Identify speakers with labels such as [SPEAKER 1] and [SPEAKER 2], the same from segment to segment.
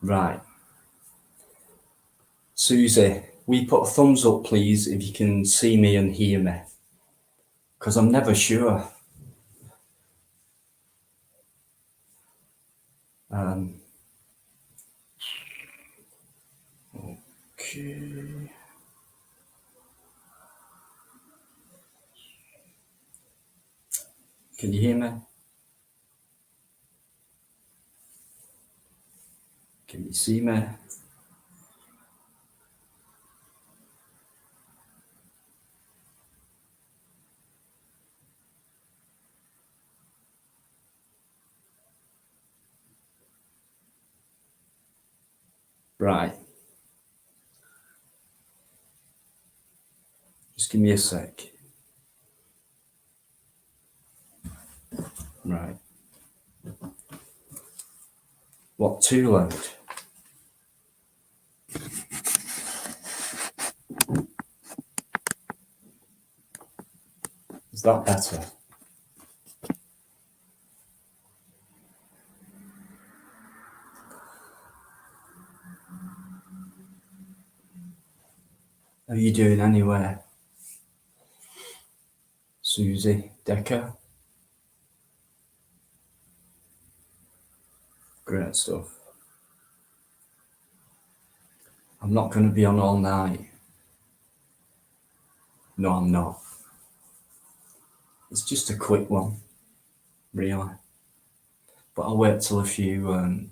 [SPEAKER 1] Right. Susie, we put a thumbs up, please, if you can see me and hear me. Because I'm never sure. Okay. Can you hear me? Can you see me? Right. Just give me a sec. Right. What, too loud? Is that better? How are you doing anyway? Susie Decker? Great stuff. I'm not going to be on all night. No, I'm not. It's just a quick one, really. But I'll wait till a few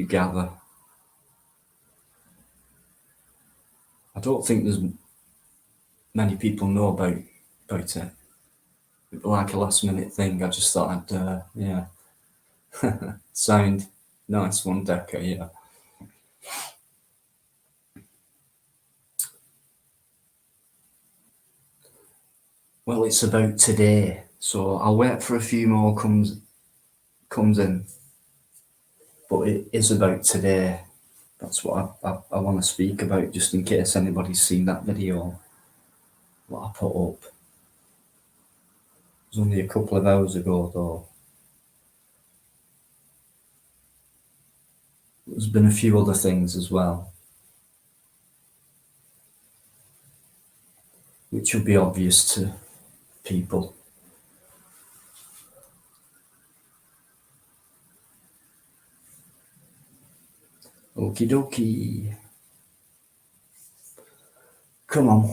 [SPEAKER 1] gather. I don't think there's many people know about it. Like a last minute thing, I just thought I'd, yeah. Sound nice one, Decker, yeah. Well, it's about today, so I'll wait for a few more comes in. But it is about today. That's what I want to speak about, just in case anybody's seen that video, what I put up. It was only a couple of hours ago, though. There's been a few other things as well, which will be obvious to people. Okie dokie. Come on,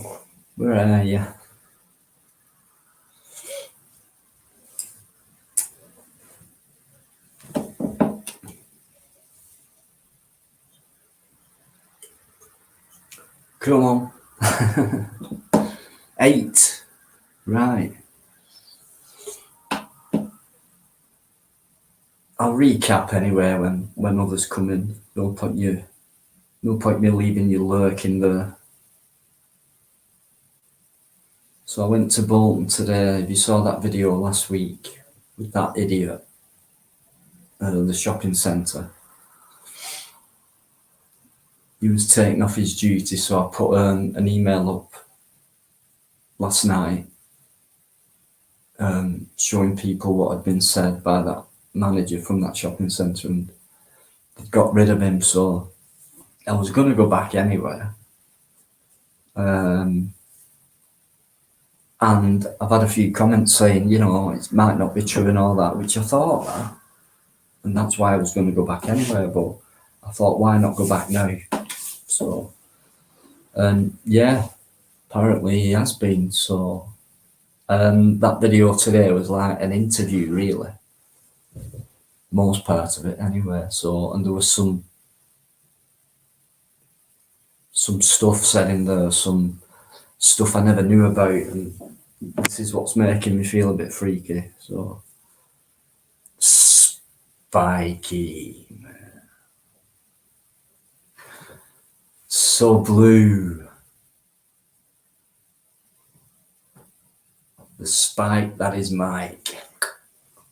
[SPEAKER 1] where are you? Come on. 8. Right. I'll recap anyway when others come in. No point me leaving you lurking there. So I went to Bolton today. If you saw that video last week with that idiot at the shopping centre, he was taking off his duty, so I put an email up last night showing people what had been said by that manager from that shopping centre, and they got rid of him, so I was going to go back anyway. And I've had a few comments saying, it might not be true and all that, which I thought that, and that's why I was going to go back anyway, but I thought, why not go back now? So, and yeah, apparently he has been, so that video today was like an interview, really. Most part of it anyway, so, and there was some stuff said in there, some stuff I never knew about, and this is what's making me feel a bit freaky. So spiky, man. So blue. The spike that is Mike.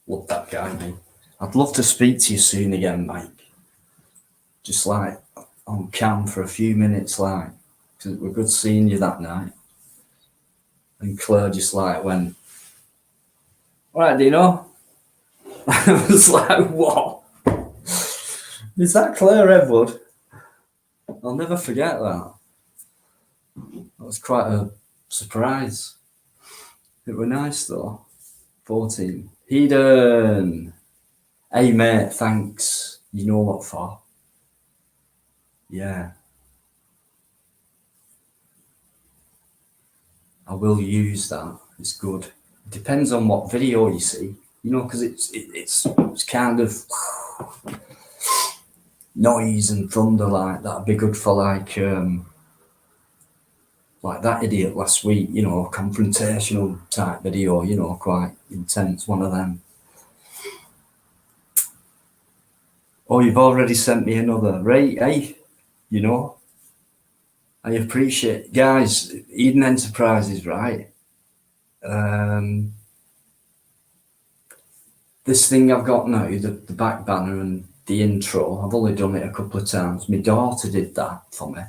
[SPEAKER 1] Love that guy, mate. I'd love to speak to you soon again, Mike. Just like on cam for a few minutes, like, because it was good seeing you that night. And Claire just like went, all right, Dino. I was like, what? Is that Claire Redwood? I'll never forget that. That was quite a surprise. It were nice though. 14. Eden. Hey mate, thanks. You know what for? Yeah. I will use that. It's good. It depends on what video you see, you know, because it's kind of noise and thunder like that'd be good for like that idiot last week, you know, confrontational type video, you know, quite intense, one of them. Oh, you've already sent me another. Right, hey, you know, I appreciate, guys, Eden Enterprises, right? This thing I've got now, the back banner and the intro, I've only done it a couple of times. My daughter did that for me.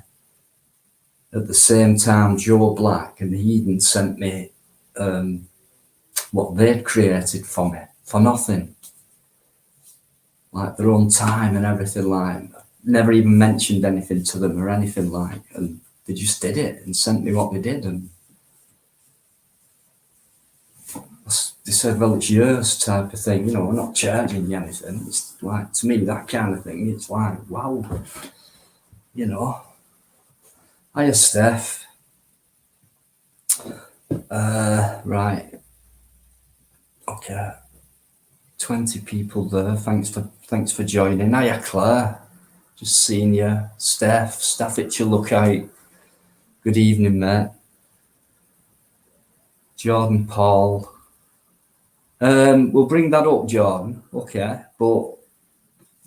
[SPEAKER 1] At the same time, Joe Black and Eden sent me what they'd created for me, for nothing. Like their own time and everything, like, never even mentioned anything to them or anything like, and they just did it and sent me what they did, and they said, well, it's yours type of thing, you know, we're not charging you anything. It's like, to me, that kind of thing, it's like, wow, you know. Hiya, Steph. Right. Okay. 20 people there. Thanks for joining. Hiya, Claire. Just seeing you. Steph, Staffordshire Lookout. Good evening, mate. Jordan Paul. We'll bring that up, Jordan. Okay, but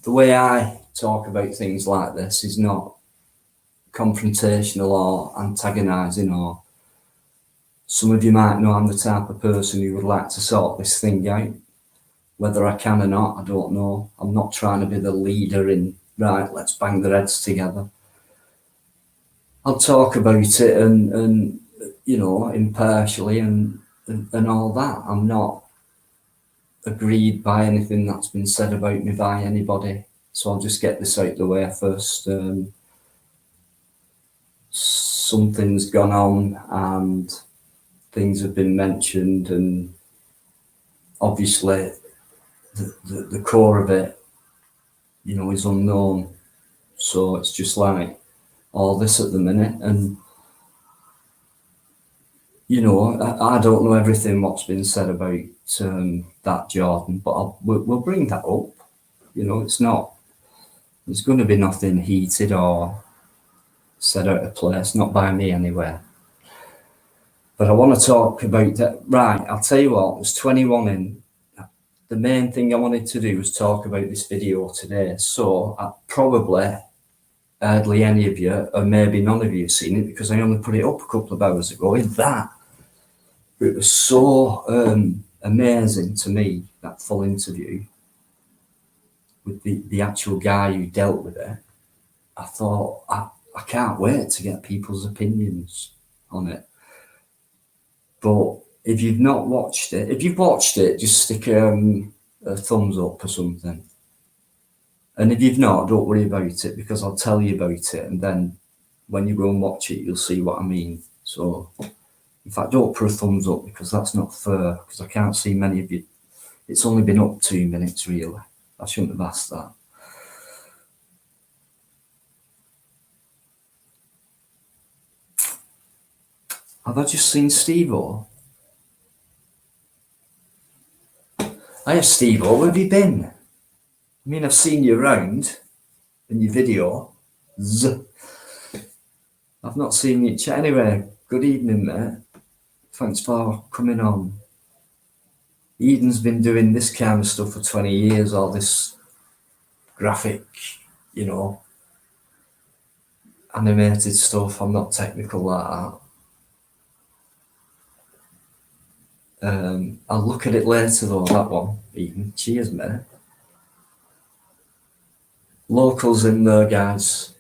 [SPEAKER 1] the way I talk about things like this is not confrontational or antagonizing, or some of you might know I'm the type of person who would like to sort this thing out. Whether I can or not, I don't know. I'm not trying to be the leader in, right, let's bang their heads together. I'll talk about it and you know, impartially and all that. I'm not agreed by anything that's been said about me by anybody, so I'll just get this out the way first. Something's gone on and things have been mentioned, and obviously the core of it, you know, is unknown. So it's just like all this at the minute, and you know, I don't know everything what's been said about that, Jordan, but we'll bring that up. You know, there's going to be nothing heated or said out of place, not by me anyway. But I want to talk about that. Right, I'll tell you what, there's 21 in. The main thing I wanted to do was talk about this video today. So probably hardly any of you, or maybe none of you, have seen it because I only put it up a couple of hours ago. In that, it was so amazing to me, that full interview with the actual guy who dealt with it. I thought, I can't wait to get people's opinions on it. But if you've not watched it, if you've watched it, just stick a thumbs up or something. And if you've not, don't worry about it, because I'll tell you about it, and then when you go and watch it, you'll see what I mean. So, in fact, don't put a thumbs up, because that's not fair, because I can't see many of you. It's only been up 2 minutes, really. I shouldn't have asked that. Have I just seen Steve-O? Hiya, Steve-O, where have you been? I mean, I've seen you around in your video. I've not seen you chat. Anyway, good evening, mate. Thanks for coming on. Eden's been doing this kind of stuff for 20 years, all this graphic, you know, animated stuff. I'm not technical like that. I'll look at it later though, that one, Eden. Cheers, mate. Locals in there, guys.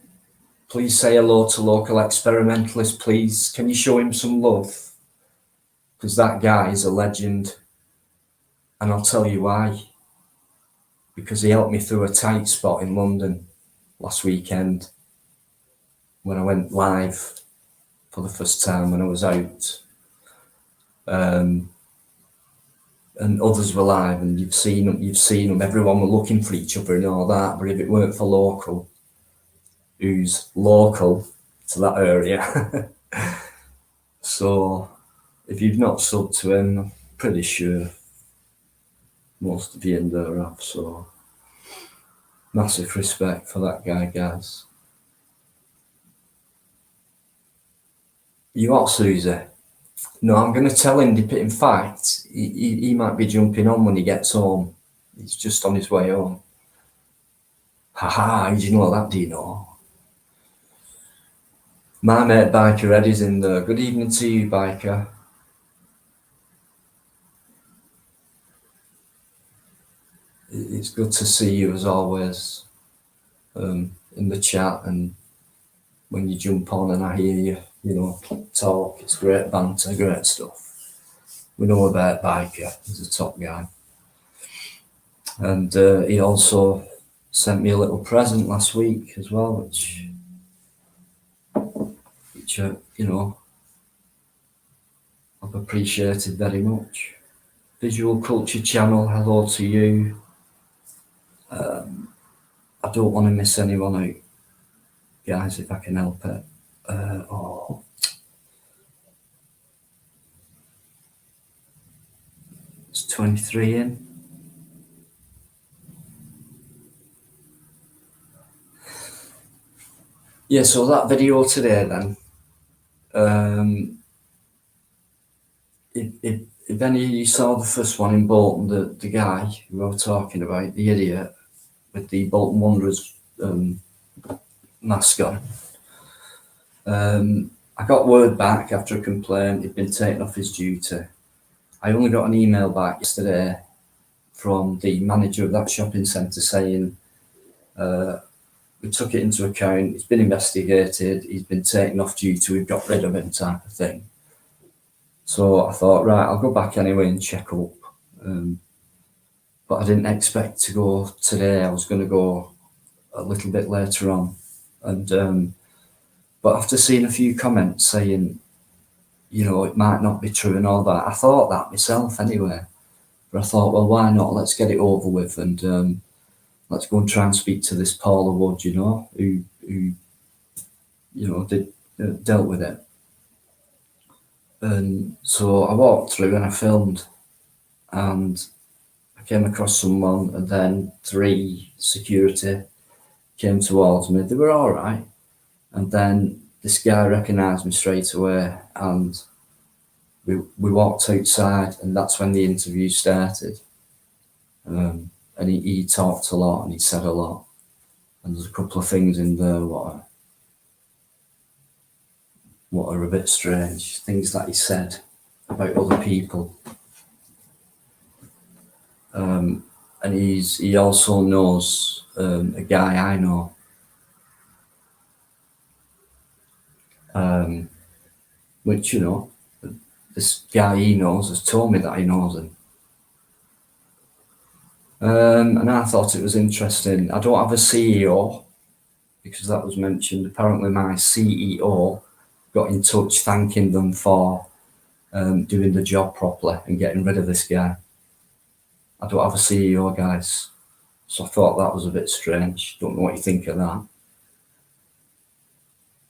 [SPEAKER 1] Please say hello to Local Experimentalist, please. Can you show him some love? Because that guy is a legend. And I'll tell you why. Because he helped me through a tight spot in London. last weekend when I went live for the first time when I was out. And others were live, and you've seen them. Everyone were looking for each other and all that. But if it weren't for local, who's local to that area, so if you've not subbed to him, I'm pretty sure most of you in there have. So massive respect for that guy, guys. You what, Susie? No, I'm going to tell him. In fact, he might be jumping on when he gets home. He's just on his way home. Haha, do you know that? Do you know? My mate Biker Eddie's in there. Good evening to you, Biker. It's good to see you as always in the chat, and when you jump on and I hear you, talk. It's great banter, great stuff. We know about Biker. He's a top guy. And he also sent me a little present last week as well, which I've appreciated very much. Visual Culture Channel, hello to you. I don't want to miss anyone out, guys, if I can help it. It's 23 in. Yeah, so that video today then, if any of you saw the first one in Bolton, the guy who I was talking about, the idiot with the Bolton Wanderers mask on, I got word back after a complaint he'd been taken off his duty. I only got an email back yesterday from the manager of that shopping centre saying we took it into account, he's been investigated, he's been taken off duty, we've got rid of him, type of thing. So I thought, right, I'll go back anyway and check up. But I didn't expect to go today. I was going to go a little bit later on. And but after seeing a few comments saying, it might not be true and all that, I thought that myself anyway. But I thought, well, why not? Let's get it over with, and let's go and try and speak to this Paula Wood, who dealt with it. And so I walked through and I filmed, and I came across someone, and then 3 security came towards me. They were all right. And then this guy recognised me straight away, and we walked outside, and that's when the interview started. And he talked a lot and he said a lot. And there's a couple of things in there what are a bit strange. Things that he said about other people. And he also knows a guy I know. Which, this guy he knows has told me that he knows him. And I thought it was interesting. I don't have a CEO, because that was mentioned. Apparently my CEO got in touch thanking them for doing the job properly and getting rid of this guy. I don't have a CEO, guys. So I thought that was a bit strange. Don't know what you think of that.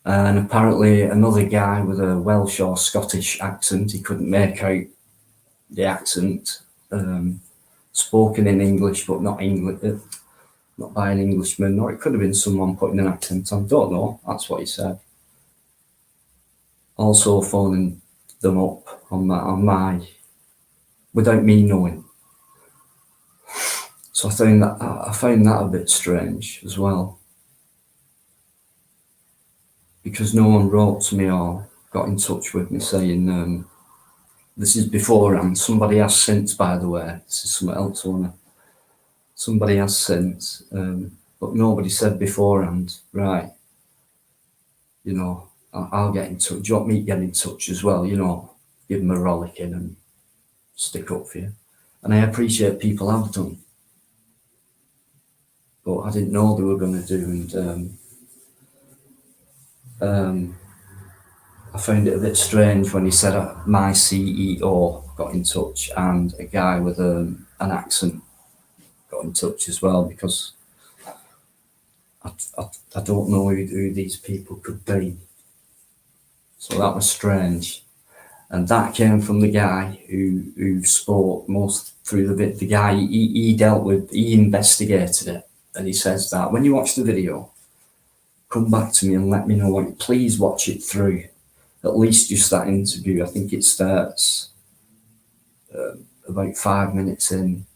[SPEAKER 1] And apparently another guy with a Welsh or Scottish accent, he couldn't make out the accent, spoken in English, but not by an Englishman, or it could have been someone putting an accent on. Don't know. That's what he said. Also phoning them up on my without me knowing. So I found that a bit strange as well, because no one wrote to me or got in touch with me saying this is beforehand. Somebody has since, by the way. This is something else, somebody has since, but nobody said beforehand, right, I'll get in touch. Do you want me to get in touch as well? Give them a rollicking and stick up for you. And I appreciate people have done. but I didn't know they were going to do. And I found it a bit strange when he said my CEO got in touch, and a guy with an accent got in touch as well, because I don't know who these people could be. So that was strange. And that came from the guy who spoke most through the bit. The guy, he investigated it. And he says that when you watch the video, come back to me and let me know please watch it through. At least just that interview. I think it starts about 5 minutes in,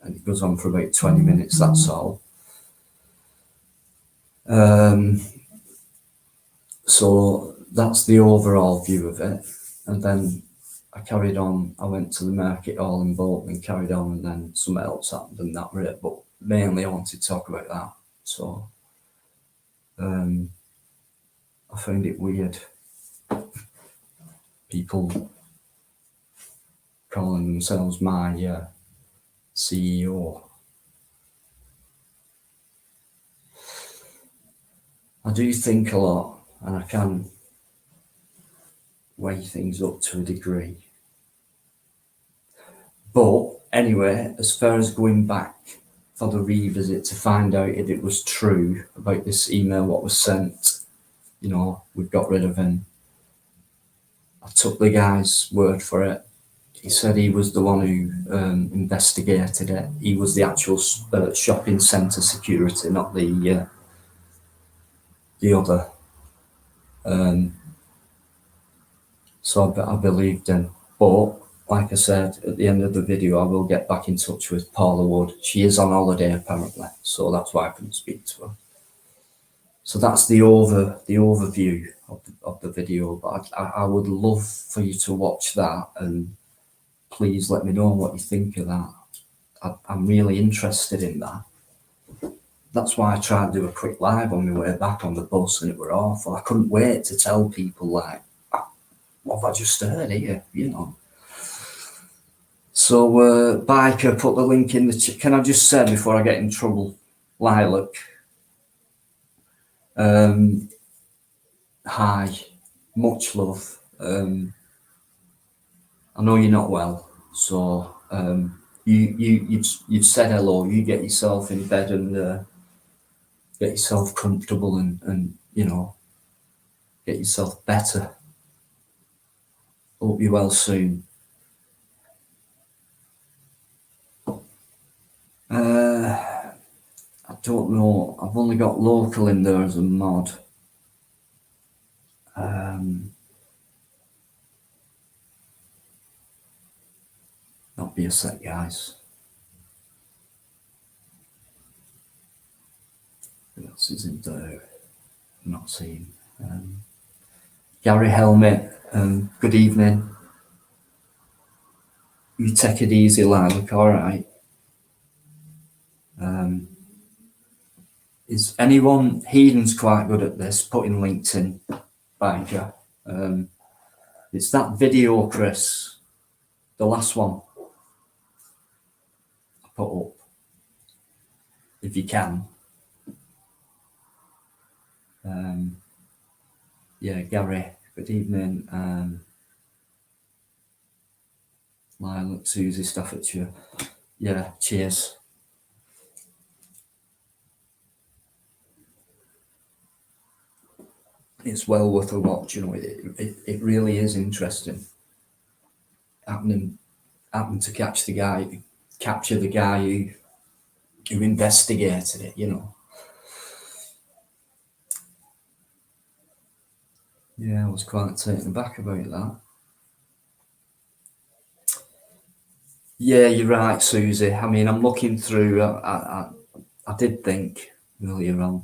[SPEAKER 1] and it goes on for about 20 minutes, that's all. So that's the overall view of it. And then I carried on. I went to the market hall in Bolton and carried on, and then something else happened, and that was it. But mainly I wanted to talk about that. So I found it weird, people calling themselves my CEO. I do think a lot, and I can weigh things up to a degree. But anyway, as far as going back for the revisit to find out if it was true about this email, what was sent, we've got rid of him. I took the guy's word for it. He said he was the one who investigated it. He was the actual shopping centre security, not the other. So I believed him. But like I said, at the end of the video, I will get back in touch with Paula Wood. She is on holiday apparently, so that's why I couldn't speak to her. So that's the overview of the video. But I would love for you to watch that, and please let me know what you think of that. I'm really interested in that. That's why I tried to do a quick live on my way back on the bus, and it were awful. I couldn't wait to tell people, like, what have I just heard here, So Biker, put the link in the chat. Can I just say before I get in trouble, Lilac, hi, much love. I know you're not well, so you've said hello. You get yourself in bed and get yourself comfortable and get yourself better. Hope you're well soon. I don't know. I've only got local in there as a mod. Not be a sec, guys. Who else is in there? I'm not seeing. Gary Helmet. Good evening. You take it easy, Lilac. All right. Is anyone? Heden's quite good at this, putting links in. Biker. It's that video, Chris. The last one I put up. If you can. Yeah, Gary. Good evening. Lilac, Susie Staffordshire. Yeah, cheers. It's well worth a watch, it really is interesting. Happening to capture the guy who investigated it, Yeah, I was quite taken aback about that. Yeah, you're right, Susie. I mean, I'm looking through. I did think earlier on.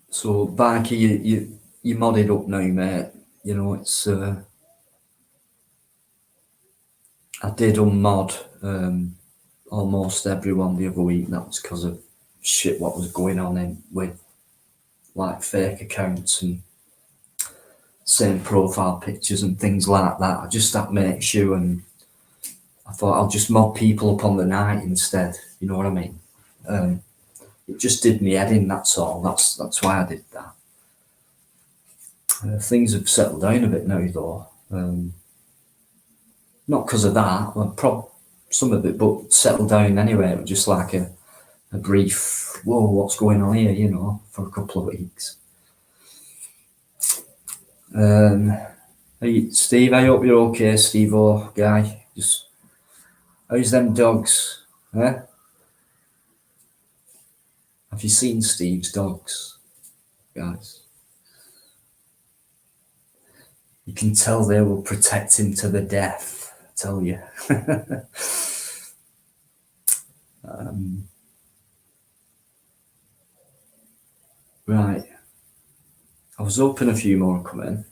[SPEAKER 1] So, Biker, you modded up now, mate. It's. I did unmod almost everyone the other week. That was because of shit what was going on with like fake accounts and same profile pictures and things like that. I just had to make sure and I thought I'll just mob people up on the night instead. You know what I mean? It just did me head in. That's all. That's why I did that. Things have settled down a bit now, though. Not because of that. Well, some of it, but settled down anyway. It was just like a brief, whoa, what's going on here? You know, for a couple of weeks. Hey, Steve, I hope you're okay, Steve-O, guy. Just, how's them dogs? Eh? Have you seen Steve's dogs, guys? You can tell they will protect him to the death, I tell you. Right. I was hoping a few more come in.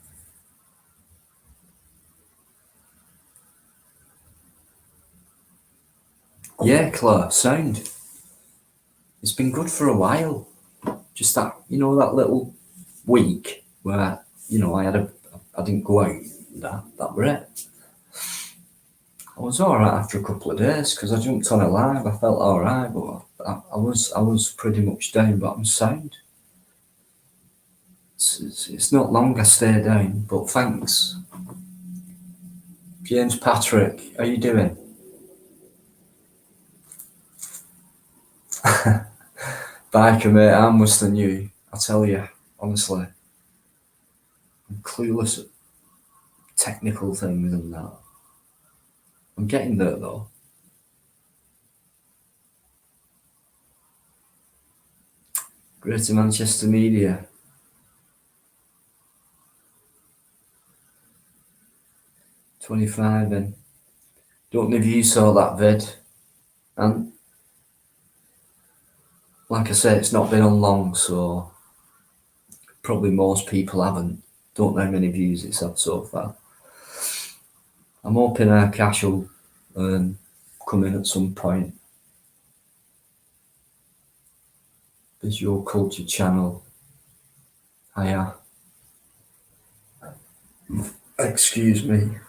[SPEAKER 1] Yeah, Claire, sound. It's been good for a while. Just that, you know, that little week where, you know, I didn't go out. That were it. I was all right after a couple of days because I jumped on it live. I felt all right, but I was pretty much down, but I'm sound. It's not long I stay down, but thanks. James Patrick, how you doing? Biker mate, I'm worse than you. I tell you, honestly. I'm clueless at technical things and that. I'm getting there though. Greater Manchester Media. 25 then. Don't know if you saw that vid. And like I said, it's not been on long, so probably most people haven't. Don't know how many views it's had so far. I'm hoping Cash will come in at some point. Visual Culture Channel. Hiya. Excuse me.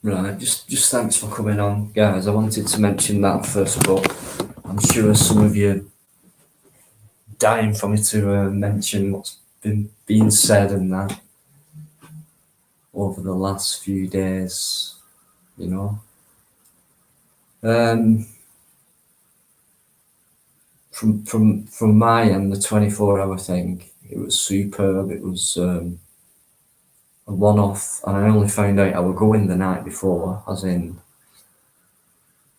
[SPEAKER 1] Right, just thanks for coming on, guys. I wanted to mention that first, but I'm sure some of you dying for me to mention what's been being said and that over the last few days, you know. From my end, the 24-hour thing, it was superb. It was a one-off, and I only found out I was going the night before, as in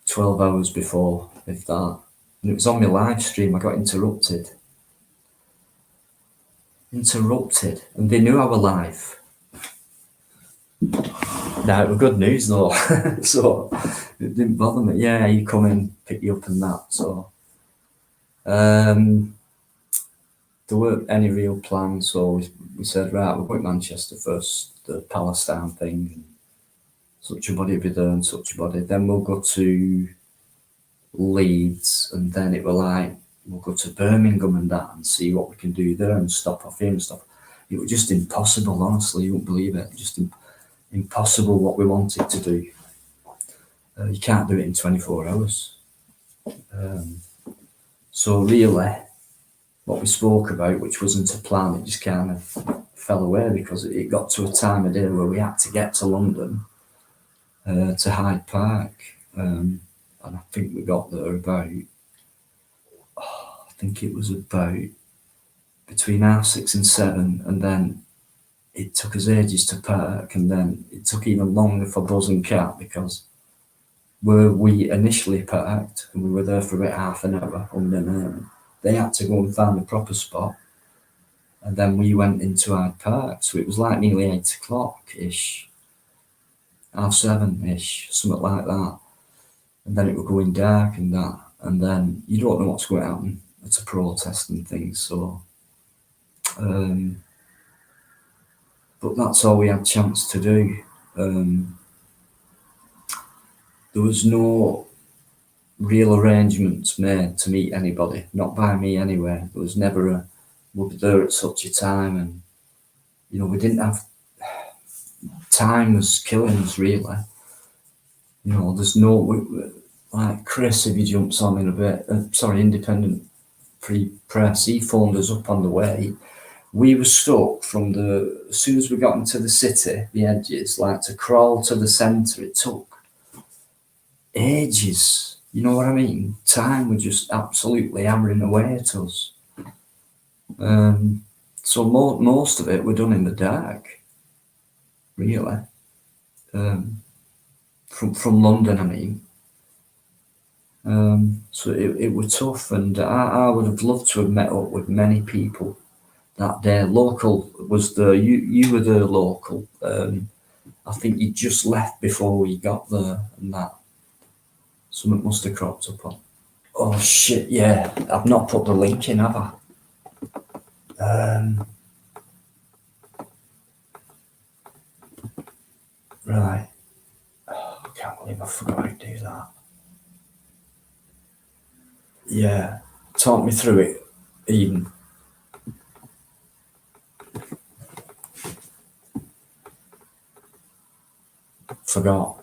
[SPEAKER 1] 12 hours before, if that. And it was on my live stream. I got interrupted, and they knew I were live. Now, it was good news though, so it didn't bother me. Yeah, you come in, pick you up and that. So there weren't any real plans, so we said, right, we'll go to Manchester first, the Palestine thing, and such a body will be there and such a body. Then we'll go to Leeds, and then it was like, we'll go to Birmingham and that and see what we can do there and stop off here and stuff. It was just impossible, honestly, you won't believe it. Just impossible what we wanted to do. You can't do it in 24 hours. So really, what we spoke about, which wasn't a plan, it just kind of fell away because it got to a time of day where we had to get to London, to Hyde Park. And I think we got there about, I think it was about between 6:30 and 7, and then it took us ages to park, and then it took even longer for Buzz and Cat because where we initially parked, and we were there for about half an hour, and then they had to go and find a proper spot, and then we went into Hyde Park, so it was like nearly 8 o'clock-ish, 7:30-ish, something like that, and then it was going dark and that, and then you don't know what's going to happen. It's a protest and things, so but that's all we had chance to do. There was no real arrangements made to meet anybody, not by me anyway. There was never a, we'll be there at such a time, and we didn't have, time was killing us really. There's no, like Chris, if he jumps on in a bit, Independent Free Press, he phoned us up on the way. We were stuck from as soon as we got into the city, the edges, like to crawl to the centre, it took ages. You know what I mean? Time was just absolutely hammering away at us. So most of it were done in the dark, really. From London, I mean. So it was tough, and I would have loved to have met up with many people that day. Local was you were the local. I think you just left before we got there, and that something must have cropped up on. Oh shit! Yeah, I've not put the link in, have I? Right. Oh, I can't believe I forgot to do that. Yeah, talk me through it, Eden. Forgot.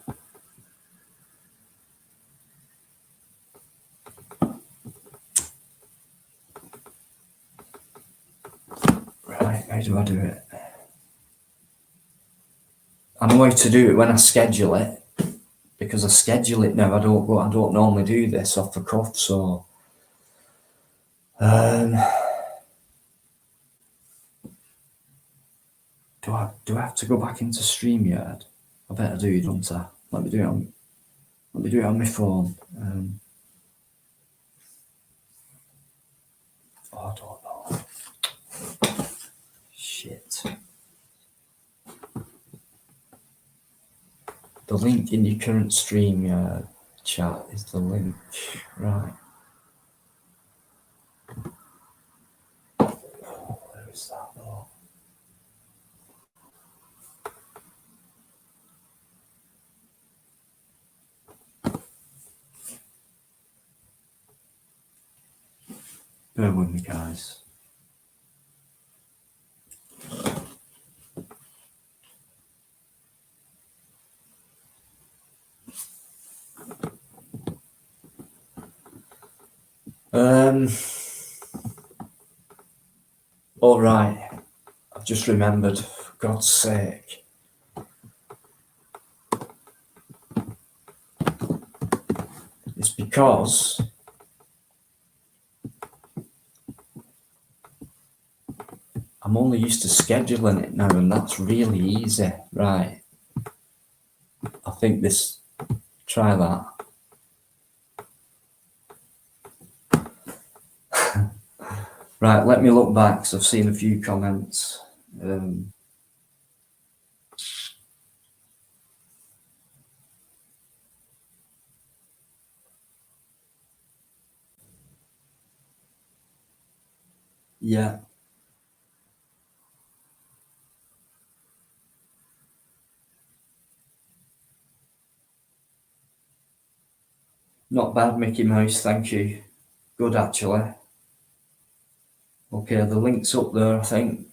[SPEAKER 1] Right, how do I do it? I know how to do it when I schedule it, because I schedule it now. I don't normally do this off the cuff, so do I have to go back into StreamYard? I better do, don't I? Let me do it on my phone. I don't know. Shit. The link in your current StreamYard chat is the link, right? Oh, where is that though? Bear with me, guys. All right. I've just remembered, for God's sake. It's because I'm only used to scheduling it now, and that's really easy. Right. I think try that. Right, let me look back, because I've seen a few comments. Yeah. Not bad, Mickey Mouse, thank you. Good, actually. Okay, the link's up there, I think.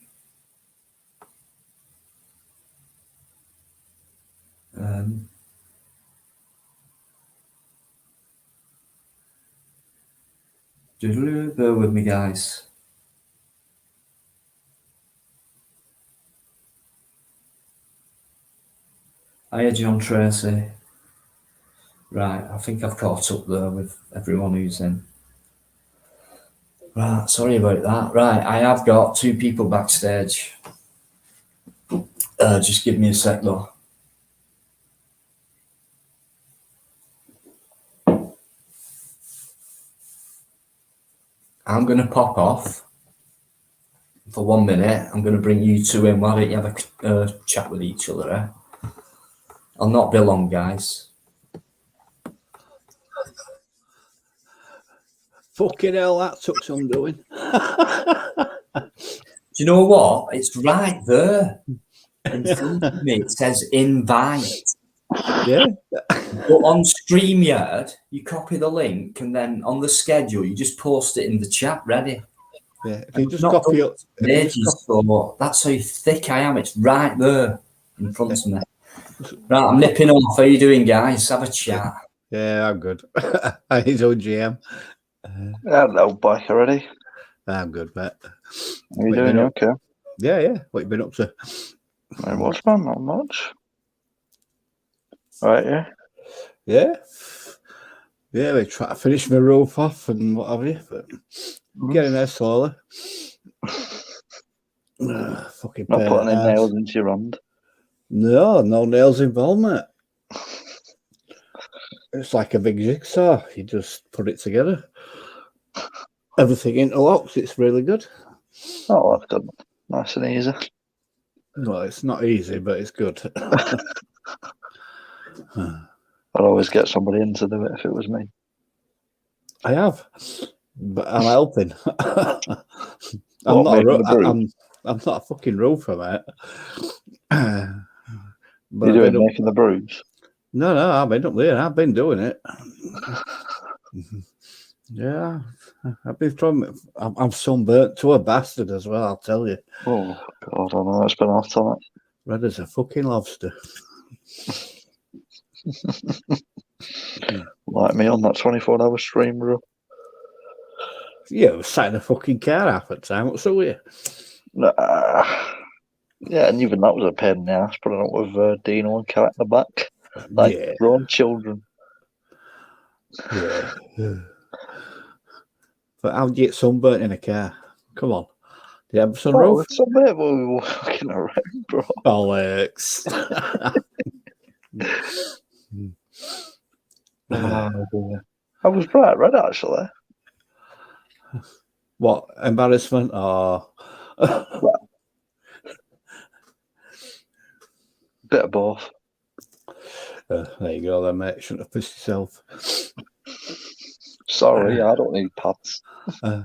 [SPEAKER 1] Bear with me, guys. Hiya, John Tracy. Right, I think I've caught up there with everyone who's in. Right, sorry about that. Right, I have got 2 people backstage. Just give me a sec though. I'm going to pop off for 1 minute. I'm going to bring you 2 in. Why don't you have a chat with each other? Eh? I'll not be long, guys.
[SPEAKER 2] Fucking hell, that took some doing.
[SPEAKER 1] Do you know what? It's right there in front of me. It says invite.
[SPEAKER 2] Yeah.
[SPEAKER 1] But on StreamYard, you copy the link and then on the schedule, you just post it in the chat ready.
[SPEAKER 2] Yeah. If you just
[SPEAKER 1] Not
[SPEAKER 2] copy
[SPEAKER 1] done
[SPEAKER 2] it,
[SPEAKER 1] it in ages, so that's how thick I am. It's right there in front of me. Right, I'm nipping off. How you doing, guys? Have a chat.
[SPEAKER 2] yeah, I'm good. He's OGM.
[SPEAKER 3] Hello, back already.
[SPEAKER 2] I'm good, mate.
[SPEAKER 3] How you doing? You okay?
[SPEAKER 2] Yeah, yeah. What you been up to?
[SPEAKER 3] Not much, man. Not much. Right, yeah.
[SPEAKER 2] Yeah. Yeah, we try to finish my roof off and what have you, but getting there slowly. Fucking
[SPEAKER 3] Not
[SPEAKER 2] pain
[SPEAKER 3] putting
[SPEAKER 2] in
[SPEAKER 3] any
[SPEAKER 2] the arse.
[SPEAKER 3] nails into your hand.
[SPEAKER 2] No nails involved, mate. It's like a big jigsaw. You just put it together. Everything interlocks. It's really good.
[SPEAKER 3] Oh, that's good. Nice and easy.
[SPEAKER 2] Well, it's not easy, but it's good.
[SPEAKER 3] I'd always get somebody in to do it if it was me.
[SPEAKER 2] I have, but I'm helping. I'm
[SPEAKER 3] What,
[SPEAKER 2] not.
[SPEAKER 3] making the brews?
[SPEAKER 2] I'm not a fucking roofer, mate. But
[SPEAKER 3] You're
[SPEAKER 2] I've been
[SPEAKER 3] doing making the brews?
[SPEAKER 2] No, I've been up there. I've been doing it. Yeah, I've been trying. I'm sunburnt to a bastard as well. I'll tell you.
[SPEAKER 3] Oh God, I know it's been hot on it.
[SPEAKER 2] Red as a fucking lobster.
[SPEAKER 3] Like me on that 24-hour stream, bro.
[SPEAKER 2] Yeah, we sat in a fucking car half the time. What's up with you?
[SPEAKER 3] Yeah, and even that was a pain in the ass, putting up with Dino and Cat in the back. Like
[SPEAKER 2] Yeah.
[SPEAKER 3] grown children.
[SPEAKER 2] Yeah. But how do you get sunburnt in a car? Come on. Do you have a sunroof?
[SPEAKER 3] It's a bit while we were walking around, bro.
[SPEAKER 2] Bollocks.
[SPEAKER 3] Oh, dear. I was bright red, actually.
[SPEAKER 2] What, embarrassment or...
[SPEAKER 3] Bit of both.
[SPEAKER 2] there you go then, mate. Shouldn't have pissed yourself.
[SPEAKER 3] Sorry, I don't need pads.
[SPEAKER 2] I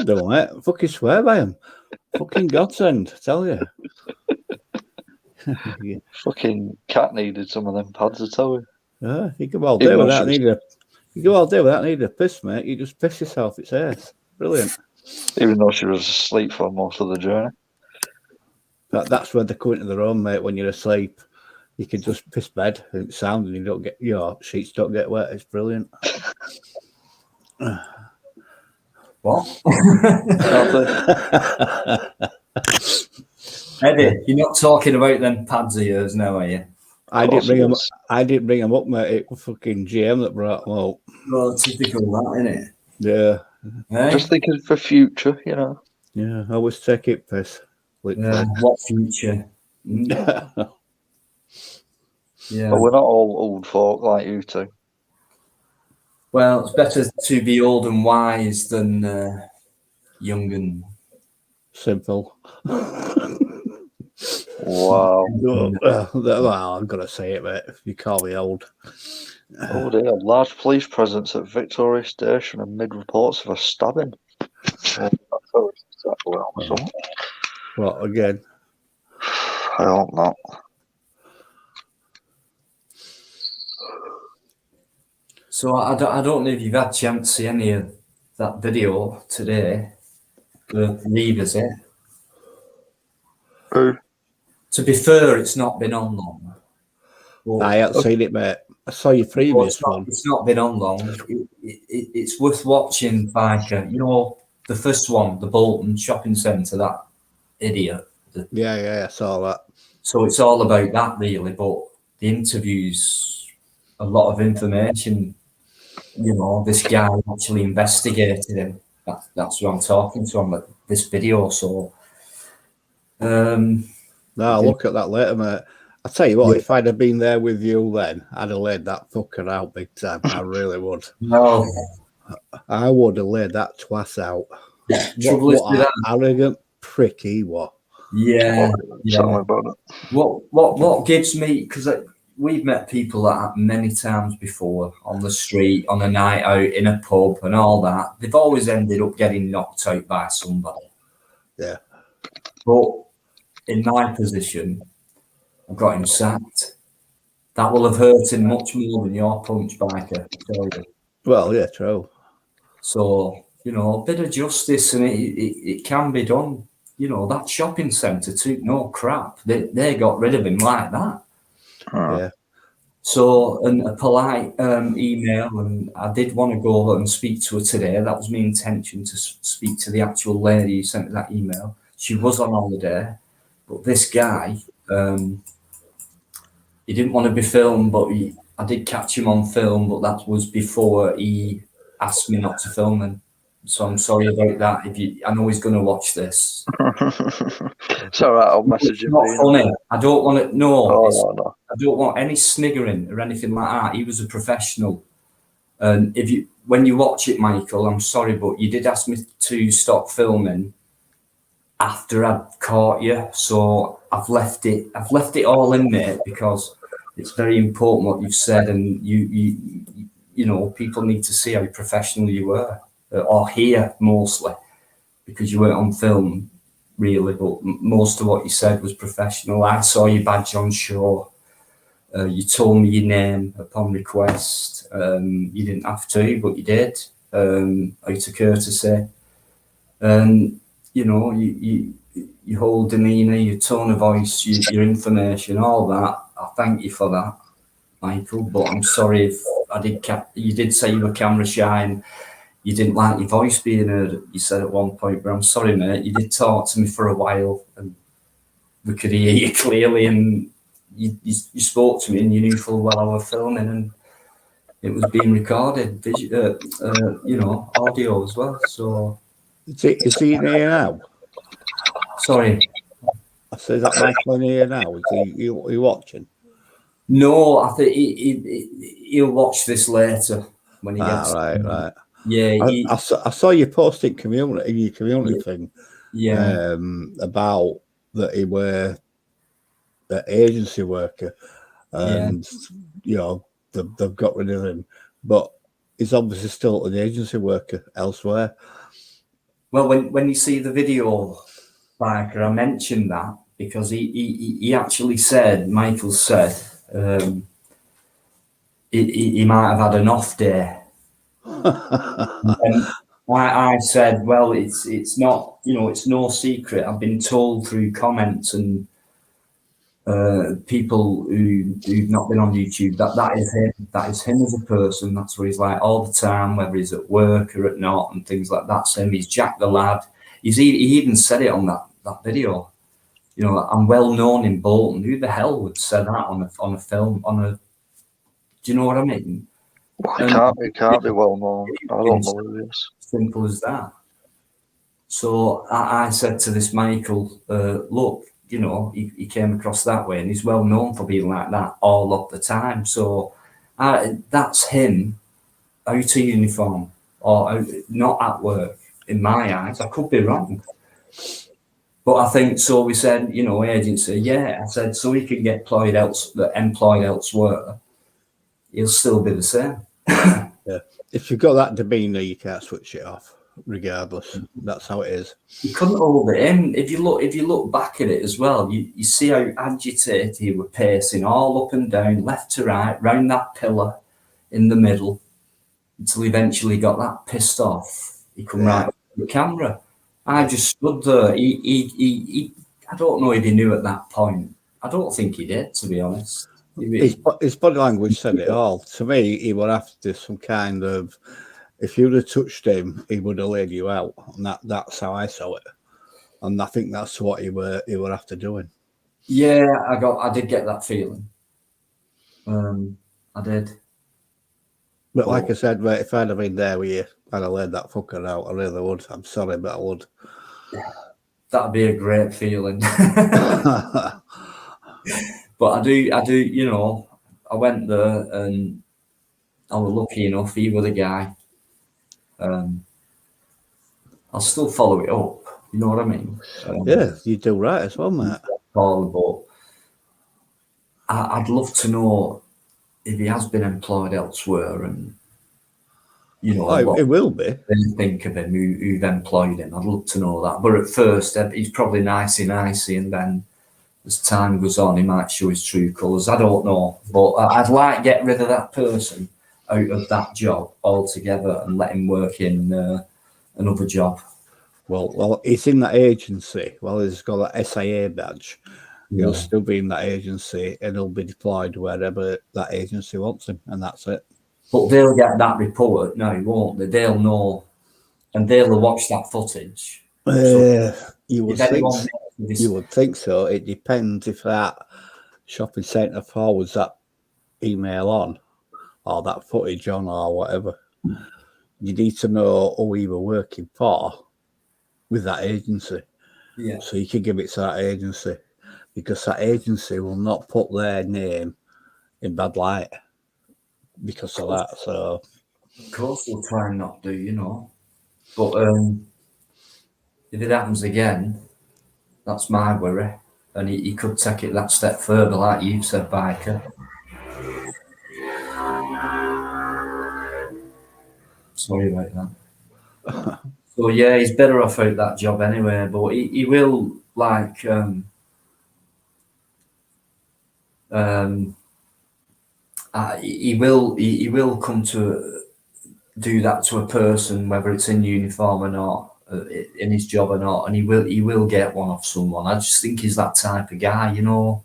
[SPEAKER 2] don't, mate. Fucking swear by him. Fucking godsend, I tell you. Yeah.
[SPEAKER 3] Fucking Cat needed some of them pads, I tell you.
[SPEAKER 2] Yeah, you could well do without needing a piss, mate. You just piss yourself, it's ace. Brilliant.
[SPEAKER 3] Even though she was asleep for most of the journey.
[SPEAKER 2] That's where they come into their own, mate. When you're asleep, you can just piss bed and it's sound and you don't get your sheets don't get wet. It's brilliant.
[SPEAKER 1] What? Eddie, you're not talking about them pads of yours now, are you?
[SPEAKER 2] I didn't bring them up, mate. It was fucking GM that brought them up.
[SPEAKER 1] Well, typical that, isn't it?
[SPEAKER 2] Yeah.
[SPEAKER 1] Hey?
[SPEAKER 3] Just thinking for future, you know.
[SPEAKER 2] Yeah, I always take it piss.
[SPEAKER 1] Yeah, what future?
[SPEAKER 2] Yeah.
[SPEAKER 1] Yeah.
[SPEAKER 3] But we're not all old folk like you two.
[SPEAKER 1] Well, it's better to be old and wise than young and
[SPEAKER 2] Simple.
[SPEAKER 3] Wow.
[SPEAKER 2] Well, I'm gonna say it, mate. If you call me old.
[SPEAKER 3] Oh dear, large police presence at Victoria Station amid reports of a stabbing.
[SPEAKER 2] What again?
[SPEAKER 3] I hope not.
[SPEAKER 1] so I don't know if you've had a chance to see any of that video today. The revisit.
[SPEAKER 3] Who?
[SPEAKER 1] To be fair, it's not been on long. But,
[SPEAKER 2] I haven't seen it, mate. I saw your previous one.
[SPEAKER 1] It's not been on long. It's worth watching. Like you know, the first one, the Bolton shopping centre. That idiot.
[SPEAKER 2] Yeah, I saw that.
[SPEAKER 1] So it's all about that, really. But the interviews, a lot of information. You know, this guy actually investigated him. That's what I'm talking to on this video. So,
[SPEAKER 2] No, I'll look at that later, mate. I'll tell you what, if I'd have been there with you then, I'd have laid that fucker out big time. I really would.
[SPEAKER 1] No.
[SPEAKER 2] I would have laid that twass out. What arrogant prick he was.
[SPEAKER 1] Yeah.
[SPEAKER 3] Something about it.
[SPEAKER 1] What gives me, because we've met people that many times before on the street, on a night out, in a pub and all that. They've always ended up getting knocked out by somebody.
[SPEAKER 2] Yeah.
[SPEAKER 1] But in my position, I got him sacked. That will have hurt him much more than your punch, Biker. I tell you.
[SPEAKER 2] Well, yeah, true.
[SPEAKER 1] So, you know, a bit of justice, and it can be done. You know, that shopping centre took no crap. They got rid of him like that.
[SPEAKER 2] Yeah.
[SPEAKER 1] So, and a polite email, and I did want to go and speak to her today. That was my intention, to speak to the actual lady who sent me that email. She was on holiday, but this guy, he didn't want to be filmed, but I did catch him on film, but that was before he asked me not to film him. So I'm sorry about that. I know he's going to watch this.
[SPEAKER 3] It's all right. I'll message him.
[SPEAKER 1] It's not funny. I don't want it. No,
[SPEAKER 3] No.
[SPEAKER 1] I don't want any sniggering or anything like that. He was a professional. And when you watch it, Michael, I'm sorry, but you did ask me to stop filming after I'd caught you. So I've left it all in there because it's very important what you've said, and you know, people need to see how professional you were, or hear mostly, because you weren't on film really, but most of what you said was professional. I saw your badge on show. You told me your name upon request. You didn't have to, but you did, out of courtesy. And you know, your whole demeanour, your tone of voice, your information, all that. I thank you for that, Michael. But I'm sorry if I did. You did say you were camera shy and you didn't like your voice being heard. You said at one point, but I'm sorry, mate. You did talk to me for a while, and we could hear you clearly, and you spoke to me, and you knew full well I was filming, and it was being recorded, you know, audio as well. So,
[SPEAKER 2] is he in here now?
[SPEAKER 1] Sorry.
[SPEAKER 2] I say that Michael in here now. Is he watching?
[SPEAKER 1] No, I think he'll watch this later when he gets.
[SPEAKER 2] Right.
[SPEAKER 1] Yeah,
[SPEAKER 2] I saw you posting in your community thing.
[SPEAKER 1] Yeah.
[SPEAKER 2] About that he were an agency worker, and you know they've got rid of him, but he's obviously still an agency worker elsewhere.
[SPEAKER 1] Well, when you see the video, Parker, I mentioned that because he actually said, Michael said, he might have had an off day. And I said, well, it's not, you know, it's no secret. I've been told through comments and people who've not been on YouTube that is him. That is him as a person. That's what he's like all the time, whether he's at work or at not and things like that. That's him. He's Jack the Lad. He even said it on that video. You know, I'm well known in Bolton. Who the hell would say that on a film? Do you know what I mean?
[SPEAKER 3] It can't be well known. I don't believe it.
[SPEAKER 1] Simple as that. So I said to this Michael, look, you know, he came across that way, and he's well known for being like that all of the time. So that's him out of uniform or out, not at work, in my eyes. I could be wrong. But I think, so we said, you know, agency, yeah. I said, so he can get employed elsewhere, he'll still be the same.
[SPEAKER 2] Yeah. If you've got that demeanour, you can't switch it off, regardless. That's how it is.
[SPEAKER 1] You couldn't hold it in. If you look back at it as well, you see how agitated he was pacing all up and down, left to right, round that pillar in the middle, until he eventually got that pissed off. He come right up to the camera. I just stood there. He I don't know if he knew at that point. I don't think he did, to be honest.
[SPEAKER 2] His body language said it all. To me, he would have to some kind of, if you'd have touched him, he would have laid you out. And that's how I saw it. And I think that's what he would have to do.
[SPEAKER 1] Yeah, I did get that feeling. I did.
[SPEAKER 2] But like I said, mate, if I'd have been there with you, I'd have laid that fucker out. I really would. I'm sorry, but I would.
[SPEAKER 1] That'd be a great feeling. But I do, you know, I went there and I was lucky enough, he was the guy. I'll still follow it up, you know what I mean?
[SPEAKER 2] Yeah, you do right as well, mate.
[SPEAKER 1] But I'd love to know if he has been employed elsewhere, and you know,
[SPEAKER 2] it will be.
[SPEAKER 1] They think of him, who've employed him. I'd love to know that. But at first, he's probably nicey, and then as time goes on, he might show his true colours. I don't know, but I'd like to get rid of that person out of that job altogether and let him work in another job.
[SPEAKER 2] Well, he's in that agency. Well, he's got that SIA badge. He'll
[SPEAKER 1] Yeah.
[SPEAKER 2] still be in that agency, and he'll be deployed wherever that agency wants him, and that's it.
[SPEAKER 1] But they'll get that report now, won't they? They'll know, and they'll watch that footage.
[SPEAKER 2] You would
[SPEAKER 1] If
[SPEAKER 2] think.
[SPEAKER 1] anyone
[SPEAKER 2] You would think so. It depends if that shopping centre forwards that email on, or that footage on, or whatever. You need to know who you were working for with that agency.
[SPEAKER 1] Yeah.
[SPEAKER 2] So you can give it to that agency, because that agency will not put their name in bad light because of that. So
[SPEAKER 1] Of course we'll try and not do, you know. But if it happens again, that's my worry. And he could take it that step further, like you've said, Biker. Sorry about that. So yeah, he's better off out that job anyway, but he will like he will come to do that to a person, whether it's in uniform or not, in his job or not, and he will get one off someone. I just think he's that type of guy, you know.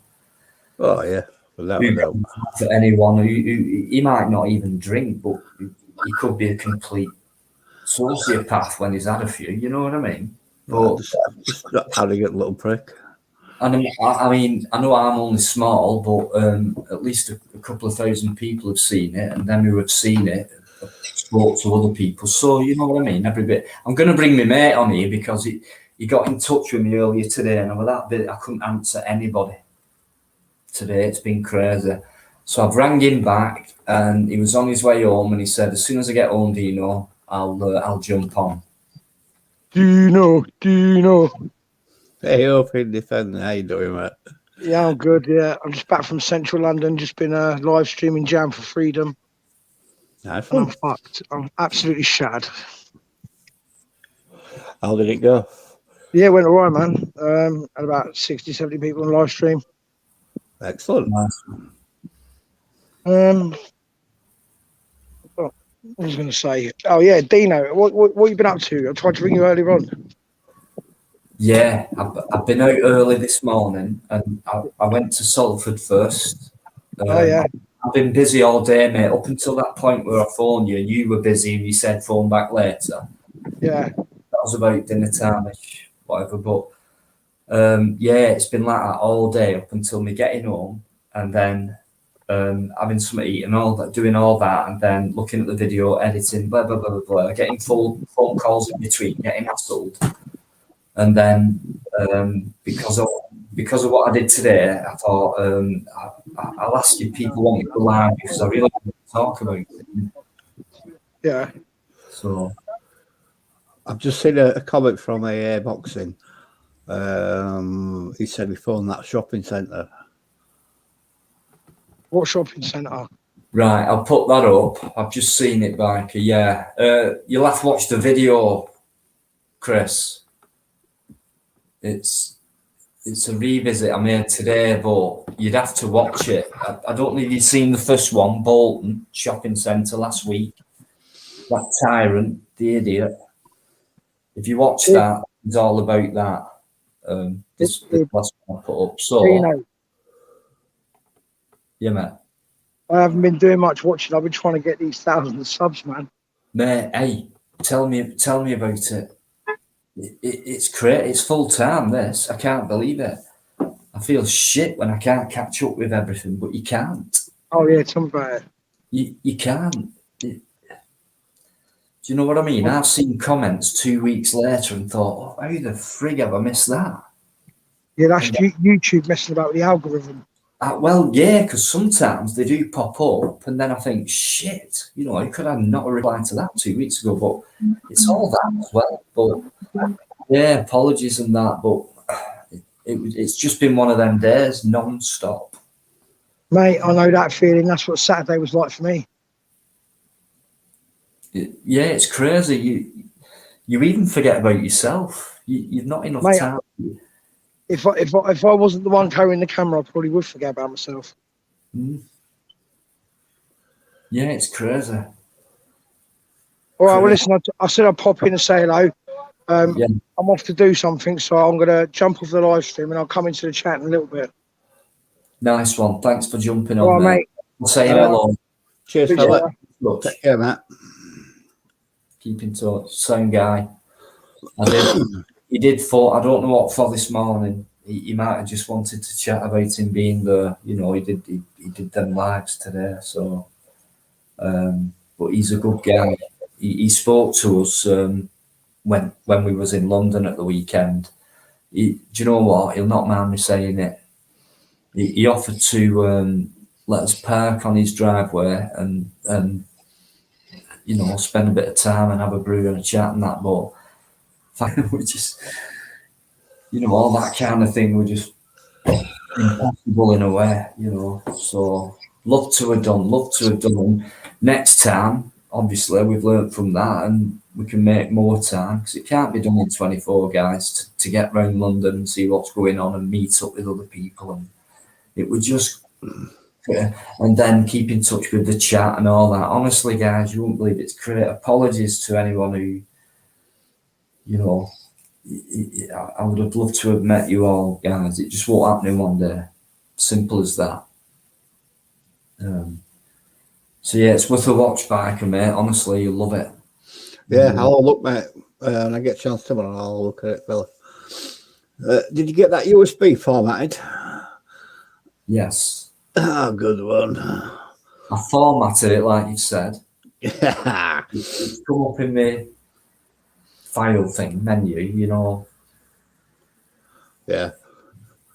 [SPEAKER 2] oh yeah, without a doubt.
[SPEAKER 1] For anyone who he might not even drink, but he could be a complete sociopath when he's had a few. You know what I mean? But
[SPEAKER 2] Just that arrogant little prick.
[SPEAKER 1] and I mean, I know I'm only small, but at least a couple of thousand people have seen it, and them who have seen it have spoke to other people. So you know what I mean? Every bit. I'm going to bring my mate on here because he got in touch with me earlier today, and with that bit, I couldn't answer anybody today. It's been crazy. So I've rang him back, and he was on his way home, and he said, "As soon as I get home, Dino, I'll jump on."
[SPEAKER 4] Dino.
[SPEAKER 2] Hey, open defender, how you doing, mate?
[SPEAKER 4] Yeah, I'm good. Yeah, I'm just back from central London. Just been live streaming Jam for Freedom,
[SPEAKER 2] Nice
[SPEAKER 4] and
[SPEAKER 2] one.
[SPEAKER 4] I'm fucked. I'm absolutely shattered.
[SPEAKER 2] How did it go?
[SPEAKER 4] Yeah, it went all right, man. Had about 60, 70 people on live stream.
[SPEAKER 2] Excellent.
[SPEAKER 1] Nice.
[SPEAKER 4] What was I going to say? Oh yeah, Dino. What you been up to? I tried to ring you earlier on.
[SPEAKER 1] Yeah, I've been out early this morning, and I went to Salford first.
[SPEAKER 4] Oh yeah.
[SPEAKER 1] I've been busy all day, mate, up until that point where I phoned you, and you were busy, and you said phone back later.
[SPEAKER 4] Yeah.
[SPEAKER 1] That was about dinner time-ish, whatever. But yeah, it's been like that all day up until me getting home, and then having something to eat and all that, doing all that, and then looking at the video, editing, blah blah blah blah blah, getting full phone calls in between, getting hassled, and then because of what I did today, I thought I'll ask you if people want me to live because I really want to talk about it.
[SPEAKER 4] Yeah.
[SPEAKER 1] So
[SPEAKER 2] I've just seen a comment from AA Boxing. He said he phoned that shopping centre.
[SPEAKER 4] What shopping centre?
[SPEAKER 1] right, I'll put that up. I've just seen it, Biker. Yeah, you'll have to watch the video, Chris. It's a revisit I made today, but you'd have to watch it. I don't know if you've seen the first one, Bolton Shopping Centre last week. That tyrant, the idiot. If you watch that, it's all about that. This last one I put up. So,
[SPEAKER 4] Dino,
[SPEAKER 1] yeah, mate.
[SPEAKER 4] I haven't been doing much watching. I've been trying to get these 1,000 subs, man.
[SPEAKER 1] Mate, hey, tell me about it. It's great. It's full time. This I can't believe it. I feel shit when I can't catch up with everything, but you can't.
[SPEAKER 4] Oh yeah, tell me about it.
[SPEAKER 1] You can't. Do you know what I mean? I've seen comments 2 weeks later and thought, oh, how the frig have I missed that?
[SPEAKER 4] Yeah, that's YouTube messing about with the algorithm.
[SPEAKER 1] Well, yeah, because sometimes they do pop up, and then I think, shit, you know, I could have not replied to that 2 weeks ago, but it's all that as well. But yeah, apologies and that, but it's just been one of them days, non-stop.
[SPEAKER 4] Mate, I know that feeling. That's what Saturday was like for me.
[SPEAKER 1] Yeah, it's crazy. You even forget about yourself. You've not enough
[SPEAKER 4] Mate,
[SPEAKER 1] time.
[SPEAKER 4] if I wasn't the one carrying the camera, I probably would forget about myself.
[SPEAKER 1] Mm. Yeah, it's crazy.
[SPEAKER 4] All right, well, listen, I said I'd pop in and say hello.
[SPEAKER 1] Yeah,
[SPEAKER 4] I'm off to do something, so I'm going to jump off the live stream and I'll come into the chat in a little bit.
[SPEAKER 1] nice one. Thanks for jumping
[SPEAKER 4] All
[SPEAKER 1] on,
[SPEAKER 4] right,
[SPEAKER 1] mate.
[SPEAKER 4] mate.
[SPEAKER 1] I'll say
[SPEAKER 4] Uh,
[SPEAKER 1] hello.
[SPEAKER 2] Cheers,
[SPEAKER 4] Speak
[SPEAKER 2] fella.
[SPEAKER 4] later.
[SPEAKER 1] Look,
[SPEAKER 2] Take care, Matt.
[SPEAKER 1] keep in touch. Same guy. He did for, I don't know what for this morning. He might have just wanted to chat about him being there. You know, he did them lives today. So, but he's a good guy. He spoke to us when we was in London at the weekend. Do you know what? He'll not mind me saying it. He offered to let us park on his driveway and you know, spend a bit of time and have a brew and a chat and that. But we just, you know, all that kind of thing were just impossible in a way, you know. So love to have done. Next time, obviously, we've learnt from that and we can make more time because it can't be done in 24 guys to get round London and see what's going on and meet up with other people. And it would just, and then keep in touch with the chat and all that. Honestly, guys, you won't believe it's great. Apologies to anyone who, you know, I would have loved to have met you all, guys. It just won't happen in one day. Simple as that. So yeah, it's worth a watch, Biker, mate. Honestly, you'll love it.
[SPEAKER 2] Yeah, I'll look, mate. When I get a chance tomorrow, I'll look at it, fella. Did you get that USB formatted?
[SPEAKER 1] Yes.
[SPEAKER 2] Ah, good one.
[SPEAKER 1] I formatted it like you said.
[SPEAKER 2] Yeah.
[SPEAKER 1] It's come up in the file thing, menu, you know.
[SPEAKER 2] Yeah.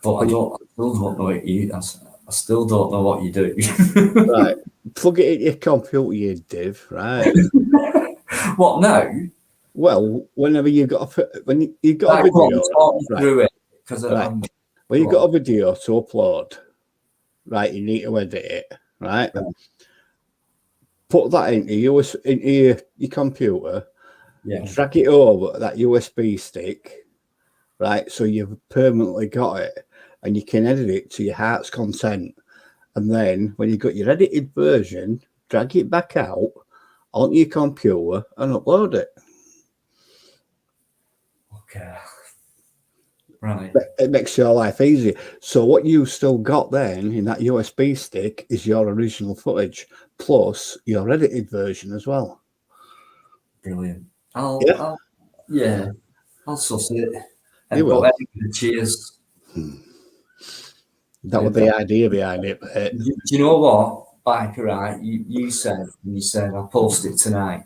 [SPEAKER 1] But I still don't know what you. I still don't know what you do.
[SPEAKER 2] Right. Plug it in your computer, you div, right?
[SPEAKER 1] What now?
[SPEAKER 2] Well, whenever you got when you got a
[SPEAKER 1] Right, go on,
[SPEAKER 2] video,
[SPEAKER 1] talk me
[SPEAKER 2] right.
[SPEAKER 1] through it because
[SPEAKER 2] Right. When you got a video to upload, right, you need to edit it, right?
[SPEAKER 1] Yeah.
[SPEAKER 2] Put that into your computer,
[SPEAKER 1] yeah,
[SPEAKER 2] drag it over that USB stick, right? So you've permanently got it and you can edit it to your heart's content. And then when you've got your edited version, drag it back out onto your computer and upload it.
[SPEAKER 1] okay, right.
[SPEAKER 2] It makes your life easier. So what you still got then in that USB stick is your original footage plus your edited version as well.
[SPEAKER 1] Brilliant.
[SPEAKER 2] Yeah.
[SPEAKER 1] I'll suss it.
[SPEAKER 2] You will.
[SPEAKER 1] But anyway, cheers.
[SPEAKER 2] That was the idea behind it.
[SPEAKER 1] Do you know what, Biker? Right, you said I'll post it tonight,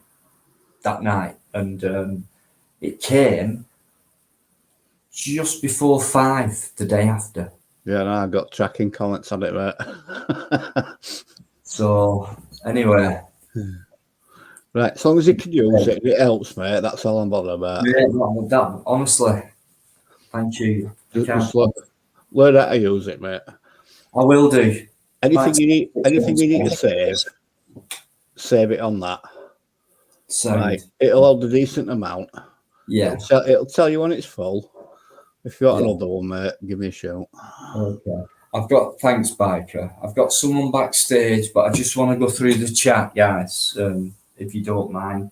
[SPEAKER 1] that night, and it came just before 5 the day after.
[SPEAKER 2] Yeah, no, I got tracking comments on it, right?
[SPEAKER 1] So anyway,
[SPEAKER 2] Right, as long as you can use it, it helps, mate. That's all I'm bothered about.
[SPEAKER 1] yeah, that honestly, thank you.
[SPEAKER 2] Just learn how to use it, mate.
[SPEAKER 1] I will do.
[SPEAKER 2] Anything you need to save it on that.
[SPEAKER 1] So
[SPEAKER 2] Right, it'll hold a decent amount.
[SPEAKER 1] yeah,
[SPEAKER 2] It'll tell you when it's full. If you got
[SPEAKER 1] Yeah.
[SPEAKER 2] another one, mate, give me a shout.
[SPEAKER 1] okay. Thanks, Biker. I've got someone backstage, but I just want to go through the chat, guys, if you don't mind.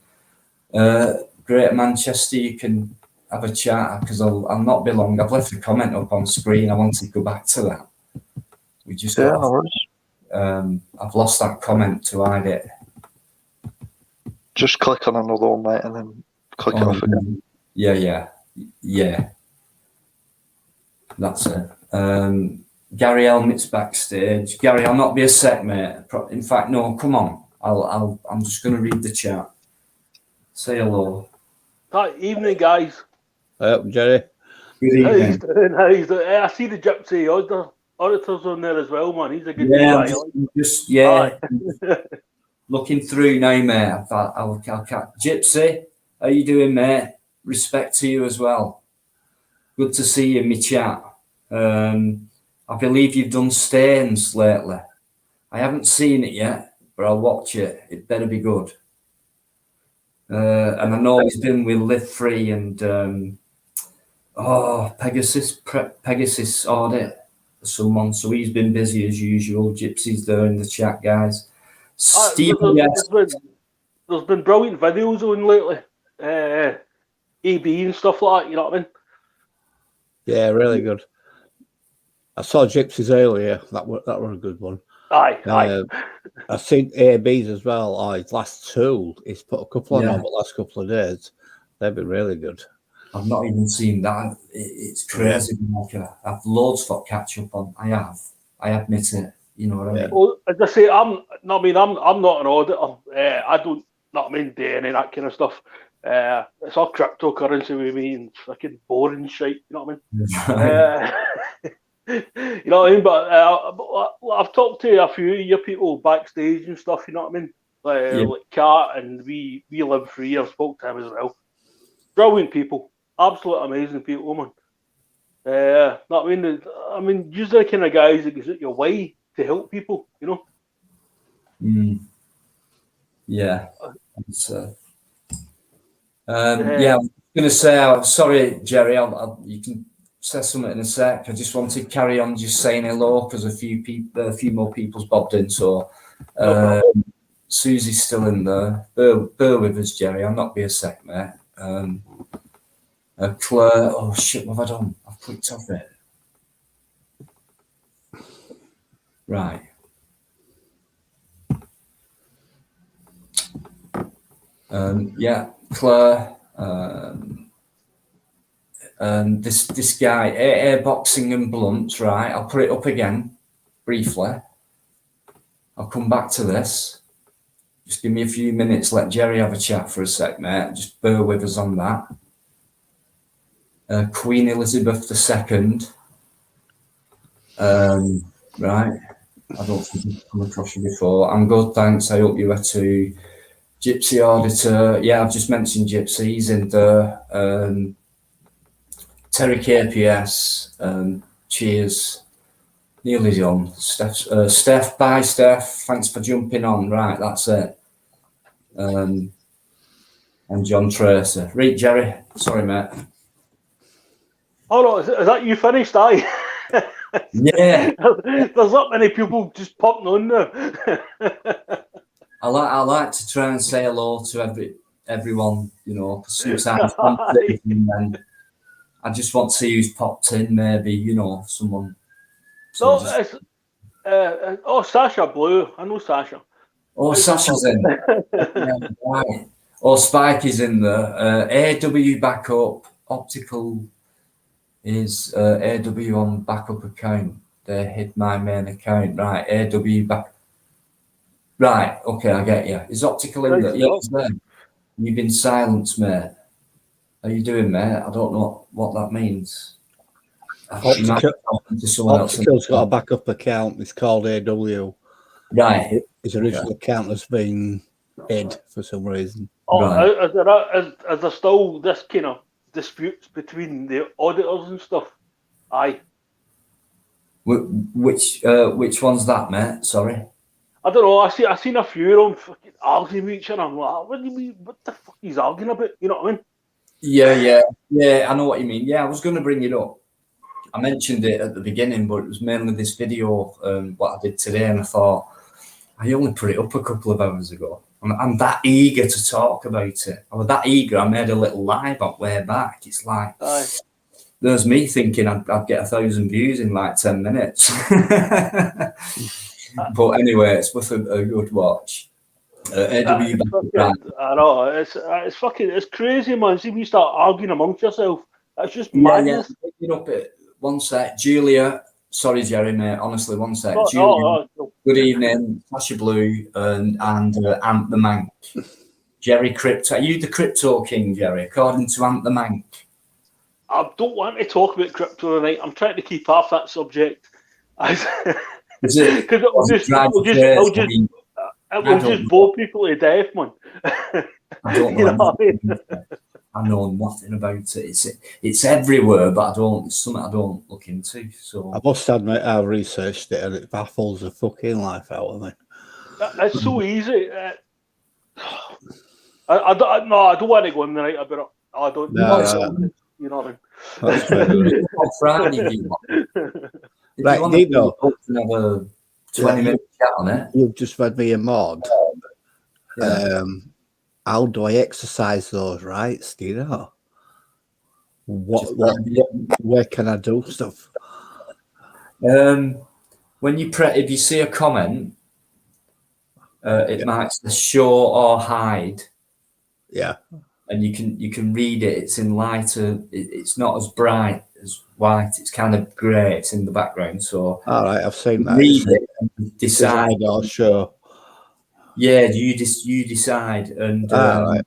[SPEAKER 1] Great Manchester, you can have a chat because I'll not be long. I've left a comment up on screen. I want to go back to that. We just
[SPEAKER 3] Yeah,
[SPEAKER 1] got
[SPEAKER 3] no worries.
[SPEAKER 1] I've lost that comment to hide it.
[SPEAKER 3] Just click on another one, mate, and then click it off again.
[SPEAKER 1] Yeah. That's it. Gary Helmet's backstage. Gary, I'll not be a sec, mate. In fact, no. Come on. I'm just going to read the chat. Say hello.
[SPEAKER 5] Hi, evening, guys.
[SPEAKER 2] Jerry.
[SPEAKER 1] Good
[SPEAKER 5] How you
[SPEAKER 1] evening.
[SPEAKER 5] doing? How you doing? I see the Gypsy auditor's on there as well, man. He's a good
[SPEAKER 1] Yeah,
[SPEAKER 5] guy.
[SPEAKER 1] I'm looking through now, mate. I thought I'll Gypsy, how you doing, mate? Respect to you as well. Good to see you in my chat. I believe you've done Stains lately. I haven't seen it yet, but I'll watch it. It better be good. And I know he's been with Live Free and Pegasus audit. Someone, so he's been busy as usual. Gypsy's there in the chat, guys. Steve, yes.
[SPEAKER 5] There's been brilliant videos on lately. AB and stuff like that, you know what I mean?
[SPEAKER 2] Yeah, really good. I saw Gypsies earlier. That were a good one.
[SPEAKER 5] Aye.
[SPEAKER 2] I've seen ABs as well. Oh, his last two. He's put a couple on over the last couple of days. They've been really good.
[SPEAKER 1] I've not even seen that. It's crazy. I've loads for catch up on. I admit it. You know what I mean?
[SPEAKER 5] Well, as I say, I'm not an auditor. I don't, know what I mean, do any of that kind of stuff. It's all cryptocurrency with me and fucking boring shit. You know what I mean? You know what I mean? But I've talked to a few of your people backstage and stuff. You know what I mean? Like Kat, and we live free. I've spoke to him as well. Brilliant people, absolute amazing people, man. Know what I mean, usually the kind of guys that goes out your way to help people. You know?
[SPEAKER 1] Yeah. Yeah, I was going to say, sorry, Jerry, you can say something in a sec. I just wanted to carry on just saying hello because a few more people's bobbed in. So Susie's still in there. Bear with us, Jerry. I'll not be a sec, mate. Claire, oh shit, what have I done? I've clicked off it. Right. Yeah, Claire. This guy, air boxing and blunts, right? I'll put it up again briefly. I'll come back to this. Just give me a few minutes. Let Jerry have a chat for a sec, mate. Just bear with us on that. Queen Elizabeth II. Right. I don't think I've come across you before. I'm good, thanks. I hope you are too. Gypsy Auditor. Yeah, I've just mentioned Gypsy. He's in there. Terry KPS. Cheers. Nearly done. Steph, bye, Steph. Thanks for jumping on. Right, that's it. And John Tracer. Right, Jerry. Sorry, mate.
[SPEAKER 5] Oh no, is that you finished? Aye.
[SPEAKER 1] Yeah.
[SPEAKER 5] There's not many people just popping on there.
[SPEAKER 1] I like to try and say hello to everyone, you know, sometimes and I just want to see who's popped in, maybe, you know, someone.
[SPEAKER 5] So it's Sasha Blue. I know Sasha.
[SPEAKER 1] Oh, Sasha's in. Yeah, right. Oh, Spike is in there. AW backup. Optical is AW on backup account. They hid my main account. Right, AW back. Right, okay, I get you. Is Optical in there? Yeah, he's there. You've been silenced, mate. How you doing, mate? I don't know what that means.
[SPEAKER 2] Optical's got a backup account. It's called AW.
[SPEAKER 1] Right.
[SPEAKER 2] His original account has been hid for some reason.
[SPEAKER 5] Oh,
[SPEAKER 1] right.
[SPEAKER 5] Is there still this kind of disputes between the auditors and stuff? Aye.
[SPEAKER 1] Which one's that, mate? Sorry.
[SPEAKER 5] I don't know. I seen a few of them fucking arguing with each other. I'm like, what do you mean? What the fuck he's arguing about? You know what I mean?
[SPEAKER 1] Yeah. I know what you mean. Yeah, I was going to bring it up. I mentioned it at the beginning, but it was mainly this video, what I did today, and I thought I only put it up a couple of hours ago. I'm that eager to talk about it. I was that eager. I made a little live up way back. It's like there's me thinking I'd get 1,000 views in like 10 minutes. But anyway, it's worth a good watch.
[SPEAKER 5] I know it's crazy, man. See, we start arguing amongst yourself. That's just madness.
[SPEAKER 1] Yeah. Up it. One sec, Julia. Sorry, Jerry, mate. Honestly, one sec. Julia. Good evening, Sasha Blue and Ant the Mank. Jerry Crypto. Are you the Crypto King, Jerry? According to Ant the Mank.
[SPEAKER 5] I don't want to talk about crypto tonight. I'm trying to keep off that subject. Because it will just bore people to death, man.
[SPEAKER 1] I don't know.
[SPEAKER 5] You know what I mean?
[SPEAKER 1] I know nothing about it. It's everywhere, but it's something I don't look into. So
[SPEAKER 2] I must admit, I researched it, and it baffles the fucking life out of me.
[SPEAKER 5] It's so easy. I don't want to go in the night about it. I don't. You know what
[SPEAKER 2] That's fair enough.
[SPEAKER 1] On Friday, if you want. If
[SPEAKER 2] Right,
[SPEAKER 1] you want
[SPEAKER 2] Dino.
[SPEAKER 1] to have a 20-minute chat on it.
[SPEAKER 2] You've just read me a mod.
[SPEAKER 1] Yeah.
[SPEAKER 2] How do I exercise those rights? Do you know? Where can I do stuff?
[SPEAKER 1] When you if you see a comment, it might say show or hide,
[SPEAKER 2] Yeah.
[SPEAKER 1] and you can read it. It's in lighter. It's not as bright as white. It's kind of grey. It's in the background. So
[SPEAKER 2] All right, I've seen that.
[SPEAKER 1] read it and decide.
[SPEAKER 2] Decide or show.
[SPEAKER 1] Yeah, you decide. And
[SPEAKER 2] All right.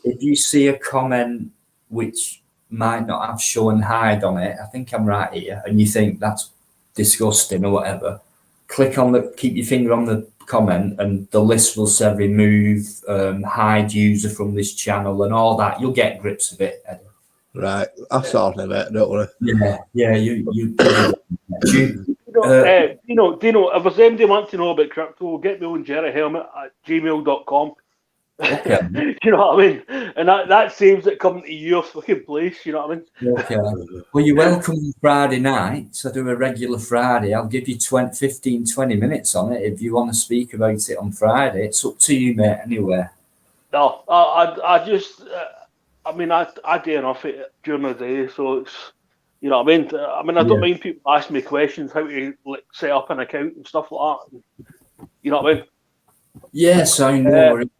[SPEAKER 1] if you see a comment which might not have show and hide on it, I think I'm right here, and you think that's disgusting or whatever, keep your finger on the comment, and the list will say remove, hide user from this channel, and all that. You'll get grips of it, Eddie.
[SPEAKER 2] Right. I sorted it, don't worry.
[SPEAKER 1] Yeah. You
[SPEAKER 5] Dino, if there's anybody wants to know about crypto, get me on jerryhelmet@gmail.com.
[SPEAKER 1] Okay.
[SPEAKER 5] You know what I mean? And that saves it coming to your fucking place, you know what I mean?
[SPEAKER 1] Okay. Well, you're welcome on Friday night. I do a regular Friday. I'll give you 15, 20 minutes on it if you want to speak about it on Friday. It's up to you, mate, anyway.
[SPEAKER 5] No, I just, I mean, I do enough during the day, so it's, you know what I mean? I don't mind people ask me questions, how to like set up an account and stuff like that. You know what I mean?
[SPEAKER 1] Yes, I know. Isn't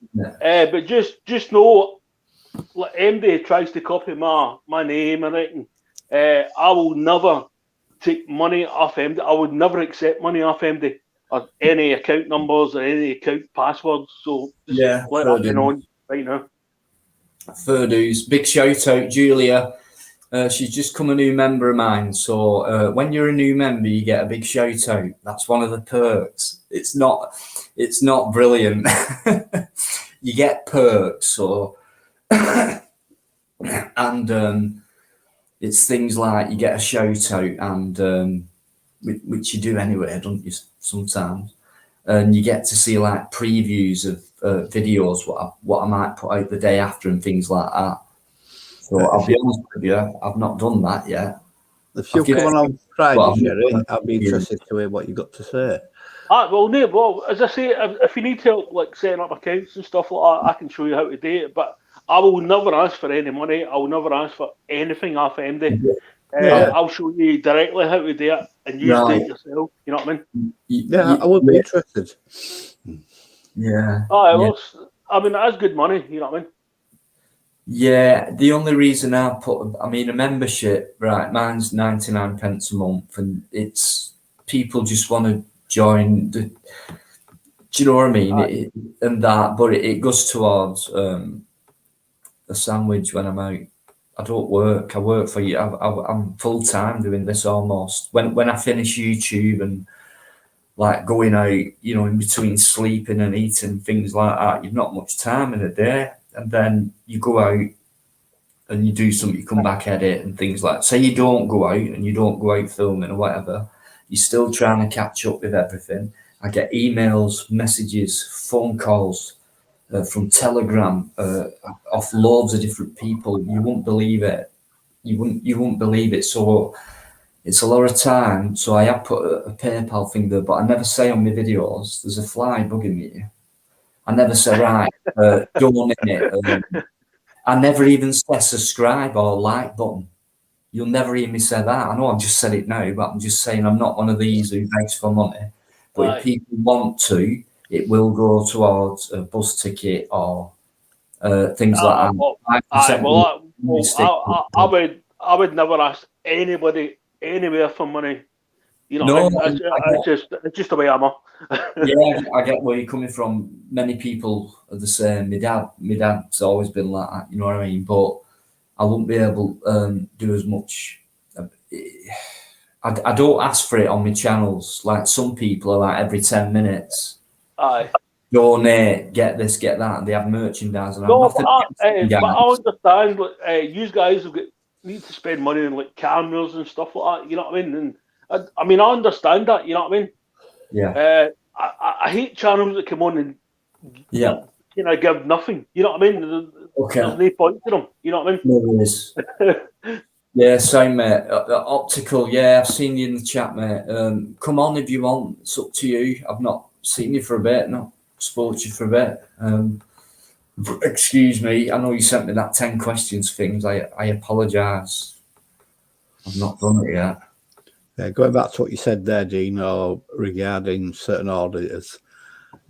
[SPEAKER 1] it?
[SPEAKER 5] But just know, like MD tries to copy my name and everything, I will never take money off MD. I would never accept money off MD or any account numbers or any account passwords. So just let that be known right now.
[SPEAKER 1] Fair dues. Big shout out, Julia. She's just come a new member of mine. So when you're a new member, you get a big shout out. That's one of the perks. It's not brilliant. You get perks, so and it's things like you get a shout out, and which you do anyway, don't you? Sometimes, and you get to see like previews of videos what I might put out the day after and things like that. So I'll be honest with you, I've not done that yet.
[SPEAKER 2] If you come on Friday, Jerry, I'd be interested to hear what you got to say.
[SPEAKER 5] Well, as I say, if you need help like setting up accounts and stuff like that, I can show you how to do it. But I will never ask for any money. I will never ask for anything off MD. I'll show you directly how to do it, and you do it yourself. You know what I mean?
[SPEAKER 2] Yeah, I would be interested.
[SPEAKER 1] Yeah.
[SPEAKER 5] I mean, that's good money. You know what I mean?
[SPEAKER 1] Yeah, the only reason a membership, right, mine's 99 pence a month, and it's people just want to join do you know what I mean? But it goes towards a sandwich when I'm out. I don't work. I work for you. I'm full time doing this almost. When I finish YouTube and like going out, in between sleeping and eating, things like that, you've not much time in a day. And then you go out and you do something, you come back, edit and things like that. Say you don't go out and you don't go out filming or whatever, you're still trying to catch up with everything. I get emails, messages, phone calls from Telegram off loads of different people. You wouldn't believe it. You wouldn't believe it. So it's a lot of time. So I have put a PayPal thing there, but I never say on my videos, there's a fly bugging me. I never say, right, donate it. I never even say subscribe or like button. You'll never hear me say that. I know I've just said it now, but I'm just saying I'm not one of these who begs for money. But if people want to, it will go towards a bus ticket or things like that.
[SPEAKER 5] I would never ask anybody anywhere for money. You know, it's just the way I'm.
[SPEAKER 1] Yeah, I get where you're coming from. Many people are the same. My dad's always been like that. You know what I mean? But I wouldn't be able to do as much. I don't ask for it on my channels. Like some people are like every 10 minutes.
[SPEAKER 5] Aye.
[SPEAKER 1] Donate, get this, get that, and they have merchandise. And
[SPEAKER 5] but I understand. You guys need to spend money on like cameras and stuff like that. You know what I mean? And I understand that. You know what I mean?
[SPEAKER 1] Yeah.
[SPEAKER 5] I hate channels that come on and give nothing. You know what I mean?
[SPEAKER 1] Okay.
[SPEAKER 5] There's no point to them. You know what I mean?
[SPEAKER 1] No worries. Yeah, same, mate. Optical, yeah, I've seen you in the chat, mate. Come on if you want. It's up to you. I've not seen you for a bit, not spoke to you for a bit. Excuse me. I know you sent me that 10 questions things. I apologise. I've not done it yet.
[SPEAKER 2] Yeah, going back to what you said there, Gino, regarding certain auditors,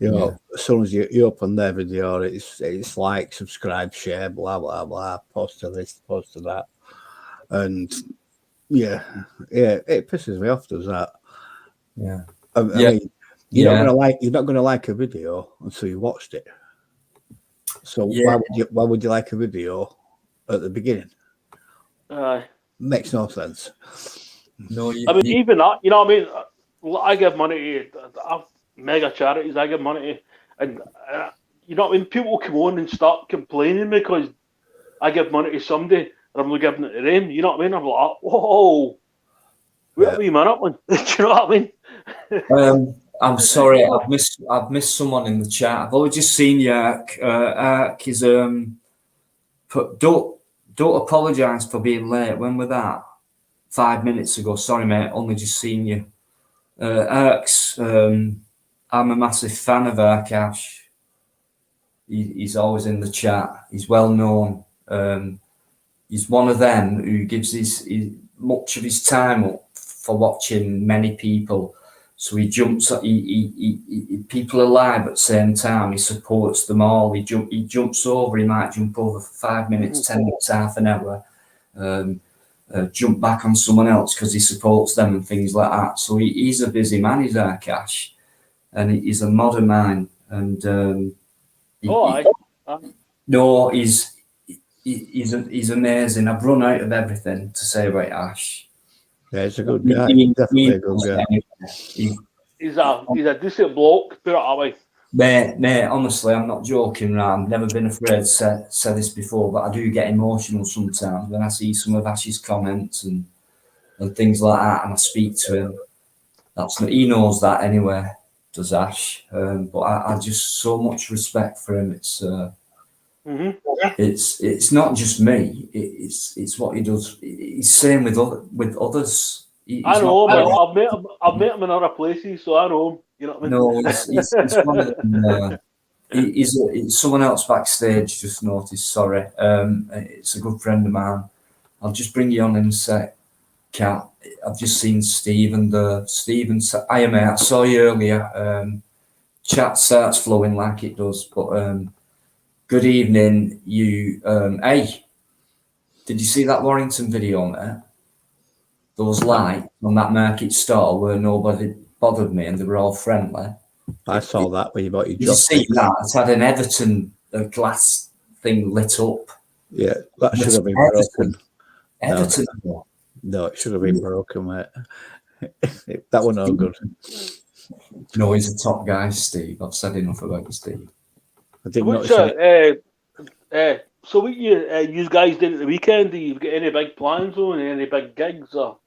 [SPEAKER 2] as soon as you open their video, it's like, subscribe, share, blah, blah, blah, post to this, post to that. And yeah, it pisses me off, does that?
[SPEAKER 1] Yeah.
[SPEAKER 2] I mean, you're not gonna like a video until you watched it. So why would you like a video at the beginning? Makes no sense.
[SPEAKER 1] No,
[SPEAKER 5] even that, you know what I mean? I give money to mega charities. I give money to, and you know what I mean? People come on and start complaining because I give money to somebody and I'm not giving it to them. You know what I mean? I'm like, whoa, wait a wee minute, man. Do you know what I mean?
[SPEAKER 1] I'm sorry, I've missed someone in the chat. I've only just seen you, Ark. Ark is don't apologise for being late. When was that? 5 minutes ago. Sorry, mate. Only just seen you. Ark's. I'm a massive fan of Arkash. He's always in the chat. He's well known. He's one of them who gives much of his time up for watching many people. So he jumps. People are live at the same time. He supports them all. He jumps over. He might jump over for 5 minutes, 10 minutes, half an hour. Jump back on someone else because he supports them and things like that. So he's a busy man. He's Arkash, and he's a modern man. And no, he's amazing. I've run out of everything to say about Ash.
[SPEAKER 2] Yeah, he's a good guy. Definitely a good guy.
[SPEAKER 5] He's a decent bloke, put it that way.
[SPEAKER 1] Mate, honestly, I'm not joking, right? I've never been afraid to say this before, but I do get emotional sometimes when I see some of Ash's comments and things like that, and I speak to him. He knows that anyway, does Ash. But I just so much respect for him. It's not just me. It's what he does. He's same with others.
[SPEAKER 5] I know, but I've met him in other places, so I know him. You know what I mean?
[SPEAKER 1] No, he's one of them. He's someone else backstage. Just noticed. Sorry, it's a good friend of mine. I'll just bring you on in a sec, Kat. I've just seen Stephen. Stephen, I saw you earlier. Chat starts flowing like it does, but good evening, you. Hey, did you see that Warrington video, mate? Those lights on that market stall where nobody bothered me and they were all friendly.
[SPEAKER 2] I saw that when you bought your job.
[SPEAKER 1] Did you see that? It's had an Everton glass thing lit up.
[SPEAKER 2] Yeah, that should have been broken.
[SPEAKER 1] Everton.
[SPEAKER 2] No, it should have been broken, mate. That one no good.
[SPEAKER 1] No, he's a top guy, Steve. I've said enough about you, Steve.
[SPEAKER 2] I didn't notice it.
[SPEAKER 5] So what you guys did at the weekend? Do you get any big plans on? Any big gigs? Or?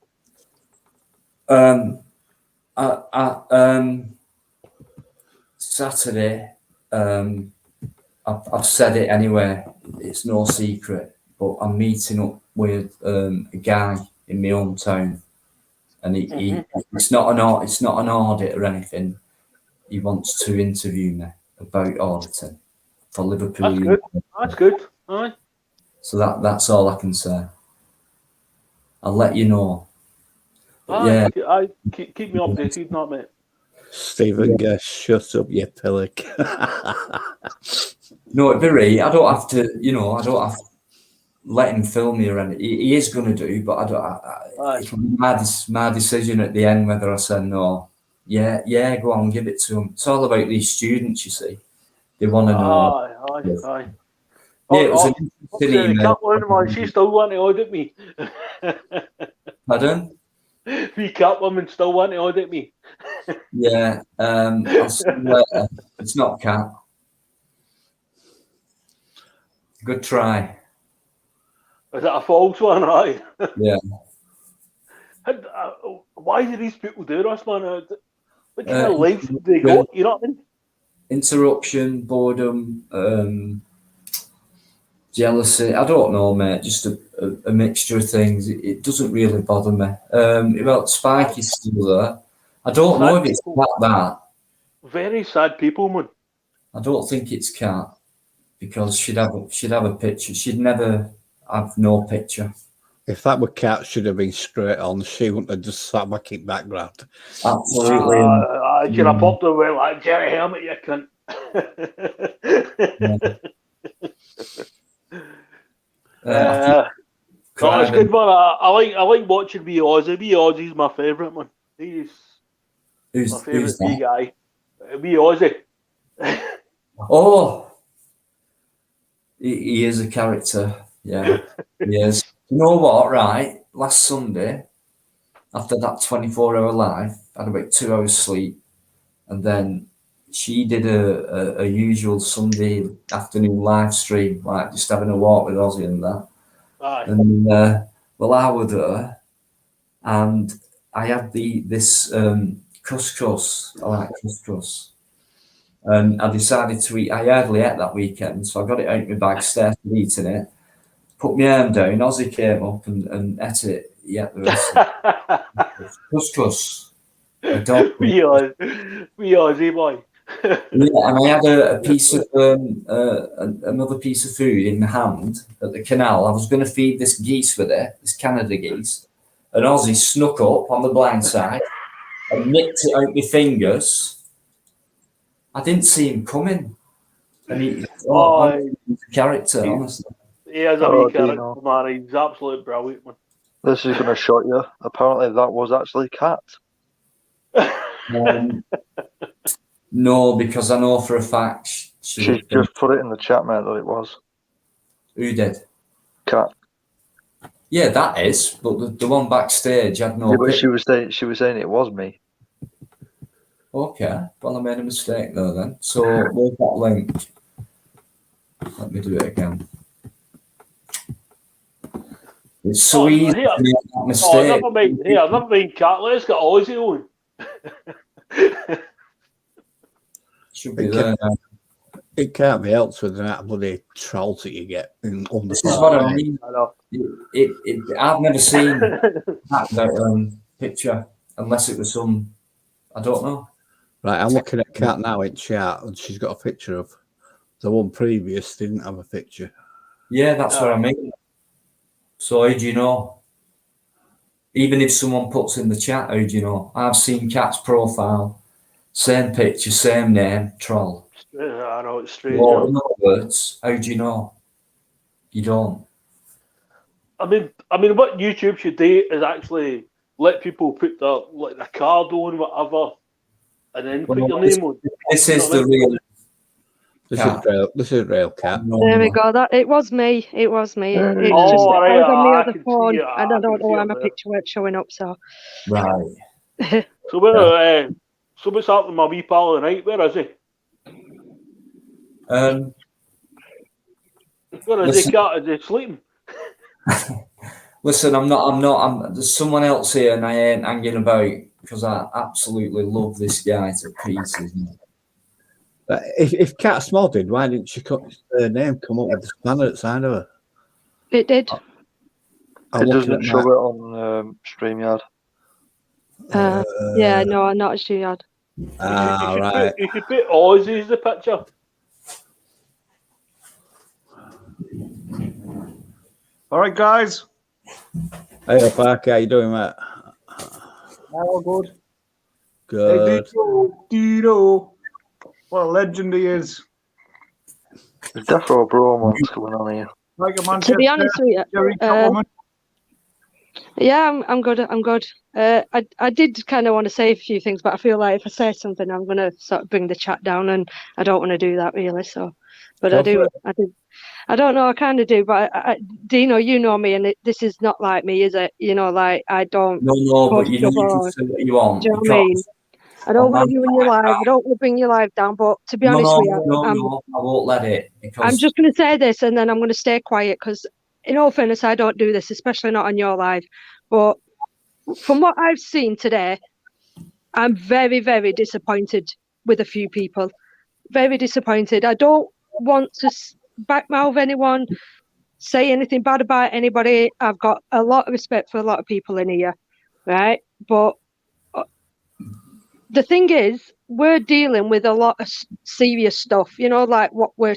[SPEAKER 1] Saturday, I've said it anyway. It's no secret, but I'm meeting up with a guy in my hometown, and it's not an audit or anything. He wants to interview me about auditing for Liverpool.
[SPEAKER 5] That's good. Aye.
[SPEAKER 1] So that's all I can say. I'll let you know. Yeah.
[SPEAKER 5] Keep me updated, not mate.
[SPEAKER 2] Stephen Guest, shut up, you pillock.
[SPEAKER 1] No, Barry, I don't have to let him film me or anything. He is going to do, but it'll be my decision at the end whether I say no. Yeah, go on, give it to him. It's all about these students, you see. They want to know.
[SPEAKER 5] Aye.
[SPEAKER 1] Yeah, it was an interesting email.
[SPEAKER 5] She still want to audit me.
[SPEAKER 1] Pardon?
[SPEAKER 5] We cat woman still want to audit me.
[SPEAKER 1] Yeah, I'll see you later. It's not Cat. Good try.
[SPEAKER 5] Is that a false one, right?
[SPEAKER 1] Yeah.
[SPEAKER 5] Why do these people do this, man? What kind of life do they got? You know what I mean?
[SPEAKER 1] interruption, boredom, jealousy. I don't know, mate. Just a mixture of things. It doesn't really bother me. Well, Spike is still there. I don't know if it's like that.
[SPEAKER 5] Very sad people, man.
[SPEAKER 1] I don't think it's Cat because she'd have a picture. She'd never have no picture.
[SPEAKER 2] If that were Cat, should have been straight on. She wouldn't have just sat back in background.
[SPEAKER 1] Absolutely.
[SPEAKER 5] Should have popped away like Jerry Helmet, you cunt. No, it's good, man. I like watching Wee Ozzy. Wee Ozzy's my favourite, man. He's my favourite wee guy. Wee Ozzy.
[SPEAKER 1] Oh, he is a character. Yeah, he is. You know what? Right, last Sunday, after that 24-hour live, I had about 2 hours sleep, and then she did a usual Sunday afternoon live stream, like just having a walk with Ozzy and that.
[SPEAKER 5] Aye.
[SPEAKER 1] And well, I was there, and I had this couscous. I like couscous. And I decided to eat. I hardly ate that weekend, so I got it out of my bag, started eating it, put my arm down. Ozzy came up and ate it. He ate the rest of it. Couscous.
[SPEAKER 5] Wee Ozzy boy.
[SPEAKER 1] Yeah, and I had a piece of another piece of food in my hand at the canal. I was going to feed this geese with it, this Canada geese, and Ozzy snuck up on the blind side and nicked it out my fingers. I didn't see him coming. And he's a character, honestly.
[SPEAKER 5] He has a wee character, man. He's absolutely brilliant, man.
[SPEAKER 3] This is going to shock you. Apparently, that was actually Cat.
[SPEAKER 1] No, because I know for a fact
[SPEAKER 3] She just put it in the chat, mate, that it was.
[SPEAKER 1] Who did?
[SPEAKER 3] Cat.
[SPEAKER 1] Yeah, that is. But the one backstage had no.
[SPEAKER 3] Yeah, but she was saying it was me.
[SPEAKER 1] Okay, well, I made a mistake there then. So, where's that link? Let me do it again. It's so easy to make that mistake.
[SPEAKER 5] I've never been Cat. Let's get Ozzy on.
[SPEAKER 1] Should be there now.
[SPEAKER 2] It can't be helped with that bloody trolls that you get on the
[SPEAKER 1] This is what I mean. I've never seen that picture unless it was some, I don't know.
[SPEAKER 2] Right, I'm looking at Cat now in chat, and she's got a picture of the one previous. Didn't have a picture.
[SPEAKER 1] Yeah, that's what I mean. So how do you know? Even if someone puts in the chat, how do you know? I've seen Cat's profile, same picture, same name, troll.
[SPEAKER 5] I know it's strange.
[SPEAKER 1] Well, in other words, how do you know? You don't.
[SPEAKER 5] I mean, what YouTube should do is actually let people put their card on, whatever, and then put your name on.
[SPEAKER 1] This is the real.
[SPEAKER 2] This is real Cat.
[SPEAKER 6] There we go. It was me. It was me. It's just
[SPEAKER 5] right,
[SPEAKER 6] I was on the
[SPEAKER 5] I
[SPEAKER 6] other
[SPEAKER 5] can
[SPEAKER 6] phone,
[SPEAKER 5] see it.
[SPEAKER 6] and I don't know why
[SPEAKER 5] it
[SPEAKER 6] my
[SPEAKER 5] there.
[SPEAKER 6] picture weren't showing up. So
[SPEAKER 1] Right.
[SPEAKER 5] So what's happening with my wee pal tonight? Where is he? Where is he? Cat? Is he sleeping?
[SPEAKER 1] Listen, I'm not. There's someone else here, and I ain't hanging about because I absolutely love this guy to pieces.
[SPEAKER 2] If Cat Small-did, why didn't she cut her name come up with the spanner at the side of her?
[SPEAKER 6] it did.
[SPEAKER 2] I'm
[SPEAKER 3] It
[SPEAKER 2] looking
[SPEAKER 3] doesn't
[SPEAKER 2] at
[SPEAKER 3] show
[SPEAKER 2] that.
[SPEAKER 3] it on StreamYard.
[SPEAKER 6] Yeah, no, not as you had.
[SPEAKER 2] Right.
[SPEAKER 5] You should put Ozzy as the picture.
[SPEAKER 7] All right, guys.
[SPEAKER 2] Hey, Parker, how you doing, mate?
[SPEAKER 7] All good.
[SPEAKER 2] Good.
[SPEAKER 7] Hey, Dino. What a legend he is.
[SPEAKER 3] There's definitely a bromance going on here.
[SPEAKER 7] Like a
[SPEAKER 6] To
[SPEAKER 7] Manchester
[SPEAKER 6] be honest with you,
[SPEAKER 7] Jerry Catwoman.
[SPEAKER 6] yeah, I'm good. I'm good. I did kind of want to say a few things, but I feel like if I say something, I'm going to sort of bring the chat down, and I don't want to do that really. So, but I do. I don't know. I kind of do, but Dino, you know me, and this is not like me, is it? You know, like I don't.
[SPEAKER 1] No, but you need to say what you want.
[SPEAKER 6] Do you know what I mean? I don't want you in your life. I don't want to bring your life down. But to be honest with you,
[SPEAKER 1] no, I won't let it. Because
[SPEAKER 6] I'm just going to say this, and then I'm going to stay quiet because, in all fairness, I don't do this, especially not on your live. But from what I've seen today, I'm very, very disappointed with a few people. very disappointed. I don't want to backmouth anyone, say anything bad about anybody. I've got a lot of respect for a lot of people in here, right? But the thing is, we're dealing with a lot of serious stuff, you know, like what we're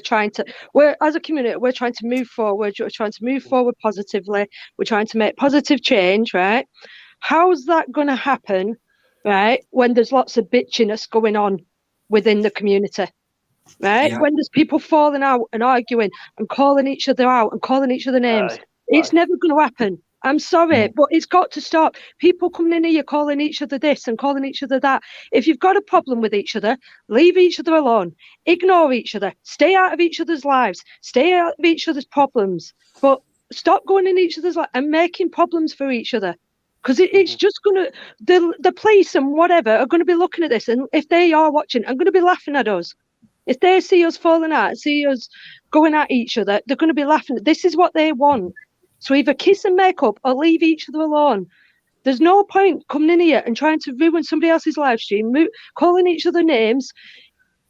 [SPEAKER 6] as a community, we're trying to move forward. We're trying to move forward positively. We're trying to make positive change, right? How's that going to happen, right, when there's lots of bitchiness going on within the community, right?
[SPEAKER 1] Yeah.
[SPEAKER 6] When there's people falling out and arguing and calling each other out and calling each other names. It's never going to happen. I'm sorry, but it's got to stop. People coming in here calling each other this and calling each other that. If you've got a problem with each other, leave each other alone. Ignore each other. Stay out of each other's lives. Stay out of each other's problems. But stop going in each other's lives and making problems for each other. Because it's just going to, the police and whatever are going to be looking at this. And if they are watching, I'm going to be laughing at us. If they see us falling out, see us going at each other, they're going to be laughing. This is what they want. So either kiss and make up or leave each other alone. There's no point coming in here and trying to ruin somebody else's live stream, calling each other names.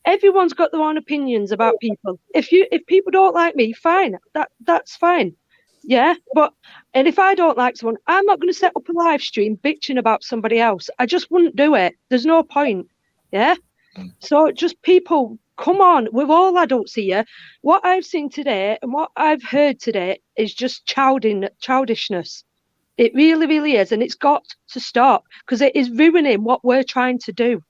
[SPEAKER 6] Everyone's got their own opinions about people. If people don't like me, fine. That's fine. Yeah, and if I don't like someone, I'm not going to set up a live stream bitching about somebody else. I just wouldn't do it. There's no point. Yeah. So just people, come on, we're all adults here. What I've seen today and what I've heard today is just childishness. It really, really is. And it's got to stop because it is ruining what we're trying to do.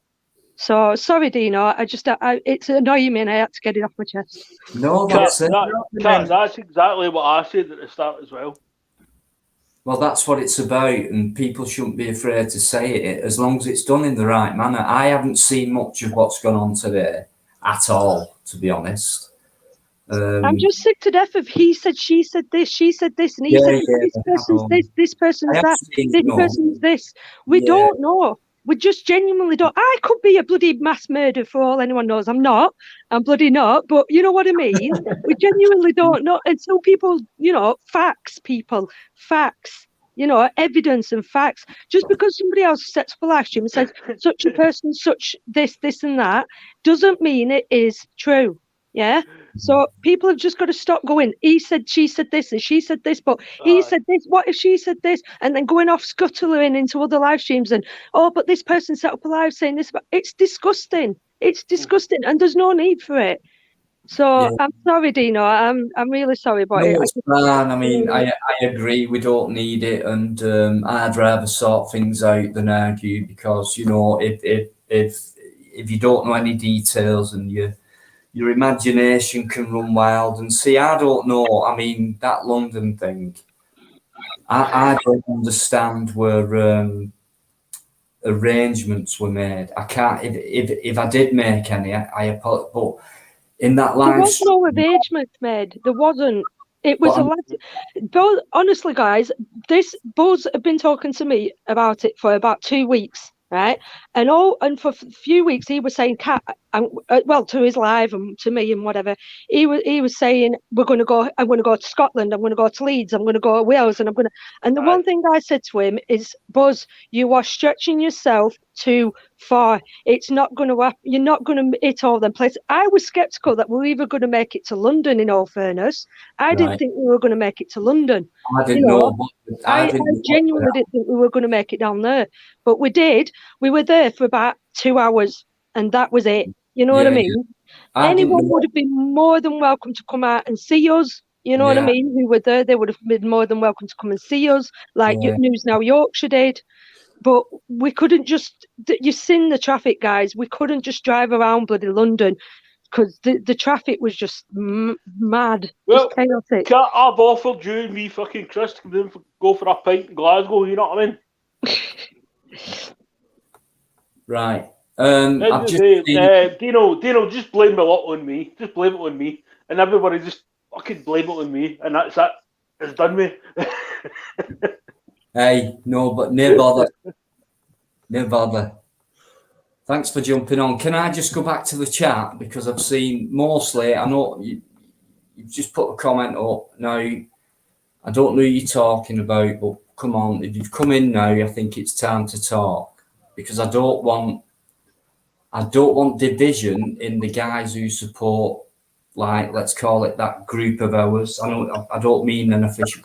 [SPEAKER 6] So sorry, Dino. It's annoying me and I had to get it off my chest.
[SPEAKER 1] No, that's it.
[SPEAKER 5] That's exactly what I said at the start as well.
[SPEAKER 1] Well, that's what it's about, and people shouldn't be afraid to say it as long as it's done in the right manner. I haven't seen much of what's gone on today at all, to be honest.
[SPEAKER 6] I'm just sick to death of he said, she said this, she said this, and he said this person's this person's that, this person's this. We don't know. We just genuinely don't. I could be a bloody mass murderer for all anyone knows. I'm not. I'm bloody not. But you know what I mean? We genuinely don't know. Until people, facts, evidence and facts. Just because somebody else sets up a live stream and says such a person, such this, and that, doesn't mean it is true. Yeah. So people have just got to stop going, he said, she said this, and she said this, but he said this. What if she said this? And then going off scuttling into other live streams and, but this person set up a live saying this. It's disgusting. It's disgusting. And there's no need for it. So I'm sorry, Dino. I'm really sorry about it.
[SPEAKER 1] It's fine. I mean, I agree. We don't need it. And I'd rather sort things out than argue because, if you don't know any details and your imagination can run wild. And see, I don't know. I mean, that London thing, I don't understand where arrangements were made. I can't. If I did make any, I apologize. But in that line,
[SPEAKER 6] there was no arrangements made. There wasn't. It was honestly, guys, this Buzz had been talking to me about it for about 2 weeks. Right, and for a few weeks he was saying, "Cat," to his live and to me and whatever. He was saying, "I'm going to go to Scotland. I'm going to go to Leeds. I'm going to go to Wales, and I'm going to." And the one thing I said to him is, "Buzz, you are stretching yourself too far. It's not going to happen. You're not going to hit all them places." I was skeptical that we were even going to make it to London. In all fairness, I didn't think we were going to make it to London.
[SPEAKER 1] I didn't know.
[SPEAKER 6] I genuinely didn't think we were going to make it down there, but we did. We were there for about 2 hours, and that was it. You know what I mean? Anyone would have been more than welcome to come out and see us. You know what I mean? Who were there? They would have been more than welcome to come and see us, like News Now Yorkshire did. But we couldn't just. You've seen the traffic, guys. We couldn't just drive around bloody London. Because the traffic was just mad, just chaotic.
[SPEAKER 5] I've offered you and me fucking Chris to go for a pint in Glasgow, you know what I mean?
[SPEAKER 1] Right.
[SPEAKER 5] I've just Dino, just blame the lot on me. Just blame it on me. And everybody just fucking blame it on me. And that's it. It's done me.
[SPEAKER 1] Hey, no bother. No bother. Thanks for jumping on. Can I just go back to the chat? Because I've seen mostly, I know you've just put a comment up. Now, I don't know who you're talking about, but come on, if you've come in now, I think it's time to talk. Because I don't want I don't want division in the guys who support, like, let's call it that group of ours. I don't mean an official.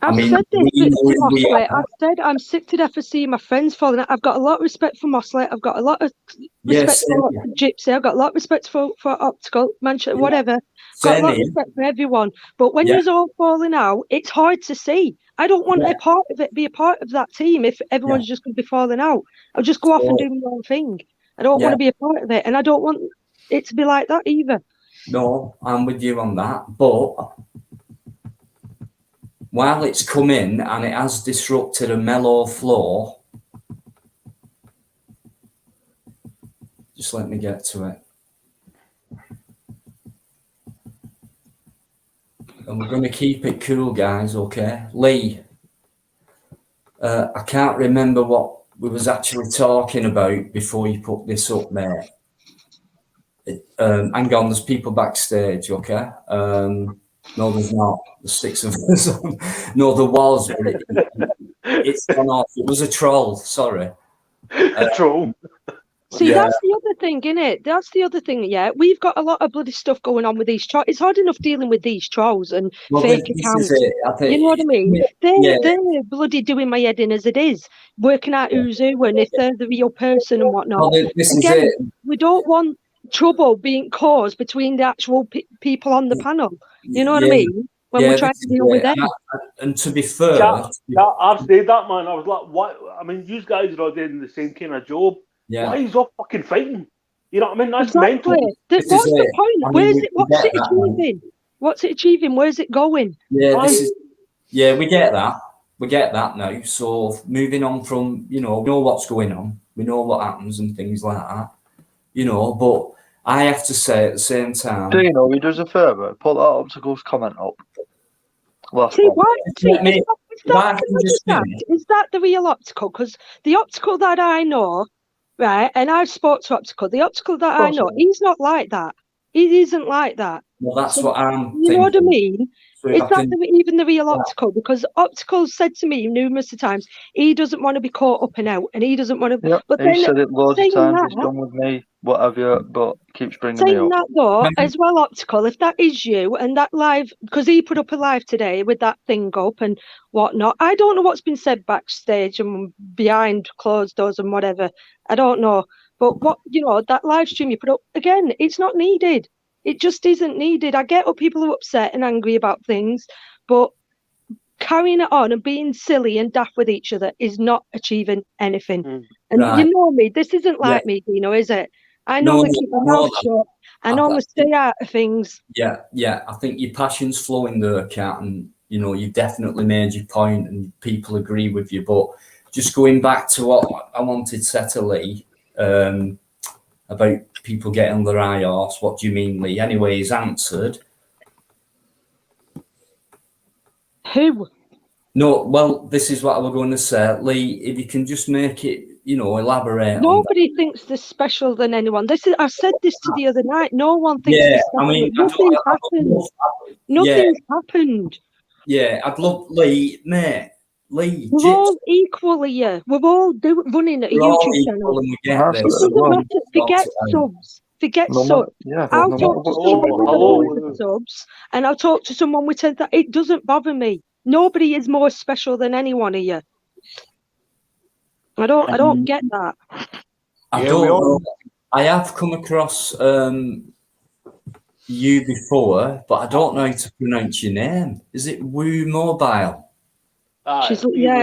[SPEAKER 6] I've
[SPEAKER 1] mean,
[SPEAKER 6] said this
[SPEAKER 1] we
[SPEAKER 6] to
[SPEAKER 1] know who we
[SPEAKER 6] Mosley.
[SPEAKER 1] are.
[SPEAKER 6] I've said I'm sick to death of seeing my friends falling out. I've got a lot of respect for Mosley. I've got a lot of respect
[SPEAKER 1] Yes,
[SPEAKER 6] for Gypsy. I've got a lot of respect for Optical, Manchester, whatever. Got a lot of respect for everyone. But when you're all falling out, it's hard to see. I don't want a part of it, be a part of that team if everyone's just going to be falling out. I'll just go off and do my own thing. I don't want to be a part of it. And I don't want it to be like that either.
[SPEAKER 1] No, I'm with you on that. But while it's come in and it has disrupted a mellow flow, just let me get to it. And we're going to keep it cool, guys, okay? Lee, I can't remember what we was actually talking about before you put this up, mate. Hang on, there's people backstage, okay? No, there's not. There's 6 of us. No, there was, but it's gone off. It was a troll, sorry.
[SPEAKER 5] A troll.
[SPEAKER 6] See, that's the other thing, innit? That's the other thing, yeah. We've got a lot of bloody stuff going on with these trolls. It's hard enough dealing with these trolls and fake accounts. You know what I mean? They're bloody doing my head in as it is, working out who's who and if they're the real person and whatnot.
[SPEAKER 1] Well,
[SPEAKER 6] Again, we don't want trouble being caused between the actual people on the panel. You know what I mean? When we're trying to deal with them.
[SPEAKER 1] And to be fair...
[SPEAKER 5] I've said that, man. I was like, what? I mean, you guys are all doing the same kind of job.
[SPEAKER 1] Yeah.
[SPEAKER 5] Why is all fucking fighting? You know what I mean? That's
[SPEAKER 6] exactly.
[SPEAKER 5] mental.
[SPEAKER 6] What's the point? Where's it? What's it achieving? What's it achieving? Where's it going?
[SPEAKER 1] Yeah, we get that. We get that now. So moving on from, we know what's going on. We know what happens and things like that. But I have to say at the same time...
[SPEAKER 3] Do you know, he does a favour? Put that Optical's comment up. Last
[SPEAKER 6] See,
[SPEAKER 3] one.
[SPEAKER 6] Is that the real Optical? Because the Optical that I know, right, and I've spoke to Optical, the Optical that I know, he's not like that. He isn't like that.
[SPEAKER 1] Well, that's what I'm thinking.
[SPEAKER 6] You know what I mean?
[SPEAKER 1] So
[SPEAKER 6] is that even the real Optical? Because Optical said to me numerous times, he doesn't want to be caught up and out, and he doesn't want to...
[SPEAKER 3] Yep,
[SPEAKER 6] but
[SPEAKER 3] he said it loads of times, he's done with me, what have you, but keeps bringing me up.
[SPEAKER 6] Saying that though, as well, Optical, if that is you, and that live, because he put up a live today with that thing up and whatnot, I don't know what's been said backstage and behind closed doors and whatever, I don't know, but what, that live stream you put up, again, it's not needed. It just isn't needed. I get what people are upset and angry about things, but carrying it on and being silly and daft with each other is not achieving anything. And you know me, this isn't like me, Dino, is it? I normally keep my mouth shut. I normally stay out of things.
[SPEAKER 1] Yeah. I think your passion's flowing there, Kat, and you've definitely made your point and people agree with you. But just going back to what I wanted to say to Lee, about people getting their eye arse. What do you mean, Lee? Anyway, he's answered.
[SPEAKER 6] Who?
[SPEAKER 1] No, well, this is what I was going to say. Lee, if you can just make it, elaborate.
[SPEAKER 6] Nobody thinks they're special than anyone. I've said this to the other night. No one thinks they're special. Nothing's happened. Nothing's happened.
[SPEAKER 1] Yeah, I'd love Lee, mate. Lee,
[SPEAKER 6] we're all equally here. We're all running a YouTube channel. It doesn't matter. Forget subs. Forget subs. I'll talk to someone with subs, and I'll talk to someone with 10. It doesn't bother me. Nobody is more special than any one of you. I don't get that.
[SPEAKER 1] I don't know. I have come across you before, but I don't know how to pronounce your name. Is it Woo Mobile?
[SPEAKER 6] She's lovely.
[SPEAKER 1] I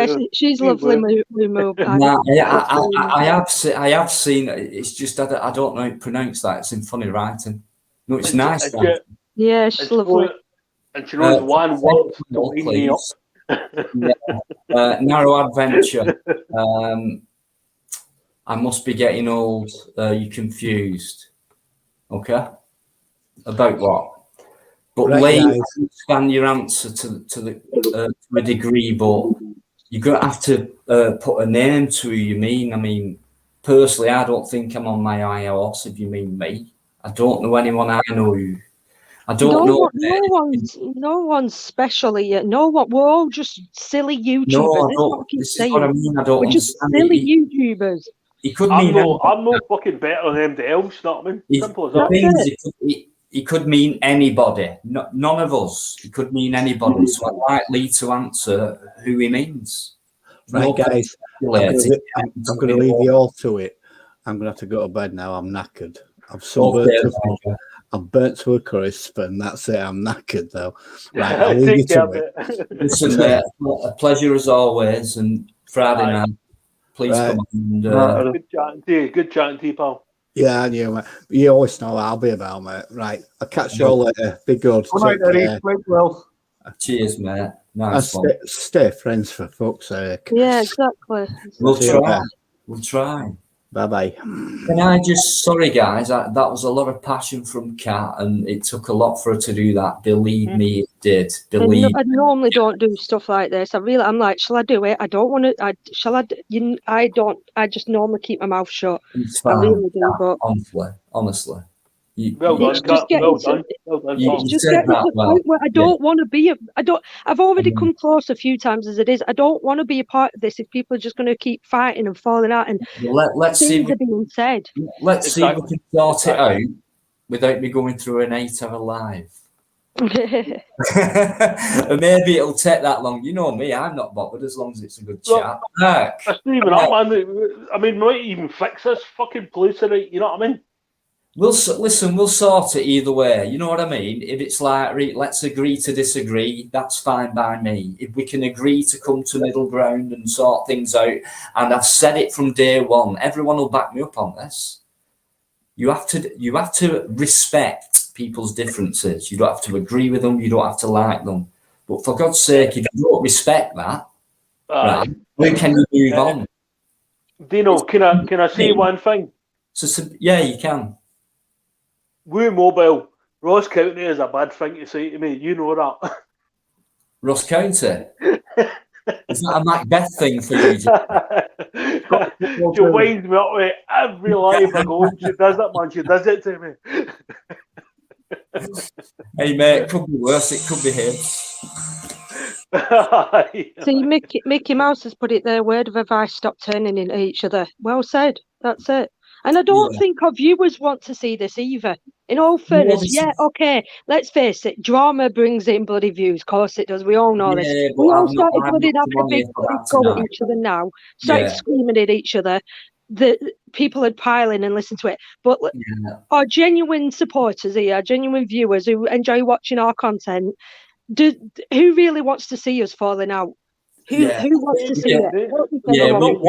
[SPEAKER 1] have seen it. It's just I don't know how to pronounce that. It's in funny writing. No, it's nice.
[SPEAKER 6] Yeah, she's lovely.
[SPEAKER 5] And she knows one word to lead me up.
[SPEAKER 1] Narrow Adventure. I must be getting old. You're confused. Okay. About what? But Lee, I understand your answer to a degree, but you're going to have to put a name to who you mean. I mean, personally, I don't think I'm on my high horse, if you mean me. I don't know anyone I know who. I don't know.
[SPEAKER 6] No one's special here. No one. We're all just silly YouTubers.
[SPEAKER 1] No, this is what I mean. I don't
[SPEAKER 6] We're just silly YouTubers.
[SPEAKER 1] he could
[SPEAKER 5] I'm
[SPEAKER 1] mean
[SPEAKER 5] no fucking better than anybody else. You know what I mean? Simple as
[SPEAKER 1] the
[SPEAKER 5] that.
[SPEAKER 1] thing is, he could mean anybody. None of us. He could mean anybody. So I'd like Lee to answer who he means.
[SPEAKER 2] Right,
[SPEAKER 1] No
[SPEAKER 2] guys, I'm
[SPEAKER 1] speculating.
[SPEAKER 2] going to leave you all to it. I'm going to have to go to bed now. I'm knackered. I'm burnt to a crisp, and that's it. I'm knackered, though. Right, I'll leave you
[SPEAKER 5] Take care
[SPEAKER 2] to
[SPEAKER 5] of
[SPEAKER 2] it.
[SPEAKER 5] it.
[SPEAKER 1] Listen, mate, a pleasure as always. And Friday
[SPEAKER 5] Aye.
[SPEAKER 1] night, please
[SPEAKER 2] Right.
[SPEAKER 1] come on. And,
[SPEAKER 5] Good chatting to you. Good chatting to you, pal.
[SPEAKER 2] Yeah, and you, mate. You always know what I'll be about, mate. Right, I'll catch you all later. Be good.
[SPEAKER 7] Good night,
[SPEAKER 2] Take
[SPEAKER 7] Eddie.
[SPEAKER 2] care.
[SPEAKER 7] Sleep well.
[SPEAKER 1] cheers, mate.
[SPEAKER 2] And
[SPEAKER 1] Nice one.
[SPEAKER 2] stay friends, for fuck's sake.
[SPEAKER 6] Yeah, exactly.
[SPEAKER 1] We'll
[SPEAKER 2] See you
[SPEAKER 1] try.
[SPEAKER 2] later.
[SPEAKER 1] We'll try.
[SPEAKER 2] Bye-bye.
[SPEAKER 1] Can I just, sorry guys, that was a lot of passion from Kat, and it took a lot for her to do that. Believe me, it did. Believe.
[SPEAKER 6] I normally don't do stuff like this. I'm like, shall I do it? I don't want to. I don't. I just normally keep my mouth shut.
[SPEAKER 1] It's
[SPEAKER 6] I
[SPEAKER 1] fine.
[SPEAKER 6] really do, but
[SPEAKER 1] Honestly.
[SPEAKER 5] Well done,
[SPEAKER 6] It's just
[SPEAKER 5] Kat. Well
[SPEAKER 6] getting
[SPEAKER 5] done. Well done,
[SPEAKER 1] You-
[SPEAKER 5] pal.
[SPEAKER 6] it's just
[SPEAKER 1] said
[SPEAKER 6] getting to
[SPEAKER 1] that
[SPEAKER 6] the
[SPEAKER 1] well.
[SPEAKER 6] point where I don't want to be. I've already
[SPEAKER 1] Mhm.
[SPEAKER 6] come close a few times as it is. I don't want to be a part of this if people are just going to keep fighting and falling out and
[SPEAKER 1] Let's see.
[SPEAKER 6] things are being said.
[SPEAKER 1] Let's see if we
[SPEAKER 5] Exactly.
[SPEAKER 1] can sort it out without me going through an 8-hour live. And maybe it'll take that long. You know me, I'm not bothered as long as it's a good
[SPEAKER 5] Well,
[SPEAKER 1] chat. Mark,
[SPEAKER 5] That's not even up, man. I mean, we might even fix this fucking place tonight. You know what I mean?
[SPEAKER 1] we'll sort it either way. You know what I mean? If it's like, let's agree to disagree, that's fine by me. If we can agree to come to middle ground and sort things out, and I've said it from day one, everyone will back me up on this. You have to respect people's differences. You don't have to agree with them. You don't have to like them. But for God's sake, if you don't respect that, right, how can you move on?
[SPEAKER 5] Dino, can I say one thing?
[SPEAKER 1] So yeah, you can.
[SPEAKER 5] Woo Mobile, Ross County is a bad thing to say to me. You know that.
[SPEAKER 1] Ross County. Is that a Macbeth thing for you?
[SPEAKER 5] She winds me up with every live I go. She does it, man. She does it to me.
[SPEAKER 1] Hey mate, it could be worse. It could be him.
[SPEAKER 6] See, Mickey Mouse has put it there. Word of advice: stop turning into each other. Well said. That's it. And I don't think our viewers want to see this either. In all fairness, okay, let's face it, drama brings in bloody views. Of course it does. We all know this.
[SPEAKER 1] But
[SPEAKER 6] We all
[SPEAKER 1] I'm not-
[SPEAKER 6] started
[SPEAKER 1] I'm
[SPEAKER 6] bloody
[SPEAKER 1] not
[SPEAKER 6] having a big
[SPEAKER 1] for that
[SPEAKER 6] go at
[SPEAKER 1] tonight.
[SPEAKER 6] each other now. Started
[SPEAKER 1] Yeah.
[SPEAKER 6] screaming at each other. The people had pile in and listen to it. But
[SPEAKER 1] Yeah.
[SPEAKER 6] our genuine supporters here, our genuine viewers who enjoy watching our content, who really wants to see us falling out? Who wants to see
[SPEAKER 1] Yeah.
[SPEAKER 6] it? What do you
[SPEAKER 1] Yeah,
[SPEAKER 6] think?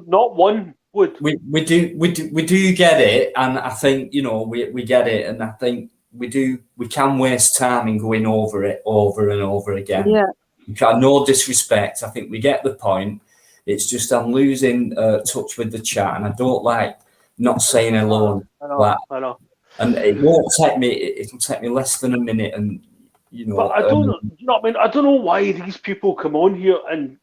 [SPEAKER 5] Not one would.
[SPEAKER 1] We do get it, and I think we get it, and I think we can waste time in going over it over and over again.
[SPEAKER 6] Yeah.
[SPEAKER 1] No disrespect. I think we get the point. It's just I'm losing touch with the chat, and I don't like not saying hello.
[SPEAKER 5] I know.
[SPEAKER 1] And it won't take me. It'll take me less than a minute, and
[SPEAKER 5] But I don't. You know what I mean? I don't know why these people come on here and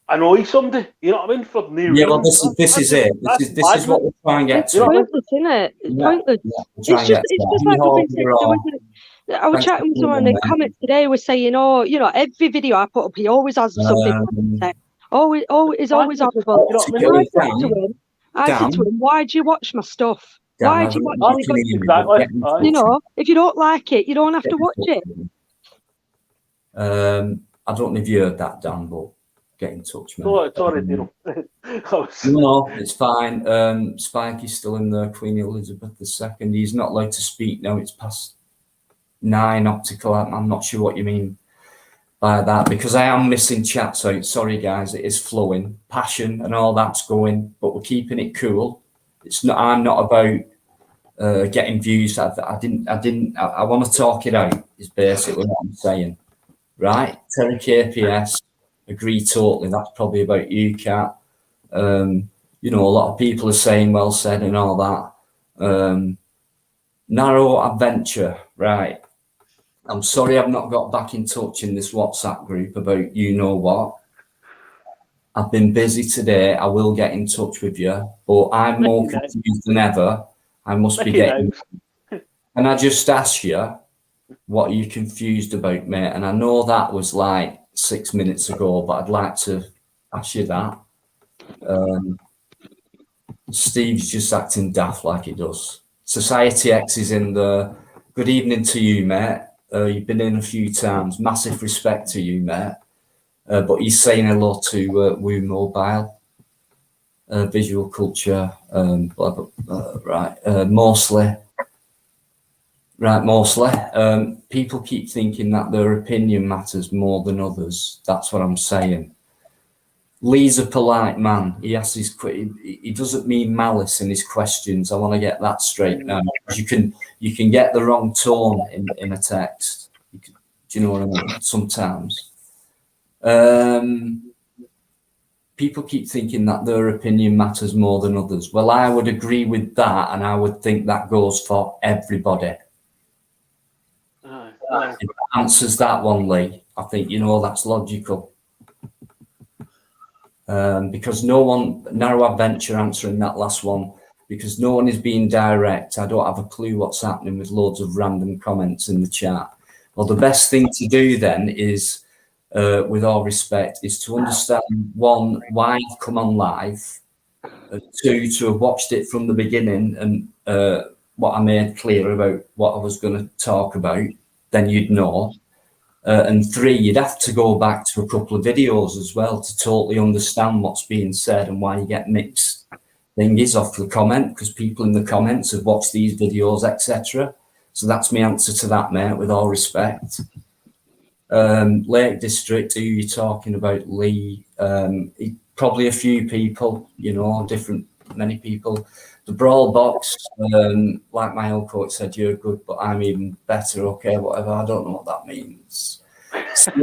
[SPEAKER 5] annoy somebody. You know what I mean? For no
[SPEAKER 1] yeah, well,
[SPEAKER 5] reason.
[SPEAKER 1] this is it. This is what we're trying to get
[SPEAKER 6] It's
[SPEAKER 1] to.
[SPEAKER 6] pointless, isn't it? It's pointless. It's just like I've been saying. I was chatting with someone in the comments today. Was saying, every video I put up, he always has something to say. Always horrible.
[SPEAKER 5] You know what I mean?
[SPEAKER 6] I said to him, why do you watch my stuff? Why do you watch it?
[SPEAKER 5] Exactly.
[SPEAKER 6] If you don't like it, you don't have to watch it.
[SPEAKER 1] I don't know if you heard that, Dan, but get in touch, man.
[SPEAKER 5] Sorry, Dino.
[SPEAKER 1] No, it's fine. Spike is still in there. Queen Elizabeth II. He's not allowed to speak now. It's past 9 optical. I'm not sure what you mean by that, because I am missing chat. So sorry, guys. It is flowing, passion, and all that's going, but we're keeping it cool. It's not. I'm not about getting views. I want to talk it out. Is basically what I'm saying. Right, Terry KPS, agree totally. That's probably about you, Kat. A lot of people are saying well said and all that. Narrow adventure, right. I'm sorry I've not got back in touch in this WhatsApp group about you know what. I've been busy today. I will get in touch with you, but I'm more confused than ever. I must be getting. Can I just ask you, what are you confused about, mate? And I know that was like 6 minutes ago, but I'd like to ask you that. Steve's just acting daft like he does. Society X is in the. Good evening to you, mate. You've been in a few times. Massive respect to you, mate. But he's saying hello to Woo Mobile, Visual Culture, blah, blah, right, mostly. Right, mostly. People keep thinking that their opinion matters more than others. That's what I'm saying. Lee's a polite man. He asks he doesn't mean malice in his questions. I want to get that straight now. You can get the wrong tone in a text. Do you know what I mean? Sometimes. People keep thinking that their opinion matters more than others. Well, I would agree with that, and I would think that goes for everybody. If it answers that one, Lee, I think, that's logical. Because no one, Narrow Adventure answering that last one, because no one is being direct. I don't have a clue what's happening with loads of random comments in the chat. Well, the best thing to do then is, with all respect, is to understand, one, why I've come on live, two, to have watched it from the beginning and what I made clear about what I was going to talk about, then you'd know. And three, you'd have to go back to a couple of videos as well to totally understand what's being said and why you get mixed things off the comment, because people in the comments have watched these videos, etc. So that's my answer to that, mate, with all respect. Lake District, who you talking about, Lee? Probably a few people, many people. The Brawl Box, like my old coach said, you're good, but I'm even better. Okay, whatever. I don't know what that means. Sorry,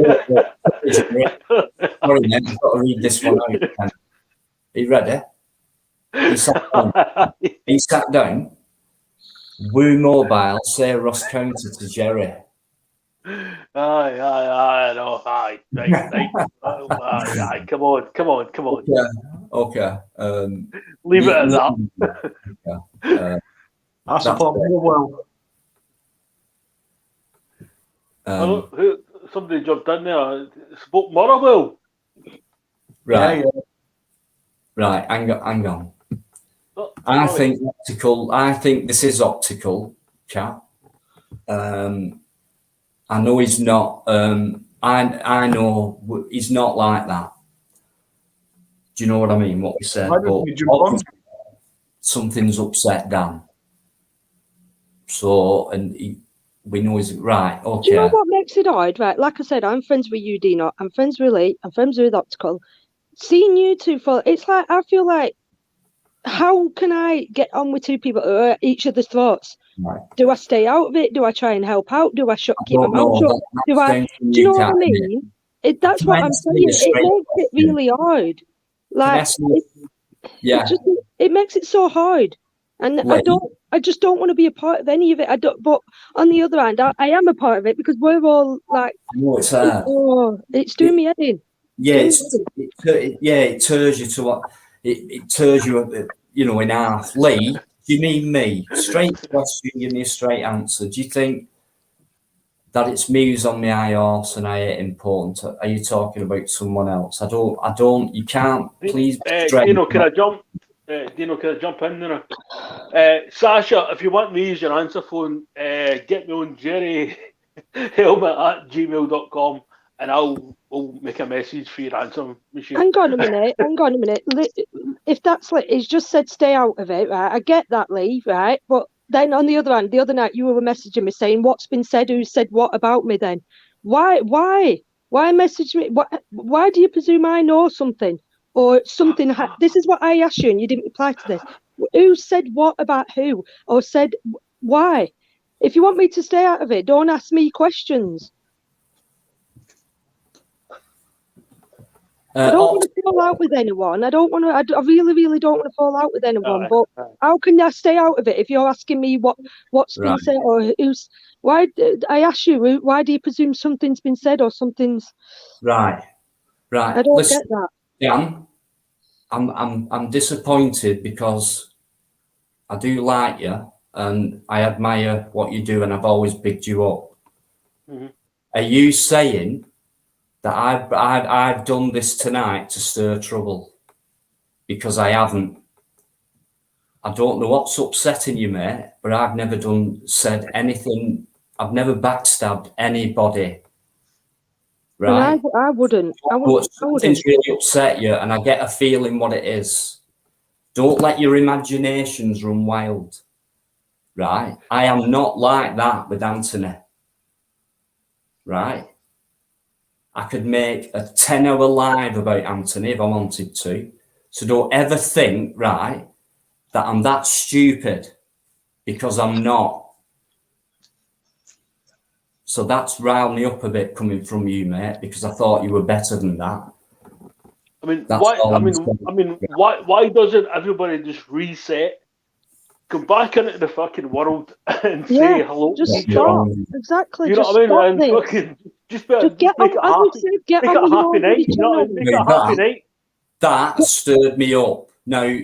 [SPEAKER 1] mate, I've got to read this one out. Are you ready? He sat down. Woo Mobile, say Ross Counter to Jerry.
[SPEAKER 5] Aye, no, aye, right. Aye, come on.
[SPEAKER 1] Okay.
[SPEAKER 5] Leave it at that.
[SPEAKER 1] Okay.
[SPEAKER 7] I support Millwall.
[SPEAKER 5] Somebody jumped in there. Spoke Motherwell.
[SPEAKER 1] Right.
[SPEAKER 7] Yeah.
[SPEAKER 1] Right. Hang on.
[SPEAKER 5] Oh,
[SPEAKER 1] I
[SPEAKER 5] sorry.
[SPEAKER 1] think optical. I think this is optical, chap. I know he's not. I know he's not like that. Do you know what I mean? What we said.
[SPEAKER 7] Why didn't
[SPEAKER 1] But
[SPEAKER 7] you jump on?
[SPEAKER 1] something's upset Dan. So, we know he's right. Okay.
[SPEAKER 6] Do you know what makes it odd? Right, like I said, I'm friends with you, Dino. I'm friends with Lee. I'm friends with Optical. Seeing you two it's like, I feel like, how can I get on with two people who are at each other's throats?
[SPEAKER 1] Right.
[SPEAKER 6] Do I stay out of it? Do I try and help out? Do I keep my
[SPEAKER 1] don't
[SPEAKER 6] mouth
[SPEAKER 1] know.
[SPEAKER 6] shut?
[SPEAKER 1] That's
[SPEAKER 6] Do you know what I
[SPEAKER 1] Kat,
[SPEAKER 6] mean? That's what I'm saying. It makes it really hard. Like,
[SPEAKER 1] Yeah.
[SPEAKER 6] it makes it so hard. And I just don't want to be a part of any of it. But on the other hand, I am a part of it because we're all like,
[SPEAKER 1] I know it's
[SPEAKER 6] it's doing me head in.
[SPEAKER 1] Yeah, it turns you to what it turns you, in half. Lee, do you mean me? Straight question, give me a straight answer. Do you think that it's me who's on my high horse and I ain't important? Are you talking about someone else? I don't. You can't. Please.
[SPEAKER 5] Dino, can I jump? Dino, can I jump in there? Sasha, if you want me as your answer phone, get me on Jerry Helmet at gmail.com and I'll make a message for your answer machine.
[SPEAKER 6] Hang on a minute. If that's like, he's just said stay out of it, right? I get that, Lee, right? But then on the other hand, the other night you were messaging me saying what's been said, who said what about me then? Why message me? Why do you presume I know something? Or something, this is what I asked you and you didn't reply to this. Who said what about who? Or said why? If you want me to stay out of it, don't ask me questions. I don't want to fall out with anyone. I really, really don't want to fall out with anyone. But how can I stay out of it if you're asking me what's been said or who's? Why? I ask you, why do you presume something's been said or something's?
[SPEAKER 1] Right.
[SPEAKER 6] I don't get that.
[SPEAKER 1] Dan, I'm disappointed because I do like you and I admire what you do and I've always bigged you up.
[SPEAKER 5] Mm-hmm.
[SPEAKER 1] Are you saying that I've done this tonight to stir trouble? Because I haven't. I don't know what's upsetting you, mate, but I've never said anything. I've never backstabbed anybody. Right?
[SPEAKER 6] And I wouldn't. I
[SPEAKER 1] But
[SPEAKER 6] wouldn't.
[SPEAKER 1] something's really upset you, and I get a feeling what it is. Don't let your imaginations run wild. Right? I am not like that with Anthony. Right? I could make a 10-hour live about Anthony if I wanted to. So don't ever think, right, that I'm that stupid, because I'm not. So that's riled me up a bit coming from you, mate, because I thought you were better than that.
[SPEAKER 5] I mean,
[SPEAKER 1] That's
[SPEAKER 5] why?
[SPEAKER 1] all
[SPEAKER 5] I
[SPEAKER 1] I'm
[SPEAKER 5] mean,
[SPEAKER 1] saying.
[SPEAKER 5] why doesn't everybody just reset, come back into the fucking world, and say hello
[SPEAKER 6] Just
[SPEAKER 5] to each
[SPEAKER 6] stop.
[SPEAKER 5] other?
[SPEAKER 6] Exactly.
[SPEAKER 5] You know
[SPEAKER 6] Just
[SPEAKER 5] what I mean?
[SPEAKER 6] stop
[SPEAKER 5] And
[SPEAKER 6] this.
[SPEAKER 5] fucking just
[SPEAKER 6] Get
[SPEAKER 5] make
[SPEAKER 6] on,
[SPEAKER 5] it
[SPEAKER 6] as you
[SPEAKER 5] happy.
[SPEAKER 6] said, get
[SPEAKER 5] Make
[SPEAKER 6] on
[SPEAKER 5] it a
[SPEAKER 6] with your
[SPEAKER 5] happy
[SPEAKER 6] own
[SPEAKER 5] night. You know what I
[SPEAKER 6] channel.
[SPEAKER 5] mean? Make it a happy night.
[SPEAKER 1] That stirred me up. Now,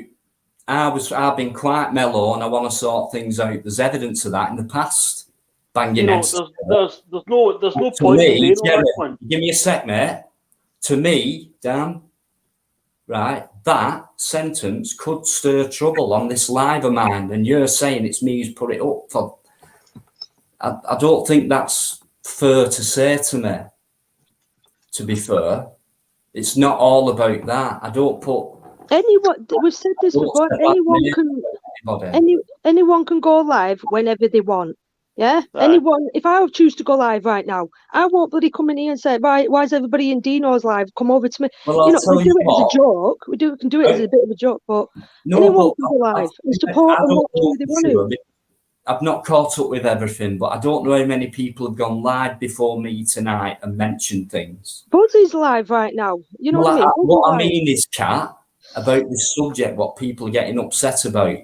[SPEAKER 1] I've been quite mellow, and I want to sort things out. There's evidence of that in the past. Banging
[SPEAKER 5] You know,
[SPEAKER 1] heads.
[SPEAKER 5] there's no
[SPEAKER 1] To
[SPEAKER 5] point in
[SPEAKER 1] me,
[SPEAKER 5] doing all
[SPEAKER 1] Jerry,
[SPEAKER 5] that, man.
[SPEAKER 1] give me a sec, mate. To me, Dan, right, that sentence could stir trouble on this live of mine, and you're saying it's me who's put it up for. I don't think that's fair to say to me. To be fair, it's not all about that. I don't put.
[SPEAKER 6] Anyone, we've said this
[SPEAKER 1] Don't
[SPEAKER 6] before.
[SPEAKER 1] step back
[SPEAKER 6] Anyone can,
[SPEAKER 1] anybody.
[SPEAKER 6] anyone can go live whenever they want. Yeah,
[SPEAKER 5] Aye.
[SPEAKER 6] anyone. If I choose to go live right now, I won't bloody come in here and say, "Right, why is everybody in Dino's live? Come over to me."
[SPEAKER 1] Well,
[SPEAKER 6] You
[SPEAKER 1] I'll
[SPEAKER 6] know, we
[SPEAKER 1] tell
[SPEAKER 6] do
[SPEAKER 1] you
[SPEAKER 6] it as a
[SPEAKER 1] what.
[SPEAKER 6] joke. We can do it as a bit of a joke, but
[SPEAKER 1] No,
[SPEAKER 6] anyone
[SPEAKER 1] but
[SPEAKER 6] can go live and support
[SPEAKER 1] I
[SPEAKER 6] and
[SPEAKER 1] don't
[SPEAKER 6] watch
[SPEAKER 1] know
[SPEAKER 6] who they
[SPEAKER 1] for
[SPEAKER 6] want to.
[SPEAKER 1] sure. I've not caught up with everything, but I don't know how many people have gone live before me tonight and mentioned things.
[SPEAKER 6] Buzzy's live right now. You know
[SPEAKER 1] Well,
[SPEAKER 6] what I mean?
[SPEAKER 1] what I
[SPEAKER 6] Buzzy's live.
[SPEAKER 1] mean is, Kat, about this subject, what people are getting upset about.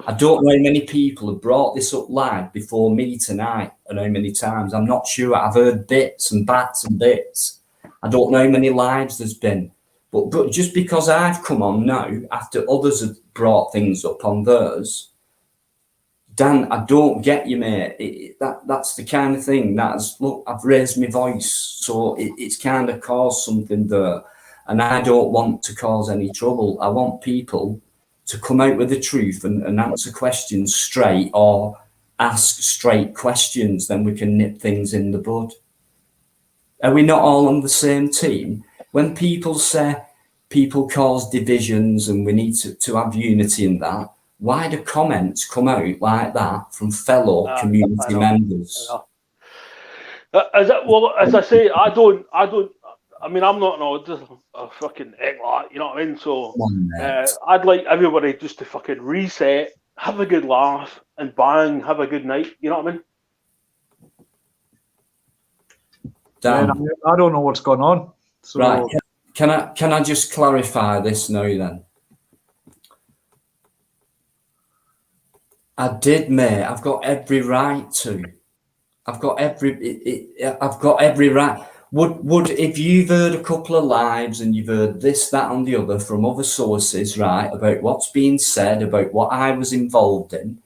[SPEAKER 1] I don't know how many people have brought this up live before me tonight and how many times. I'm not sure. I've heard bits and bats and bits. I don't know how many lives there's been. But just because I've come on now after others have brought things up on theirs, Dan, I don't get you, mate. That's the kind of thing. Look, I've raised my voice, so it's kind of caused something there. And I don't want to cause any trouble. I want people to come out with the truth and answer questions straight, or ask straight questions. Then we can nip things in the bud. Are we not all on the same team? When people say people cause divisions and we need to have unity in that, why do comments come out like that from fellow community members?
[SPEAKER 5] As I say, I don't. I mean, I'm not a fucking egg, you know what I mean? So I'd like everybody just to fucking reset, have a good laugh, and bang, have a good night. You know what I mean?
[SPEAKER 1] Dan,
[SPEAKER 7] I don't know what's going on. So
[SPEAKER 1] right? Can I just clarify this now then? I did, mate. I've got every right to. I've got every right. Would if you've heard a couple of lives and you've heard this, that, and the other from other sources, right, about what's being said, about what I was involved in,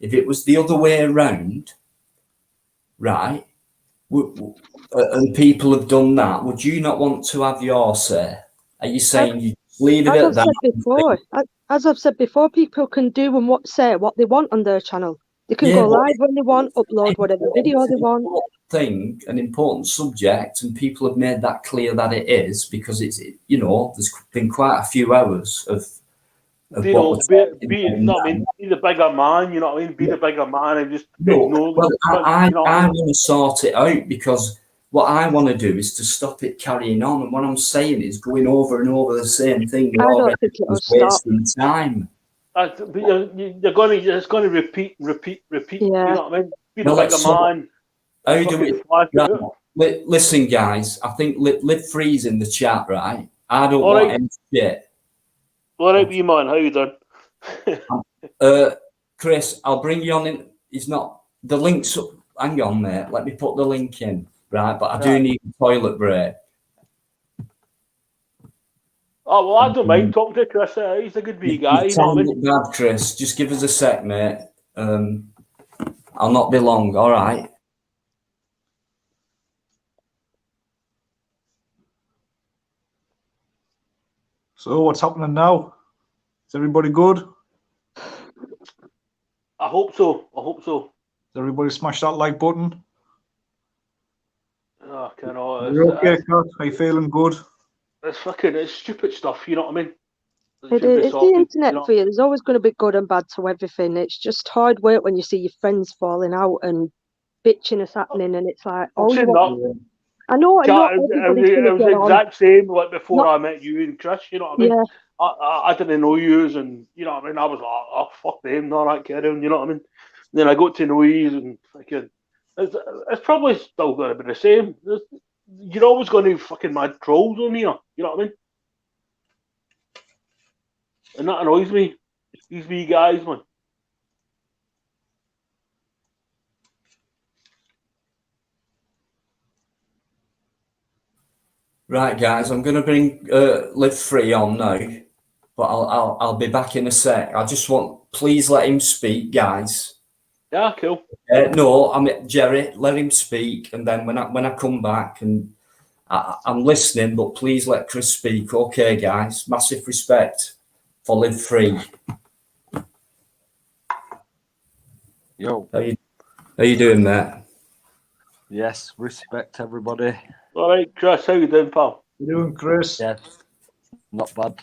[SPEAKER 1] if it was the other way around, right, and people have done that, would you not want to have your say? Are you saying you leave it at that?
[SPEAKER 6] As I've said before, people can do and say what they want on their channel. They can go live when they want, upload whatever video they want.
[SPEAKER 1] An important subject, and people have made that clear that it is, because it's, you know, there's been quite a few hours of
[SPEAKER 5] you know, be the bigger man, you know what I mean? Be the bigger man and just ignore
[SPEAKER 1] well, I
[SPEAKER 5] you know I mean?
[SPEAKER 1] want to sort it out, because what I want to do is to stop it carrying on, and what I'm saying is going over and over the same thing.
[SPEAKER 6] I don't think it'll stop.
[SPEAKER 1] Wasting time.
[SPEAKER 5] It's going to repeat.
[SPEAKER 6] Yeah.
[SPEAKER 5] You know what I mean? Be the bigger man.
[SPEAKER 1] How do we? Listen, guys. I think Live Free's in the chat, right? I don't want any shit.
[SPEAKER 5] All right, you man. How you doing?
[SPEAKER 1] Chris, I'll bring you on in. He's not the links up. Hang on, mate. Let me put the link in, right? But I do need a toilet break.
[SPEAKER 5] Oh, well, I don't mind talking to Chris. He's a good wee guy. You know what I mean?
[SPEAKER 1] Bad, Chris. Just give us a sec, mate. I'll not be long. All right.
[SPEAKER 7] So what's happening now? Is everybody good?
[SPEAKER 5] hope so. I hope so.
[SPEAKER 7] Everybody smash that like button.
[SPEAKER 5] I cannot.
[SPEAKER 7] Are you okay, Kat? Are you feeling good?
[SPEAKER 5] It's stupid stuff. You know what I mean?
[SPEAKER 6] It's the internet for you. There's always going to be good and bad to everything. It's just hard work when you see your friends falling out and bitching is happening, and it's like, oh, you want... I know.
[SPEAKER 5] It was the exact same like before I met you and Chris. You know what I mean?
[SPEAKER 6] Yeah.
[SPEAKER 5] I didn't know yous, and you know what I mean. I was like, oh fuck them, not that carrying. You know what I mean? And then I got to know yous, and fucking, it's probably still going to be the same. You're always going to fucking mad trolls on here. You know what I mean? And that annoys me. These wee guys, man.
[SPEAKER 1] Right, guys, I'm going to bring Live Free on now, but I'll be back in a sec. I just want, please let him speak, guys.
[SPEAKER 5] Yeah, cool.
[SPEAKER 1] No, Jerry, let him speak, and then when I come back, and I'm listening, but please let Chris speak. Okay, guys, massive respect for Live Free.
[SPEAKER 8] Yo.
[SPEAKER 1] How you doing, mate?
[SPEAKER 8] Yes, respect everybody.
[SPEAKER 5] All right, Chris, how you doing, pal?
[SPEAKER 7] You doing, Chris?
[SPEAKER 8] Yeah, not bad.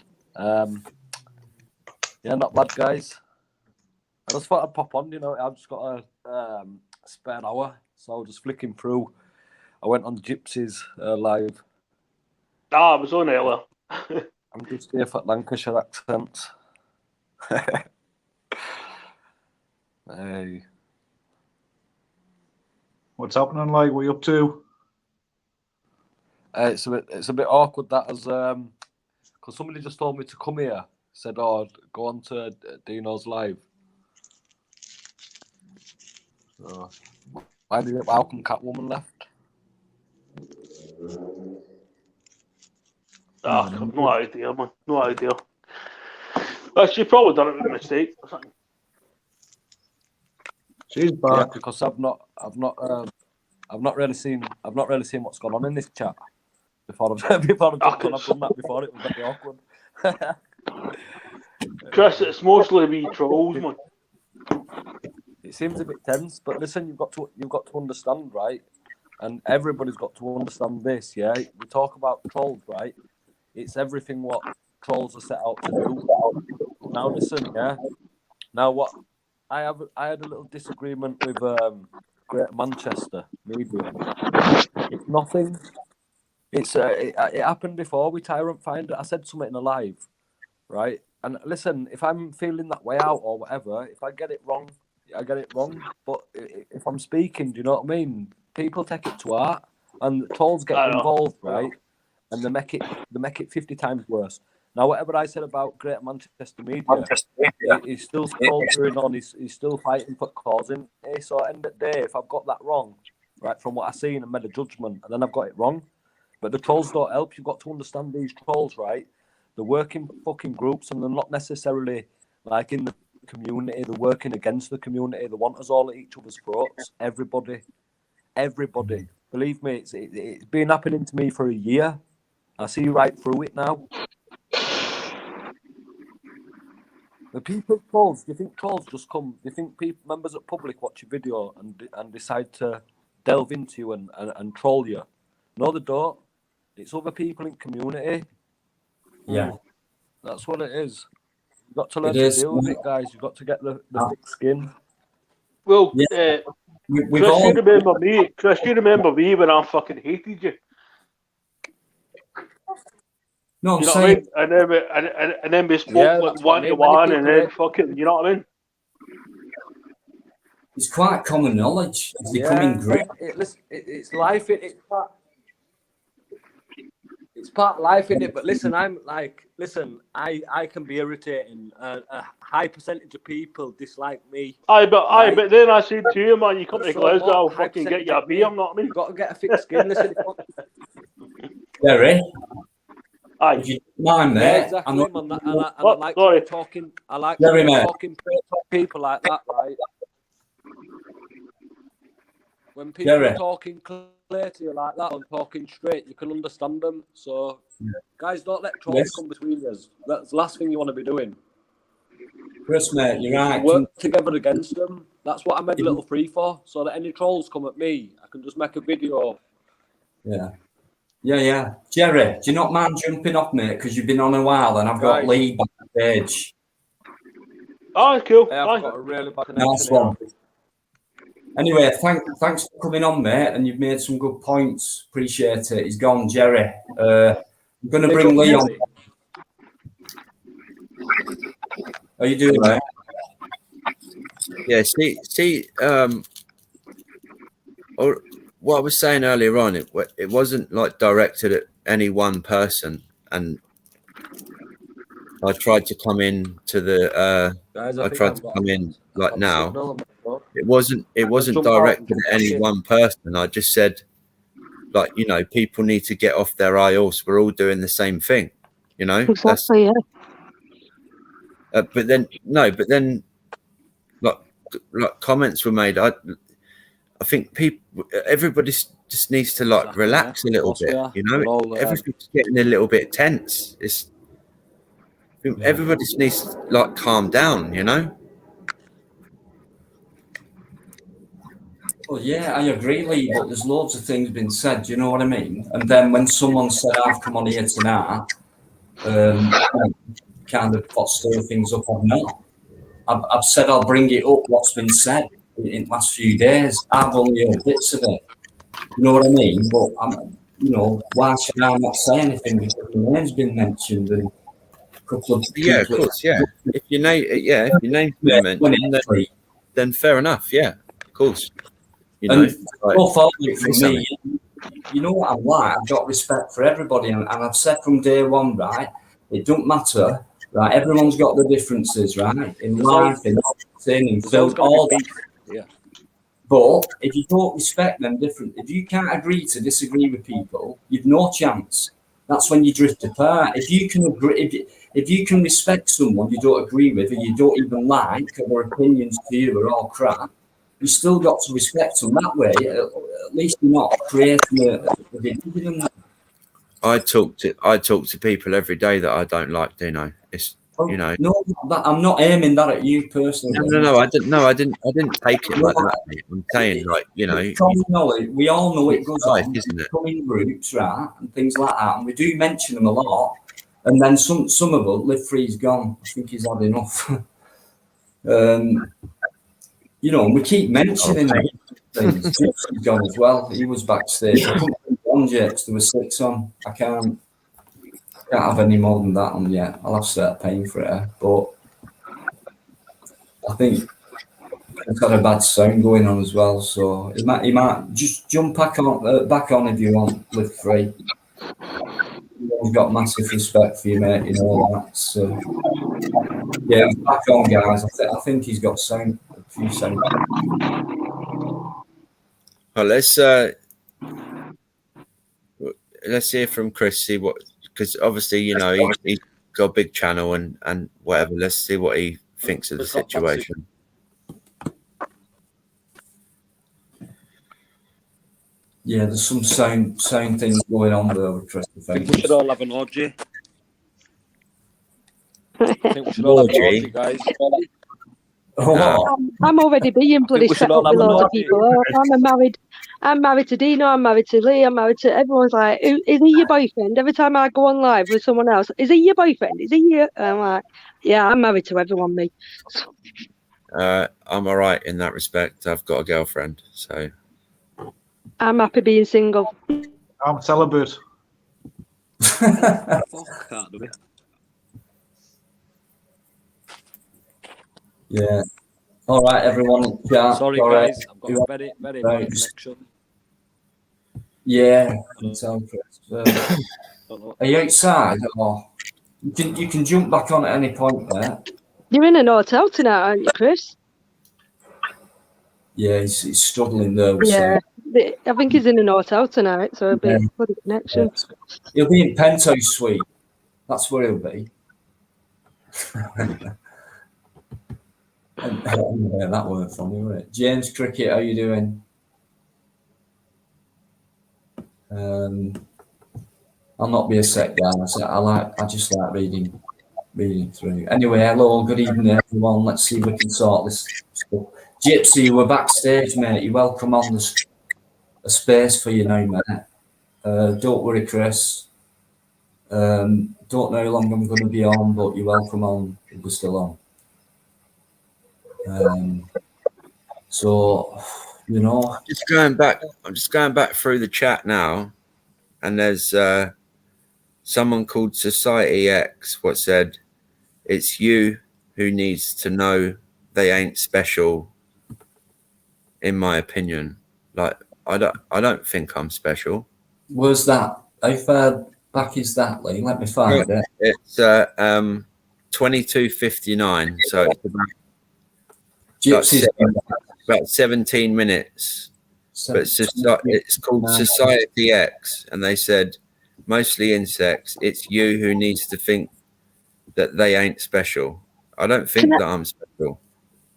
[SPEAKER 8] Yeah, not bad, guys. I just thought I'd pop on. You know, I've just got a spare hour, so just flicking through. I went on Gypsies live.
[SPEAKER 5] I was on earlier.
[SPEAKER 8] I'm just here for Lancashire accents. Hey.
[SPEAKER 7] What's happening? Like, what are you up to?
[SPEAKER 8] It's a bit awkward that as because somebody just told me to come here. Said, "Oh, go on to Dino's live." So, how come Catwoman left?
[SPEAKER 5] I've no idea, man. No idea. She probably done it with a mistake or something.
[SPEAKER 7] She's back.
[SPEAKER 8] Yeah, because I've not really seen what's gone on in this chat before I've just done that before. It was very awkward.
[SPEAKER 5] Chris, it's mostly wee trolls, man.
[SPEAKER 8] It seems a bit tense, but listen, you've got to understand, right? And everybody's got to understand this, yeah. We talk about trolls, right? It's everything what trolls are set out to do. Now listen, yeah. Now what? I had a little disagreement with Greater Manchester media. It's nothing. It happened before with Tyrant Finder. I said something in a live, right? And listen, if I'm feeling that way out or whatever, if I get it wrong, I get it wrong. But if I'm speaking, do you know what I mean? People take it to heart, and trolls get involved, right? And they make it 50 times worse. Now, whatever I said about Greater Manchester media, he's still soldiering on. He's still fighting for causing. So at the end of the day, if I've got that wrong, right, from what I've seen and made a judgment, and then I've got it wrong, but the trolls don't help. You've got to understand these trolls, right? They're working fucking groups, and they're not necessarily like in the community. They're working against the community. They want us all at each other's throats. Everybody. Believe me, it's been happening to me for a year. I see right through it now. The people trolls. Do you think trolls just come? Do you think members of public watch your video and decide to delve into you and troll you? No, they don't. It's other people in community.
[SPEAKER 1] Yeah,
[SPEAKER 8] that's what it is. You've got to learn to deal with it, guys. You've got to get the thick skin.
[SPEAKER 5] Well,
[SPEAKER 1] yeah.
[SPEAKER 5] Chris, you remember me when I fucking hated you.
[SPEAKER 1] No, I'm
[SPEAKER 5] you know
[SPEAKER 1] saying,
[SPEAKER 5] what I mean? And then we spoke like one-to-one, and then fucking, you know what I mean?
[SPEAKER 1] it's quite common knowledge. It's becoming great.
[SPEAKER 8] It's life. It's part of life, isn't it? But listen, I can be irritating. A high percentage of people dislike me.
[SPEAKER 5] But then I said to you, man, you come to Glasgow, I'll fucking get you a beer, you know what I mean?
[SPEAKER 8] You've got to get a thick skin. Listen,
[SPEAKER 1] Jerry,
[SPEAKER 5] aye.
[SPEAKER 1] if you don't mind, mate.
[SPEAKER 8] Yeah, exactly, man. I like talking. I like talking people like that, right? When people are talking clear to you like that and talking straight, you can understand them. So, guys, don't let trolls come between you. That's the last thing you want to be doing.
[SPEAKER 1] Chris, mate, you're right.
[SPEAKER 8] Work together against them. That's what I made Little Free for, so that any trolls come at me, I can just make a video.
[SPEAKER 1] Yeah. Jerry, do you not mind jumping off, mate? Because you've been on a while, and I've got
[SPEAKER 8] Right.
[SPEAKER 1] Lee backstage.
[SPEAKER 5] Oh, cool.
[SPEAKER 8] I have
[SPEAKER 5] Aye.
[SPEAKER 8] got a really bad connection.
[SPEAKER 1] Nice one. Anyway, thanks for coming on, mate, and you've made some good points. Appreciate it. He's gone, Jerry. I'm going to bring Lee on. How you doing, mate?
[SPEAKER 9] Yeah, or what I was saying earlier on, it wasn't like directed at any one person, and I tried to come in to the
[SPEAKER 8] Guys,
[SPEAKER 9] I
[SPEAKER 8] think
[SPEAKER 9] tried
[SPEAKER 8] I've
[SPEAKER 9] to
[SPEAKER 8] got
[SPEAKER 9] come in like
[SPEAKER 8] bad
[SPEAKER 9] now.
[SPEAKER 8] signal on my phone.
[SPEAKER 9] It wasn't
[SPEAKER 8] jump out
[SPEAKER 9] directed
[SPEAKER 8] and
[SPEAKER 9] at any
[SPEAKER 8] jump
[SPEAKER 9] one person. I just said, like, you know, people need to get off their high horse. We're all doing the same thing, you know.
[SPEAKER 6] Exactly, yeah.
[SPEAKER 9] But then like comments were made. I think everybody just needs to like
[SPEAKER 8] Exactly,
[SPEAKER 9] relax
[SPEAKER 8] yeah.
[SPEAKER 9] a little
[SPEAKER 8] Of course we are.
[SPEAKER 9] bit, you
[SPEAKER 8] We're
[SPEAKER 9] know.
[SPEAKER 8] all,
[SPEAKER 9] Everything's getting a little bit tense. Everybody just needs to like calm down, you know.
[SPEAKER 1] Well, yeah, I agree, Lee, but there's loads of things been said, do you know what I mean? And then when someone said, I've come on here tonight, kind of stir things up, I've not. I've said I'll bring it up, what's been said in the last few days. I've only heard bits of it. You know what I mean? But, why should I not say anything because the name's been mentioned and a couple of
[SPEAKER 9] Yeah, of course, yeah. If your name's been mentioned, then fair enough, yeah, of course. You know,
[SPEAKER 1] for me, you know what I'm like. I've got respect for everybody, and I've said from day one, right? It don't matter, right? Everyone's got the differences, right? In life, in everything, in film, all that.
[SPEAKER 8] Yeah.
[SPEAKER 1] But if you don't respect them different, if you can't agree to disagree with people, you've no chance. That's when you drift apart. If you can agree, if you can respect someone you don't agree with, or you don't even like, or their opinions to you are all crap, you still got to respect them that way. At least you're not creating a division.
[SPEAKER 9] I talk to people every day that I don't like, Dino. It's you know.
[SPEAKER 1] No, I'm not aiming that at you personally.
[SPEAKER 9] No, I didn't take it like that. Mate. I'm saying, like, you know,
[SPEAKER 1] we all know it goes
[SPEAKER 9] life,
[SPEAKER 1] on.
[SPEAKER 9] isn't it?
[SPEAKER 1] Come in groups, right, and things like that, and we do mention them a lot. And then some of them, Live Free's gone. I think he's had enough. You know, we keep mentioning things. Gypsy's gone as well. He was backstage. I couldn't think one Jets. There were 6 on. I can't have any more than that on yet. I'll have to start paying for it. But I think it's got a bad sound going on as well. So he might just jump back on if you want. Live Free. He's got massive respect for you, mate. You know that. So yeah, back on, guys. I think he's got sound. A few sound.
[SPEAKER 9] Well, let's hear from Chris. See what, because obviously, you know, he's got a big channel and whatever. Let's see what he thinks of the situation.
[SPEAKER 1] Yeah, there's some sound things going on there with Chris.
[SPEAKER 8] I think we should all have an orgy. I think we should all have an orgy, guys.
[SPEAKER 6] I'm already being bloody set up with loads of people. I'm married to Dino, I'm married to Lee, I'm married to everyone's like, is he your boyfriend? Every time I go on live with someone else, is he your boyfriend? Is he your? And I'm like, yeah, I'm married to everyone, me.
[SPEAKER 9] I'm all right in that respect. I've got a girlfriend, so
[SPEAKER 6] I'm happy being single.
[SPEAKER 7] I'm celibate.
[SPEAKER 8] Can't do it.
[SPEAKER 1] Yeah. All right, everyone. Yeah,
[SPEAKER 8] Sorry, guys. I've got a very, very bad connection.
[SPEAKER 1] Yeah. Are you outside? Or you can jump back on at any point there.
[SPEAKER 6] You're in an hotel tonight, aren't you, Chris?
[SPEAKER 1] Yeah, he's struggling there.
[SPEAKER 6] Yeah. I think he's in an hotel tonight, so it'll be a good connection.
[SPEAKER 1] He'll be in Penthouse Suite. That's where he'll be. That weren't funny, was it? James Cricket, how you doing? I'll not be a sec, guys. I just like reading reading through. Anyway, hello, good evening, everyone. Let's see if we can sort this stuff. Gypsy, we're backstage, mate. You're welcome on a space for you now, mate. Don't worry, Chris. Don't know how long I'm going to be on, but you're welcome on if we're still on. So, you know,
[SPEAKER 9] I'm just going back through the chat now, and there's someone called Society X what said, "It's you who needs to know they ain't special." In my opinion, like I don't think I'm special.
[SPEAKER 1] where's that? How far back is that, Lee? Let me find it.
[SPEAKER 9] It's 22:59, so it's
[SPEAKER 1] Gypsy's
[SPEAKER 9] about 17 minutes. But it's called Society X, and they said mostly insects. It's you who needs to think that they ain't special. I don't think that I'm special.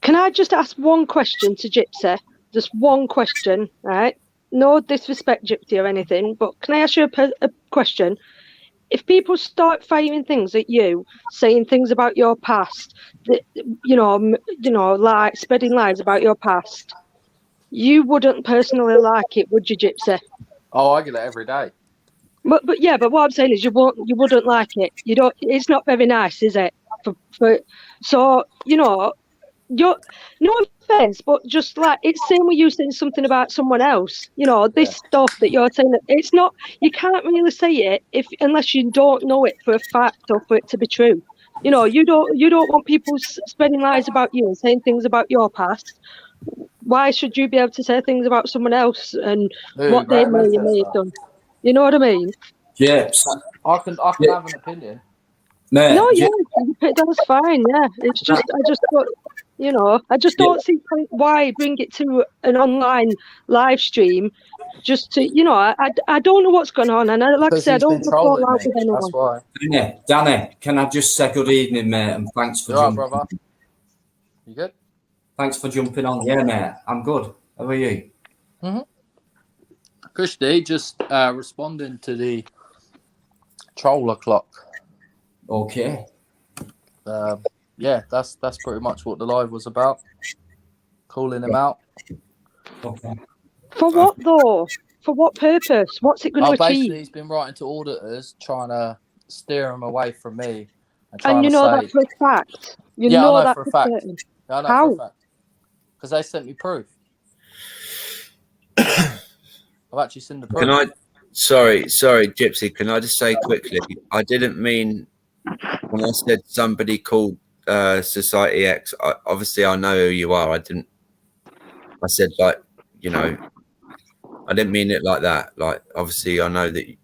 [SPEAKER 6] Can I just ask one question to Gypsy? Just one question, right? No disrespect, Gypsy, or anything, but can I ask you a question? If people start firing things at you, saying things about your past, you know, like spreading lies about your past, you wouldn't personally like it, would you, Gypsy?
[SPEAKER 8] Oh, I get it every day.
[SPEAKER 6] But what I'm saying is you wouldn't like it. You don't. It's not very nice, is it? So you know, you're no offense, but just like it's same with you saying something about someone else. You know, this stuff that you're saying, it's not. You can't really say it unless you don't know it for a fact or for it to be true. You know, you don't want people spreading lies about you and saying things about your past. Why should you be able to say things about someone else and what they may have done? You know what I mean?
[SPEAKER 1] Gyps.
[SPEAKER 8] I can have an opinion.
[SPEAKER 1] Mate,
[SPEAKER 6] No, yeah, that's fine. Yeah, it's just I just don't see why bring it to an online live stream, just to I don't know what's going on, and like I said, I don't fall out with anyone.
[SPEAKER 8] That's why.
[SPEAKER 1] Danny, can I just say good evening, mate, and thanks for jumping.
[SPEAKER 8] Brother. You good?
[SPEAKER 1] Thanks for jumping on. Yeah, mate, I'm good. How are you?
[SPEAKER 8] Christy, just responding to the troll o'clock.
[SPEAKER 1] Okay.
[SPEAKER 8] Yeah, that's pretty much what the live was about. Calling him out.
[SPEAKER 1] Okay.
[SPEAKER 6] For what though? For what purpose? What's it going to achieve?
[SPEAKER 8] Basically, he's been writing to auditors, trying to steer them away from me. And
[SPEAKER 6] you know that for a fact. You know that for a fact.
[SPEAKER 8] Yeah, I know
[SPEAKER 6] How?
[SPEAKER 8] for a fact. Because they sent me proof. I've actually seen the proof.
[SPEAKER 9] Can I? Sorry, Gypsy. Can I just say quickly? I didn't mean when I said somebody called Society X. Obviously, I know who you are. I said I didn't mean it like that. Like, obviously, I know that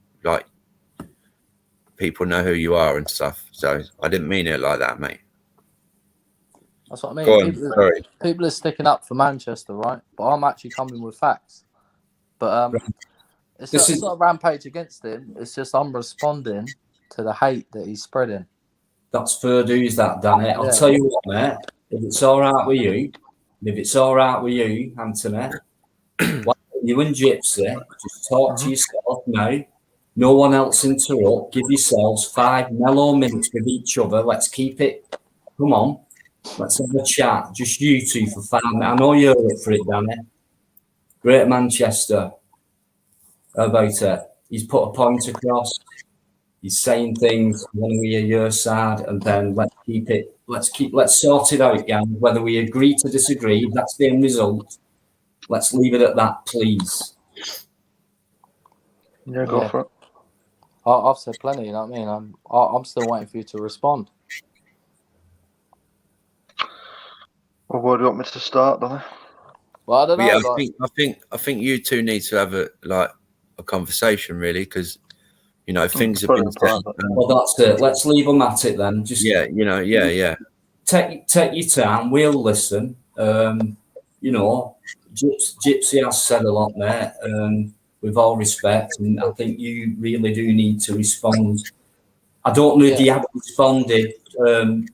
[SPEAKER 9] people know who you are and stuff. So I didn't mean it like that, mate.
[SPEAKER 8] That's what I mean.
[SPEAKER 9] Go on,
[SPEAKER 8] People are sticking up for Manchester, right? But I'm actually coming with facts. But it's not a rampage against him. It's just I'm responding to the hate that he's spreading.
[SPEAKER 1] That's fair dues, that, Danny. I'll tell you what, mate. If it's all right with you, Anthony, you and Gypsy, just talk to yourself now. No one else interrupt. Give yourselves 5 mellow minutes with each other. Let's keep it. Come on. Let's have a chat. Just you two for 5 minutes. I know you're up for it, Danny. Great Manchester. How about it? He's put a point across. He's saying things when we are your side, and then let's keep it. Let's sort it out, gang. Whether we agree to disagree, that's the end result. Let's leave it at that, please.
[SPEAKER 3] Yeah, go for it.
[SPEAKER 8] I've said plenty. You know what I mean? I'm still waiting for you to respond.
[SPEAKER 3] Well, where do you want me to start, Danny?
[SPEAKER 8] Well, I don't know.
[SPEAKER 9] Yeah, I think you two need to have a conversation, really, because things have been said.
[SPEAKER 1] Well, that's it. Let's leave them at it then. Just
[SPEAKER 9] yeah.
[SPEAKER 1] Take your time. We'll listen. Gypsy has said a lot, mate. With all respect, and I think you really do need to respond. I don't know if you have responded. I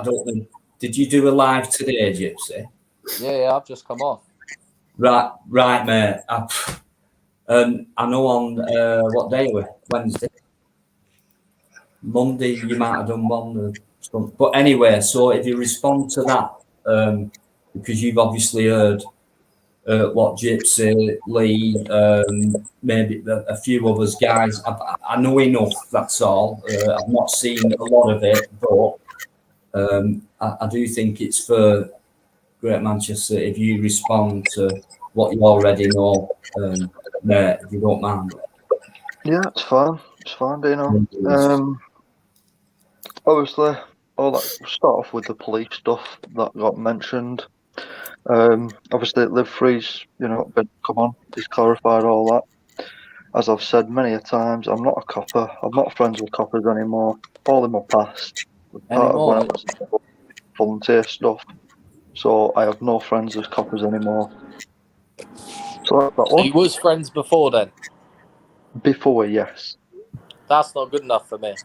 [SPEAKER 1] don't know. Did you do a live today, Gypsy?
[SPEAKER 8] Yeah, I've just come off.
[SPEAKER 1] Right, mate. I know on what day were Wednesday. Monday you might have done one. But anyway, so if you respond to that, because you've obviously heard what Gypsy, Lee, maybe a few others guys, I know enough, that's all. I've not seen a lot of it, but I do think it's for Great Manchester if you respond to what you already know, mate, if you don't mind.
[SPEAKER 3] Yeah, it's fine. It's fine, Dino. Obviously, all that. We'll start off with the police stuff that got mentioned. Obviously, Live Free's, been come on. He's clarified all that. As I've said many a times, I'm not a copper. I'm not friends with coppers anymore. All in my past. Part of when I was volunteer stuff. So I have no friends as coppers anymore. So that's that one.
[SPEAKER 10] He was friends before then.
[SPEAKER 3] Before, yes.
[SPEAKER 10] That's not good enough for me.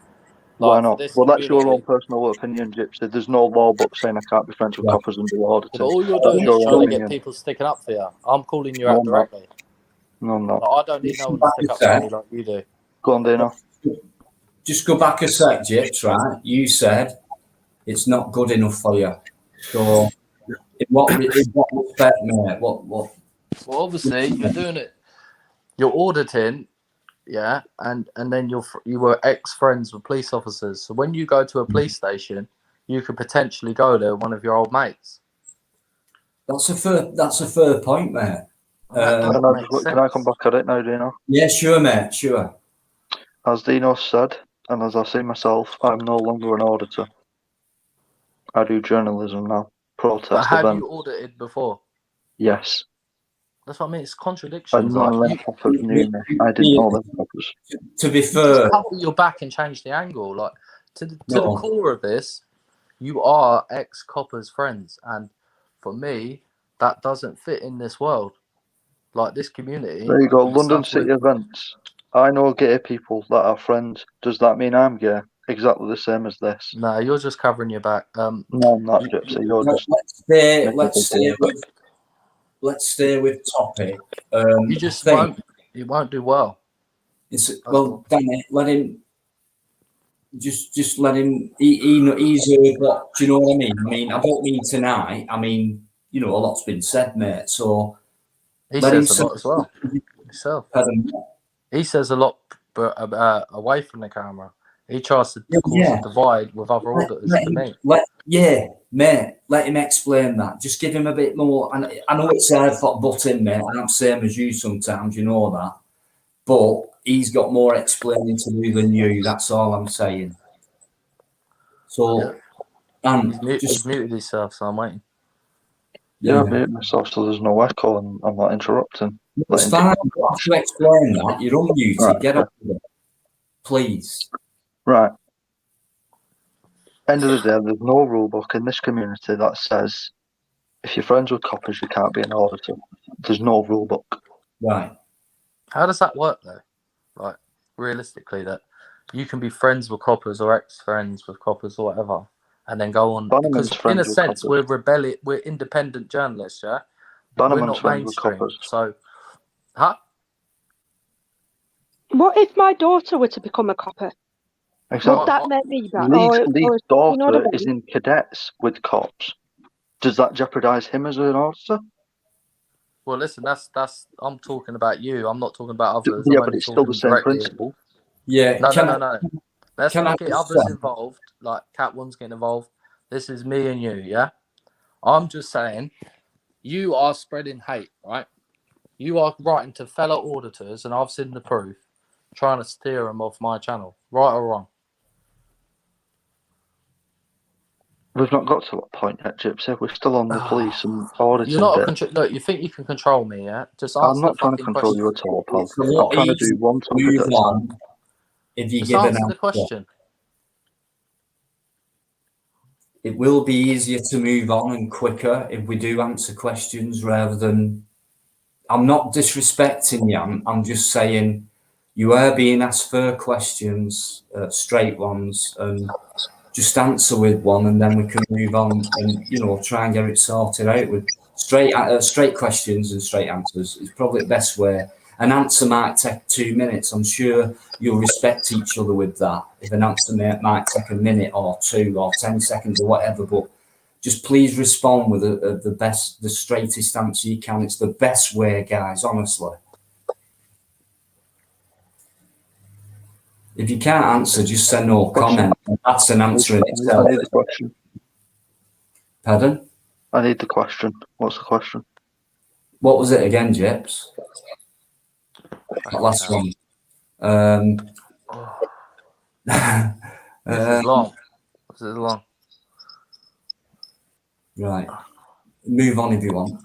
[SPEAKER 3] Why not? Well, that's your own personal opinion, Gypsy. There's no law book saying I can't be friends with coppers under auditing.
[SPEAKER 10] But all you're doing is trying to get people sticking up for you. I'm calling you out directly.
[SPEAKER 3] No, I'm not.
[SPEAKER 10] I don't need no one to stick up for me like you do.
[SPEAKER 3] Go on, Dino.
[SPEAKER 1] Just go back a sec, Gyps, right? You said it's not good enough for you. So, in what respect, mate? What?
[SPEAKER 10] Well, obviously, you're doing it. You're auditing, yeah, and then you were ex-friends with police officers. So when you go to a police station, you could potentially go there with one of your old mates.
[SPEAKER 1] That's a fair point, mate.
[SPEAKER 3] Can I come back at it now, Dino?
[SPEAKER 1] Yeah, sure, mate, sure.
[SPEAKER 3] As Dino said, and as I see myself, I'm no longer an auditor. I do journalism now. Protest
[SPEAKER 10] But have
[SPEAKER 3] events.
[SPEAKER 10] you audited before?
[SPEAKER 3] Yes.
[SPEAKER 10] That's what I mean. It's contradictions.
[SPEAKER 3] And none of them coppers knew me. I didn't know them coppers.
[SPEAKER 1] To be fair,
[SPEAKER 10] just cover your back and change the angle. Like to the core of this, you are ex-coppers friends, and for me, that doesn't fit in this world. Like this community.
[SPEAKER 3] There you go. London City events. I know gay people that are friends. Does that mean I'm gay? Exactly the same as this.
[SPEAKER 10] No, you're just covering your back.
[SPEAKER 3] No, I'm not, Gypsy. You're just.
[SPEAKER 1] Let's stay with topic.
[SPEAKER 10] You just won't. You won't do well.
[SPEAKER 1] Well, damn it, let him. Just let him. He's what? Do you know what I mean? I mean, I don't mean tonight. I mean, a lot's been said, mate. So
[SPEAKER 10] he says a lot as well. Himself. He says a lot, but away from the camera. He tries to cause a divide with other auditors than me.
[SPEAKER 1] Mate, let him explain that. Just give him a bit more. And I know it's hard for butting, mate. I'm the same as you sometimes, you know that. But he's got more explaining to do than you. That's all I'm saying. So,
[SPEAKER 10] he's muted himself, so I'm waiting.
[SPEAKER 3] Yeah, I muted myself so there's no echo and I'm not interrupting.
[SPEAKER 1] It's fine. To explain that, you're unmuted. Right, get up with it, please.
[SPEAKER 3] Right. End of the day, there's no rule book in this community that says if you're friends with coppers, you can't be an auditor. There's no rule book.
[SPEAKER 1] Right.
[SPEAKER 10] How does that work, though? Like, realistically, that you can be friends with coppers or ex-friends with coppers or whatever, and then go on. Because in a sense, we're independent journalists, yeah? We're not mainstream. So,
[SPEAKER 6] What if my daughter were to become a copper?
[SPEAKER 3] Exactly.
[SPEAKER 6] Would that make me back?
[SPEAKER 3] Lee's daughter is in cadets with cops. Does that jeopardise him as an officer?
[SPEAKER 10] Well, listen, that's. I'm talking about you. I'm not talking about others.
[SPEAKER 3] Yeah, but it's still the same principle.
[SPEAKER 1] Yeah.
[SPEAKER 10] No. Let's not get others involved. Like Cat One's getting involved. This is me and you. Yeah. I'm just saying, you are spreading hate, right? You are writing to fellow auditors, and I've seen the proof, trying to steer them off my channel, right or wrong.
[SPEAKER 3] We've not got to that point yet, Gypsy. We're still on the police and auditing.
[SPEAKER 10] You're not look, you think you can control me, yeah? Just answer.
[SPEAKER 3] I'm not trying to control you at all, Paul. I'm trying to do one topic at a time.
[SPEAKER 1] If you
[SPEAKER 10] just
[SPEAKER 1] give
[SPEAKER 10] answer the question.
[SPEAKER 1] It will be easier to move on and quicker if we do answer questions rather than. I'm not disrespecting you. I'm just saying you are being asked fair questions, straight ones, and just answer with one, and then we can move on and try and get it sorted out with straight questions and straight answers. It's probably the best way. An answer might take 2 minutes. I'm sure you'll respect each other with that. If an answer might take a minute or 2 or 10 seconds or whatever, but just please respond with the straightest answer you can. It's the best way, guys, honestly. If you can't answer, just say no comment. That's an answer in itself.
[SPEAKER 3] I need the question.
[SPEAKER 1] Pardon?
[SPEAKER 3] I need the question. What's the question?
[SPEAKER 1] What was it again, Jips? That last one.
[SPEAKER 10] This is long. This is long.
[SPEAKER 1] Right. Move on if you want.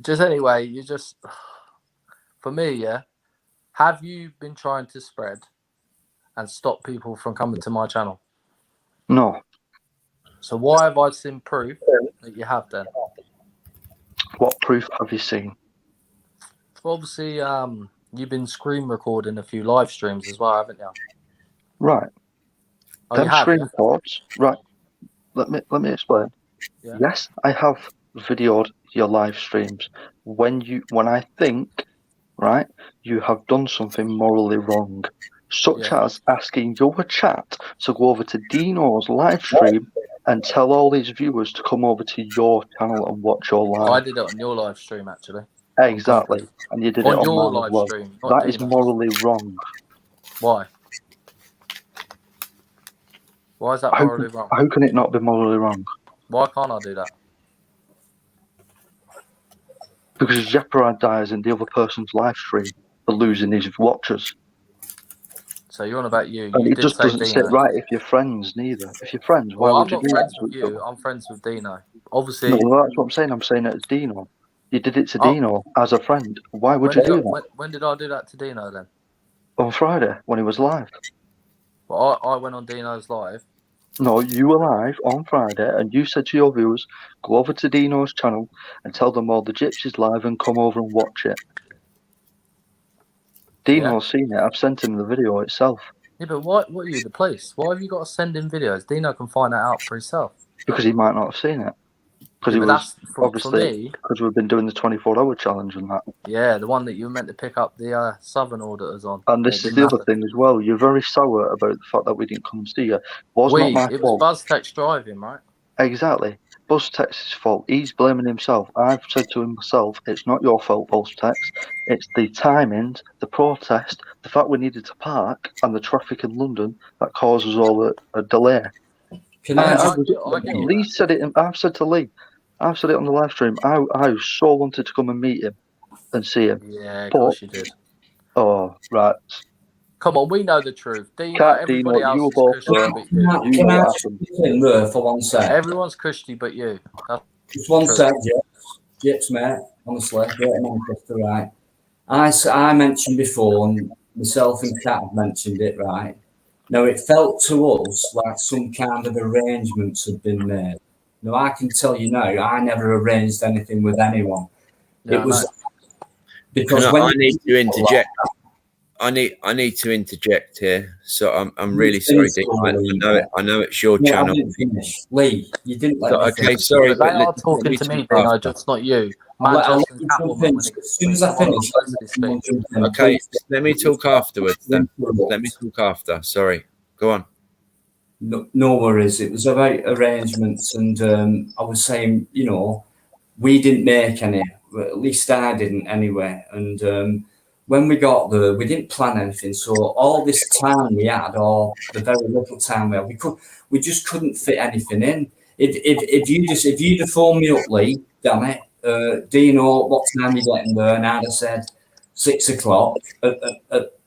[SPEAKER 10] Just anyway, you just, for me, yeah. Have you been trying to spread and stop people from coming to my channel?
[SPEAKER 3] No.
[SPEAKER 10] So why have I seen proof that you have then?
[SPEAKER 3] What proof have you seen?
[SPEAKER 10] Well, obviously, you've been screen recording a few live streams as well, haven't you?
[SPEAKER 3] Right.
[SPEAKER 10] Oh,
[SPEAKER 3] Them
[SPEAKER 10] you have,
[SPEAKER 3] screen
[SPEAKER 10] yeah?
[SPEAKER 3] reports. Right. Let me explain.
[SPEAKER 10] Yeah.
[SPEAKER 3] Yes, I have videoed your live streams when I think, right, you have done something morally wrong, such as asking your chat to go over to Dino's live stream and tell all his viewers to come over to your channel and watch your live.
[SPEAKER 10] I did it on your live stream, actually.
[SPEAKER 3] Exactly, and you did it
[SPEAKER 10] On
[SPEAKER 3] on
[SPEAKER 10] your
[SPEAKER 3] mine
[SPEAKER 10] live
[SPEAKER 3] as well.
[SPEAKER 10] stream, not
[SPEAKER 3] That is
[SPEAKER 10] Dino's.
[SPEAKER 3] morally wrong.
[SPEAKER 10] Why? Why is that morally wrong?
[SPEAKER 3] How can it not be morally wrong?
[SPEAKER 10] Why can't I do that?
[SPEAKER 3] Because it's jeopardising the other person's live stream for losing his watchers.
[SPEAKER 10] So you're on about you.
[SPEAKER 3] And
[SPEAKER 10] You
[SPEAKER 3] it
[SPEAKER 10] did
[SPEAKER 3] just
[SPEAKER 10] say
[SPEAKER 3] doesn't
[SPEAKER 10] Dino.
[SPEAKER 3] sit right if you're friends, neither. If you're friends, why
[SPEAKER 10] Well,
[SPEAKER 3] would
[SPEAKER 10] I'm
[SPEAKER 3] you
[SPEAKER 10] not
[SPEAKER 3] do
[SPEAKER 10] friends
[SPEAKER 3] that?
[SPEAKER 10] with you. I'm friends with Dino. Obviously.
[SPEAKER 3] No, well, that's what I'm saying. I'm saying it as Dino. You did it to Dino as a friend. Why would you do that?
[SPEAKER 10] When did I do that to Dino then?
[SPEAKER 3] On Friday, when he was live.
[SPEAKER 10] Well, I went on Dino's live.
[SPEAKER 3] No, you were live on Friday, and you said to your viewers, go over to Dino's channel and tell them all the Gypsy's live and come over and watch it. Dino's seen it. I've sent him the video itself.
[SPEAKER 10] Yeah, but what are you, the police? Why have you got to send in videos? Dino can find that out for himself.
[SPEAKER 3] Because he might not have seen it. Because
[SPEAKER 10] Yeah,
[SPEAKER 3] he
[SPEAKER 10] but
[SPEAKER 3] was
[SPEAKER 10] that's for
[SPEAKER 3] obviously
[SPEAKER 10] me.
[SPEAKER 3] because we've been doing the 24-hour challenge and that.
[SPEAKER 10] Yeah, the one that you were meant to pick up the Southern auditors on.
[SPEAKER 3] And this is the other thing as well. You're very sour about the fact that we didn't come and see you. Not my
[SPEAKER 10] It
[SPEAKER 3] fault.
[SPEAKER 10] was BuzzTech driving, right?
[SPEAKER 3] Exactly. BuzzTech's fault. He's blaming himself. I've said to him myself, it's not your fault, BuzzTech. It's the timings, the protest, the fact we needed to park, and the traffic in London that causes all a delay. Lee said it. I've said to Lee. I've said it on the live stream. I so wanted to come and meet him and see him.
[SPEAKER 10] Yeah, of course you did.
[SPEAKER 3] Oh, right.
[SPEAKER 10] Come on, we know the truth. Dino,
[SPEAKER 3] Cat,
[SPEAKER 10] everybody
[SPEAKER 3] Dino,
[SPEAKER 10] else
[SPEAKER 3] you
[SPEAKER 10] is
[SPEAKER 3] both
[SPEAKER 10] cushy
[SPEAKER 3] were.
[SPEAKER 10] but you.
[SPEAKER 1] Can I just get in there for 1 sec?
[SPEAKER 10] Everyone's cushy but you.
[SPEAKER 1] Just 1 sec, Jips, mate. Honestly, great Manchester, right? I mentioned before, and myself and Kat have mentioned it, right? Now, it felt to us like some kind of arrangements had been made. Now, I can tell you now, I never arranged anything with anyone.
[SPEAKER 10] Yeah,
[SPEAKER 1] it was because
[SPEAKER 9] I need to interject. I need to interject here. So I'm really sorry, Dean. I know it's your channel.
[SPEAKER 1] I didn't finish. Lee, you didn't let me
[SPEAKER 9] Okay,
[SPEAKER 1] finish.
[SPEAKER 9] sorry.
[SPEAKER 10] But they are talking to me, Dino, just not you.
[SPEAKER 1] I'll let you jump in. As soon as I finish,
[SPEAKER 9] okay, let me talk afterwards. Let me talk after. Sorry. Go on.
[SPEAKER 1] No worries. It was about arrangements, and I was saying, we didn't make any. Well, at least I didn't anyway. And when we got there, we didn't plan anything. So all this time we had, or the very little time we had, we just couldn't fit anything in. If you'd have phoned me up, Lee, damn it, Dino, what time you getting there? And I'd have said 6 o'clock. At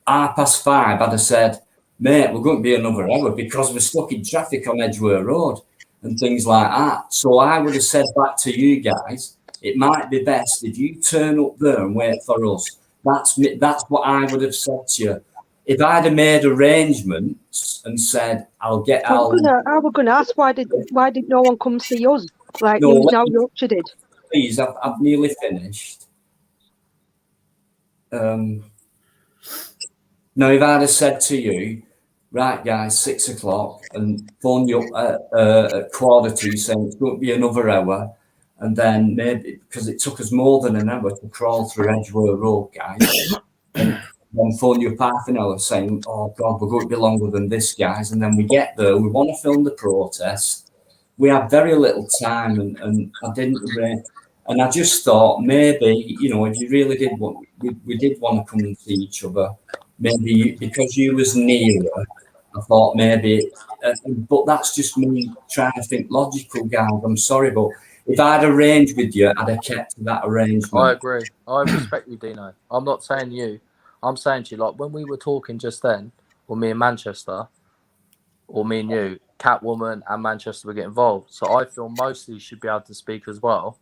[SPEAKER 1] 5:30, I'd have said, mate, we're going to be another hour because we're stuck in traffic on Edgware Road and things like that. So I would have said back to you guys, it might be best if you turn up there and wait for us. That's what I would have said to you. If I'd have made arrangements and said, I was
[SPEAKER 6] going to ask why did no one come see us? Like
[SPEAKER 1] No,
[SPEAKER 6] now Yorkshire did.
[SPEAKER 1] Please, I've nearly finished. Now, if I'd have said to you, right, guys, 6 o'clock, and phone you up at 1:45 saying it's going to be another hour, And then maybe because it took us more than an hour to crawl through Edgware Road, guys, and then phone you up half an hour saying, "Oh God, we're going to be longer than this, guys." And then we get there, we want to film the protest. We have very little time, and I didn't really. And I just thought maybe, you know, if you really did want, we did want to come and see each other. Maybe because you was nearer, I thought maybe. But that's just me trying to think logical, guys. I'm sorry, but if I'd arranged with you, I'd have kept to that arrangement.
[SPEAKER 10] I agree. I respect you, Dino. I'm not saying you. I'm saying to you, like when we were talking just then, or me and Manchester, or me and you, Catwoman and Manchester were getting involved. So I feel mostly should be able to speak as well.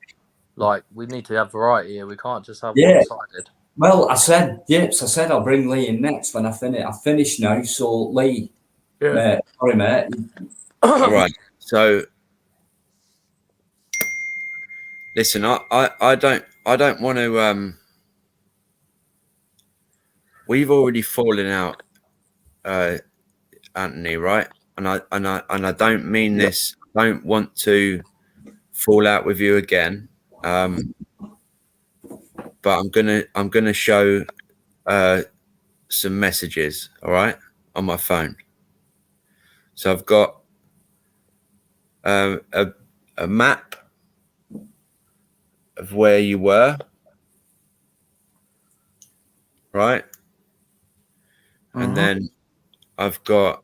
[SPEAKER 10] Like we need to have variety here. We can't just have one-sided.
[SPEAKER 1] Well, I said I'll bring Lee in next when I finish. I finished now, so Lee.
[SPEAKER 10] Yeah.
[SPEAKER 1] Mate, sorry, mate.
[SPEAKER 9] All right. So listen, I don't want to. We've already fallen out, Anthony, right? And I don't mean this. I don't want to fall out with you again. But I'm gonna show some messages, all right, on my phone. So I've got a map of where you were, right? And then I've got,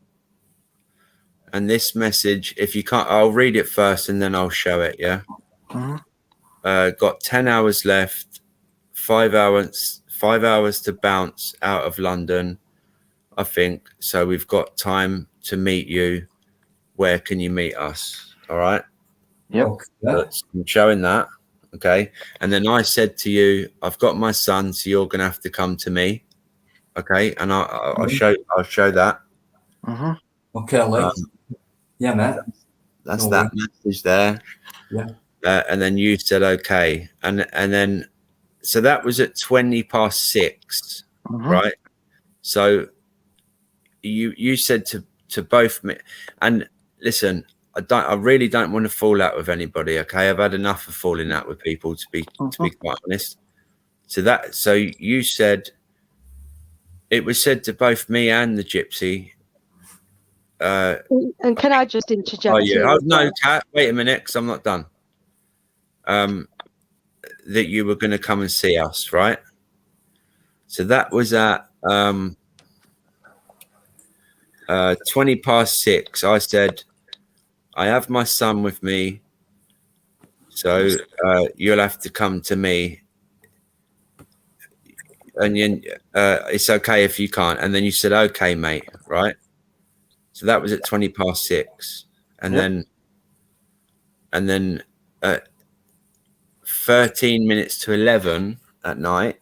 [SPEAKER 9] and this message, if you can't, I'll read it first and then I'll show it, yeah? Got 10 hours left, 5 hours to bounce out of London, I think. So we've got time to meet you. Where can you meet us? All right.
[SPEAKER 3] Yep.
[SPEAKER 9] I'm showing that. Okay. And then I said to you, I've got my son, so you're gonna have to come to me. Okay. And I'll show that.
[SPEAKER 1] Okay, Lee. Yeah, mate.
[SPEAKER 9] That's that message there.
[SPEAKER 1] Yeah.
[SPEAKER 9] And then you said okay, and then so that was at 6:20, right? So you said to both me, and listen, I really don't want to fall out with anybody. Okay, I've had enough of falling out with people, to be quite honest. So you said, it was said to both me and the gypsy.
[SPEAKER 6] And can I just interject?
[SPEAKER 9] Oh yeah. Oh no, Kat. Wait a minute, because I'm not done. That you were going to come and see us, right? So that was at 6:20. I said, I have my son with me, so you'll have to come to me, and it's okay if you can't. And then you said, okay, mate, right? So that was at 6:20, and then at 13 minutes to 11 at night,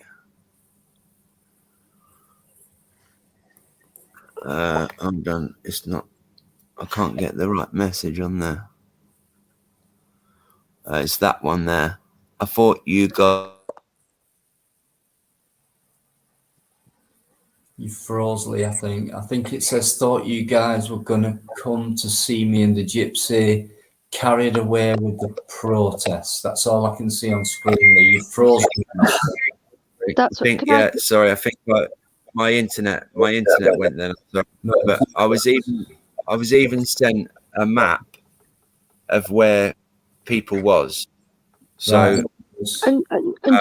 [SPEAKER 9] I'm done. It's not. I can't get the right message on there. It's that one there. I thought you got.
[SPEAKER 1] You froze, Lee, I think. I think it says, thought you guys were going to come to see me and the gypsy, carried away with the protest. That's all I can see on screen, Lee. You froze.
[SPEAKER 6] That's
[SPEAKER 9] I think, yeah, sorry. I think my internet went then. Sorry. But I was even sent a map of where people was. So.
[SPEAKER 6] And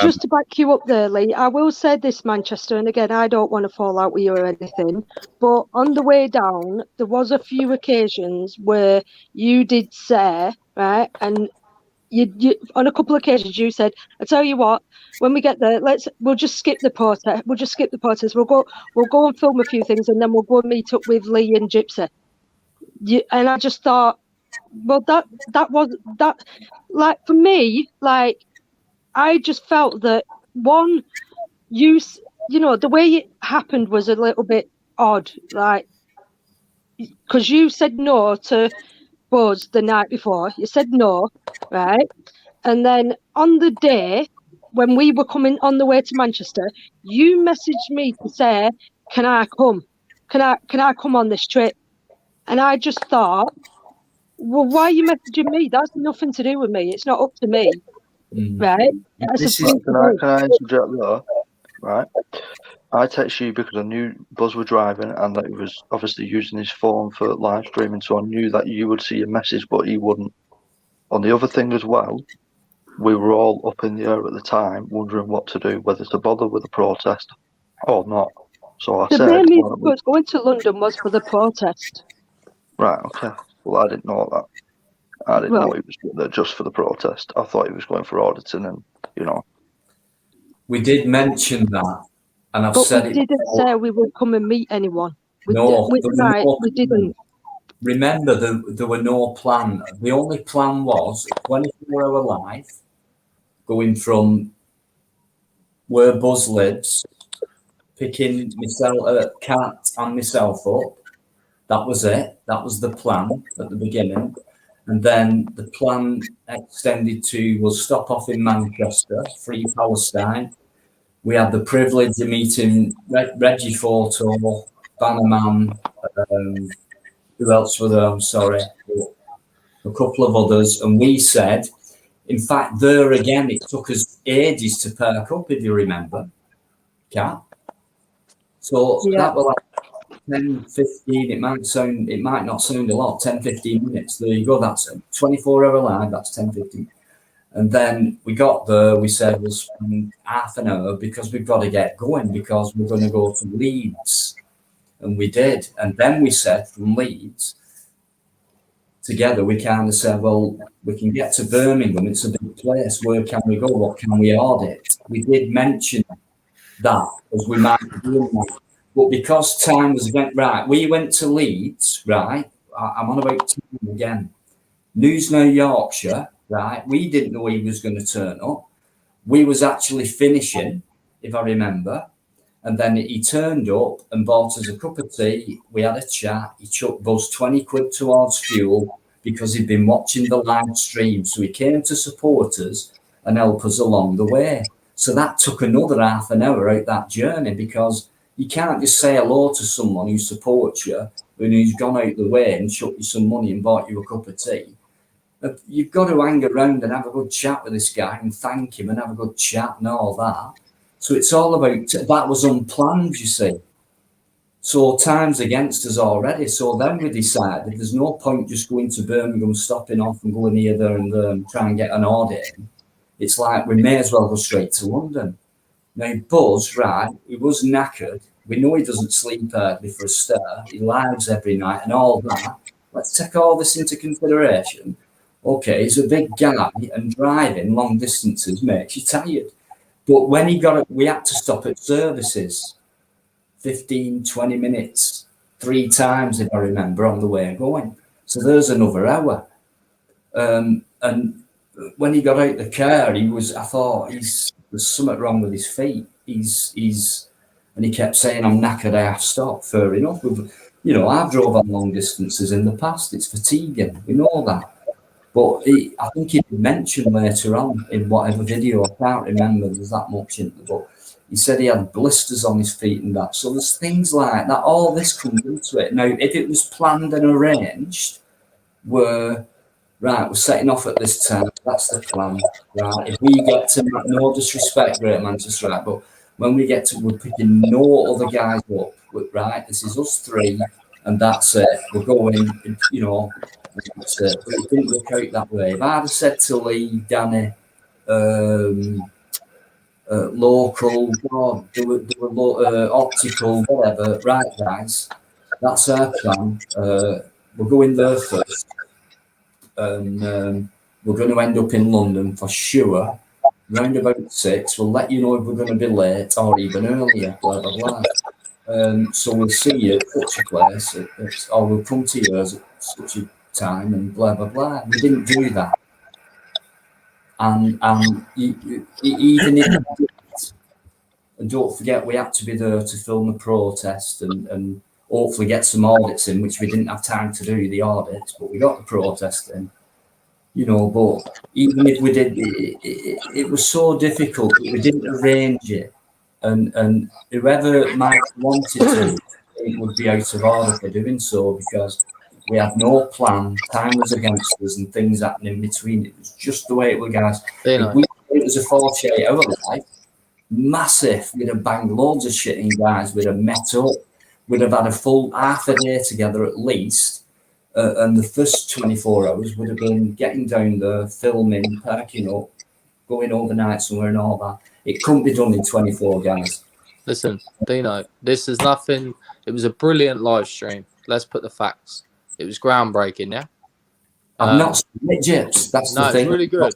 [SPEAKER 6] just to back you up there, Lee, I will say this, Manchester, and again, I don't want to fall out with you or anything, but on the way down, there was a few occasions where you did say, right, and you on a couple of occasions you said, I tell you what, when we get there, we'll just skip the protest. We'll go and film a few things, and then we'll go and meet up with Lee and Gypsy. And I just thought, well, that was like for me, like. I just felt that one, you know, the way it happened was a little bit odd, like, because you said no to Buzz the night before. You said no, right? And then on the day when we were coming on the way to Manchester, you messaged me to say, "Can I come? Can I come on this trip?" And I just thought, well, why are you messaging me? That's nothing to do with me. It's not up to me. Right? That's
[SPEAKER 1] This
[SPEAKER 6] a
[SPEAKER 1] is-
[SPEAKER 6] free
[SPEAKER 3] Can I interject there? Right. I text you because I knew Buzz were driving and that he was obviously using his phone for live streaming, so I knew that you would see a message, but he wouldn't. On the other thing as well, we were all up in the air at the time, wondering what to do, whether to bother with the protest or not. So I
[SPEAKER 6] The
[SPEAKER 3] said,
[SPEAKER 6] main reason
[SPEAKER 3] well,
[SPEAKER 6] for us going to London was for the protest.
[SPEAKER 3] right, okay. Well, I didn't know that. I didn't
[SPEAKER 6] Well-
[SPEAKER 3] know he was going there just for the protest. I thought he was going for auditing and, you know.
[SPEAKER 1] We did mention that, and I've
[SPEAKER 6] But
[SPEAKER 1] said
[SPEAKER 6] we
[SPEAKER 1] it.
[SPEAKER 6] didn't
[SPEAKER 1] before.
[SPEAKER 6] say we would come and meet anyone. We
[SPEAKER 1] No,
[SPEAKER 6] did,
[SPEAKER 1] there was
[SPEAKER 6] right,
[SPEAKER 1] no
[SPEAKER 6] we didn't.
[SPEAKER 1] Remember, there were no plan. The only plan was 24-hour live, going from where Buzz lives, picking myself, Cat and myself up. That was it. That was the plan at the beginning. And then the plan extended to, we'll stop off in Manchester, Free Palestine. We had the privilege of meeting Reggie Forto, Bannerman, who else were there? I'm sorry. A couple of others. And we said, in fact, there again, it took us ages to perk up, if you remember. Cat. So that was like 10, 15, it might not sound a lot, 10, 15 minutes. There you go. That's a 24-hour live, that's 10, 15. And then we got there, we said we'll spend half an hour because we've got to get going because we're going to go to Leeds. And we did. And then we said from Leeds, together, we kind of said, well, we can get to Birmingham. It's a big place. Where can we go? What can we audit? We did mention that as we might be doing that. But because time was right, we went to Leeds, right? I'm on about time again. News Now Yorkshire, right? We didn't know he was going to turn up. We was actually finishing, if I remember. And then he turned up and bought us a cup of tea. We had a chat. He chucked Buzz 20 quid towards fuel because he'd been watching the live stream. So he came to support us and help us along the way. So that took another half an hour out that journey because you can't just say hello to someone who supports you and who's gone out the way and chucked you some money and bought you a cup of tea. You've got to hang around and have a good chat with this guy and thank him and have a good chat and all that. So it's all about, that was unplanned, you see. So time's against us already. So then we decided there's no point just going to Birmingham, stopping off and going here, there and there and try and get an audit in. It's like we may as well go straight to London. Now, Buzz, right, he was knackered. We know he doesn't sleep early for a start. He lives every night and all that. Let's take all this into consideration. Okay, he's a big guy and driving long distances makes you tired. But when he got it, we had to stop at services 15, 20 minutes, 3 times, if I remember, on the way going. So there's another hour. And when he got out the car, I thought there's something wrong with his feet. And he kept saying, I'm knackered, I have to stop. Fair enough. I've drove on long distances in the past. It's fatiguing. We know that. But I think he mentioned later on in whatever video, I can't remember, there's that much in the book. He said he had blisters on his feet and that. So there's things like that. All this comes into it. Now, if it was planned and arranged, we're setting off at this time. That's the plan, right? If we get to, no disrespect, Great Manchester, right? But when we get to, we're picking no other guys up, right? This is us 3, and that's it. We're going, that's it. But it didn't work out that way. If I'd have said to Lee, Danny, local, optical, whatever, right, guys, that's our plan. We're going there first. And we're going to end up in London for sure. Round about 6, we'll let you know if we're going to be late or even earlier, blah, blah, blah. So we'll see you at such a place, or we'll come to yours at such a time, and blah, blah, blah. We didn't do that. And even if we did, and don't forget, we had to be there to film the protest and hopefully get some audits in, which we didn't have time to do, the audits, but we got the protest in. But even if we did, it was so difficult that we didn't arrange it. And whoever might wanted to, it would be out of order for doing so because we had no plan, time was against us and things happening in between. It was just the way it was, guys. If we was a 48-hour live, massive. We'd have banged loads of shit in, guys. We'd have met up. We'd have had a full half a day together at least. And the first 24 hours would have been getting down there, filming, packing up, going overnight somewhere and all that. It couldn't be done in 24, guys.
[SPEAKER 10] Listen, Dino, this is nothing. It was a brilliant live stream. Let's put the facts. It was groundbreaking, yeah?
[SPEAKER 1] I'm not seen it, Jips. That's
[SPEAKER 10] No,
[SPEAKER 1] the thing.
[SPEAKER 10] it's really good.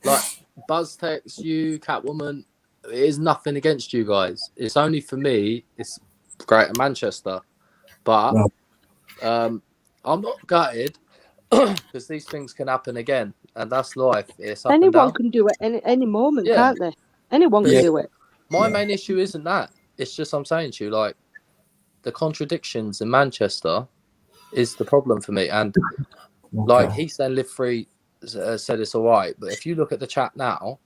[SPEAKER 10] Like, BuzzTex, you, Catwoman, it is nothing against you guys. It's only for me, it's Greater Manchester. But I'm not gutted because these things can happen again. And that's life. It's up and
[SPEAKER 6] Anyone
[SPEAKER 10] down.
[SPEAKER 6] can do it any moment,
[SPEAKER 10] Yeah.
[SPEAKER 6] can't they? Anyone can do it.
[SPEAKER 10] My main issue isn't that. It's just I'm saying to you, like, the contradictions in Manchester is the problem for me. And like he's saying, Live Free said it's all right, but if you look at the chat now,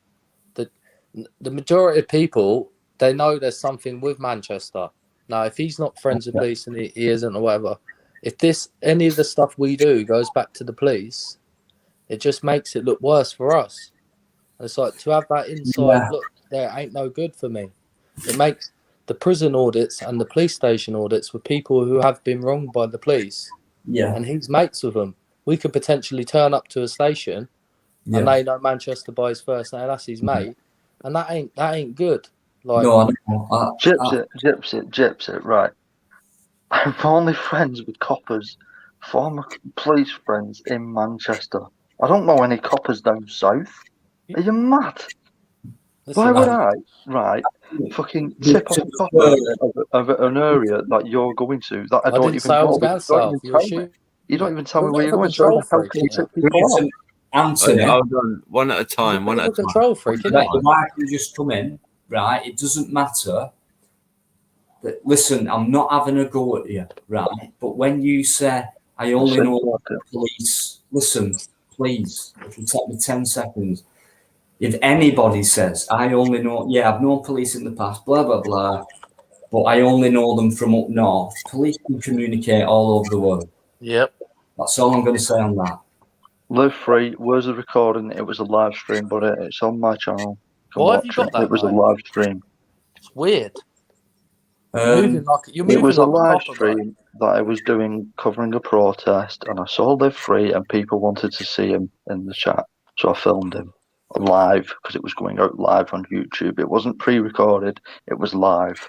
[SPEAKER 10] the majority of people, they know there's something with Manchester. Now, if he's not friends with police and he isn't or whatever, if any of the stuff we do goes back to the police, it just makes it look worse for us. And it's like to have that inside look there ain't no good for me. It makes the prison audits and the police station audits with people who have been wronged by the police.
[SPEAKER 1] Yeah.
[SPEAKER 10] And he's mates with them. We could potentially turn up to a station and they know Manchester by his first name, that's his mate. And that ain't good. Like,
[SPEAKER 1] no, I
[SPEAKER 3] Gypsy, right. I'm only friends with coppers, former police friends in Manchester. I don't know any coppers down south. Are you mad? Why would I, right, fucking tip off a copper of an area that you're going to that I don't even
[SPEAKER 10] say I was
[SPEAKER 3] know?
[SPEAKER 10] going south.
[SPEAKER 3] You don't even tell me where you're going.
[SPEAKER 10] Control
[SPEAKER 3] So how
[SPEAKER 10] freak,
[SPEAKER 3] can you
[SPEAKER 10] innit?
[SPEAKER 3] tip people off?
[SPEAKER 1] Anthony,
[SPEAKER 9] Hold on, one at a time. One at a time.
[SPEAKER 10] Control freak, isn't
[SPEAKER 1] that
[SPEAKER 10] it?
[SPEAKER 1] the mic can just come in, right? It doesn't matter. But listen, I'm not having a go at you, right? But when you say I only know the police, listen, please, it will take me 10 seconds. If anybody says I only know, I've known police in the past, blah blah blah, but I only know them from up north. Police can communicate all over the world.
[SPEAKER 10] Yep.
[SPEAKER 1] That's all I'm going to say on that.
[SPEAKER 3] Live Free was a recording. It was a live stream, but it's on my channel.
[SPEAKER 10] Why have you got that?
[SPEAKER 3] It was a live stream.
[SPEAKER 10] It's weird.
[SPEAKER 3] It was a live stream that I was doing covering a protest, and I saw Live Free, and people wanted to see him in the chat, so I filmed him live because it was going out live on YouTube. It wasn't pre-recorded; it was live.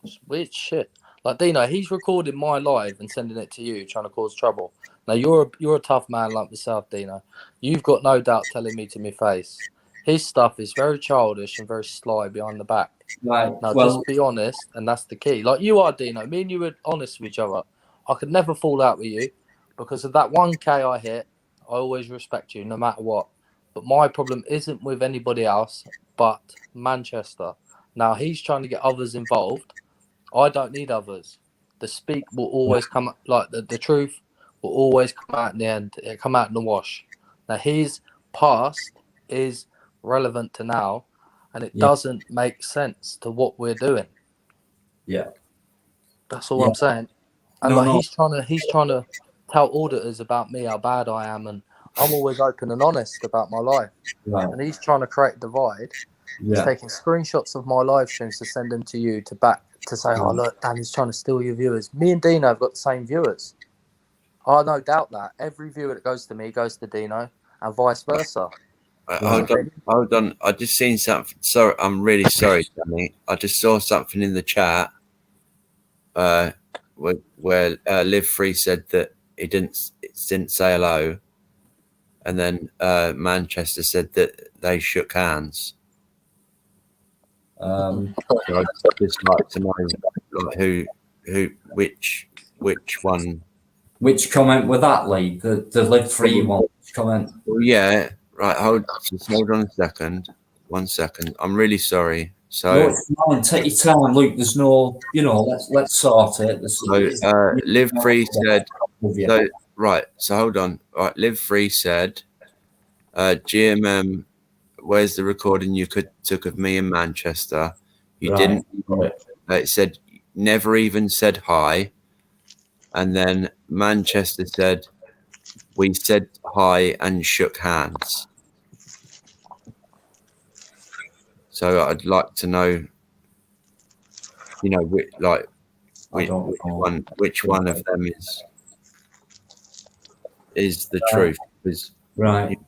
[SPEAKER 10] It's weird shit. Like Dino, he's recording my live and sending it to you, trying to cause trouble. Now you're a tough man like myself, Dino. You've got no doubt telling me to my face. His stuff is very childish and very sly behind the back.
[SPEAKER 1] Right.
[SPEAKER 10] Now
[SPEAKER 1] Well,
[SPEAKER 10] just be honest, and that's the key. Like you are, Dino. Me and you were honest with each other. I could never fall out with you because of that 1K I hit. I always respect you, no matter what. But my problem isn't with anybody else, but Manchester. Now he's trying to get others involved. I don't need others. The speak will always come, like the truth will always come out in the end. It come out in the wash. Now his past is relevant to now, and it doesn't make sense to what we're doing.
[SPEAKER 1] Yeah.
[SPEAKER 10] That's all I'm saying. And he's trying to tell auditors about me how bad I am, and I'm always open and honest about my life.
[SPEAKER 1] Right.
[SPEAKER 10] And he's trying to create a divide. He's taking screenshots of my live streams to send them to you to say, oh look, Dan, he's trying to steal your viewers. Me and Dino have got the same viewers. I no doubt that every viewer that goes to me goes to Dino, and vice versa.
[SPEAKER 9] Hold on. I just seen something. Sorry, I'm really sorry, Danny. I just saw something in the chat where Live Free said that he didn't say hello, and then Manchester said that they shook hands. So I'd just like to know like, which one.
[SPEAKER 1] Which comment was that, Lee? The Live Free one. Which comment?
[SPEAKER 9] Well, yeah. Right, hold on a second. 1 second. I'm really sorry. So
[SPEAKER 1] no, it's fine. Take your time, Luke. There's no, let's sort it.
[SPEAKER 9] Live Free said. So, right. So hold on. Right, Live Free said, GMM, where's the recording you took of me in Manchester? You didn't. It said never even said hi, and then Manchester said, we said hi and shook hands. So I'd like to know, you know, which one of them is the truth. Because
[SPEAKER 1] Right.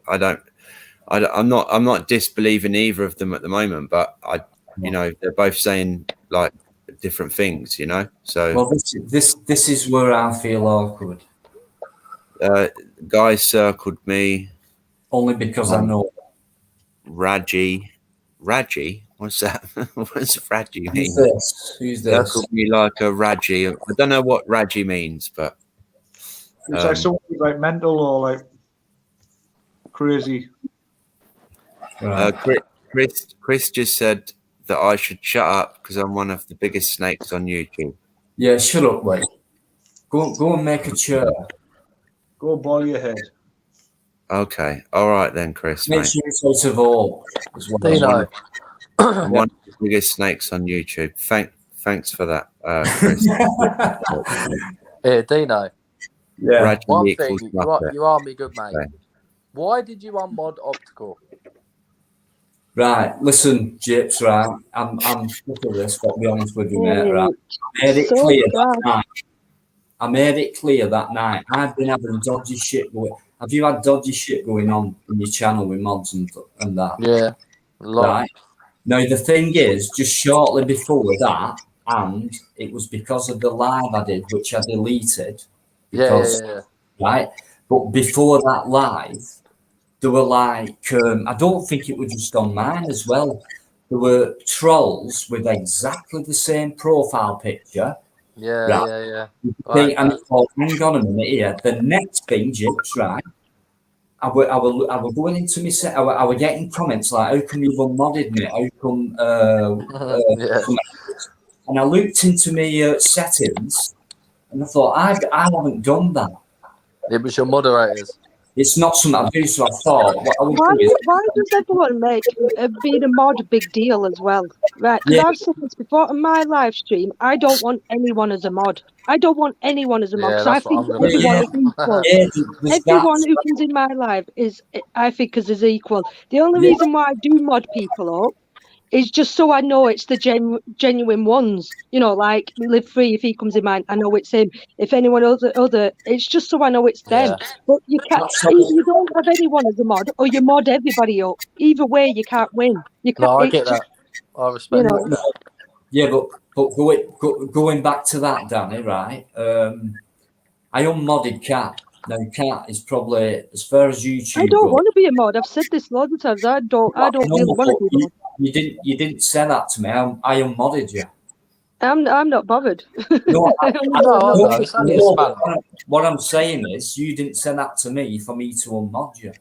[SPEAKER 9] I'm not disbelieving either of them at the moment, but you know, they're both saying like different things, you know. So
[SPEAKER 1] Well, this is where I feel awkward.
[SPEAKER 9] Guy circled me
[SPEAKER 1] only because I know
[SPEAKER 9] Raji. What's that? What's Raji mean?
[SPEAKER 1] Who's this?
[SPEAKER 9] Circled me like a Raji. I don't know what Raji means, but
[SPEAKER 7] It's like something like mental or like crazy.
[SPEAKER 9] Chris just said that I should shut up because I'm one of the biggest snakes on YouTube.
[SPEAKER 1] Yeah, shut up, mate. Go and make a chair.
[SPEAKER 7] Go ball your head.
[SPEAKER 9] Okay, all right then, Chris.
[SPEAKER 1] Make
[SPEAKER 9] Mate.
[SPEAKER 1] sure it's out of all.
[SPEAKER 10] Dino.
[SPEAKER 9] I'm one of the biggest snakes on YouTube. Thanks for that, Chris.
[SPEAKER 10] Yeah, Dino.
[SPEAKER 1] Yeah.
[SPEAKER 9] Raji
[SPEAKER 10] One
[SPEAKER 9] equals
[SPEAKER 10] thing,
[SPEAKER 9] Muppet.
[SPEAKER 10] you are me good, mate.
[SPEAKER 9] Okay.
[SPEAKER 10] Why did you unmod Optical?
[SPEAKER 1] Right, listen, Jips, right. I'm sick of this, got to be honest with you, mate, right. I made it
[SPEAKER 6] So
[SPEAKER 1] clear
[SPEAKER 6] bad.
[SPEAKER 1] that night. I've been having dodgy shit going. Have you had dodgy shit going on in your channel with mods and that?
[SPEAKER 10] Yeah, a lot.
[SPEAKER 1] Right. Now the thing is, just shortly before that, and it was because of the live I did, which I deleted. Because,
[SPEAKER 10] Yeah.
[SPEAKER 1] right. But before that live, there were like I don't think it was just on mine as well. There were trolls with exactly the same profile picture.
[SPEAKER 10] Yeah.
[SPEAKER 1] And it's called, hang on a minute here. The next thing, Jips, right? I were going into my set. I were getting comments like, "How come you've unmodded me? How come?" And I looked into my settings, and I thought, I haven't done that.
[SPEAKER 10] It was your moderators.
[SPEAKER 1] It's not something I do, so I thought, what I would do is,
[SPEAKER 6] Why does everyone make being a mod a big deal as well? Right, because I've said this before on my live stream, I don't want anyone as a mod. I don't want anyone as a mod,
[SPEAKER 10] Yeah,
[SPEAKER 6] because I
[SPEAKER 10] that's what
[SPEAKER 6] think
[SPEAKER 10] I'm gonna
[SPEAKER 6] everyone
[SPEAKER 10] do.
[SPEAKER 6] is equal.
[SPEAKER 1] there's
[SPEAKER 6] Everyone
[SPEAKER 1] that.
[SPEAKER 6] who comes in my live I think, is equal. The only reason why I do mod people up is just so I know it's the genuine ones. You know, like Live Free, if he comes in mine, I know it's him. If anyone other, it's just so I know it's them.
[SPEAKER 10] Yeah.
[SPEAKER 6] But you can't, either you don't have anyone as a mod, or you mod everybody up. Either way, you can't win. You can't,
[SPEAKER 10] No, I get that. I respect
[SPEAKER 6] you know,
[SPEAKER 10] that.
[SPEAKER 1] Yeah, but going back to that, Danny, right? I unmodded Cat. Now, Cat is probably, as far as YouTube
[SPEAKER 6] I don't
[SPEAKER 1] goes.
[SPEAKER 6] want to be a mod. I've said this loads of times. I don't really want to be a mod.
[SPEAKER 1] You didn't say that to me. I unmodded you.
[SPEAKER 6] I'm not bothered.
[SPEAKER 1] No,
[SPEAKER 10] it's only a span.
[SPEAKER 1] what I'm saying is, you didn't say that to me for me to unmod you.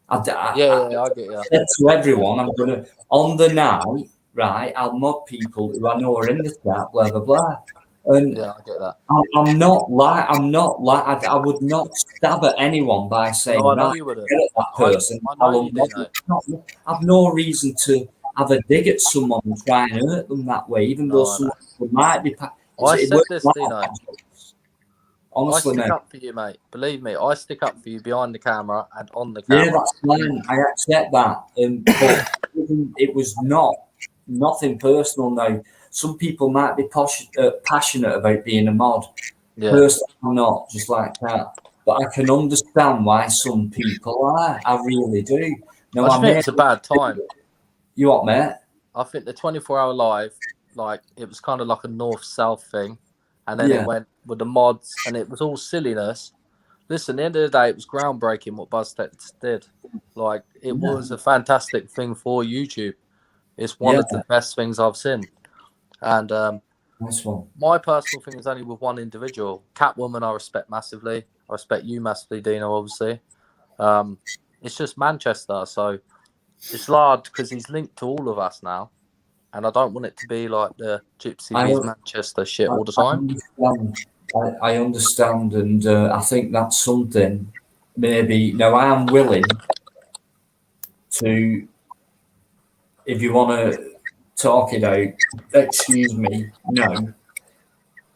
[SPEAKER 1] I
[SPEAKER 10] I get you.
[SPEAKER 1] said to everyone, I'm gonna on the night, right? I'll mod people who I know are in the chat, blah blah blah. And
[SPEAKER 10] Yeah, I get that.
[SPEAKER 1] I'm not like I would not stab at anyone by saying,
[SPEAKER 10] No, I know
[SPEAKER 1] right,
[SPEAKER 10] you wouldn't.
[SPEAKER 1] get at that person.
[SPEAKER 10] I know you
[SPEAKER 1] I'll I've no reason to have a dig at someone and try and hurt them that way, even though someone might be.
[SPEAKER 10] I
[SPEAKER 1] it
[SPEAKER 10] said
[SPEAKER 1] works
[SPEAKER 10] this,
[SPEAKER 1] like
[SPEAKER 10] Dino.
[SPEAKER 1] that. Honestly,
[SPEAKER 10] I stick
[SPEAKER 1] mate.
[SPEAKER 10] up for you, mate. Believe me, I stick up for you behind the camera and on the camera.
[SPEAKER 1] Yeah, that's fine. I accept that. But it was nothing personal now. Some people might be passionate about being a mod.
[SPEAKER 10] Yeah.
[SPEAKER 1] Personally, I'm not, just like that. But I can understand why some people are. I really do. No,
[SPEAKER 10] I just think it's a bad time.
[SPEAKER 1] You what, mate?
[SPEAKER 10] I think the 24-hour live, like, it was kind of like a north-south thing. And then it went with the mods, and it was all silliness. Listen, at the end of the day, it was groundbreaking what BuzzTech did. Like, it was a fantastic thing for YouTube. It's one of the best things I've seen. And
[SPEAKER 1] nice one.
[SPEAKER 10] My personal thing is only with one individual. Catwoman, I respect massively. I respect you massively, Dino, obviously. It's just Manchester, so it's hard because he's linked to all of us now. And I don't want it to be like the Gypsy Bees Manchester shit all the time.
[SPEAKER 1] I understand, and I think that's something maybe. Now, I am willing to, if you want to talk it out, excuse me, no.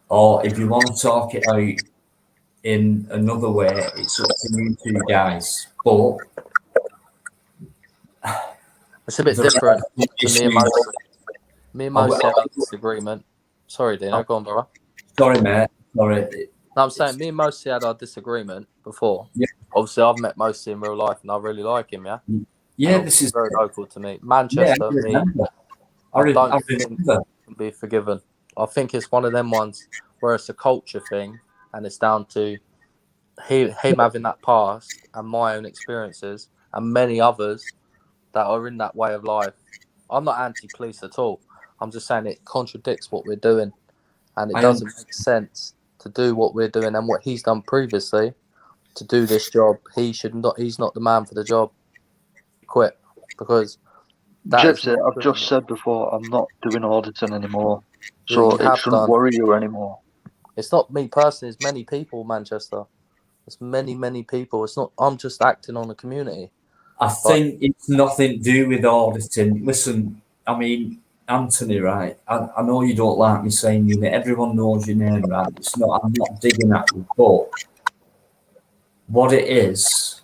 [SPEAKER 1] Or if you want to talk it out in another way, it's up to you two guys. But
[SPEAKER 10] It's a bit different to me and Mosey. Me and Mosey had a disagreement. Sorry, Dino, go on, brother.
[SPEAKER 1] Sorry, mate. Sorry.
[SPEAKER 10] No, I'm saying me and Mosey had our disagreement before.
[SPEAKER 1] Yeah.
[SPEAKER 10] Obviously, I've met Mosey in real life, and I really like him. Yeah.
[SPEAKER 1] Yeah,
[SPEAKER 10] And
[SPEAKER 1] this is
[SPEAKER 10] very local to me. Manchester,
[SPEAKER 1] Yeah,
[SPEAKER 10] I don't
[SPEAKER 1] I
[SPEAKER 10] think
[SPEAKER 1] remember.
[SPEAKER 10] can be forgiven. I think it's one of them ones where it's a culture thing, and it's down to him having that past and my own experiences and many others that are in that way of life. I'm not anti-police at all. I'm just saying it contradicts what we're doing, and it doesn't make sense to do what we're doing and what he's done previously to do this job. He's not the man for the job. Quit, because
[SPEAKER 3] Gypsy, I've just said before, I'm not doing auditing anymore, so it shouldn't worry you anymore.
[SPEAKER 10] It's not me personally. It's many people, Manchester. It's many people. It's not. I'm just acting on the community.
[SPEAKER 1] I think it's nothing to do with auditing. Listen, I mean, Anthony, right? I know you don't like me saying your name. Everyone knows your name, right? It's not. I'm not digging at you, but what it is,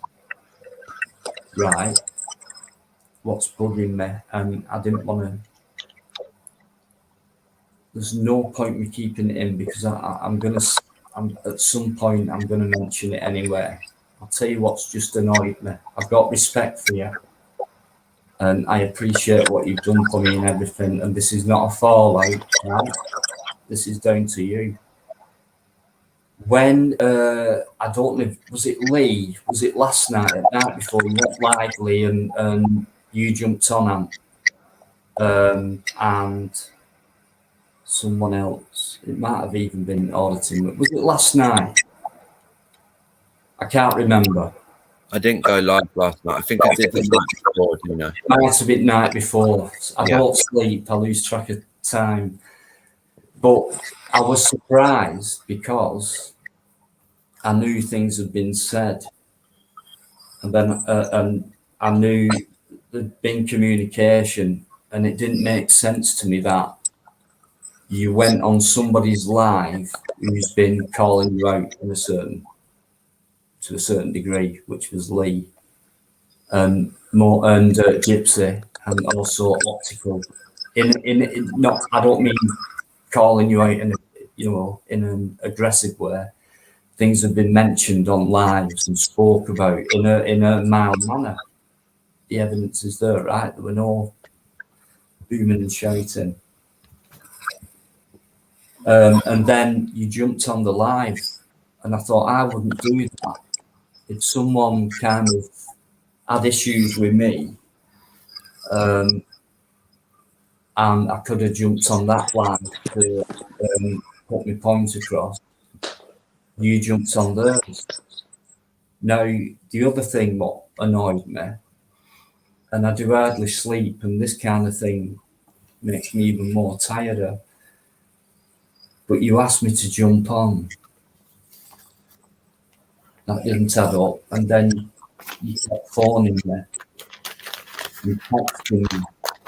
[SPEAKER 1] right? What's bugging me, and I didn't want to. There's no point me keeping it in because I'm at some point I'm gonna mention it anyway. I'll tell you what's just annoyed me. I've got respect for you, and I appreciate what you've done for me and everything. And this is not a fallout, right? This is down to you. When I don't know, was it Lee? Was it last night? At night before we went live, Lee, and you jumped on and someone else. It might have even been auditing. Was it last night? I can't remember.
[SPEAKER 9] I didn't go live last night. I think I did the night before, you know.
[SPEAKER 1] It might have been night before. I don't sleep. I lose track of time. But I was surprised because I knew things had been said. And then and I knew there'd been communication, and it didn't make sense to me that you went on somebody's live who's been calling you out to a certain degree, which was Lee, and Gypsy, and also Optical. In not, I don't mean calling you out in an aggressive way. Things have been mentioned on lives and spoke about in a mild manner. The evidence is there, right? There were no booming and shouting. And then you jumped on the live, and I thought I wouldn't do that. If someone kind of had issues with me, and I could have jumped on that live to put my point across, you jumped on theirs. Now, the other thing what annoyed me, and I do hardly sleep, and this kind of thing makes me even more tired. But you asked me to jump on. That didn't add up. And then you kept phoning me. You texting me,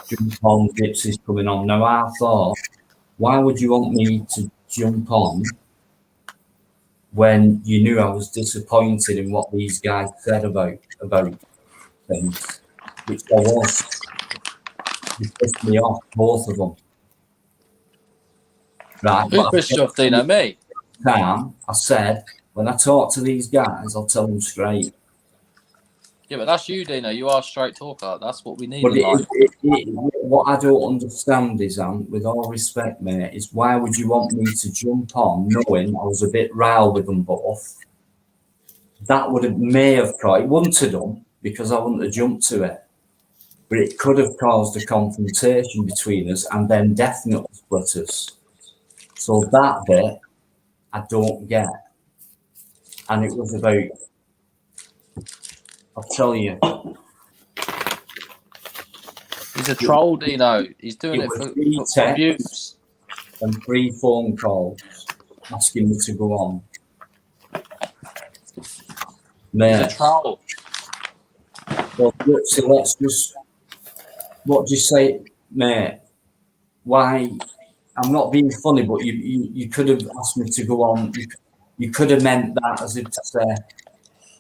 [SPEAKER 1] jump on, Gypsy's coming on. Now I thought, why would you want me to jump on when you knew I was disappointed in what these guys said about things? Which I was. You pissed me off, both of them. Right.
[SPEAKER 10] Who pissed you off, Dino? Me?
[SPEAKER 1] I said, when I talk to these guys, I'll tell them straight.
[SPEAKER 10] Yeah, but that's you, Dino. You are a straight talker. That's what we need.
[SPEAKER 1] But what I don't understand is, with all respect, mate, is why would you want me to jump on knowing I was a bit riled with them both? That may have caused, it wouldn't have done because I wouldn't have jumped to it. But it could have caused a confrontation between us and then definitely split us. So that bit, I don't get. And it was about, I'll tell you.
[SPEAKER 10] He's a troll, Dino. He's doing it for views.
[SPEAKER 1] And 3 phone calls asking me to go on. Mate.
[SPEAKER 10] He's a troll.
[SPEAKER 1] Well, so let's just, what do you say, mate? Why? I'm not being funny, but you could have asked me to go on. You could have meant that as if to say,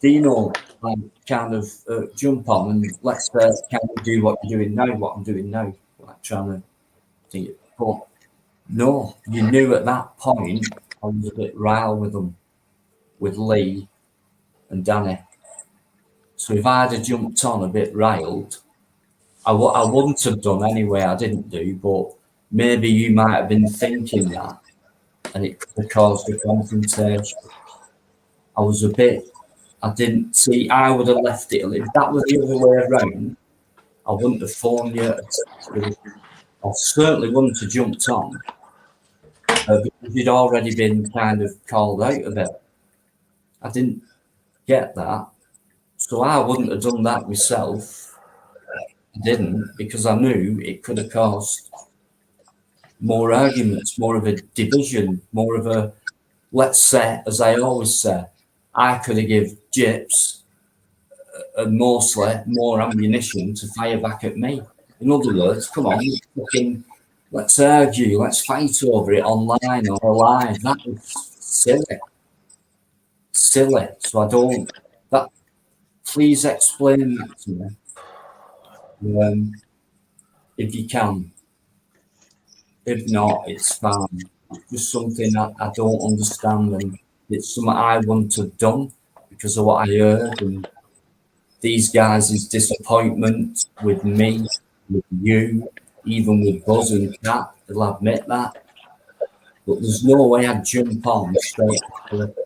[SPEAKER 1] Dino, like, kind of jump on and let's kind of do what you're doing now, what I'm doing now, like trying to think it. But no, you knew at that point I was a bit riled with them, with Lee and Danny. So if I'd have jumped on a bit riled, I wouldn't have done anyway. I didn't do, but maybe you might have been thinking that, and it could have caused a confrontation. I didn't see. I would have left it. If that was the other way around, I wouldn't have phoned you. I certainly wouldn't have jumped on because you'd already been kind of called out of it. I didn't get that, so I wouldn't have done that myself. I didn't, because I knew it could have caused more arguments, more of a division, more of a, let's say, as I always say, I could have given Jips and Mosley more ammunition to fire back at me. In other words, come on, let's argue, let's fight over it online or live. That was silly. Silly. So I don't, please explain that to me. If you can. If not, it's fine. It's just something I don't understand, and it's something I wouldn't have done because of what I heard and these guys' disappointment with me, with you, even with Buzz and Kat. They'll admit that. But there's no way I'd jump on straight after it.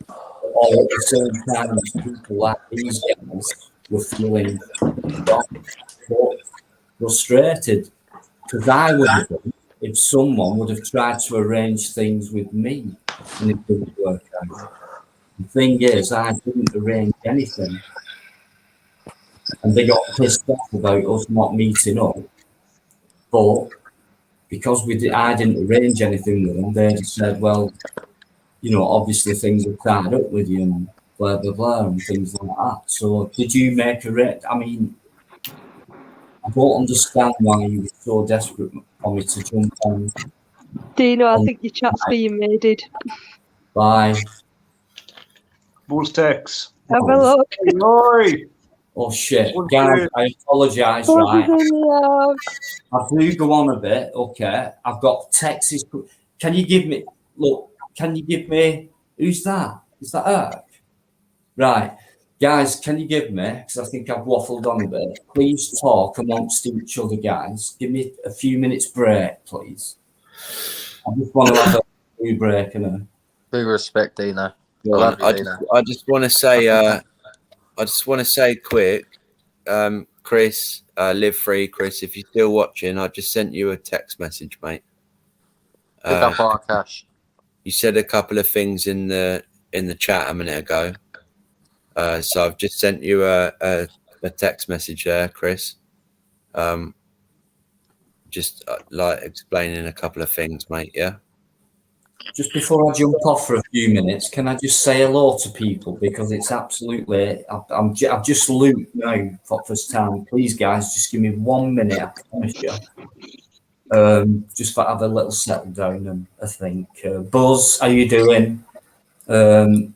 [SPEAKER 1] Or at the same time as people like these guys were feeling frustrated, because I would have done if someone would have tried to arrange things with me and it didn't work out. The thing is, I didn't arrange anything, and they got pissed off about us not meeting up. But because I didn't arrange anything with them, they just said, well, you know, obviously things are tied up with you and blah, blah, blah, and things like that. So did you make a rate? I mean, I don't understand why you were so desperate for me to jump on.
[SPEAKER 6] Dino, I think your chat's being raided.
[SPEAKER 1] Bye.
[SPEAKER 7] Buzz text.
[SPEAKER 6] Have a look.
[SPEAKER 7] Oi!
[SPEAKER 1] Oh shit, guys, I apologise, right? I do go on a bit, okay. I've got Texas. Can you give me, who's that? Is that Eric? Right. Guys, can you give me, because I think I've waffled on a bit, please talk amongst each other, guys. Give me a few minutes break, please. I just want to have a few break and a...
[SPEAKER 10] Big respect, Dino.
[SPEAKER 9] I just want to say quick, Chris, Live Free, Chris, if you're still watching, I just sent you a text message, mate.
[SPEAKER 10] Pick up our cash.
[SPEAKER 9] You said a couple of things in the chat a minute ago. So I've just sent you a text message there, Chris. Just like explaining a couple of things, mate. Yeah.
[SPEAKER 1] Just before I jump off for a few minutes, can I just say hello to people, because it's absolutely, I've just looped now for the first time. Please, guys, just give me 1 minute. I promise you. Just for have a little settle down, and I think Buzz, how you doing? Who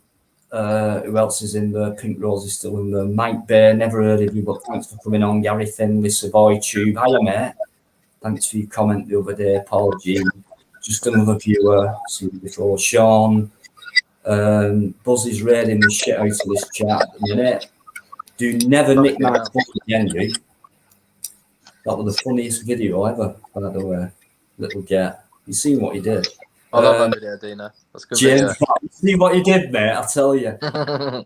[SPEAKER 1] else is in there? Pink Rose is still in there. Mike Bear, never heard of you, but thanks for coming on. Gary Finley, Savoy Tube, hiya mate. Thanks for your comment the other day, Paul G. Just another viewer, seen before. Sean, Buzz is raiding the shit out of this chat at the minute. Do never nick my phone again, you. That was the funniest video ever, by the way. Little get. You seen what he did?
[SPEAKER 10] I love that video, Dino. That's good.
[SPEAKER 1] James, you see what he did, mate? I tell you.
[SPEAKER 10] That's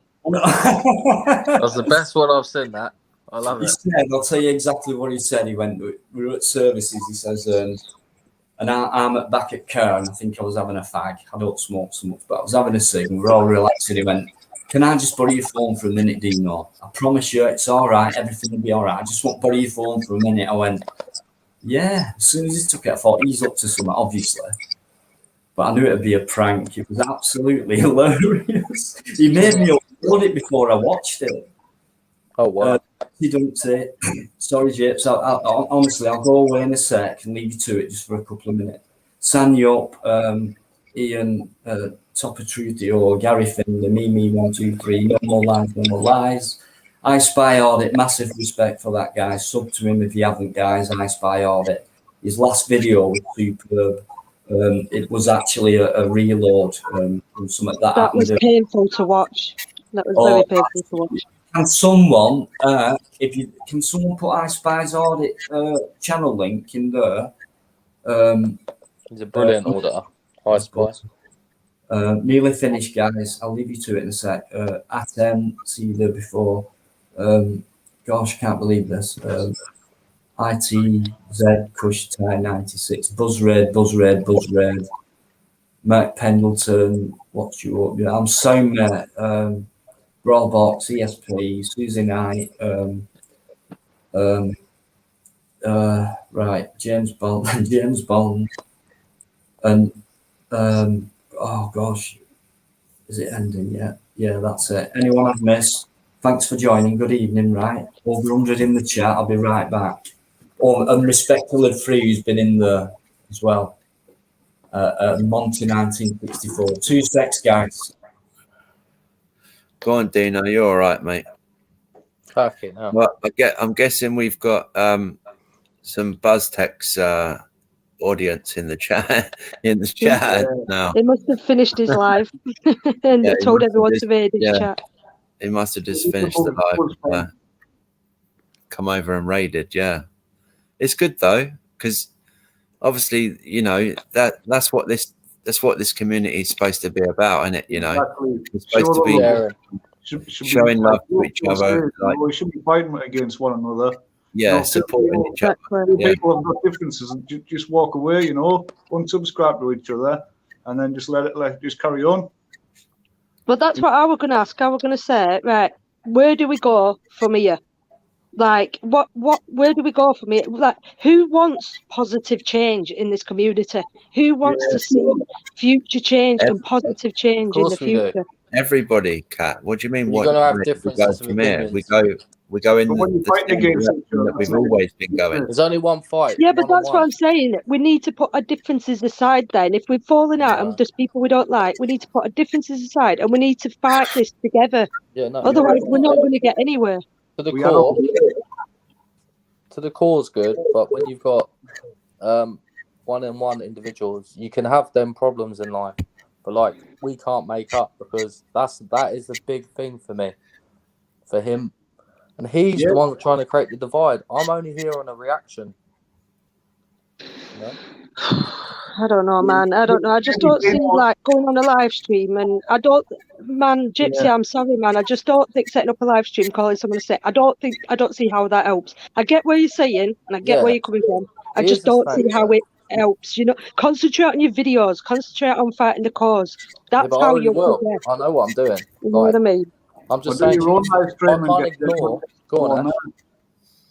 [SPEAKER 10] the best one I've seen. That I love
[SPEAKER 1] he
[SPEAKER 10] it.
[SPEAKER 1] Said, I'll tell you exactly what he said. He went, we were at services. He says, and I'm back at Cairn. I think I was having a fag. I don't smoke so much, but I was having a cig. And we're all relaxing. He went, can I just borrow your phone for a minute, Dino? I promise you, it's all right. Everything will be all right. I just want to borrow your phone for a minute. I went, yeah. As soon as he took it, I thought he's up to something, obviously. But I knew it'd be a prank. It was absolutely hilarious. He made me upload it before I watched it.
[SPEAKER 10] Oh, wow.
[SPEAKER 1] He don't say, sorry, Japes. Honestly, I'll go away in a sec and leave you to it just for a couple of minutes. San Yup, Ian, Top of Truthy or Gary Finn, the Me123, no more lies, no more lies. I Spy Audit, massive respect for that guy. Sub to him if you haven't, guys. I Spy Audit. His last video was superb. It was actually a reload from something that
[SPEAKER 6] That
[SPEAKER 1] happened.
[SPEAKER 6] was painful to watch. That was very painful to watch.
[SPEAKER 1] Can someone, can someone put I Spy's Audit channel link in there?
[SPEAKER 10] He's a brilliant auditor. I Spy.
[SPEAKER 1] Nearly finished, guys. I'll leave you to it in a sec. At see you there before. Gosh, can't believe this. ITZ Kush Tie 96. Buzz Red. Mike Pendleton. What's you up? Yeah, I'm so mate. Brawlbox, ESP, Susie Knight. Right, James Bond, and oh gosh, is it ending yet? Yeah, that's it. Anyone I've missed? Thanks for joining. Good evening. Right, over 100 in the chat. I'll be right back. Oh, and respect to Liv Free, who's been in there as well. Monty 1964. 2 secs, guys.
[SPEAKER 9] Go on, Dino. You're all right, mate.
[SPEAKER 10] Fucking hell.
[SPEAKER 9] Well, I'm guessing we've got some BuzzTech's audience in the chat now.
[SPEAKER 6] He must have finished his live and told everyone to raid his chat.
[SPEAKER 9] He must have just finished the live. Come over and raided. Yeah, it's good though, because obviously, you know, that's what this community is supposed to be about, isn't it? You know, it's supposed to be showing love to each other.
[SPEAKER 7] Like, we shouldn't be fighting against one another.
[SPEAKER 9] Yeah, supporting each other.
[SPEAKER 7] People have got differences, and just walk away. You know, unsubscribe to each other, and then just let it just carry on.
[SPEAKER 6] But that's what I was going to ask. I was going to say, right, where do we go from here? Like, where do we go from here? Like, who wants positive change in this community? Who wants to see future change and positive change in the future?
[SPEAKER 9] Everybody, Kat. What do you mean?
[SPEAKER 10] You're going to have differences
[SPEAKER 9] from here. We go in the direction that we've always been going.
[SPEAKER 10] There's only one fight.
[SPEAKER 6] Yeah, but that's what I'm saying. We need to put our differences aside then. If we've fallen out and there's people we don't like, we need to put our differences aside and we need to fight this together. Otherwise, we're not going to get anywhere.
[SPEAKER 10] To the core is good, but when you've got one-on-one individuals, you can have them problems in life, but like we can't make up, because that is a big thing for me, for him, and he's the one trying to create the divide. I'm only here on a reaction. You know?
[SPEAKER 6] I don't know, man. I don't know. I just don't see like going on a live stream, and I don't, man. Gypsy, I'm sorry, man. I just don't think setting up a live stream, calling someone to say, I don't see how that helps. I get where you're saying, and I get where you're coming from. I just don't see how it helps. You know, concentrate on your videos, concentrate on fighting the cause. That's how you'll progress.
[SPEAKER 10] I know what I'm doing.
[SPEAKER 6] You know what I mean?
[SPEAKER 10] I'm just saying. I can't ignore. Go on, man.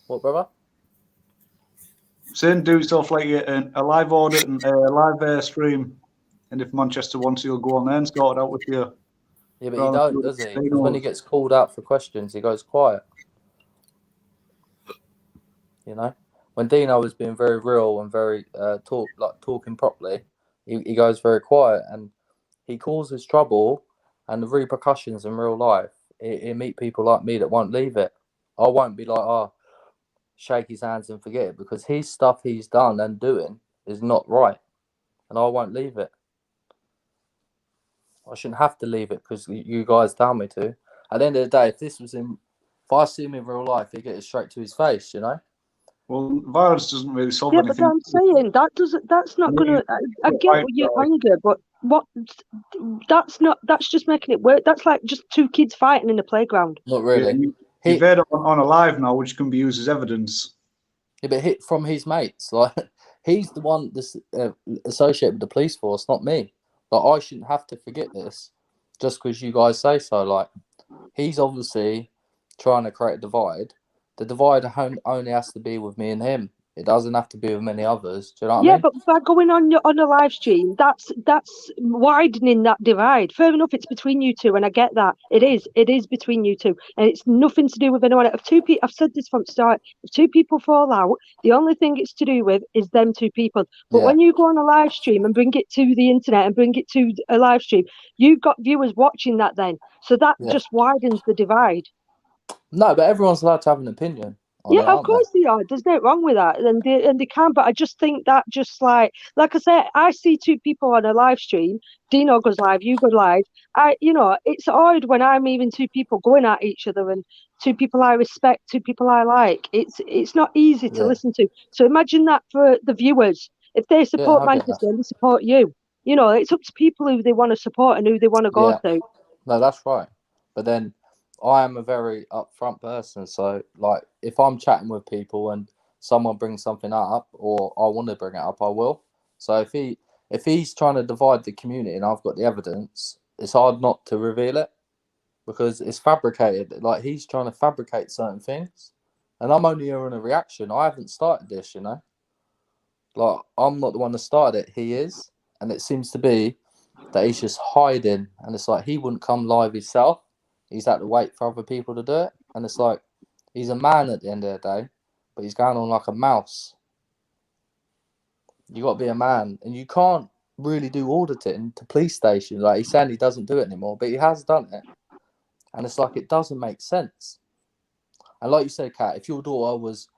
[SPEAKER 10] What, brother?
[SPEAKER 7] Saying do stuff like a live audit and a live stream, and if Manchester wants, he'll go on there and sort it out with you.
[SPEAKER 10] Yeah, but he don't, does he? Because when he gets called out for questions, he goes quiet. You know, when Dino was being very real and very talking properly, he goes very quiet, and he causes trouble, and the repercussions in real life. It meet people like me that won't leave it. I won't be like, shake his hands and forget it, because his stuff he's done and doing is not right, and I won't leave it. I shouldn't have to leave it because you guys tell me to. At the end of the day, if I see him in real life, he get it straight to his face, you know.
[SPEAKER 7] Well, violence doesn't really solve anything.
[SPEAKER 6] Yeah, but I'm saying that's not gonna. I get what your anger, but that's just making it work. That's like just two kids fighting in the playground.
[SPEAKER 10] Not really.
[SPEAKER 7] You've heard it on a live now, which can be used as evidence.
[SPEAKER 10] Yeah, but hit from his mates. Like, he's the one that's associated with the police force, not me. Like, I shouldn't have to forget this just because you guys say so. Like, he's obviously trying to create a divide. The divide only has to be with me and him. It doesn't have to be with many others. Do you know what I
[SPEAKER 6] Yeah,
[SPEAKER 10] mean?
[SPEAKER 6] but by going on a live stream, that's widening that divide. Fair enough, it's between you two, and I get that. It is between you two, and it's nothing to do with anyone. If two people, I've said this from the start. If two people fall out, the only thing it's to do with is them two people. But
[SPEAKER 10] Yeah.
[SPEAKER 6] when you go on a live stream and bring it to the internet and bring it to a live stream, you've got viewers watching that then, so that
[SPEAKER 10] Yeah.
[SPEAKER 6] just widens the divide.
[SPEAKER 10] No, but everyone's allowed to have an opinion on
[SPEAKER 6] Yeah,
[SPEAKER 10] it,
[SPEAKER 6] of
[SPEAKER 10] aren't they?
[SPEAKER 6] course they are. There's nothing wrong with that, and they can. But I just think that just like I said, I see two people on a live stream. Dino goes live, you go live. It's odd when I'm even two people going at each other, and two people I respect, two people I like. It's not easy to
[SPEAKER 10] Yeah.
[SPEAKER 6] listen to. So imagine that for the viewers. If they support
[SPEAKER 10] I get that.
[SPEAKER 6] Manchester and they support you, it's up to people who they want to support and who they want to go
[SPEAKER 10] Yeah.
[SPEAKER 6] to.
[SPEAKER 10] No, that's right. But then I am a very upfront person. So, like, if I'm chatting with people and someone brings something up or I want to bring it up, I will. So if he's trying to divide the community and I've got the evidence, it's hard not to reveal it because it's fabricated. Like, he's trying to fabricate certain things. And I'm only hearing a reaction. I haven't started this, Like, I'm not the one that started it. He is. And it seems to be that he's just hiding. And it's like he wouldn't come live himself. He's had to wait for other people to do it. And it's like he's a man at the end of the day, but he's going on like a mouse. You got to be a man. And you can't really do auditing to police stations. Like, he's saying he doesn't do it anymore, but he has done it. And it's like it doesn't make sense. And like you said, Kat, if your daughter was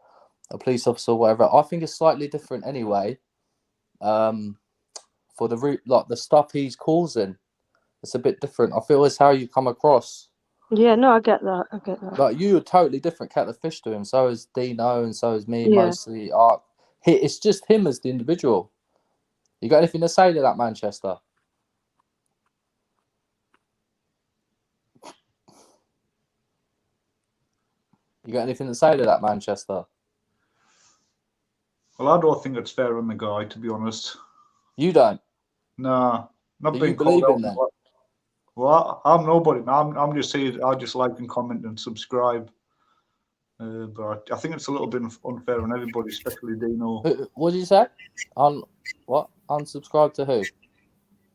[SPEAKER 10] a police officer or whatever, I think it's slightly different anyway. For the stuff he's causing, it's a bit different. I feel it's how you come across.
[SPEAKER 6] Yeah, no, I get that.
[SPEAKER 10] Like, you are totally different cat of fish to him. So is Dino, and so is me.
[SPEAKER 6] Yeah.
[SPEAKER 10] Mostly, it's just him as the individual. You got anything to say to that, Manchester? You got anything to say to that, Manchester?
[SPEAKER 7] Well, I don't think it's fair on the guy, to be honest.
[SPEAKER 10] You don't?
[SPEAKER 7] Nah, not
[SPEAKER 10] Do
[SPEAKER 7] being
[SPEAKER 10] you believe
[SPEAKER 7] called
[SPEAKER 10] him
[SPEAKER 7] out.
[SPEAKER 10] then?
[SPEAKER 7] Well, I'm nobody. I'm just here. I just like and comment and subscribe. But I think it's a little bit unfair on everybody, especially Dino.
[SPEAKER 10] What did you say? What? Unsubscribe to who?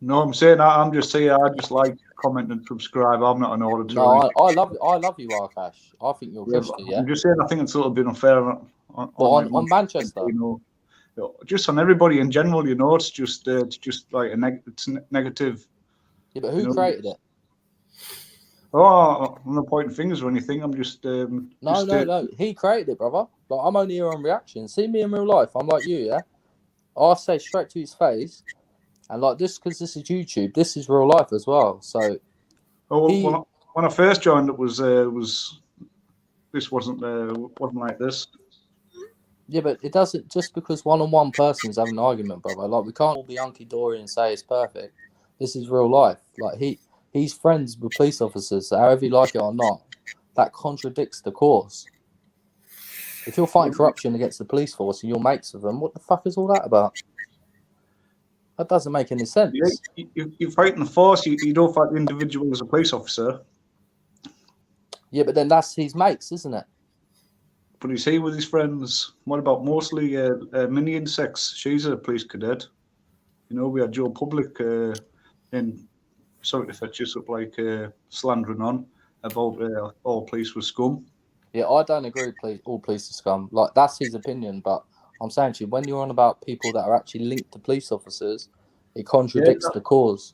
[SPEAKER 7] No, I'm saying I'm just here. I just like, comment, and subscribe. I'm not an auditor.
[SPEAKER 10] No, I love you, Arkash. I think you're Christian, yeah.
[SPEAKER 7] I'm just saying. I think it's a little bit unfair
[SPEAKER 10] on Manchester.
[SPEAKER 7] Just on everybody in general. It's just like it's negative.
[SPEAKER 10] Yeah, but who created it?
[SPEAKER 7] Oh, I'm not pointing fingers or anything. I'm just
[SPEAKER 10] No. He created it, brother. Like, I'm only here on reaction. See me in real life. I'm like you, yeah. I say straight to his face, and like this because this is YouTube. This is real life as well. So,
[SPEAKER 7] when I first joined, it was this wasn't like this.
[SPEAKER 10] Yeah, but it doesn't just because one-on-one person's having an argument, brother. Like, we can't all be hunky-dory and say it's perfect. This is real life. Like, he's friends with police officers, so however you like it or not, that contradicts the cause. If you're fighting corruption against the police force and you're mates with them, what the fuck is all that about? That doesn't make any sense.
[SPEAKER 7] Yeah, you're fighting the force. You don't fight the individual as a police officer.
[SPEAKER 10] Yeah, but then that's his mates, isn't it?
[SPEAKER 7] But he's here with his friends. What about mostly Mini Insects? She's a police cadet. We had Joe Public in. Sorry to fetch us up like slandering on about all police were scum.
[SPEAKER 10] Yeah, I don't agree with all police are scum. Like, that's his opinion, but I'm saying to you, when you're on about people that are actually linked to police officers, it contradicts the cause.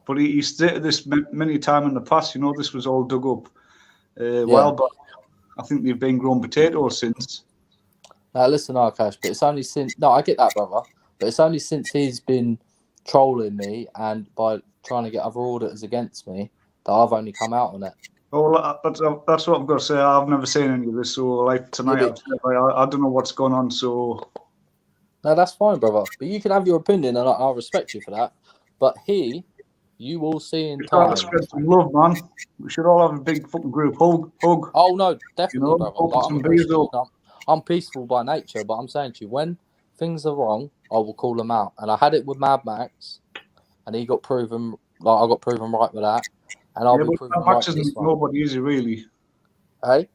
[SPEAKER 7] But he stated this many times in the past. This was all dug up a while back. I think they've been grown potatoes since.
[SPEAKER 10] Now, listen, Arkash, but it's only since... No, I get that, brother. But it's only since he's been trolling me and by trying to get other auditors against me that I've only come out on it.
[SPEAKER 7] Oh, that's what I've got to say. I've never seen any of this. So, like, tonight, I don't know what's going on, so...
[SPEAKER 10] No, that's fine, brother. But you can have your opinion, and I'll respect you for that. But you will see in time...
[SPEAKER 7] Spread some love, man. We should all have a big fucking group hug.
[SPEAKER 10] Oh, no, definitely, brother. Like, I'm peaceful by nature, but I'm saying to you, when things are wrong, I will call them out. And I had it with Mad Max, and he got proven... Like, I got proven right with that. And I'll be proven
[SPEAKER 7] Mad Max
[SPEAKER 10] right
[SPEAKER 7] isn't nobody, is he really?
[SPEAKER 10] Hey?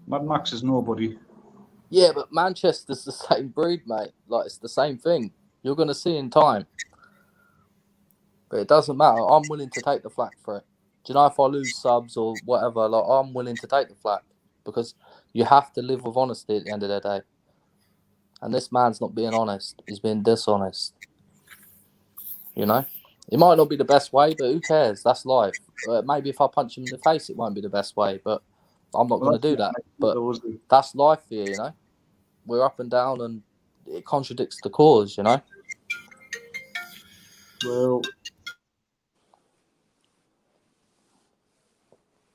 [SPEAKER 7] Mad Max is nobody.
[SPEAKER 10] Yeah, but Manchester's the same breed, mate. Like, it's the same thing. You're going to see in time. But it doesn't matter. I'm willing to take the flak for it. Do you know, if I lose subs or whatever, like, I'm willing to take the flak because you have to live with honesty at the end of the day. And this man's not being honest. He's being dishonest. You know? It might not be the best way, but who cares? That's life. Maybe if I punch him in the face, it won't be the best way, but I'm not going to do that. But that's life here, you know? We're up and down, and it contradicts the cause, you know?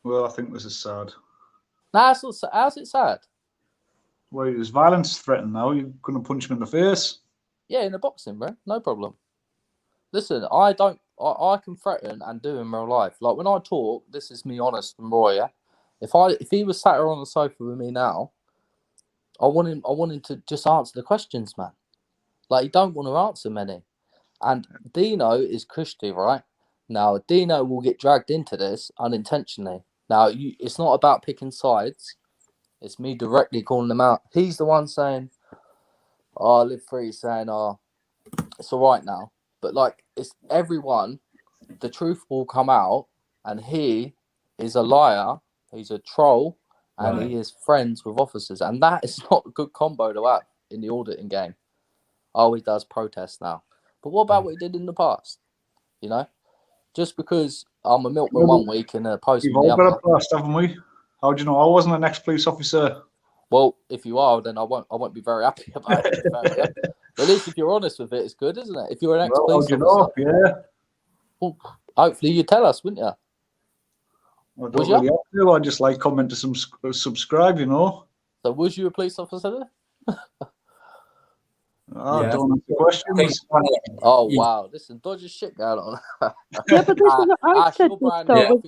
[SPEAKER 7] Well, I think this is sad.
[SPEAKER 10] Nah, how's it sad?
[SPEAKER 7] Well, there's violence threatened now. You're going to punch him in the face.
[SPEAKER 10] Yeah, in the boxing, bro. No problem. Listen, I can threaten and do in real life. Like, when I talk, this is me honest and raw, yeah? If he was sat here on the sofa with me now, I want him to just answer the questions, man. Like, he don't want to answer many. And Dino is cushy, right? Now, Dino will get dragged into this unintentionally. Now, it's not about picking sides. It's me directly calling them out. He's the one saying, "Oh, Live Free," saying, "Oh, it's all right now." But, like, it's everyone, the truth will come out, and he is a liar, he's a troll, and he is friends with officers. And that is not a good combo to have in the auditing game. Oh, he does protest now. But what about what he did in the past? You know? Just because I'm a milkman one week and a postman
[SPEAKER 7] We've
[SPEAKER 10] the
[SPEAKER 7] all got
[SPEAKER 10] other.
[SPEAKER 7] a past, haven't we? How do you know I wasn't an ex-police officer?
[SPEAKER 10] Well, if you are, then I won't be very happy about it. But at least if you're honest with it, it's good, isn't it? If you're an ex-police officer,
[SPEAKER 7] yeah.
[SPEAKER 10] Well, hopefully you tell us, wouldn't you?
[SPEAKER 7] I don't really have to. I just like, comment, to subscribe, you know.
[SPEAKER 10] So was you a police officer then?
[SPEAKER 7] I don't answer questions.
[SPEAKER 10] Oh, wow. Listen, dodgy shit going on.
[SPEAKER 6] Yeah, but this is what I've said this though.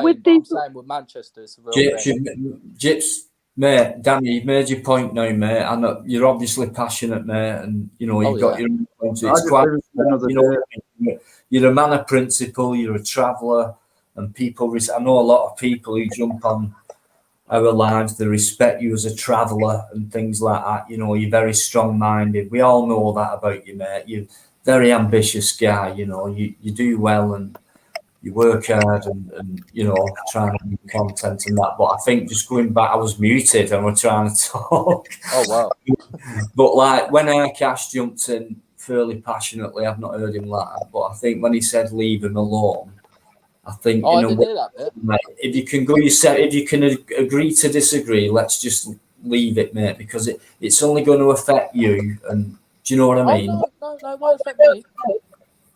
[SPEAKER 6] With these,
[SPEAKER 10] I'm saying with Manchester, it's a real thing.
[SPEAKER 1] Jips, mate, Danny, you've made your point now, mate. I know you're obviously passionate, mate, and you know you've got your own point. It's quite, you're a man of principle. You're a traveller, and people. I know a lot of people who jump on our lives. They respect you as a traveller and things like that. You know, you're very strong-minded. We all know that about you, mate. You're a very ambitious guy. You know, you do well and you work hard and you know, trying to do content and that. But I think just going back, I was muted and we're trying to talk.
[SPEAKER 10] Oh, wow.
[SPEAKER 1] But like when Cash jumped in fairly passionately, I've not heard him laugh, but I think when he said leave him alone, I think
[SPEAKER 10] I didn't hear that bit.
[SPEAKER 1] mate, if you can go yourself, if you can agree to disagree, let's just leave it, mate, because it's only going to affect you. And do you know what I mean?
[SPEAKER 10] No, it won't affect me.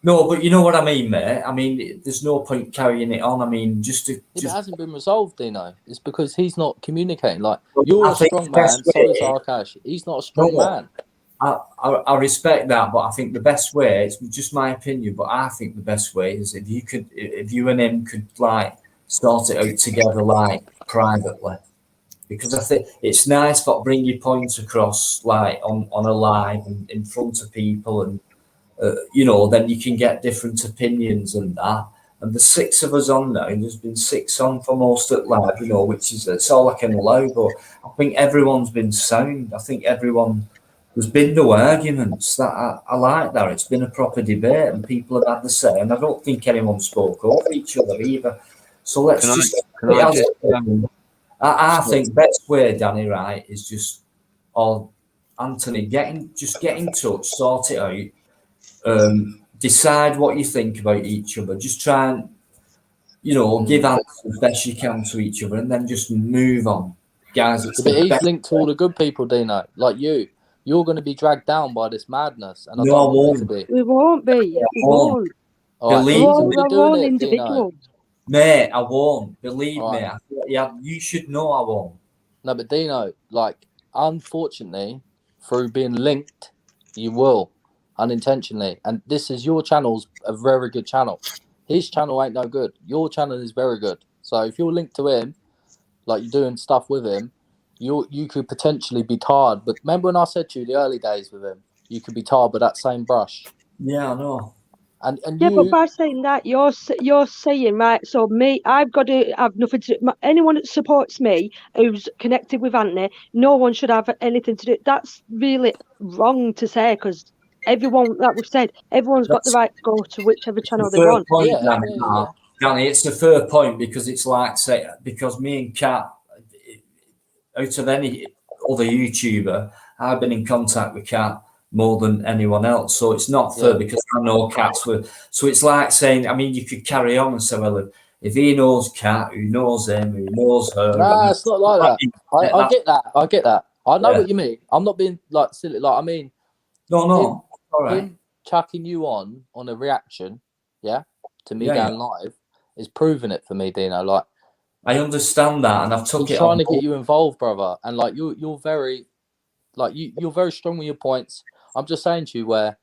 [SPEAKER 1] No, but you know what I mean, mate. I mean, there's no point carrying it on. I mean, it
[SPEAKER 10] hasn't been resolved, Dino. It's because he's not communicating. Like, you're a strong man, so is Arkash. He's not a strong man.
[SPEAKER 1] I respect that, but I think the best way, it's just my opinion, but I think the best way is if you and him could like sort it out together, like privately, because I think it's nice to bring your points across like on a live and in front of people, and you know, then you can get different opinions and that. And the 6 of us on now, and there's been 6 on for most at live, you know, which is it's all I can allow. But I think everyone's been sound. I think there's been no arguments. That I like that. It's been a proper debate and people have had the say. And I don't think anyone spoke over each other either. So let's I think best way, Danny, right, is just Anthony, get in touch, sort it out, decide what you think about each other. Just try and, you know, give answers best you can to each other, and then just move on, guys.
[SPEAKER 10] But he's linked to all the good people, Dino, like you. You're going to be dragged down by this madness, and I don't want you to be.
[SPEAKER 6] We won't be. We won't.
[SPEAKER 1] Believe
[SPEAKER 6] me, individuals.
[SPEAKER 1] Mate, I won't. Believe me. You should know I won't.
[SPEAKER 10] No, but Dino, like, unfortunately, through being linked, you will, unintentionally. And this is your channel's a very good channel. His channel ain't no good. Your channel is very good. So if you're linked to him, like you're doing stuff with him, you could potentially be tarred. But remember when I said to you the early days with him, you could be tarred with that same brush.
[SPEAKER 1] Yeah, I know.
[SPEAKER 10] And
[SPEAKER 6] Yeah, but
[SPEAKER 10] you,
[SPEAKER 6] by saying that, you're saying, right, so me, I've got to have nothing to do. Anyone that supports me who's connected with Anthony, no one should have anything to do. That's really wrong to say, because everyone, like we've said, everyone's got the
[SPEAKER 1] That's
[SPEAKER 6] right to go to whichever
[SPEAKER 1] the
[SPEAKER 6] channel they
[SPEAKER 1] fair
[SPEAKER 6] want.
[SPEAKER 1] point,
[SPEAKER 10] yeah,
[SPEAKER 1] Danny.
[SPEAKER 10] yeah, yeah.
[SPEAKER 1] Danny, it's a fair point because it's like say because me and Kat, out of any other YouTuber, I've been in contact with Kat more than anyone else. So it's not fair
[SPEAKER 10] Yeah.
[SPEAKER 1] because I know Kat's with. So it's like saying, I mean, you could carry on and say, well, if he knows Kat, who knows him, who knows her.
[SPEAKER 10] Nah, it's not like that. I get that. I get that. I know
[SPEAKER 1] Yeah.
[SPEAKER 10] what you mean. I'm not being like silly. Like, I mean,
[SPEAKER 1] No, all right.
[SPEAKER 10] him chucking you on a reaction, yeah, to me
[SPEAKER 1] Yeah,
[SPEAKER 10] going live is proving it for me, Dino. Like,
[SPEAKER 1] I understand that, and I've took
[SPEAKER 10] he's
[SPEAKER 1] it
[SPEAKER 10] trying
[SPEAKER 1] on
[SPEAKER 10] to get
[SPEAKER 1] board.
[SPEAKER 10] you involved, brother. And like, you're very, like, you're very strong with your points. I'm just saying to you where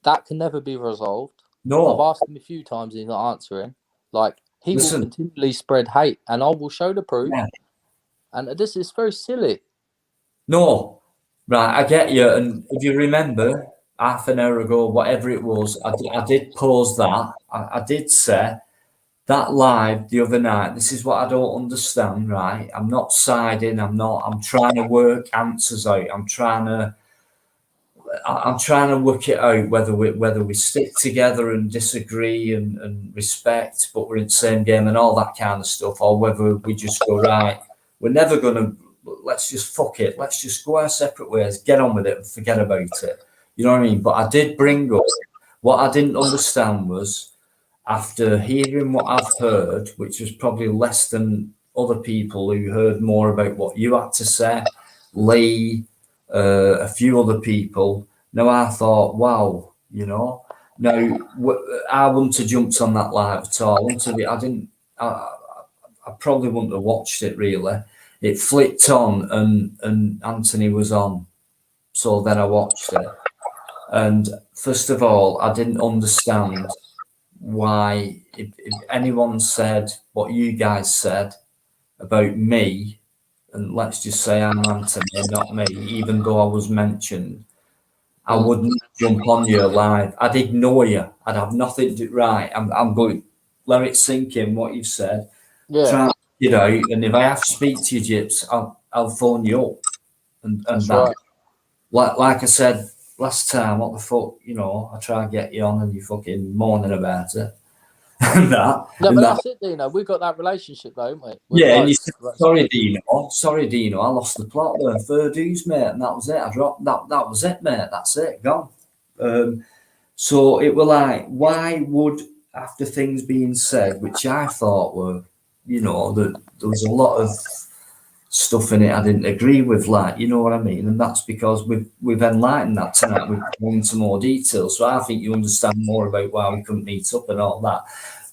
[SPEAKER 10] that can never be resolved.
[SPEAKER 1] No,
[SPEAKER 10] I've asked him a few times, he's not answering. Like, he
[SPEAKER 1] Listen.
[SPEAKER 10] will continually spread hate, and I will show the proof.
[SPEAKER 1] Yeah.
[SPEAKER 10] And this is very silly.
[SPEAKER 1] No, right, I get you. And if you remember, half an hour ago, whatever it was, I did pause that. I did say that live the other night. This is what I don't understand, right? I'm not siding. I'm trying to work answers out. I'm trying to work it out whether we stick together and disagree and respect, but we're in the same game and all that kind of stuff, or whether we just go, right, we're never gonna, let's just fuck it, let's just go our separate ways, get on with it and forget about it. You know what I mean? But I did bring up what I didn't understand was after hearing what I've heard, which was probably less than other people who heard more about what you had to say, Lee, a few other people. Now I thought, wow, you know. Now I wouldn't have jumped on that live at all. I probably wouldn't have watched it really. It flicked on and Anthony was on, so then I watched it. And first of all, I didn't understand why if anyone said what you guys said about me, and let's just say I'm Anthony, not me, even though I was mentioned, I wouldn't jump on you live. I'd ignore you. I'd have nothing to right. I'm going, let it sink in what you've said.
[SPEAKER 10] Yeah.
[SPEAKER 1] Try and get out. And if I have to speak to you, Jips, I'll phone you up. And
[SPEAKER 10] That's
[SPEAKER 1] that.
[SPEAKER 10] right.
[SPEAKER 1] Like I said last time, what the fuck, you know, I try and get you on and you fucking moaning about it. And that.
[SPEAKER 10] No,
[SPEAKER 1] and
[SPEAKER 10] but
[SPEAKER 1] that.
[SPEAKER 10] that's it, Dino. We've got that relationship, though, haven't we?
[SPEAKER 1] Yeah, and you said, sorry, Dino, I lost the plot there. Fair dues, mate, and that was it. I dropped that. That was it, mate. That's it, gone. So it were like, why would, after things being said, which I thought were, you know, that there was a lot of stuff in it I didn't agree with, like, you know what I mean? And that's because we've enlightened that tonight. We've gone into more detail. So I think you understand more about why we couldn't meet up and all that.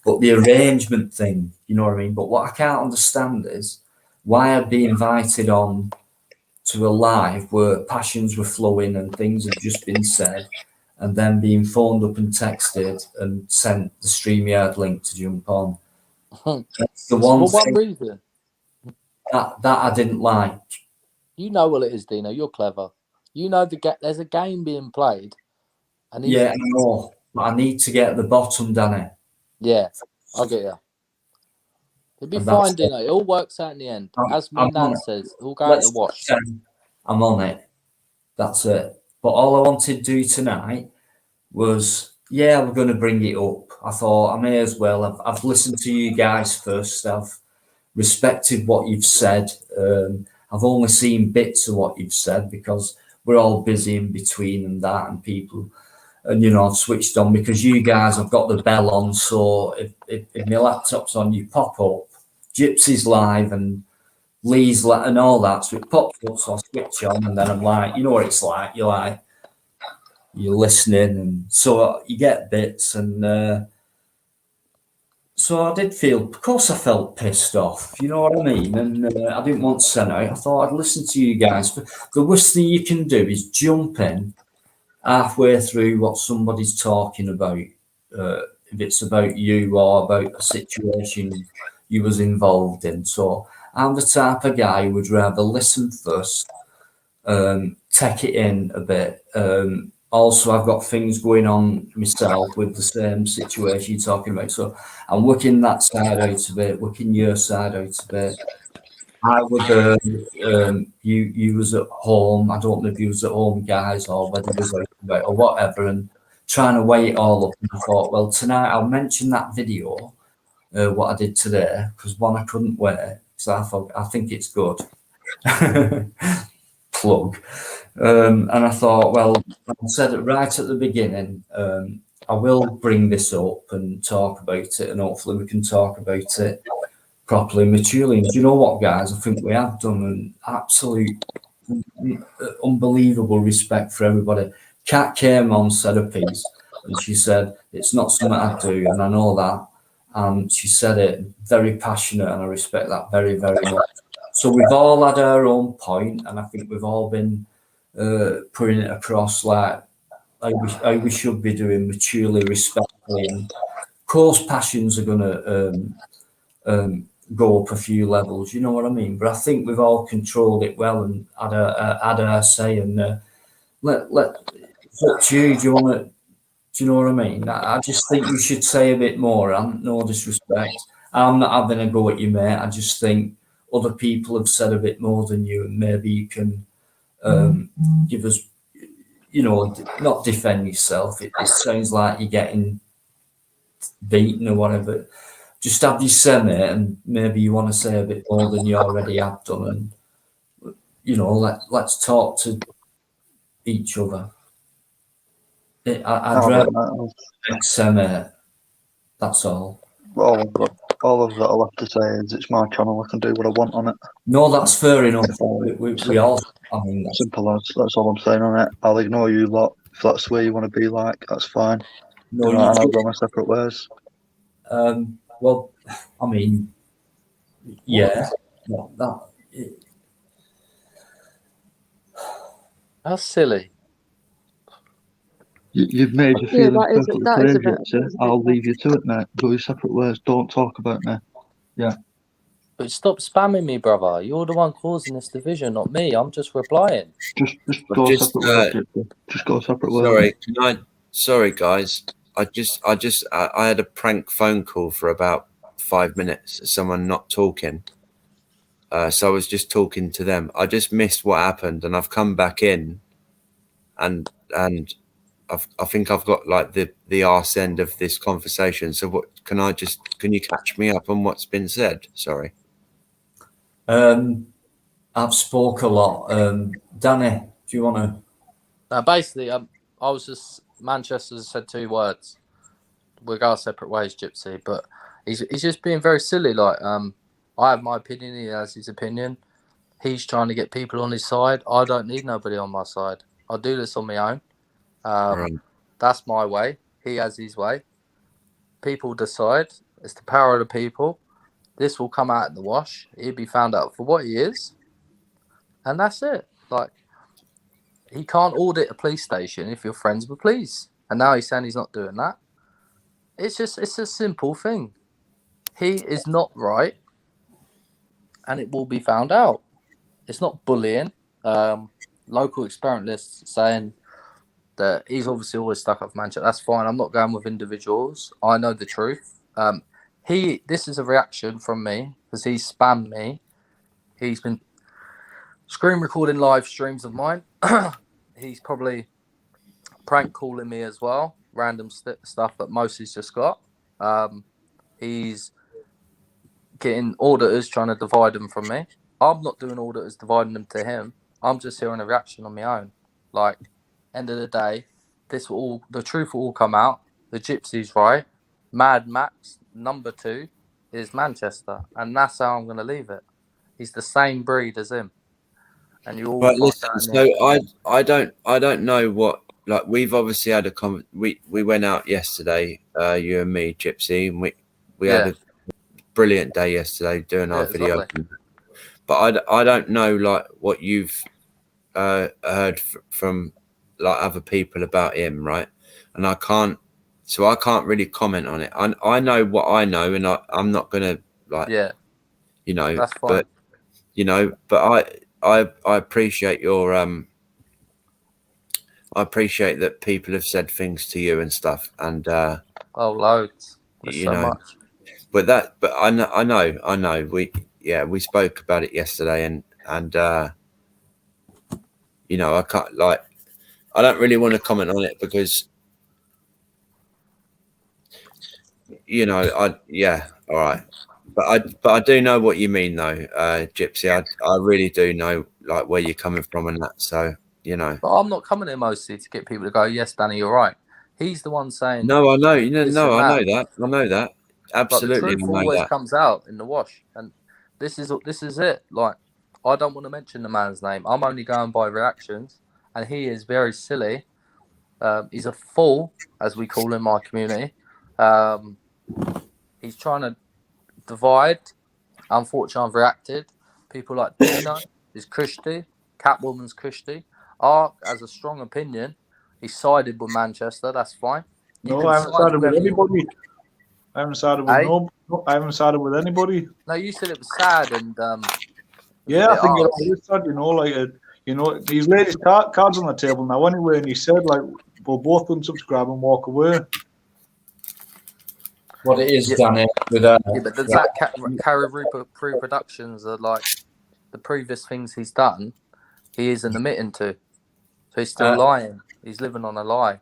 [SPEAKER 1] But the arrangement thing, you know what I mean? But what I can't understand is why I'd be invited on to a live where passions were flowing and things had just been said, and then being phoned up and texted and sent the StreamYard link to jump on. That's the one
[SPEAKER 10] For
[SPEAKER 1] thing
[SPEAKER 10] one reason.
[SPEAKER 1] that I didn't like.
[SPEAKER 10] You know what it is, Dino. You're clever. You know there's a game being played. And
[SPEAKER 1] Yeah, I know. But I need to get at the bottom, Danny.
[SPEAKER 10] Yeah, I get you. It'll be
[SPEAKER 1] And that's
[SPEAKER 10] fine, Dino. It all works out in the end. As my
[SPEAKER 1] I'm on
[SPEAKER 10] nan
[SPEAKER 1] it.
[SPEAKER 10] says, it'll go out the wash.
[SPEAKER 1] I'm on it. That's it. But all I wanted to do tonight was, yeah, we're going to bring it up. I thought I may as well. I've listened to you guys first. I've respected what you've said. I've only seen bits of what you've said because we're all busy in between and that, and people. And, you know, I've switched on because you guys have got the bell on. So if my laptop's on, you pop up. Gypsy's live and Lee's and all that. So it pops up, so I switch on. And then I'm like, you know what it's like? You're listening. And so you get bits. And so I did feel, of course I felt pissed off. You know what I mean? And I didn't want to send out. I thought I'd listen to you guys. The worst thing you can do is jump in halfway through what somebody's talking about, if it's about you or about a situation you was involved in. So I'm the type of guy who would rather listen first, take it in a bit, also I've got things going on myself with the same situation you're talking about. So I'm working that side out of it, working your side out of it. I would, you was at home. I don't know if you was at home, guys, or whether you was out about or whatever, and trying to weigh it all up. And I thought, well, tonight I'll mention that video, what I did today, because one, I couldn't wait, so I think it's good. Plug. And I thought, well, I said it right at the beginning. I will bring this up and talk about it, and hopefully we can talk about it properly, maturely. And do you know what, guys? I think we have done an absolute unbelievable respect for everybody. Kat came on, said a piece, and she said, it's not something I do, and I know that. And she said it very passionate, and I respect that very, very much. So we've all had our own point, and I think we've all been putting it across like how we should be doing, maturely, respectfully. And of course, passions are going to go up a few levels, you know what I mean? But I think we've all controlled it well and had our say. And it's up to you. Do you want to? Do you know what I mean? I just think you should say a bit more. And no disrespect, I'm not having a go at you, mate. I just think other people have said a bit more than you, and maybe you can give us, you know, not defend yourself. It sounds like you're getting beaten or whatever. Just have your say, mate, and maybe you want to say a bit more than you already have done, and you know, let's talk to each other. I'd rather say, mate. That's all.
[SPEAKER 3] All I've got left to say is it's my channel. I can do what I want on it.
[SPEAKER 1] No, that's fair enough. We all. I mean,
[SPEAKER 3] simple as that's all I'm saying on it. I'll ignore you lot if that's where you want to be. Like, that's fine.
[SPEAKER 1] No,
[SPEAKER 3] and I'll go my separate ways.
[SPEAKER 1] Well, I mean, yeah,
[SPEAKER 10] That's silly.
[SPEAKER 3] You've made your feelings perfectly clear, Gypsy. I'll leave you to it, mate. Go your separate ways. Don't talk about me. Yeah.
[SPEAKER 10] But stop spamming me, brother. You're the one causing this division, not me. I'm just replying.
[SPEAKER 3] Just go separate ways, Gypsy. Just go separate ways.
[SPEAKER 9] Sorry, guys. I had a prank phone call for about 5 minutes. Someone not talking. So I was just talking to them. I just missed what happened, and I've come back in, and I think I've got like the arse end of this conversation. So what can you catch me up on what's been said? Sorry.
[SPEAKER 1] I've spoke a lot. Danny, do you want to?
[SPEAKER 10] Basically, I was just Manchester said 2 words. We'll go our separate ways, Gypsy. But he's just being very silly. Like, I have my opinion. He has his opinion. He's trying to get people on his side. I don't need nobody on my side. I'll do this on my own. That's my way. He has his way. People decide. It's the power of the people. This will come out in the wash. He'll be found out for what he is, and that's it. Like, he can't audit a police station if you're friends with police, and now he's saying he's not doing that. It's a simple thing. He is not right, and it will be found out. It's not bullying. Local experimentalists saying that he's obviously always stuck up for Manchester. That's fine. I'm not going with individuals. I know the truth. This is a reaction from me because he spammed me. He's been screen recording live streams of mine. He's probably prank calling me as well. Random stuff that Mosey's just got. He's getting auditors trying to divide them from me. I'm not doing auditors dividing them to him. I'm just hearing a reaction on my own. Like, end of the day, the truth will all come out. The Gypsy's right. Mad Max number 2 is Manchester, and that's how I'm going to leave it. He's the same breed as him, and you all.
[SPEAKER 9] But listen, so I don't know what, like, we've obviously had we went out yesterday, you and me, Gypsy, and we had a brilliant day yesterday doing our video. But I don't know like what you've heard from like other people about him, right? And I can't really comment on it. I know what I know, and I'm not gonna like, you know, that's fine. But you know, but I appreciate your I appreciate that people have said things to you and stuff, and
[SPEAKER 10] Oh, loads. There's
[SPEAKER 9] you
[SPEAKER 10] so
[SPEAKER 9] know,
[SPEAKER 10] much.
[SPEAKER 9] but I know. We spoke about it yesterday, and you know, I can't like. I don't really want to comment on it because, you know, all right. But I do know what you mean though, Gypsy. I really do know like where you're coming from and that. So, you know.
[SPEAKER 10] But I'm not coming here mostly to get people to go, yes, Danny, you're right. He's the one saying,
[SPEAKER 9] No, I know.
[SPEAKER 10] this
[SPEAKER 9] No,
[SPEAKER 10] and
[SPEAKER 9] I know
[SPEAKER 10] that.
[SPEAKER 9] that. I know that.
[SPEAKER 10] But the
[SPEAKER 9] Absolutely, I
[SPEAKER 10] truth
[SPEAKER 9] know
[SPEAKER 10] always
[SPEAKER 9] that.
[SPEAKER 10] comes out in the wash. And this is it. Like, I don't want to mention the man's name. I'm only going by reactions. And he is very silly. He's a fool, as we call in my community. He's trying to divide. Unfortunately, I've reacted. People like Dino is cushy. Catwoman's cushy. Ark has a strong opinion. He sided with Manchester. That's fine. You
[SPEAKER 7] No,
[SPEAKER 10] can
[SPEAKER 7] I haven't
[SPEAKER 10] side
[SPEAKER 7] sided with
[SPEAKER 10] whoever you want.
[SPEAKER 7] anybody. I haven't sided with
[SPEAKER 10] Hey?
[SPEAKER 7] no. I haven't sided with anybody.
[SPEAKER 10] No, you said it was sad and
[SPEAKER 7] Yeah, I think it
[SPEAKER 10] harsh.
[SPEAKER 7] always sad. You know, like you know, he's laid his cards on the table now anyway, and he said like we'll both unsubscribe and walk away.
[SPEAKER 1] What it is,
[SPEAKER 10] Yeah.
[SPEAKER 1] Danny, with
[SPEAKER 10] Yeah, but does that carry repercussions of like the previous things he's done? He isn't admitting to, so he's still lying. He's living on a lie.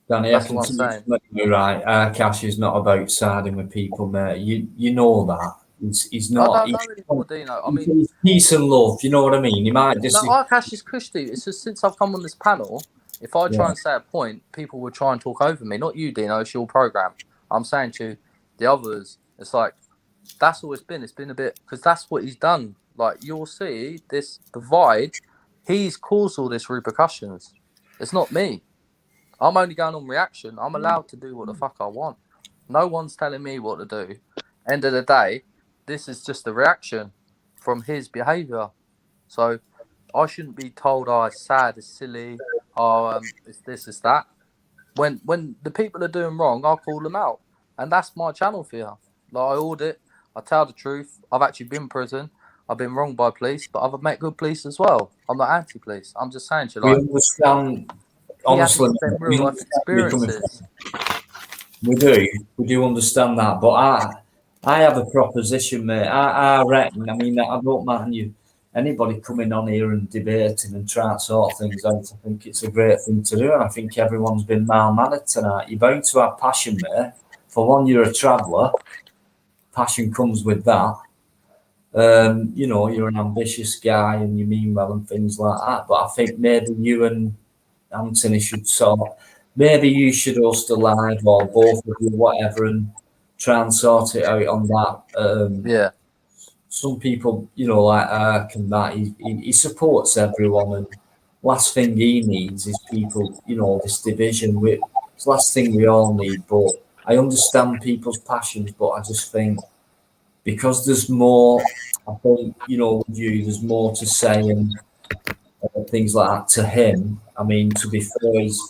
[SPEAKER 1] Danny,
[SPEAKER 10] That's
[SPEAKER 1] I can
[SPEAKER 10] what I'm saying.
[SPEAKER 1] you're right. Cash is not about siding with people, mate. You know that. He's
[SPEAKER 10] I
[SPEAKER 1] not.
[SPEAKER 10] don't know anymore, Dino. I mean,
[SPEAKER 1] He's peace and love. You know what I mean? He might just.
[SPEAKER 10] no, Arkash is cushy. It's just since I've come on this panel, if I try and say a point, people will try and talk over me. Not you, Dino. It's your program. I'm saying to the others, it's like that's all it's been. It's been a bit because that's what he's done. Like you'll see this divide. He's caused all this repercussions. It's not me. I'm only going on reaction. I'm allowed to do what the fuck I want. No one's telling me what to do. End of the day, this is just a reaction from his behaviour. So I shouldn't be told, oh, it's sad, it's silly, it's this, it's that. When the people are doing wrong, I'll call them out. And that's my channel for you. Like I audit, I tell the truth. I've actually been in prison. I've been wronged by police, but I've met good police as well. I'm not anti-police. I'm just saying to you,
[SPEAKER 1] We
[SPEAKER 10] like,
[SPEAKER 1] understand. Honestly,
[SPEAKER 10] them real life experiences.
[SPEAKER 1] We do understand that, but I have a proposition, mate. I reckon. I mean, I don't mind you anybody coming on here and debating and trying to sort things out. I think it's a great thing to do, and I think everyone's been mal-mannered tonight. You're bound to have passion, mate. For one, you're a traveller. Passion comes with that. You know, you're an ambitious guy and you mean well and things like that. But I think maybe you and Anthony should maybe you should host a live or both of you, whatever, and try and sort it out on that.
[SPEAKER 10] Yeah.
[SPEAKER 1] Some people, you know, like Ark and that, he supports everyone, and last thing he needs is people, you know, this division. It's the last thing we all need, but I understand people's passions, but I just think because there's more, I think, you know, with you, there's more to say and things like that to him. I mean, to be fair, he's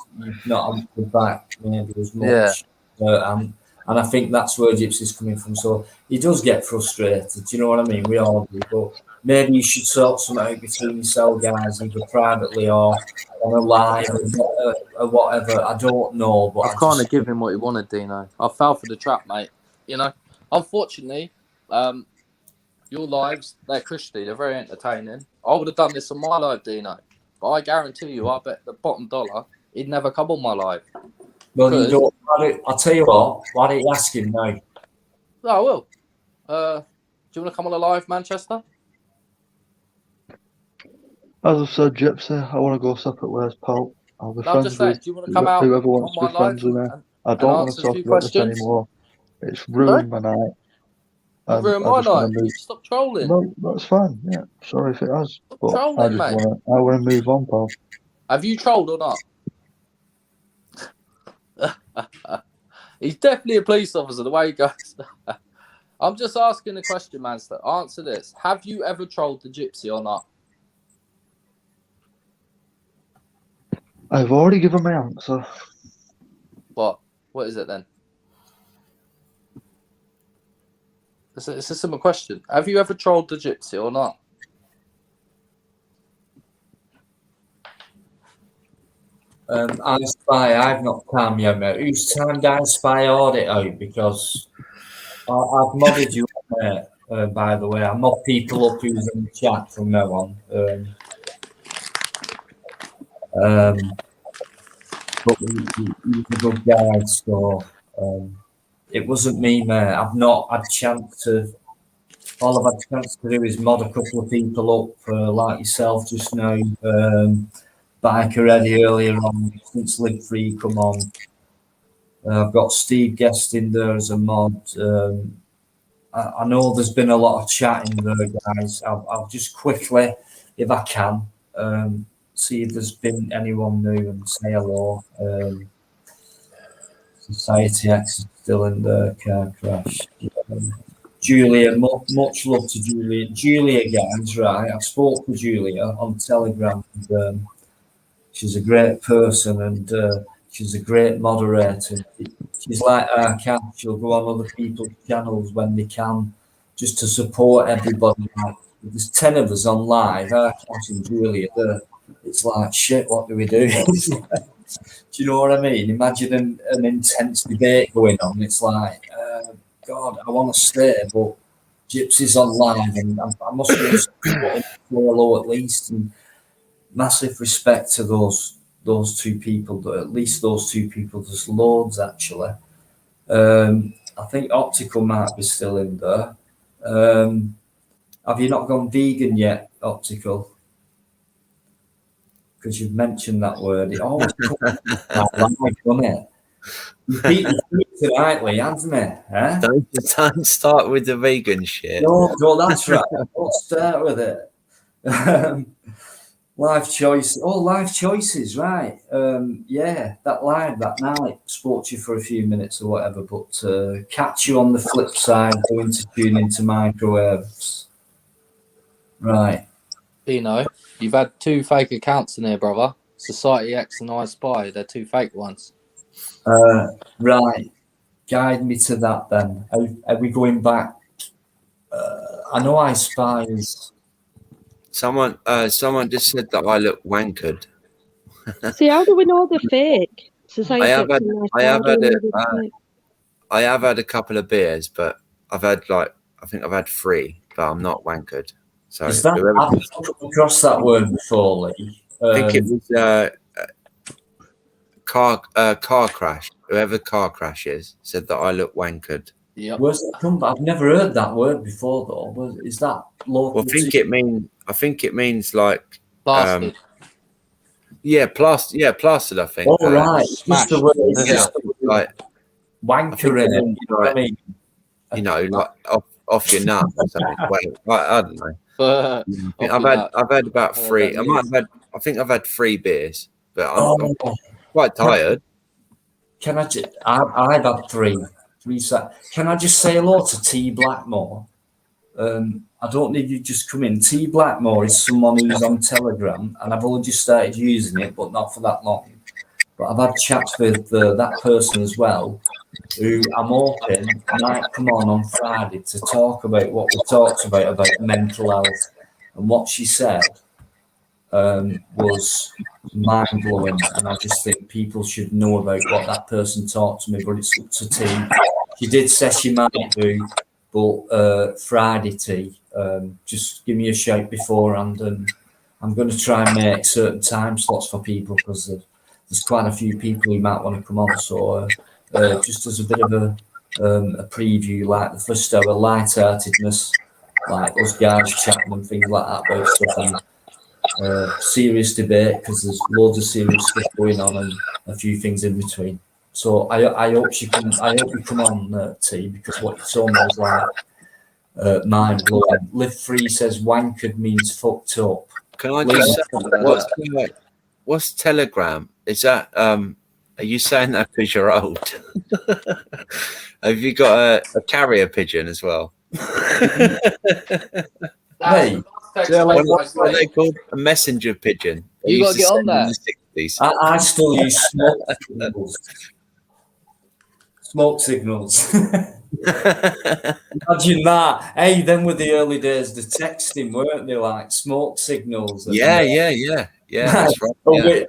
[SPEAKER 1] not answered back maybe as much. And I think that's where Gypsy's coming from. So he does get frustrated, do you know what I mean? We all do. But maybe you should sort something out between yourself guys, either privately or on a live or whatever. I don't know. But
[SPEAKER 10] I've kind of given him what he wanted, Dino. I fell for the trap, mate. You know, unfortunately, your lives, they're cushy, they're very entertaining. I would have done this on my live, Dino. But I guarantee you, I bet the bottom dollar, he'd never come on my live.
[SPEAKER 1] Well, you don't. I'll tell you what, why don't you ask him now?
[SPEAKER 10] No, I will. Do you want to come on a live, Manchester?
[SPEAKER 3] As I've said, Gypsy, I want to go separate ways, pal. I'll be
[SPEAKER 10] No, I'm
[SPEAKER 3] friends
[SPEAKER 10] just saying,
[SPEAKER 3] with
[SPEAKER 10] do you want to come out
[SPEAKER 3] whoever wants
[SPEAKER 10] on
[SPEAKER 3] to
[SPEAKER 10] my
[SPEAKER 3] be friends
[SPEAKER 10] live
[SPEAKER 3] with me.
[SPEAKER 10] and
[SPEAKER 3] I don't want
[SPEAKER 10] answer
[SPEAKER 3] to
[SPEAKER 10] a
[SPEAKER 3] talk
[SPEAKER 10] few
[SPEAKER 3] about this
[SPEAKER 10] questions?
[SPEAKER 3] anymore. It's ruined my night.
[SPEAKER 10] You've ruined my night. Stop trolling.
[SPEAKER 3] No, that's fine. Yeah, sorry if it has. But
[SPEAKER 10] trolling,
[SPEAKER 3] I
[SPEAKER 10] mate.
[SPEAKER 3] want to move on, pal.
[SPEAKER 10] Have you trolled or not? He's definitely a police officer, the way he goes. I'm just asking a question, Manster. Answer this. Have you ever trolled the Gypsy or not?
[SPEAKER 3] I've already given my answer.
[SPEAKER 10] What? What is it then? It's a simple question. Have you ever trolled the Gypsy or not?
[SPEAKER 1] I Spy, I've not timed yet, mate. Who's timed I Spy audit out? Because I've modded you up, mate, by the way. I mod people up who's in the chat from now on. But he's a good guy, so it wasn't me, mate. I've not had a chance to. All I've had a chance to do is mod a couple of people up, like yourself just now. Biker Eddie earlier on, since Live Free come on. I've got Steve Guest in there as a mod. I know there's been a lot of chatting there, guys. I'll just quickly, if I can, see if there's been anyone new and say hello. Society X is still in the car crash. Julia, much love to Julia. Julia, guys, right? I spoke to Julia on Telegram. And, she's a great person and she's a great moderator. She's like our cat. She'll go on other people's channels when they can, just to support everybody. Like, there's 10 of us on live. Our cat and Julia, it's like, shit, what do we do? Do you know what I mean? Imagine an intense debate going on. It's like, God, I want to stay, but Gypsy's on live and I must be supporting hello at least. And massive respect to those two people, at least those two people. There's loads, actually. I think Optical might be still in there. Have you not gone vegan yet, Optical? Because you've mentioned that word. It always comes out, doesn't it? You beat me tonight, Lee, hasn't it? Huh?
[SPEAKER 9] Don't start with the vegan shit.
[SPEAKER 1] No, that's right. Don't start with it. Life choice. Oh, life choices, right? Yeah, that live that night. Spoke to you for a few minutes or whatever, but catch you on the flip side. Going to tune into microwaves. Right.
[SPEAKER 10] Dino, you've had 2 fake accounts in here, brother. Society X and I Spy. They're 2 fake ones.
[SPEAKER 1] Right. Guide me to that then. Are we going back? I know I Spy is.
[SPEAKER 9] Someone just said that I look wankered.
[SPEAKER 6] See, how do we know they're fake?
[SPEAKER 9] I have had a couple of beers, but I've had I think I've had 3, but I'm not wankered. So
[SPEAKER 1] Is that, I've come across that word before, Lee.
[SPEAKER 9] I think it was car crash. Whoever car crashes said that I look wankered.
[SPEAKER 10] Yeah.
[SPEAKER 1] Where's that come from? I've never heard that word before, though. Is that local?
[SPEAKER 9] Well, I think it means like
[SPEAKER 10] Blasted.
[SPEAKER 9] plastered. I think.
[SPEAKER 1] Oh right, it's just the word. It's just
[SPEAKER 9] like
[SPEAKER 1] wanker in it. You know what I mean?
[SPEAKER 9] You know, like off your nut or something. Well, I don't know. I've had about 3. I think I've had 3 beers, but I'm quite tired.
[SPEAKER 1] Can I just? I've had 3. Can I just say hello to T Blackmore? I don't need you to just come in. T Blackmore is someone who's on Telegram, and I've only just started using it, but not for that long. But I've had chats with that person as well, who I'm hoping might come on Friday to talk about what we talked about mental health. And what she said was mind-blowing, and I just think people should know about what that person talked to me, but it's up to T. She did say she might do, but Friday, T, just give me a shout beforehand, and I'm going to try and make certain time slots for people, because there's quite a few people who might want to come on, so just as a bit of a preview, like the first hour, light-heartedness, like us guys chatting and things like that about stuff, and serious debate, because there's loads of serious stuff going on and a few things in between. So I hope you come on, T, because what you told me was like mind blowing. Live Free says wankered means fucked up.
[SPEAKER 9] Can I just say, what's Telegram? Is that are you saying that because you're old? Have you got a carrier pigeon as well?
[SPEAKER 1] Hey,
[SPEAKER 9] what are they called? A messenger pigeon.
[SPEAKER 10] You got to get on there.
[SPEAKER 1] I still use smoke signals. Smoke signals. Imagine that. Hey, then with the early days, the texting, weren't they, like smoke signals? And
[SPEAKER 9] Yeah. That's right.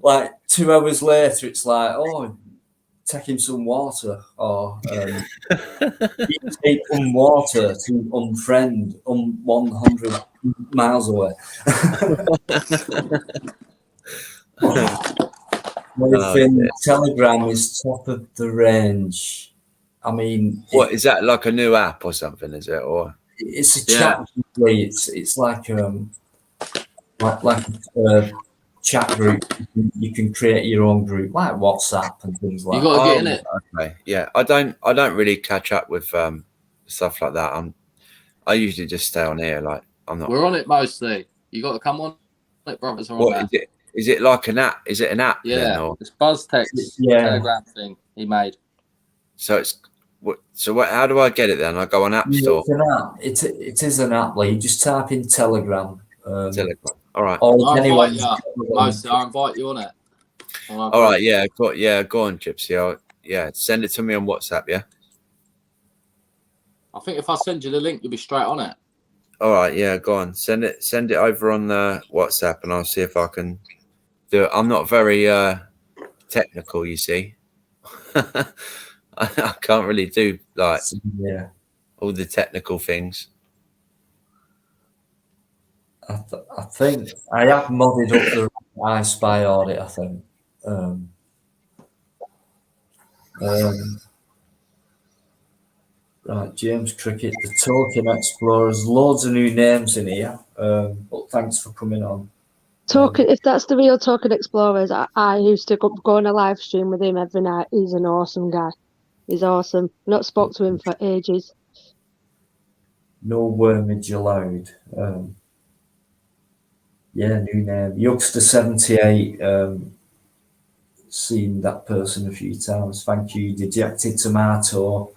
[SPEAKER 1] like 2 hours later, it's like, oh, take him some water, or you take water to unfriend 100 miles away. Within Telegram is top of the range. I mean,
[SPEAKER 9] What is that, like a new app or something? Is it, or
[SPEAKER 1] it's a chat? It's like a chat group. You can create your own group, like WhatsApp and things like.
[SPEAKER 10] You got to get in it.
[SPEAKER 9] Okay, yeah. I don't really catch up with stuff like that. I usually just stay on here. Like I'm not.
[SPEAKER 10] We're on it mostly. You got to come on it, brothers. Are on
[SPEAKER 9] What
[SPEAKER 10] that.
[SPEAKER 9] is it like an app? Is it an app?
[SPEAKER 10] Yeah,
[SPEAKER 9] then, or?
[SPEAKER 10] it's BuzzText Telegram thing he made.
[SPEAKER 9] So it's what? So what? How do I get it then? I go on App Store.
[SPEAKER 1] It's an app. It is an app. Like you just type in Telegram.
[SPEAKER 9] Telegram. All right.
[SPEAKER 10] I'll invite you. Mostly, I'll invite you on it.
[SPEAKER 9] All right. Yeah. Go on, Gypsy. Send it to me on WhatsApp. Yeah.
[SPEAKER 10] I think if I send you the link, you'll be straight on it.
[SPEAKER 9] All right. Yeah. Go on. Send it over on WhatsApp, and I'll see if I can do it. I'm not very technical, you see. I can't really do like all the technical things.
[SPEAKER 1] I think I have modded up the I Spy audit. I think. Right, James Cricket, the Token Explorers, loads of new names in here. But thanks for coming on.
[SPEAKER 6] Token, if that's the real Token Explorers, I used to go on a live stream with him every night. He's an awesome guy. He's awesome. Not spoke to him for ages.
[SPEAKER 1] No wormage allowed. New name. Youngster78. Seen that person a few times. Thank you. Dejected Tomato.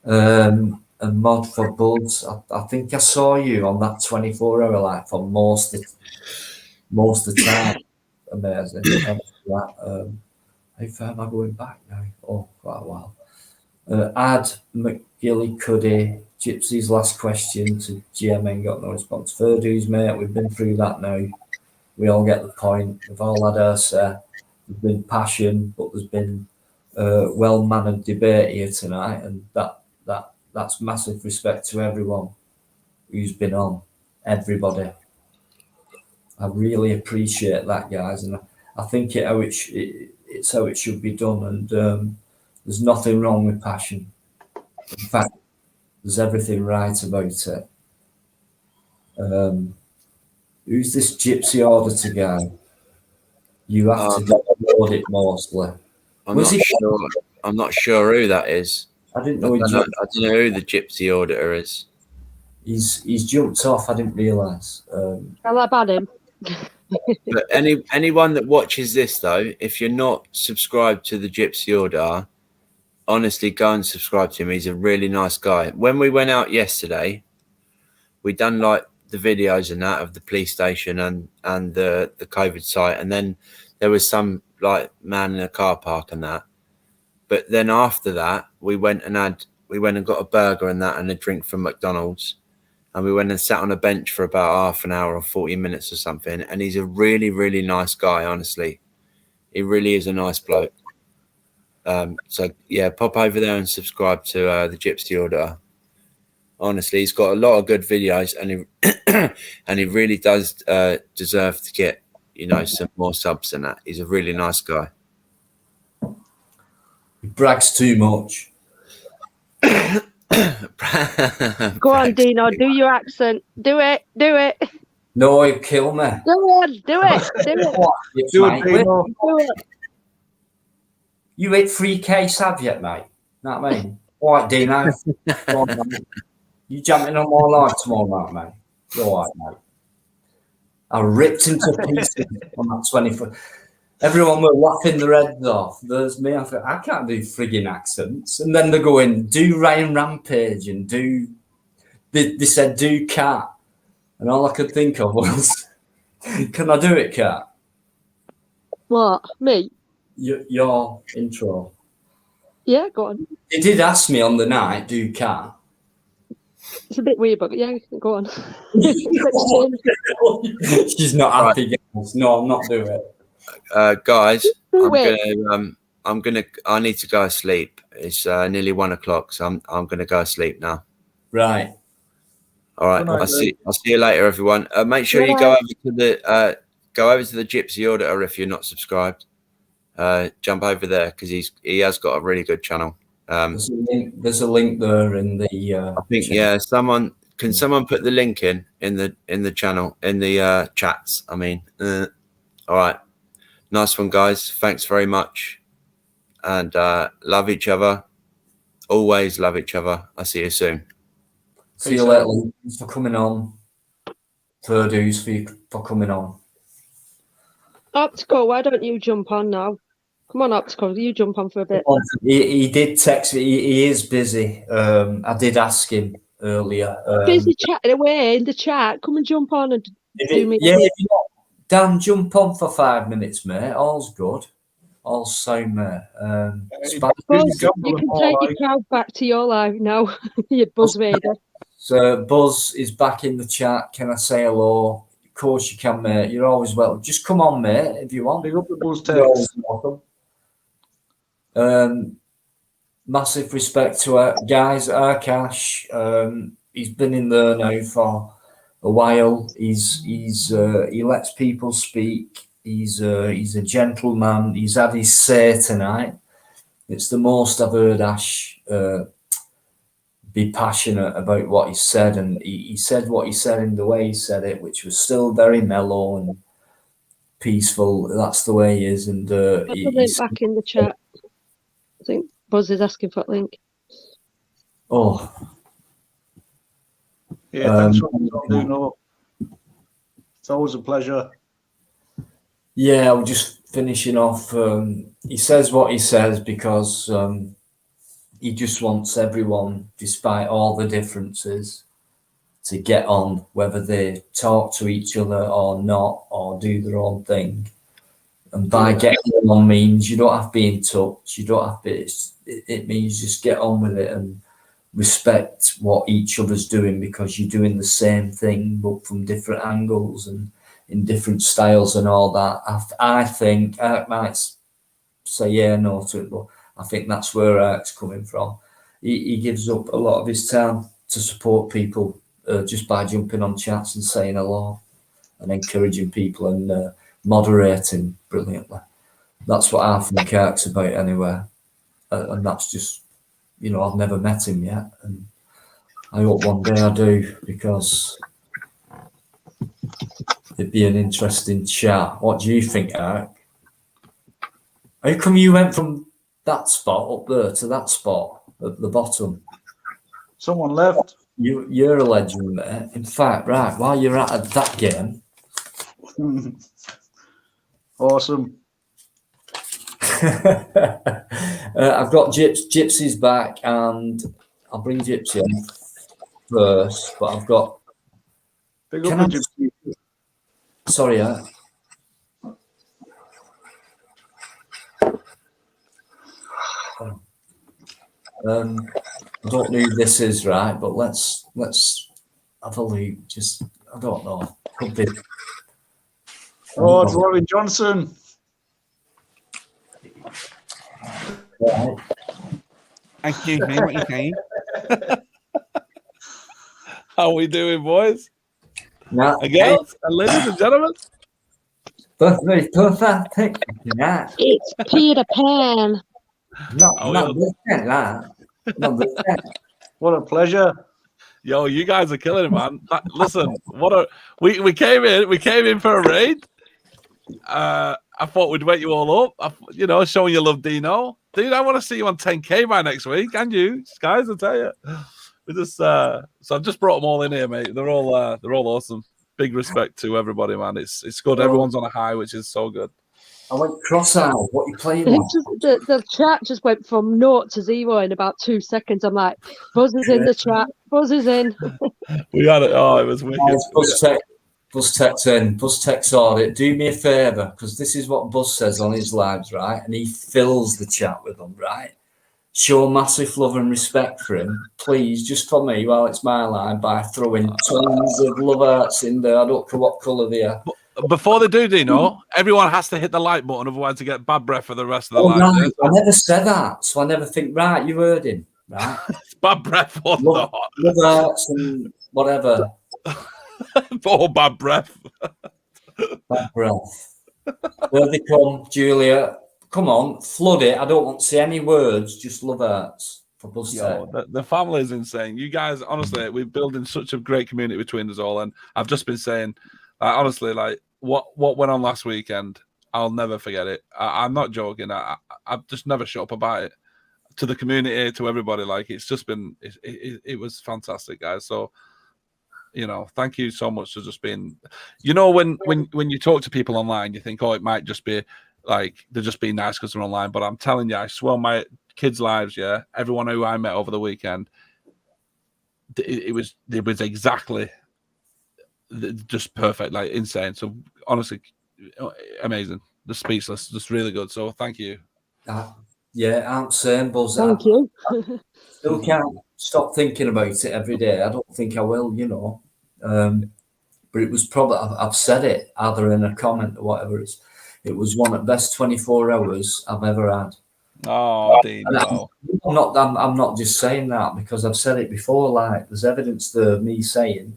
[SPEAKER 1] And Mod for Buds. I think I saw you on that 24-hour live for most of the time. Amazing. Thanks for that. How far am I going back now? Oh, quite a while. Ad McGillicuddy, Gypsy's last question to GMN got no response. Fair dues, mate. We've been through that now. We all get the point. We've all had our say. There's been passion, but there's been well-mannered debate here tonight, and that's massive respect to everyone who's been on. Everybody. I really appreciate that, guys, and I think it's how it should be done. And there's nothing wrong with passion. In fact, there's everything right about it. Who's this Gypsy Auditor guy? You have to download it mostly.
[SPEAKER 9] I'm not sure who that is.
[SPEAKER 1] I didn't know.
[SPEAKER 9] I don't know who the Gypsy Auditor is.
[SPEAKER 1] He's jumped off. I didn't realise.
[SPEAKER 6] I like about him.
[SPEAKER 9] But anyone that watches this though, if you're not subscribed to the Gypsy Auditor, honestly, go and subscribe to him. He's a really nice guy. When we went out yesterday, we done like the videos and that of the police station and the COVID site, and then there was some like man in a car park and that. But then after that, we went and got a burger and that and a drink from McDonald's, and we went and sat on a bench for about half an hour or 40 minutes or something. And he's a really, really nice guy. Honestly, he really is a nice bloke. So yeah, pop over there and subscribe to the Gypsy Auditor. Honestly, he's got a lot of good videos, and he really does deserve to get some more subs than that. He's a really nice guy.
[SPEAKER 1] He brags too much.
[SPEAKER 6] Go on, Dino, do your accent. Do it.
[SPEAKER 1] No, he'll kill me.
[SPEAKER 6] Go on, do it.
[SPEAKER 1] Do it. You ate 3K Sav yet, mate? Know what I mean? All right, Dino. Go on, mate. You jumping on my life tomorrow night, mate? You're all right, mate. I ripped him to pieces on that 24. Everyone were laughing their heads off. There's me. I thought, I can't do frigging accents. And then they're going, do Ryan Rampage and do. They said, do Cat. And all I could think of was, can I do it, Cat?
[SPEAKER 6] What? Me?
[SPEAKER 1] Your intro.
[SPEAKER 6] Yeah, go on.
[SPEAKER 1] They did ask me on the night, do Cat.
[SPEAKER 6] It's a bit weird, but yeah, go on.
[SPEAKER 1] She's not happy, guys. No, I'm not doing it.
[SPEAKER 9] guys,
[SPEAKER 6] Wait.
[SPEAKER 9] I need to go to sleep. It's nearly 1 o'clock, so I'm gonna go to sleep now.
[SPEAKER 1] Right.
[SPEAKER 9] All right.
[SPEAKER 7] Good night,
[SPEAKER 9] I'll see you later, everyone. Make sure you go over to the Gypsy Auditor if you're not subscribed. Jump over there because he has got a really good channel.
[SPEAKER 1] There's a link there in the.
[SPEAKER 9] I think someone put the link in the channel in the chats. I mean, all right, nice one, guys. Thanks very much, and love each other. Always love each other. I'll see you soon.
[SPEAKER 1] See you later. Thanks for coming on. Purdues for coming on.
[SPEAKER 6] Optical, why don't you jump on now? Come on, Optical, you jump on for a bit.
[SPEAKER 1] He did text me. He is busy. I did ask him earlier.
[SPEAKER 6] Busy chatting away in the chat. Come and jump on and do me.
[SPEAKER 1] Yeah, if you're not, Dan, jump on for 5 minutes, mate. All's good. All's sound, mate.
[SPEAKER 6] Buzz, you can take your crowd back to your life now. You Buzz Vader.
[SPEAKER 1] So Buzz is back in the chat. Can I say hello? Of course you can, mate. You're always welcome. Just come on, mate, if you want.
[SPEAKER 7] Big up the Buzz
[SPEAKER 1] You're always
[SPEAKER 7] text.
[SPEAKER 1] welcome. Massive respect to guys. Arkash. He's been in there now for a while. He lets people speak. He's a gentleman. He's had his say tonight. It's the most I've heard Ash be passionate about what he said, and he said what he said in the way he said it, which was still very mellow and peaceful. That's the way he is. And
[SPEAKER 6] Put the link back in the chat. I think Buzz is asking for a link.
[SPEAKER 1] Oh,
[SPEAKER 7] Yeah, thanks for doing. It's always a pleasure.
[SPEAKER 1] yeah, I'm just finishing off. He says what he says because he just wants everyone, despite all the differences, to get on, whether they talk to each other or not, or do their own thing. And by getting on means you don't have to be in touch. You don't have to. It means just get on with it and respect what each other's doing, because you're doing the same thing but from different angles and in different styles and all that. I think Eric might say yeah, no to it, but I think that's where Eric's coming from. He gives up a lot of his time to support people just by jumping on chats and saying hello and encouraging people and moderating brilliantly. That's what I think Eric's about anyway. And that's just, I've never met him yet. And I hope one day I do, because it'd be an interesting chat. What do you think, Eric? How come you went from that spot up there to that spot at the bottom?
[SPEAKER 7] Someone left.
[SPEAKER 1] You're a legend, mate. In fact, right, while you're at that game.
[SPEAKER 7] Awesome.
[SPEAKER 1] I've got Gypsy's back, and I'll bring Gypsy on first, but I've got.
[SPEAKER 7] Big up the Gypsy.
[SPEAKER 1] Sorry, I don't know who this is, right? But let's have a look. Just, I don't know. Could be.
[SPEAKER 7] Oh, it's Rory Johnson.
[SPEAKER 1] Right.
[SPEAKER 11] Excuse me, what are you saying?
[SPEAKER 12] How we doing, boys?
[SPEAKER 1] Now,
[SPEAKER 12] and girls, and ladies and gentlemen.
[SPEAKER 1] Perfect. Yeah.
[SPEAKER 6] It's Peter Pan.
[SPEAKER 1] Not this thing, that. Not this thing.
[SPEAKER 7] What a pleasure.
[SPEAKER 12] Yo, you guys are killing it, man. Listen, we came in for a raid. I thought we'd wake you all up. Showing you love Dino. Dude, I want to see you on 10K by next week. And you, guys, I tell you. We just so I've just brought them all in here, mate. They're all awesome. Big respect to everybody, man. It's good. Everyone's on a high, which is so good.
[SPEAKER 1] I went cross-eyed. What are you playing?
[SPEAKER 6] The chat just went from 0 to 0 in about 2 seconds. I'm like, Buzz is in the chat. Buzz is in.
[SPEAKER 12] We had it. Oh, it was wicked.
[SPEAKER 1] Buzz text audit. Do me a favour, because this is what Buzz says on his lives, right? And he fills the chat with them, right? Show massive love and respect for him, please, just for me, while it's my line, by throwing tons of love hearts in there. I don't care what colour they are.
[SPEAKER 12] before they do, Dino, everyone has to hit the like button, otherwise they get bad breath for the rest of the
[SPEAKER 1] Oh,
[SPEAKER 12] live.
[SPEAKER 1] right. I never said that, so I never think. Right, you heard him. Right,
[SPEAKER 12] It's bad breath or
[SPEAKER 1] love,
[SPEAKER 12] not?
[SPEAKER 1] love hearts and whatever.
[SPEAKER 12] Oh, bad breath.
[SPEAKER 1] Bad breath. There they come, Julia. Come on, flood it. I don't want to see any words. Just love hearts. For God's sake.
[SPEAKER 12] Yo, the family is insane. You guys, honestly, we're building such a great community between us all, and I've just been saying, honestly, like what went on last weekend, I'll never forget it. I'm not joking. I've just never shut up about it to the community, to everybody. Like it's just been, it was fantastic, guys. So, you know, thank you so much for just being. You know, when you talk to people online, you think, oh, it might just be like they're just being nice because they're online. But I'm telling you, I swear on my kids' lives, yeah, everyone who I met over the weekend, it was exactly just perfect, like insane. So honestly, amazing. Just speechless, just really good. So thank you.
[SPEAKER 1] Yeah, I'm saying, Buzz.
[SPEAKER 6] Thank you.
[SPEAKER 1] Still can't stop thinking about it every day. I don't think I will, you know. But it was probably, I've said it either in a comment or whatever. It was one of the best 24 hours I've ever had.
[SPEAKER 12] Oh, Dino.
[SPEAKER 1] I'm not just saying that because I've said it before. Like, there's evidence to me saying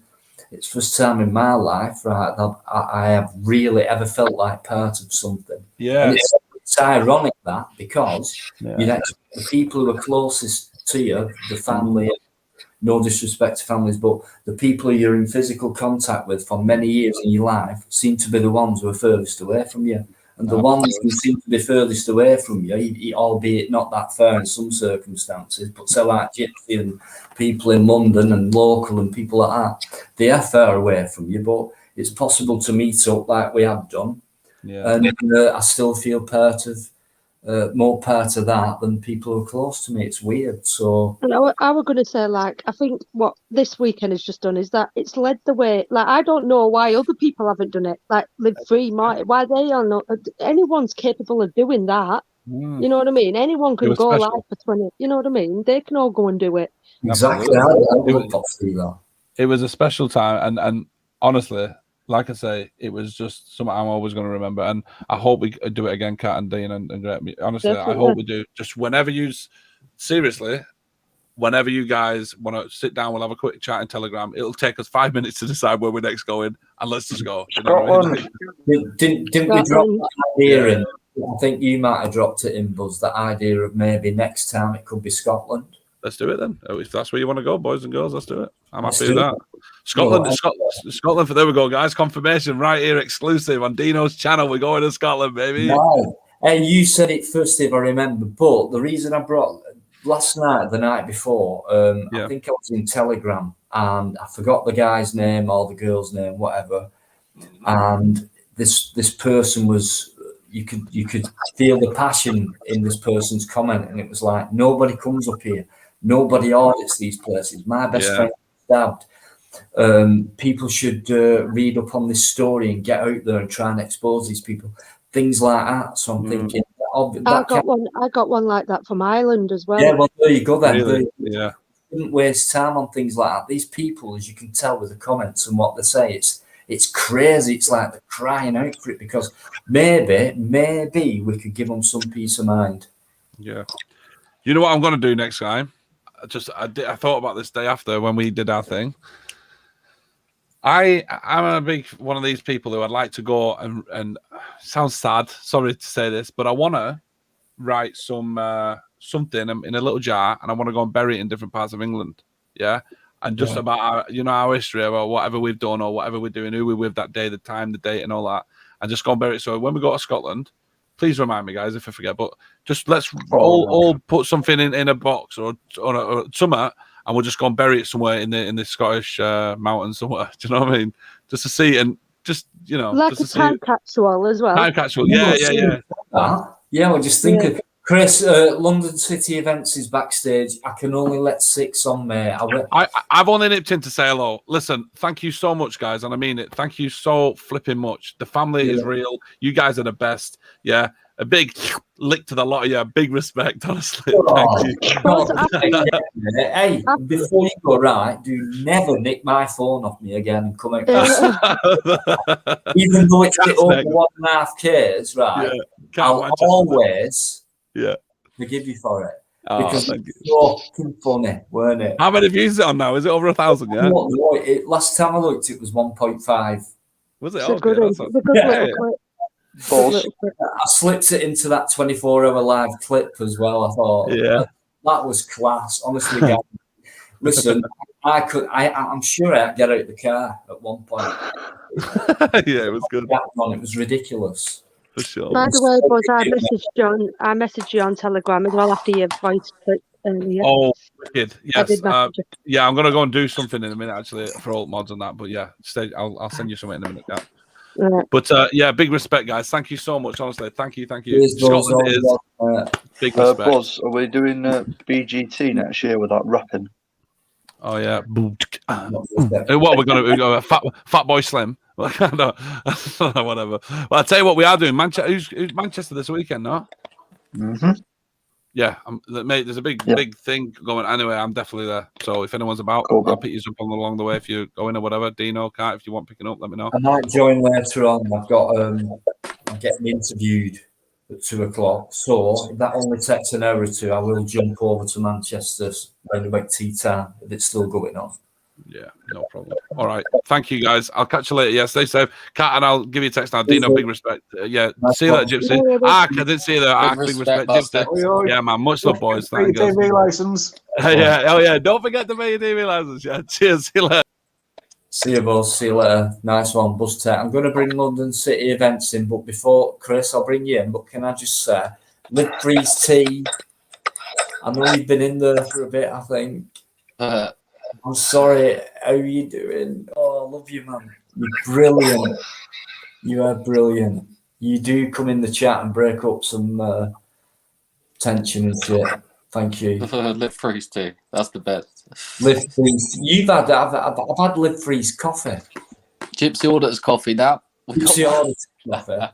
[SPEAKER 1] it's first time in my life, right, that I have really ever felt like part of something.
[SPEAKER 12] Yeah.
[SPEAKER 1] And it's ironic that because you'd expect the people who are closest to you, the family, no disrespect to families, but the people who you're in physical contact with for many years in your life seem to be the ones who are furthest away from you. And the ones who seem to be furthest away from you, albeit not that far in some circumstances, but so like Gypsy and people in London and local and people like that, they are far away from you, but it's possible to meet up like we have done.
[SPEAKER 12] Yeah.
[SPEAKER 1] And I still feel more part of that than people who are close to me. It's weird. So,
[SPEAKER 6] and I was going to say, like, I think what this weekend has just done is that it's led the way. Like, I don't know why other people haven't done it. Like, Live Free, Marty, why they are not. Anyone's capable of doing that. You know what I mean? Anyone can go live for 20. You know what I mean? They can all go and do it.
[SPEAKER 1] Exactly.
[SPEAKER 12] It was a special time, and honestly, like I say, it was just something I'm always going to remember, and I hope we do it again, Kat and Dean and Greg. Honestly,
[SPEAKER 6] Definitely.
[SPEAKER 12] I hope we do. Just whenever you guys want to sit down, we'll have a quick chat in Telegram. It'll take us 5 minutes to decide where we're next going, and let's just go. You know what I mean?
[SPEAKER 1] Didn't we drop that idea in? I think you might have dropped it in, Buzz, that idea of maybe next time it could be Scotland.
[SPEAKER 12] Let's do it then. If that's where you want to go, boys and girls, let's do it. I'm
[SPEAKER 1] Let's
[SPEAKER 12] happy with
[SPEAKER 1] do
[SPEAKER 12] that.
[SPEAKER 1] it.
[SPEAKER 12] Scotland. There we go, guys. Confirmation right here, exclusive on Dino's channel. We're going to Scotland, baby.
[SPEAKER 1] Wow. And you said it first, if I remember. But the reason I brought last night, the night before, I think I was in Telegram and I forgot the guy's name or the girl's name, whatever. And this person was. You could feel the passion in this person's comment, and it was like, nobody comes up here, nobody audits these places. My best friend was stabbed. People should read up on this story and get out there and try and expose these people. Things like that. So I'm thinking,
[SPEAKER 6] I got one like that from Ireland as well.
[SPEAKER 1] Yeah, well, there you go then.
[SPEAKER 12] Really? Yeah.
[SPEAKER 1] Didn't waste time on things like that. These people, as you can tell with the comments and what they say, it's crazy. It's like they're crying out for it because maybe we could give them some peace of mind.
[SPEAKER 12] Yeah. You know what I'm going to do next time? I thought about this day after when we did our thing. I'm a big one of these people who I'd like to go and sounds sad. Sorry to say this, but I want to write something in a little jar and I want to go and bury it in different parts of England. Yeah. And just about our history, about whatever we've done or whatever we're doing, who we're with that day, the time, the date, and all that, and just go and bury it. So when we go to Scotland, please remind me, guys, if I forget. But just let's all put something in a box or somewhere, and we'll just go and bury it somewhere in the Scottish mountains somewhere. Do you know what I mean? Just to see and just
[SPEAKER 6] like
[SPEAKER 12] just
[SPEAKER 6] a time capsule as well.
[SPEAKER 12] Time capsule, yeah.
[SPEAKER 1] Yeah, well, just think of Chris. London City Events is backstage. I can only let 6 on, mate.
[SPEAKER 12] I've only nipped in to say hello. Listen, thank you so much, guys, and I mean it. Thank you so flipping much. The family is real. You guys are the best. Yeah, a big lick to the lot of you. Big respect, honestly.
[SPEAKER 1] Oh,
[SPEAKER 12] Thank you.
[SPEAKER 1] God, hey, before you go, right, do never nick my phone off me again and come out. Even though it's
[SPEAKER 12] Cat's
[SPEAKER 1] over
[SPEAKER 12] neck.
[SPEAKER 1] 1.5Ks, right?
[SPEAKER 12] Yeah, Cat
[SPEAKER 1] I'll
[SPEAKER 12] Manchester.
[SPEAKER 1] always
[SPEAKER 12] Yeah.
[SPEAKER 1] forgive you for it.
[SPEAKER 12] Oh,
[SPEAKER 1] Because
[SPEAKER 12] thank
[SPEAKER 1] it's so fucking funny, weren't it?
[SPEAKER 12] How many views is it on now? Is it over 1,000? Yeah.
[SPEAKER 1] Last time I looked, it was 1.5.
[SPEAKER 12] Was it?
[SPEAKER 6] It's a
[SPEAKER 12] Okay,
[SPEAKER 6] good,
[SPEAKER 12] that's
[SPEAKER 6] it's a good
[SPEAKER 1] Yeah.
[SPEAKER 6] little clip. Good little clip.
[SPEAKER 1] I slipped it into that 24-hour live clip as well. I thought,
[SPEAKER 12] Yeah.
[SPEAKER 1] that was class. Honestly, guys, listen, I'm sure I'd get out of the car at one point.
[SPEAKER 12] Yeah, it was good.
[SPEAKER 1] It was ridiculous.
[SPEAKER 12] For sure.
[SPEAKER 6] By the way, Buzz, I messaged you on Telegram as well after your voice clip earlier.
[SPEAKER 12] Oh, wicked.
[SPEAKER 6] I
[SPEAKER 12] Yes.
[SPEAKER 6] did message you.
[SPEAKER 12] Yeah, I'm gonna go and do something in a minute actually for alt mods and that. But yeah, I'll send you something in a minute. Yeah.
[SPEAKER 6] Right.
[SPEAKER 12] But yeah, big respect, guys. Thank you so much. Honestly, thank you.
[SPEAKER 1] Cheers, Buzz.
[SPEAKER 12] Scotland is big respect.
[SPEAKER 3] Buzz, are we doing BGT next year with that rapping?
[SPEAKER 12] Oh yeah. What we're gonna Fat Boy Slim. I don't know, whatever. Well, I'll tell you what we are doing. Manchester, who's Manchester this weekend, no?
[SPEAKER 3] Mm-hmm.
[SPEAKER 12] Yeah, mate. There's a big thing going. Anyway, I'm definitely there. So if anyone's about,
[SPEAKER 3] Cool.
[SPEAKER 12] I'll pick you up along the way if you're going or whatever. Dino, Cat, if you want picking up, let me know.
[SPEAKER 1] I might join later on. I've got I'm getting interviewed at 2:00. So if that only takes an hour or two, I will jump over to Manchester around about tea time if it's still going on.
[SPEAKER 12] Yeah, no problem. All right. Thank you, guys. I'll catch you later. Yeah, stay safe. Cat, and I'll give you a text now. Dino, big respect. Yeah, see you later, Gypsy. I didn't see you there. Big respect, Gypsy. Yeah, man. Much love, boys. Thank you.
[SPEAKER 7] TV license.
[SPEAKER 12] Yeah, oh yeah. Don't forget to pay your TV license. Yeah, cheers. See you later.
[SPEAKER 1] See you, Buzz. See you later. Nice one, Buzz Tech. I'm going to bring London City events in, but before, Chris, I'll bring you in. But can I just say, Liv Freeze tea. I know you've been in there for a bit, I think. I'm sorry. How are you doing? Oh, I love you, man. You're brilliant. You are brilliant. You do come in the chat and break up some tension and shit. Thank you.
[SPEAKER 13] Liv Freeze too. That's the best.
[SPEAKER 1] Liv Freeze. I've had Liv Freeze coffee.
[SPEAKER 13] Gypsy orders coffee now.
[SPEAKER 1] Gypsy orders coffee.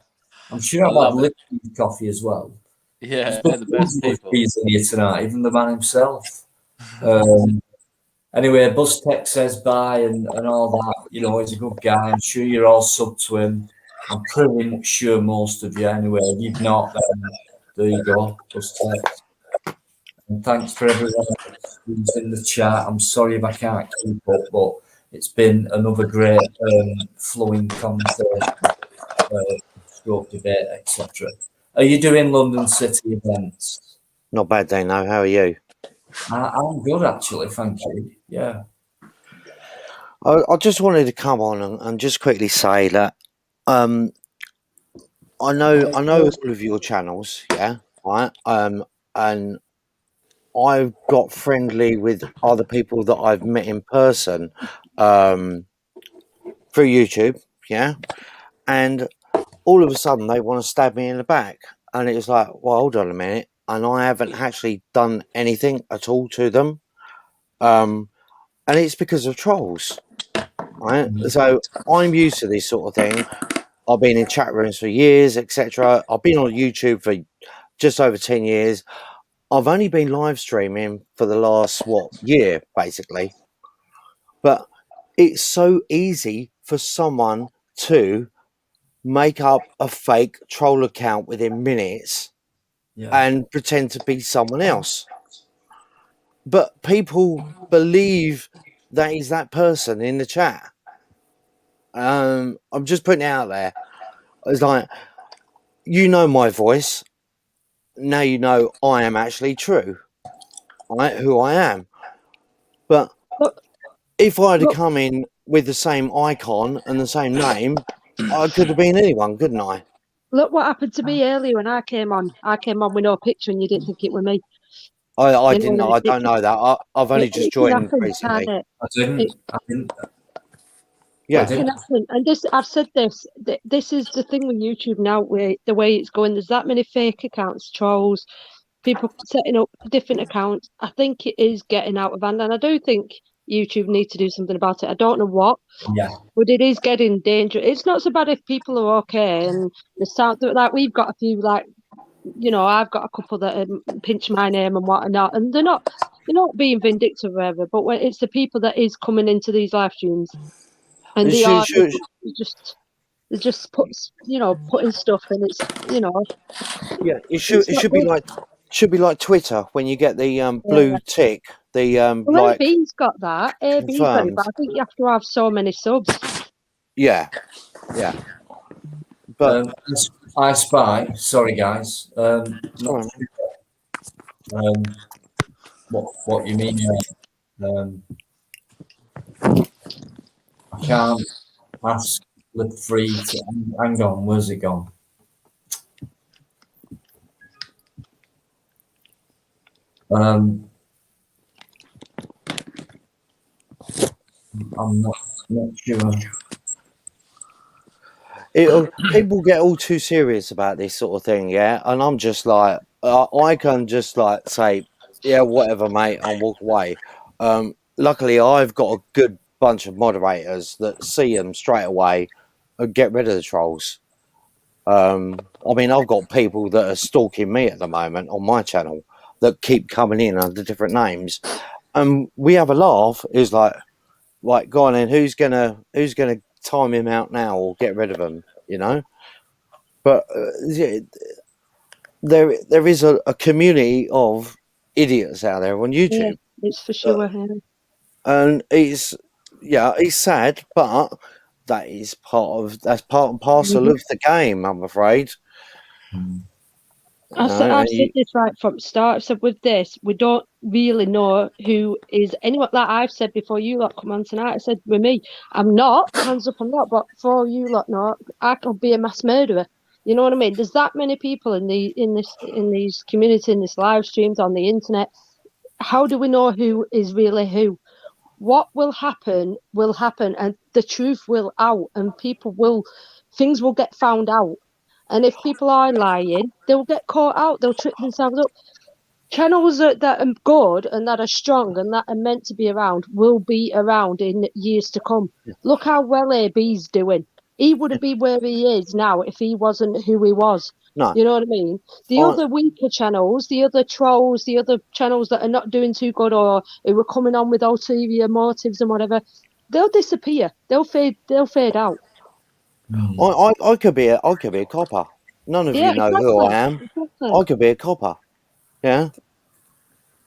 [SPEAKER 1] I'm sure I've had Liv Freeze coffee as well.
[SPEAKER 13] Yeah, they're the best people.
[SPEAKER 1] Freeze in here tonight, even the man himself. Anyway, Buzz Tech says bye and all that. You know, he's a good guy. I'm sure you're all sub to him. I'm pretty much sure most of you anyway. If you've not, then there you go, Buzz Tech. And thanks for everyone who's in the chat. I'm sorry if I can't keep up, but it's been another great flowing conversation, stroke debate, etc. Are you doing London City events?
[SPEAKER 14] Not bad, Dano. How are you?
[SPEAKER 1] I'm good, actually. Thank you. Yeah.
[SPEAKER 14] I just wanted to come on and just quickly say that I know all of your channels, yeah, right. And I've got friendly with other people that I've met in person through YouTube, yeah, and all of a sudden they want to stab me in the back, and it's like, well, hold on a minute. And I haven't actually done anything at all to them. And it's because of trolls, right? So I'm used to this sort of thing. I've been in chat rooms for years, etc. I've been on YouTube for just over 10 years. I've only been live streaming for the last, year, basically. But it's so easy for someone to make up a fake troll account within minutes and pretend to be someone else. But people believe that is that person in the chat. I'm just putting it out there. It's like, you know my voice. Now you know I am actually true. Right? Who I am. But if I had come in with the same icon and the same name, I could have been anyone, couldn't I?
[SPEAKER 6] Look what happened to me earlier when I came on. I came on with no picture and you didn't think it was me.
[SPEAKER 14] I didn't know. I don't know that. I've only just joined recently.
[SPEAKER 1] I didn't.
[SPEAKER 14] Yeah.
[SPEAKER 6] It can happen. And this, I've said this. This is the thing with YouTube now. The way it's going, there's that many fake accounts, trolls, people setting up different accounts. I think it is getting out of hand, and I do think YouTube needs to do something about it. I don't know what, but it is getting dangerous. It's not so bad if people are okay and the sound like we've got a few like you know, I've got a couple that pinch my name and whatnot, and they're not being vindictive or whatever. But when it's the people that is coming into these live streams, and they are just putting stuff, and it's
[SPEAKER 14] yeah, it should be like Twitter when you get the blue tick. The
[SPEAKER 6] Well,
[SPEAKER 14] like
[SPEAKER 6] AB's got that. AB's got it, but I think you have to have so many subs.
[SPEAKER 14] yeah. But
[SPEAKER 1] I Spy. Sorry, guys. Not what you mean? I can't ask Live Free to hang on. Where's it gone? I'm not sure.
[SPEAKER 14] People get all too serious about this sort of thing, yeah, and I'm just like, I can just like say, yeah, whatever, mate, and walk away. Luckily, I've got a good bunch of moderators that see them straight away and get rid of the trolls. I mean, I've got people that are stalking me at the moment on my channel that keep coming in under different names, and we have a laugh. Is like, go on, then who's gonna time him out now or get rid of him, you know? But there is a community of idiots out there on YouTube.
[SPEAKER 6] Yeah, it's for sure.
[SPEAKER 14] And it's sad, but that's part and parcel of the game, I'm afraid.
[SPEAKER 6] I've said this right from the start. I said with this, we don't really know who is anyone. Like I've said before, you lot come on tonight. I said with me, I'm not hands up, I'm not. But for you lot, no, I could be a mass murderer. You know what I mean? There's that many people in these community, in this live streams on the internet. How do we know who is really who? What will happen, and the truth will out, and things will get found out. And if people are lying, they'll get caught out. They'll trip themselves up. Channels that are good and that are strong and that are meant to be around will be around in years to come. Look how well AB's doing. He wouldn't be where he is now if he wasn't who he was.
[SPEAKER 14] No.
[SPEAKER 6] You know what I mean? The other weaker channels, the other trolls, the other channels that are not doing too good or who were coming on with ulterior motives and whatever, they'll disappear. They'll fade out.
[SPEAKER 14] I could be a copper. None of you know who I am.
[SPEAKER 6] Exactly.
[SPEAKER 14] I could be a copper. Yeah.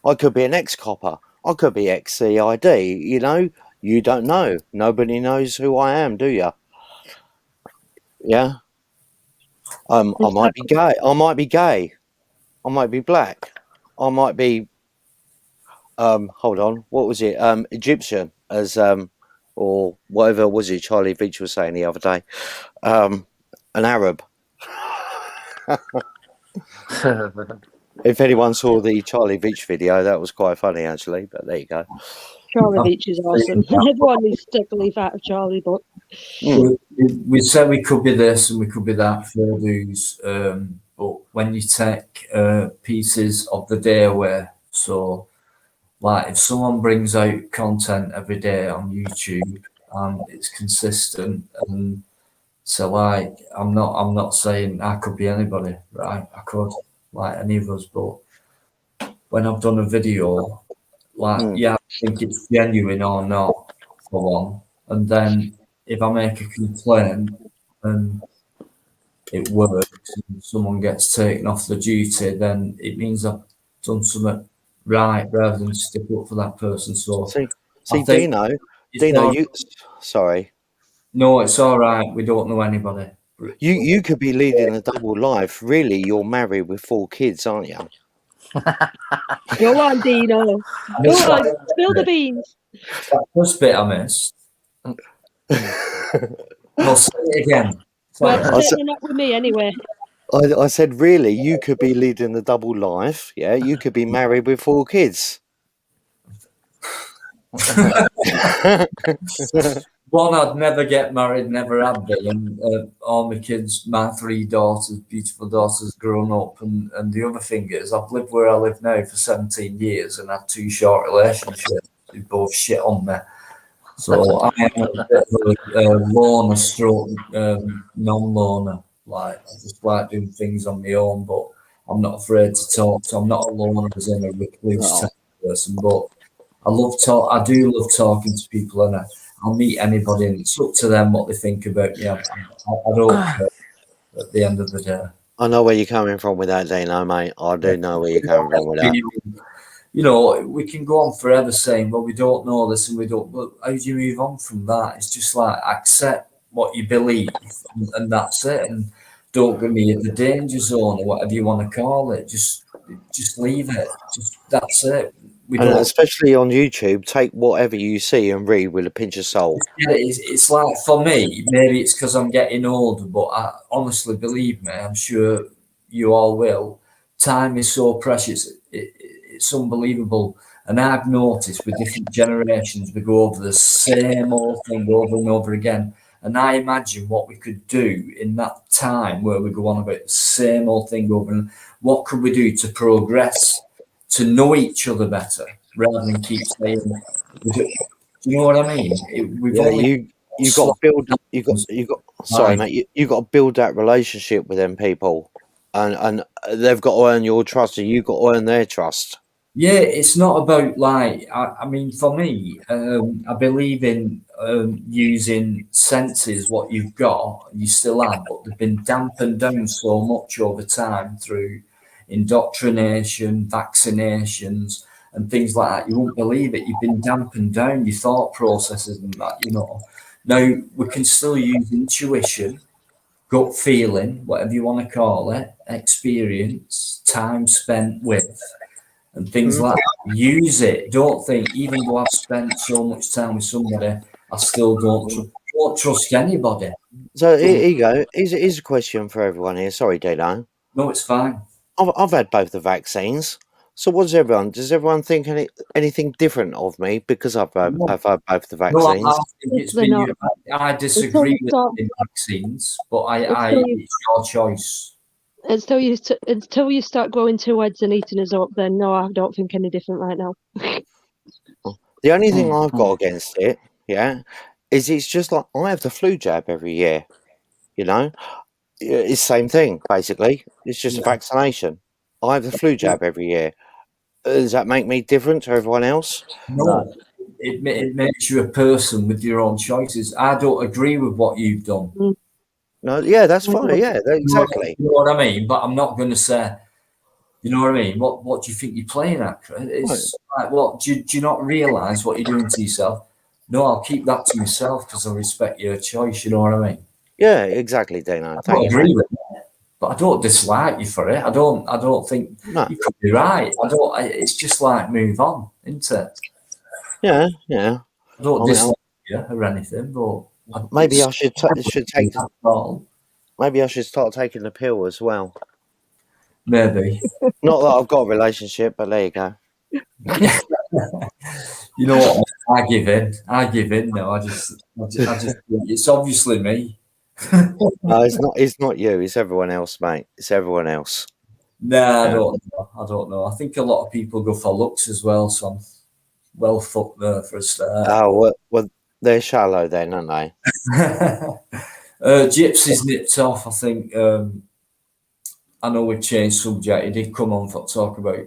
[SPEAKER 14] I could be an ex-copper. I could be ex-CID. You know, you don't know. Nobody knows who I am, do you? Yeah. I might be gay. I might be gay. I might be black. I might be. Hold on. What was it? Egyptian, as or whatever was it Charlie Veitch was saying the other day. An Arab. If anyone saw the Charlie Veitch video, that was quite funny actually. But there you go.
[SPEAKER 6] Charlie Veitch is awesome. Everyone needs to take a leaf out of Charlie, but
[SPEAKER 1] we said we could be this and we could be that for dues, but when you take pieces of the day away, so like if someone brings out content every day on YouTube and it's consistent, and so like I'm not saying I could be anybody, right? I could, like any of us, but when I've done a video, like yeah, I think it's genuine or not, for one, and then if I make a complaint and it works and someone gets taken off the duty, then it means I've done something right rather than stick up for that person. So
[SPEAKER 14] see Dino, you sorry.
[SPEAKER 1] No, it's all right. We don't know anybody.
[SPEAKER 14] You could be leading a double life. Really, you're married with 4 kids, aren't you?
[SPEAKER 6] Go on, Dino. Go on, spill the beans.
[SPEAKER 1] That first bit I missed. I'll say it again.
[SPEAKER 6] Well, certainly not with me anyway.
[SPEAKER 14] I said, really, you could be leading a double life. Yeah, you could be married with 4 kids.
[SPEAKER 1] One, I'd never get married, never have been, and all my kids, my 3 daughters, beautiful daughters, grown up, and the other thing is, I've lived where I live now for 17 years and had 2 short relationships who both shit on me. So I am a bit of a loner stroke, non-loner. Like, I just like doing things on my own, but I'm not afraid to talk. So I'm not alone as in a recluse
[SPEAKER 14] No.
[SPEAKER 1] type of person, but I do love talking to people, and I'll meet anybody, and it's up to them what they think about me. I don't care at the end of the day.
[SPEAKER 14] I know where you're coming from with that, Dino, mate. I do know where you're coming from with that.
[SPEAKER 1] You know, we can go on forever saying, well, we don't know this and we don't, but how do you move on from that? It's just like accept what you believe and that's it. And don't get me in the danger zone or whatever you want to call it. Just leave it. That's it.
[SPEAKER 14] And especially on YouTube, take whatever you see and read with a pinch of salt.
[SPEAKER 1] Yeah, it's like, for me, maybe it's because I'm getting older, but I honestly believe me, I'm sure you all will. Time is so precious. It's unbelievable. And I've noticed with different generations, we go over the same old thing over and over again. And I imagine what we could do in that time where we go on about the same old thing over and what could we do to progress, to know each other better, rather than keep saying, do you know what I mean?
[SPEAKER 14] You've got to build. Sorry, mate. You got to build that relationship with them people, and they've got to earn your trust, and you've got to earn their trust.
[SPEAKER 1] Yeah, it's not about like, I mean, for me, I believe in using senses, what you've got, you still have, but they've been dampened down so much over time through indoctrination, vaccinations, and things like that. You won't believe it. You've been dampened down, your thought processes and that, you know. Now, we can still use intuition, gut feeling, whatever you want to call it, experience, time spent with, and things like that. Use it. Don't think, even though I've spent so much time with somebody, I still don't trust anybody.
[SPEAKER 14] So here you go. Here's a question for everyone here. Sorry, Dino.
[SPEAKER 1] No, it's fine.
[SPEAKER 14] I've had both the vaccines. So does everyone think anything different of me because I've had both the vaccines?
[SPEAKER 1] No, I think it's been I disagree with the vaccines, but it's your choice.
[SPEAKER 6] Until you start growing two heads and eating us up, then no, I don't think any different right now.
[SPEAKER 14] The only thing I've got against it, is it's just like I have the flu jab every year. You know, it's the same thing basically. It's just a vaccination. I have the flu jab every year. Does that make me different to everyone else?
[SPEAKER 1] No. It makes you a person with your own choices. I don't agree with what you've done.
[SPEAKER 14] No, yeah, that's fine. Yeah, exactly.
[SPEAKER 1] You know what I mean? But I'm not going to say, you know what I mean? What do you think you're playing at? It's like, what do you not realise what you're doing to yourself? No, I'll keep that to myself because I respect your choice. You know what I mean?
[SPEAKER 14] Yeah, exactly, Dino.
[SPEAKER 1] I don't agree with it, but I don't dislike you for it. I don't think you could be right. It's just like move on, isn't it?
[SPEAKER 14] Yeah.
[SPEAKER 1] I don't dislike you or anything, but.
[SPEAKER 14] Maybe I should take. Maybe I should start taking the pill as well.
[SPEAKER 1] Maybe.
[SPEAKER 14] Not that I've got a relationship, but there you go.
[SPEAKER 1] You know what? I give in. No, I just it's obviously me.
[SPEAKER 14] No, it's not you. It's everyone else, mate. It's everyone else.
[SPEAKER 1] Nah, I don't know. I think a lot of people go for looks as well. So I'm well fucked there for a start.
[SPEAKER 14] Oh well. They're shallow then, aren't they?
[SPEAKER 1] Gypsy's nipped off. I think. I know we've changed subject. He did come on for talk about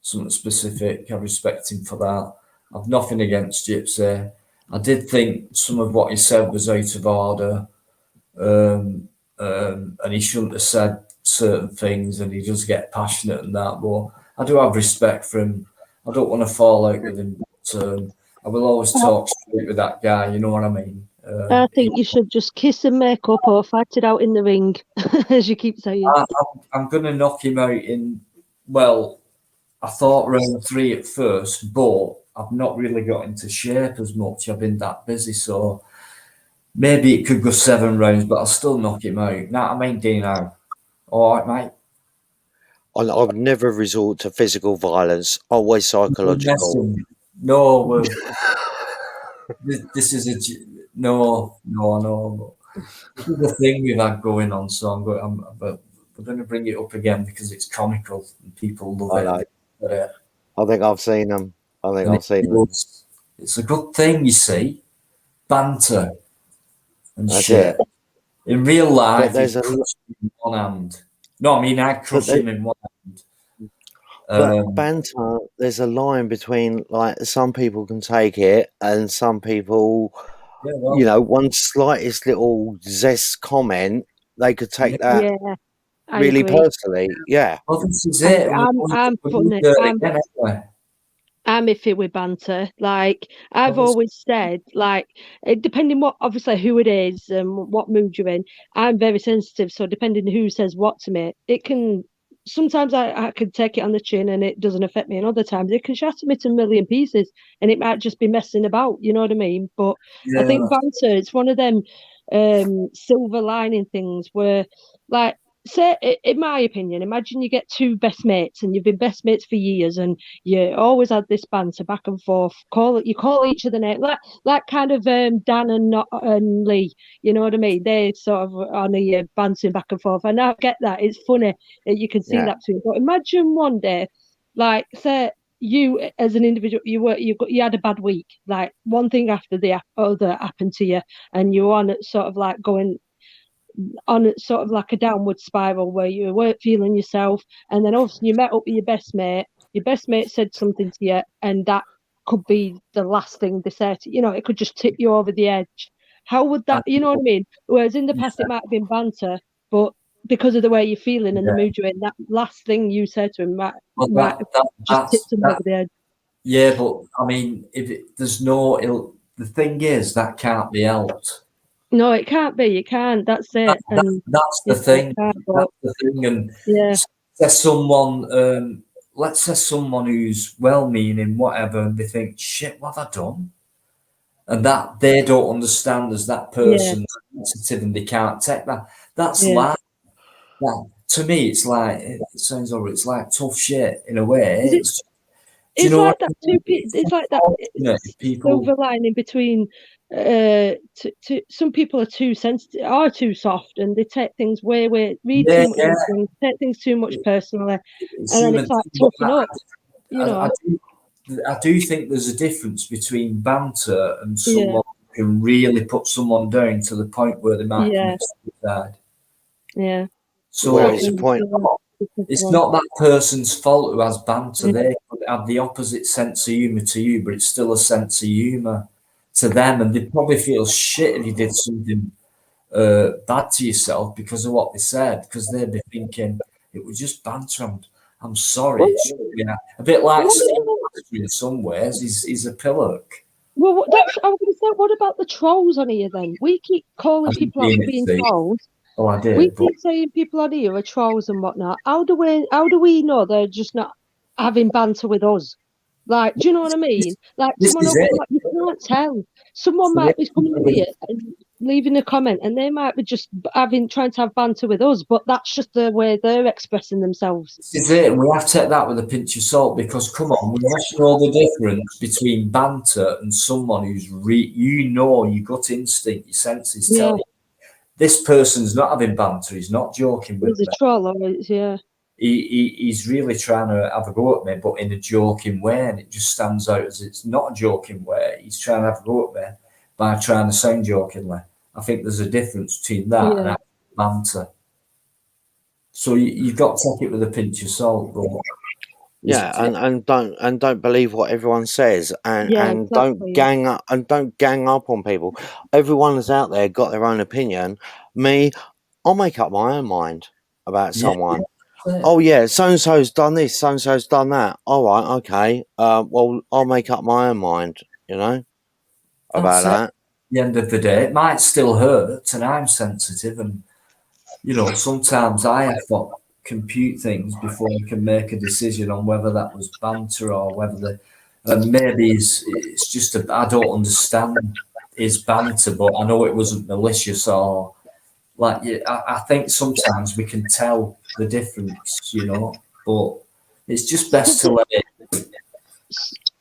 [SPEAKER 1] something specific. I respect him for that. I've nothing against Gypsy. I did think some of what he said was out of order, and he shouldn't have said certain things. And he does get passionate and that. But I do have respect for him. I don't want to fall out with him. But, I will always talk straight with that guy, you know what I mean?
[SPEAKER 6] I think you should just kiss and make up or fight it out in the ring, as you keep saying.
[SPEAKER 1] I'm going to knock him out in, well, I thought round 3 at first, but I've not really got into shape as much. I've been that busy, so maybe it could go 7 rounds, but I'll still knock him out. Now, I mean, Dino, all right, mate?
[SPEAKER 14] I've never resort to physical violence, always psychological.
[SPEAKER 1] No, this is no. This is the thing we've had going on, so but we're going to bring it up again because it's comical and people love it.
[SPEAKER 14] I think I've seen them.
[SPEAKER 1] It's a good thing, you see, banter and
[SPEAKER 14] That's
[SPEAKER 1] shit.
[SPEAKER 14] it.
[SPEAKER 1] In real life,
[SPEAKER 14] there's
[SPEAKER 1] it's in one hand. No, I mean, I'd crush him in one hand.
[SPEAKER 14] But banter, there's a line between like some people can take it and some people,
[SPEAKER 1] Yeah, well,
[SPEAKER 14] you know, one slightest little zest comment, they could take that
[SPEAKER 6] Yeah, I
[SPEAKER 14] really
[SPEAKER 6] agree.
[SPEAKER 14] personally. Yeah.
[SPEAKER 1] well, this is
[SPEAKER 6] I'm,
[SPEAKER 1] it.
[SPEAKER 6] I'm
[SPEAKER 1] We
[SPEAKER 6] funny.
[SPEAKER 1] do it again, anyway.
[SPEAKER 6] I'm iffy with banter. Like I've
[SPEAKER 1] Well,
[SPEAKER 6] always said, like depending what, obviously who it is and what mood you're in. I'm very sensitive, so depending who says what to me, it can. Sometimes I can take it on the chin and it doesn't affect me, and other times it can shatter me to a million pieces, and it might just be messing about. You know what I mean? But I
[SPEAKER 1] yeah,
[SPEAKER 6] think banter, it's one of them silver lining things where, like, say in my opinion, imagine you get two best mates and you've been best mates for years and you always had this banter back and forth. You call each other name, like kind of Dan and Lee. You know what I mean? They sort of on a bouncing back and forth, and I get that. It's funny that you can see
[SPEAKER 14] Yeah.
[SPEAKER 6] that too. But imagine one day, like say you as an individual, you had a bad week, like one thing after the other happened to you, and you're on sort of like going on sort of like a downward spiral where you weren't feeling yourself, and then all of a sudden you met up with your best mate. Your best mate said something to you, and that could be the last thing they said. You know, it could just tip you over the edge. How would that? You know what I mean? Whereas in the past it might have been banter, but because of the way you're feeling and the mood you're in, that last thing you said to him might have just tipped him over the edge.
[SPEAKER 1] Yeah, but I mean, there's no the thing is that can't be helped.
[SPEAKER 6] No, it can't be. You can't. That's it.
[SPEAKER 1] That's the thing. That's the thing. And
[SPEAKER 6] yeah,
[SPEAKER 1] there's someone. Let's say someone who's well-meaning, whatever, and they think, "Shit, what have I done?" And that they don't understand as that person sensitive, and they can't take that. That's like that. To me, it's like it sounds horrible. It's like tough shit in a way.
[SPEAKER 6] It's like that too. It's like that
[SPEAKER 1] people
[SPEAKER 6] silver lining between. Some people are too sensitive, are too soft, and they take things way read too much into things, take things too much personally, and then it's like toughen up. You know,
[SPEAKER 1] I do think there's a difference between banter and someone who can really put someone down to the point where they might commit suicide.
[SPEAKER 6] Yeah.
[SPEAKER 1] So it's not that person's fault who has banter. They could have the opposite sense of humour to you, but it's still a sense of humour to them, and they probably feel shit if you did something bad to yourself because of what they said, because they'd be thinking it was just banter. I'm sorry. A bit like Steve in some ways. He's a pillock.
[SPEAKER 6] Well, I was going to say, what about the trolls on here then? We keep calling people out for being trolls.
[SPEAKER 1] Oh, I did.
[SPEAKER 6] We keep saying people on here are trolls and whatnot. How do we know they're just not having banter with us? Like, do you know what I mean? Like, someone you can't tell. Someone might be coming here and leaving a comment, and they might be just trying to have banter with us, but that's just the way they're expressing themselves.
[SPEAKER 1] This is it, and we have to take that with a pinch of salt, because come on, we have to know the difference between banter and someone who's your gut instinct, your senses tell you this person's not having banter, he's not joking with me.
[SPEAKER 6] He's a troll,
[SPEAKER 1] He's really trying to have a go at me, but in a joking way, and it just stands out as it's not a joking way. He's trying to have a go at me by trying to sound jokingly. I think there's a difference between that and banter. So you've got to take it with a pinch of salt, bro.
[SPEAKER 14] Yeah, and don't believe what everyone says, and don't gang up on people. Everyone that's out there got their own opinion. Me, I'll make up my own mind about someone. Oh yeah, so and so's done this, so and so's done that. All right, okay. Well, I'll make up my own mind. You know about that.
[SPEAKER 1] At the end of the day, it might still hurt, and I'm sensitive, and sometimes I have to compute things before I can make a decision on whether that was banter or whether maybe it's just I don't understand his banter, but I know it wasn't malicious or I think sometimes we can tell the difference, but it's just best to let it.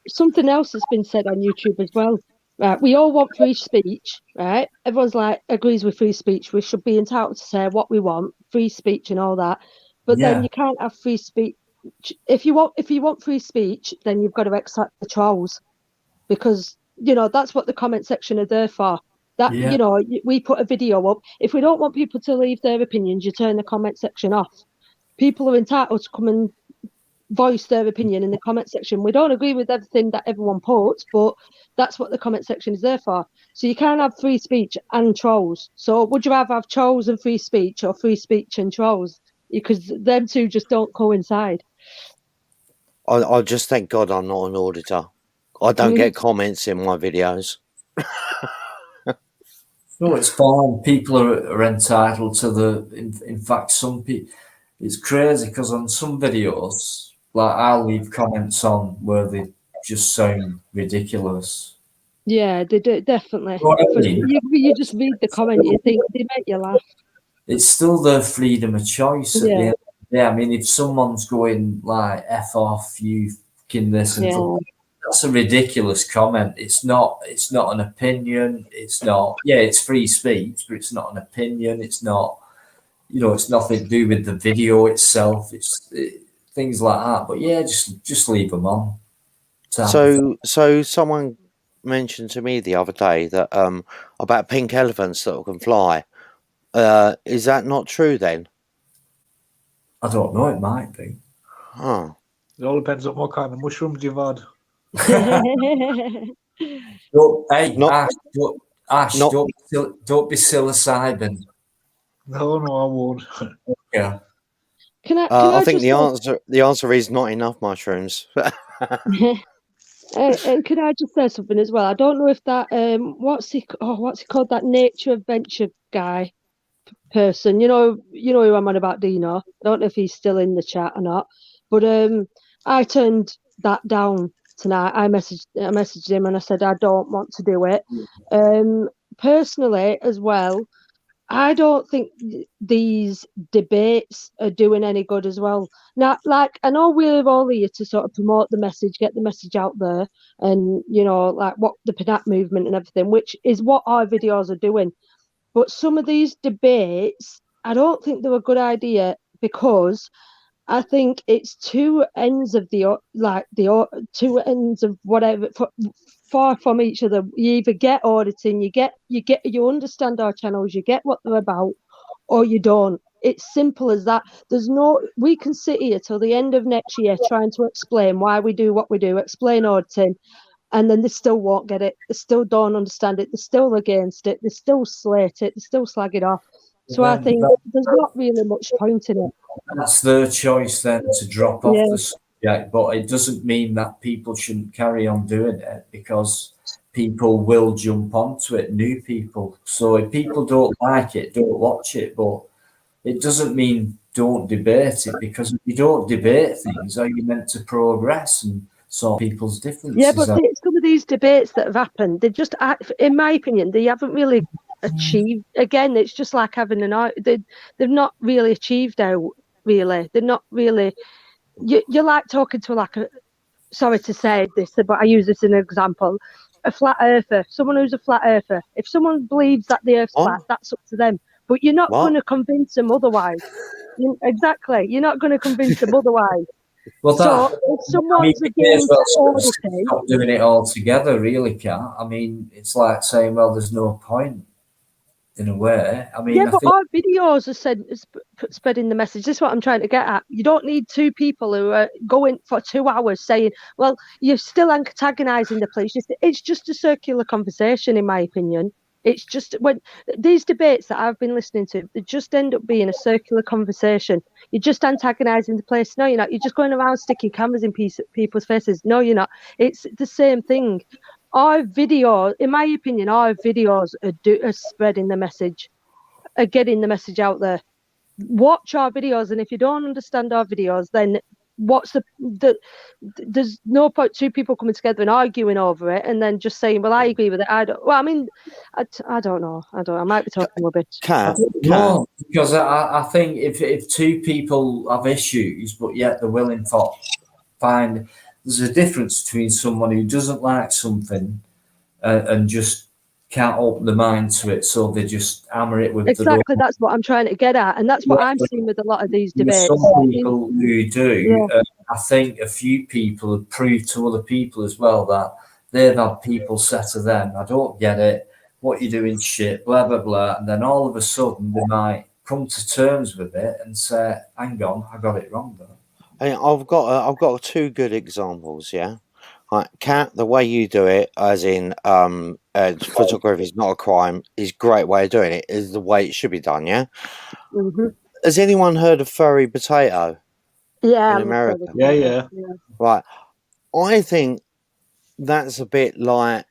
[SPEAKER 6] Something else has been said on YouTube as well. Right, we all want free speech, right? Everyone's agrees with free speech. We should be entitled to say what we want, free speech and all that. But then you can't have free speech. If you want free speech, then you've got to accept the trolls, because that's what the comment section are there for. We put a video up. If we don't want people to leave their opinions, you turn the comment section off. people are entitled to come and voice their opinion in the comment section. We don't agree with everything that everyone puts, but that's what the comment section is there for. So you can't have free speech and trolls. So would you rather have trolls and free speech, or free speech and trolls? Because them two just don't coincide.
[SPEAKER 14] I just thank God I'm not an auditor. I don't get comments in my videos.
[SPEAKER 1] No, it's fine. People are entitled to in fact, some people, it's crazy because on some videos, like I'll leave comments on where they just sound ridiculous.
[SPEAKER 6] Yeah, they do, definitely.
[SPEAKER 1] What I mean?
[SPEAKER 6] You just read the comment, you think they make you laugh.
[SPEAKER 1] It's still their freedom of choice at the
[SPEAKER 6] Yeah.
[SPEAKER 1] end. Yeah, I mean, if someone's going like "F off," you fucking this and
[SPEAKER 6] Yeah.
[SPEAKER 1] that's a ridiculous comment. It's not an opinion. It's not. Yeah, it's free speech, but it's not an opinion. It's not. It's nothing to do with the video itself. Things like that. But yeah, just leave them on.
[SPEAKER 14] So someone mentioned to me the other day that about pink elephants that can fly. Is that not true then?
[SPEAKER 1] I don't know. It might be.
[SPEAKER 14] Oh.
[SPEAKER 7] It all depends on what kind of mushrooms you've had.
[SPEAKER 1] Ash, don't be psilocybin.
[SPEAKER 7] No, I won't.
[SPEAKER 1] Yeah.
[SPEAKER 14] I think the answer is not enough mushrooms.
[SPEAKER 6] And could I just say something as well? I don't know if that what's he called, that nature adventure guy person, you know who I'm on about, Dino. I don't know if he's still in the chat or not, but I turned that down tonight. I messaged him and I said I don't want to do it. Personally as well, I don't think these debates are doing any good as well. Now, like, I know we're all here to sort of promote the message, get the message out there, and like what the PNAP movement and everything, which is what our videos are doing. But some of these debates, I don't think they're a good idea, because I think it's two ends of two ends of whatever, far from each other. You either get auditing, you understand our channels, you get what they're about, or you don't. It's simple as that. We can sit here till the end of next year trying to explain why we do what we do, explain auditing, and then they still won't get it. They still don't understand it. They're still against it. They still slate it. They still slag it off. So I think there's not really much point in it.
[SPEAKER 1] That's their choice then to drop off the subject, but it doesn't mean that people shouldn't carry on doing it, because people will jump onto it, new people. So if people don't like it, don't watch it, but it doesn't mean don't debate it, because if you don't debate things, are you meant to progress and sort people's differences?
[SPEAKER 6] Yeah, but some of these debates that have happened, they just, in my opinion, they haven't really achieved. Again, it's just like having they've not really achieved out, really. They're not really, you're like talking to sorry to say this, but I use this as an example, a flat earther, someone who's a flat earther. If someone believes that the earth's flat, that's up to them. But you're not going to convince them otherwise. Exactly. You're not going to convince them otherwise.
[SPEAKER 1] Well,
[SPEAKER 6] so if someone's against auditing,
[SPEAKER 1] stop doing it all together, really, Kat. I mean, it's like saying, well, there's no point, in a way. I mean,
[SPEAKER 6] but our videos are spreading the message. This is what I'm trying to get at. You don't need two people who are going for 2 hours saying, well, you're still antagonising the police. It's just a circular conversation, in my opinion. It's just when these debates that I've been listening to, they just end up being a circular conversation. You're just antagonising the police. No, you're not. You're just going around sticking cameras in people's faces. No, you're not. It's the same thing. Our videos, in my opinion, our videos are spreading the message, are getting the message out there. Watch our videos, and if you don't understand our videos, then there's no point two people coming together and arguing over it and then just saying, well, I agree with it. I don't. Well, I mean, I don't know. I might be talking a bit.
[SPEAKER 1] No, because I think if two people have issues, but yet they're willing to find, there's a difference between someone who doesn't like something and just can't open their mind to it, so they just hammer it with
[SPEAKER 6] exactly. That's what I'm trying to get at, and that's what I'm seeing with a lot of these debates.
[SPEAKER 1] Some people who do, I think a few people have proved to other people as well that they've had people say to them, "I don't get it. What you're doing, shit, blah blah blah," and then all of a sudden they might come to terms with it and say, hang on, I got it wrong though.
[SPEAKER 14] And I've got two good examples. Yeah, like Kat, the way you do it, as in photography is not a crime, is a great way of doing it. Is the way it should be done. Yeah.
[SPEAKER 6] Mm-hmm.
[SPEAKER 14] Has anyone heard of Furry Potato?
[SPEAKER 6] Yeah,
[SPEAKER 14] In America.
[SPEAKER 7] Yeah.
[SPEAKER 14] Right. I think that's a bit like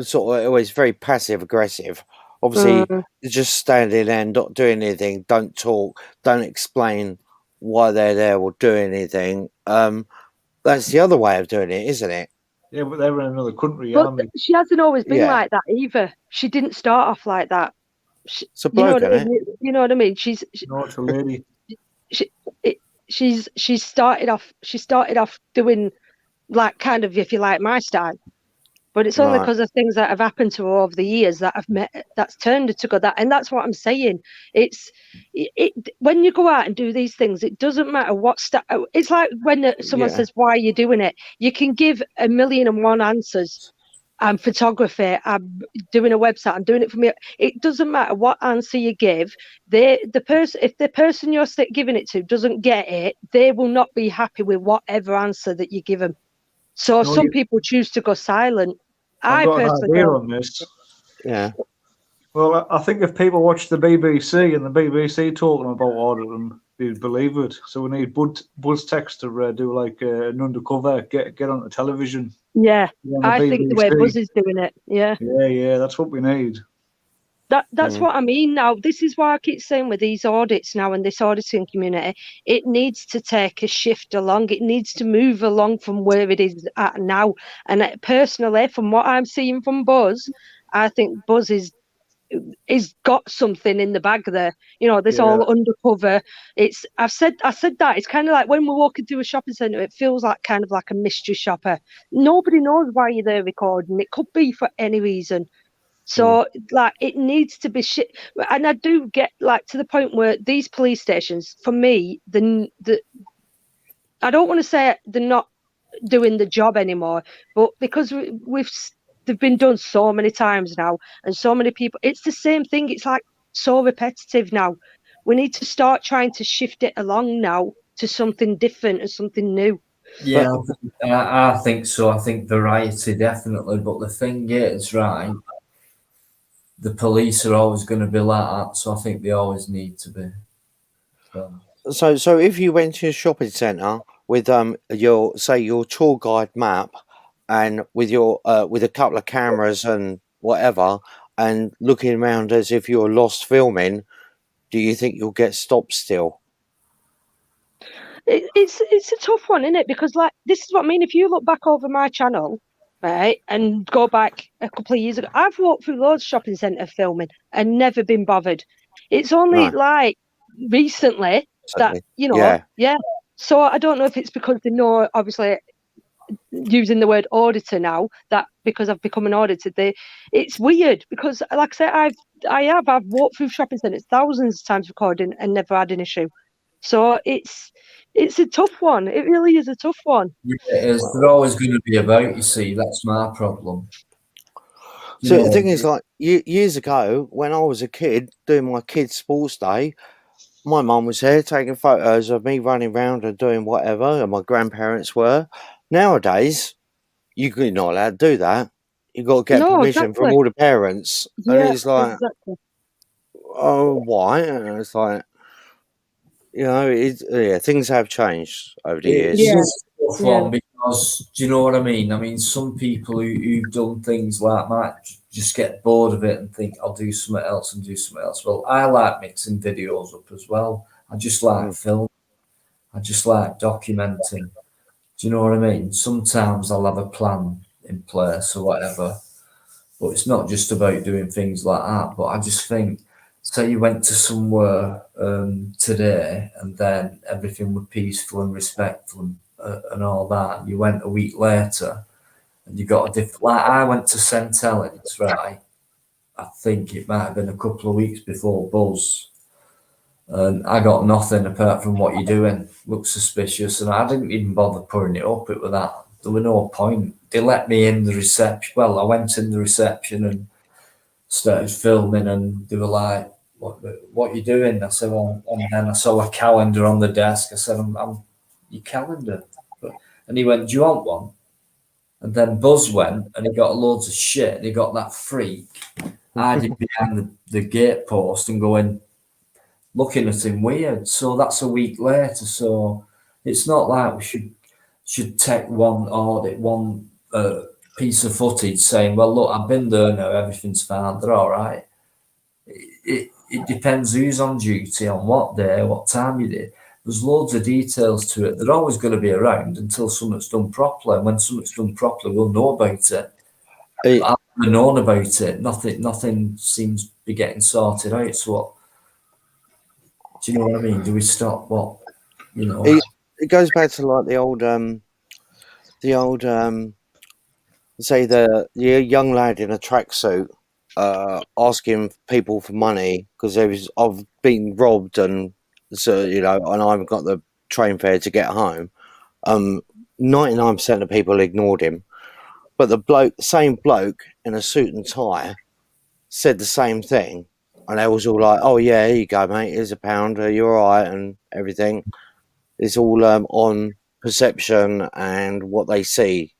[SPEAKER 14] sort of always very passive aggressive. Obviously, just standing there and not doing anything, don't talk, don't explain why they're there or do anything. That's the other way of doing it, isn't it?
[SPEAKER 7] Yeah, but they're in another country,
[SPEAKER 6] But
[SPEAKER 7] aren't they?
[SPEAKER 6] she hasn't always been
[SPEAKER 14] Yeah.
[SPEAKER 6] like that either. She didn't start off like that.
[SPEAKER 14] It's a
[SPEAKER 6] You know
[SPEAKER 14] bloke,
[SPEAKER 6] what I
[SPEAKER 14] isn't
[SPEAKER 6] mean? You know what I mean?
[SPEAKER 7] No, it's a lady.
[SPEAKER 6] She started off doing like kind of, if you like, my style. But it's only
[SPEAKER 14] Right.
[SPEAKER 6] because of things that have happened to her over the years that I've met that's turned her to go that. And that's what I'm saying. It when you go out and do these things, it doesn't matter what it's like when someone
[SPEAKER 14] Yeah.
[SPEAKER 6] says, why are you doing it? You can give 1,000,001 answers. I'm photography, I'm doing a website, I'm doing it for me. It doesn't matter what answer you give. If the person you're giving it to doesn't get it, they will not be happy with whatever answer that you give them. So
[SPEAKER 7] No,
[SPEAKER 6] some people choose to go silent.
[SPEAKER 7] I've
[SPEAKER 6] I
[SPEAKER 7] got an
[SPEAKER 6] personally
[SPEAKER 7] idea
[SPEAKER 6] don't.
[SPEAKER 7] on this.
[SPEAKER 14] Yeah.
[SPEAKER 7] Well, I think if people watch the BBC and the BBC talking about auditing, they'd believe it. So we need BuzzText to do like an undercover, get on the television.
[SPEAKER 6] Yeah,
[SPEAKER 7] On the
[SPEAKER 6] I think the way
[SPEAKER 7] BBC.
[SPEAKER 6] Buzz is doing it. Yeah.
[SPEAKER 7] Yeah, that's what we need.
[SPEAKER 6] That's what I mean now. This is why I keep saying with these audits now and this auditing community, it needs to take a shift along. It needs to move along from where it is at now. And personally, from what I'm seeing from Buzz, I think Buzz is got something in the bag there. You know, this all undercover. I said that it's kind of like when we're walking through a shopping centre, it feels like kind of like a mystery shopper. Nobody knows why you're there recording. It could be for any reason. So like it needs to be shit. And I do get like to the point where these police stations, for me, I don't want to say they're not doing the job anymore, but because they've been done so many times now and so many people, it's the same thing. It's like so repetitive now. We need to start trying to shift it along now to something different and something new.
[SPEAKER 1] Yeah, I think so. I think variety definitely, but the thing is, right, the police are always going to be like that, so I think they always need to be.
[SPEAKER 14] So if you went to a shopping centre with your tour guide map and with your with a couple of cameras and whatever, and looking around as if you're lost filming, do you think you'll get stopped still?
[SPEAKER 6] It's a tough one, isn't it? Because like this is what I mean. If you look back over my channel, right, and go back a couple of years ago, I've walked through loads of shopping centre filming and never been bothered. It's only like recently that yeah. So I don't know if it's because they know, obviously, using the word auditor now, that because I've become an auditor, it's weird because, like I say, I've walked through shopping centres thousands of times recording and never had an issue. So it's a tough one. It really is a tough one.
[SPEAKER 1] Yeah, it is. They're always going to be about, you see. That's my problem.
[SPEAKER 14] So the thing is, like years ago, when I was a kid doing my kids' sports day, my mum was there taking photos of me running around and doing whatever, and my grandparents were. Nowadays, you're not allowed to do that. You've got to get permission from all the parents, and it's like, oh, why? And it's like, you know, things have changed over the years.
[SPEAKER 1] It's a tough one because, do you know what I mean? I mean, some people who've done things like might just get bored of it and think, I'll do something else and do something else. Well, I like mixing videos up as well. I just like film. I just like documenting. Do you know what I mean? Sometimes I'll have a plan in place or whatever, but it's not just about doing things like that. But I just think, say you went to somewhere today and then everything was peaceful and respectful and all that, and you went a week later and you got a different, like I went to St. Helens, right? I think it might have been a couple of weeks before Buzz, and I got nothing apart from what you're doing. Looks suspicious, and I didn't even bother putting it up. It was that there was no point. They let me in the reception. Well, I went in the reception and started filming, and they were like, what you doing? I said, well, and then I saw a calendar on the desk. I said, I'm your calendar. And he went, do you want one? And then Buzz went and he got loads of shit. And he got that freak hiding behind the gate post and going, looking at him weird. So that's a week later. So it's not like we should take one audit, one piece of footage saying, well, look, I've been there now, everything's fine, they're all right. It depends who's on duty, on what day, what time you did. There's loads of details to it. They're always going to be around until something's done properly. And when something's done properly, we'll know about it. I've never known about it. Nothing seems to be getting sorted out. So what? Do you know what I mean? Do we stop what? You know.
[SPEAKER 14] It goes back to like the old say the young lad in a tracksuit asking people for money because I've been robbed and so and I haven't got the train fare to get home. 99% of people ignored him, but the same bloke in a suit and tie said the same thing, and they was all like, "Oh yeah, here you go, mate. Here's £1. You're all right," and everything. It's all on perception and what they see.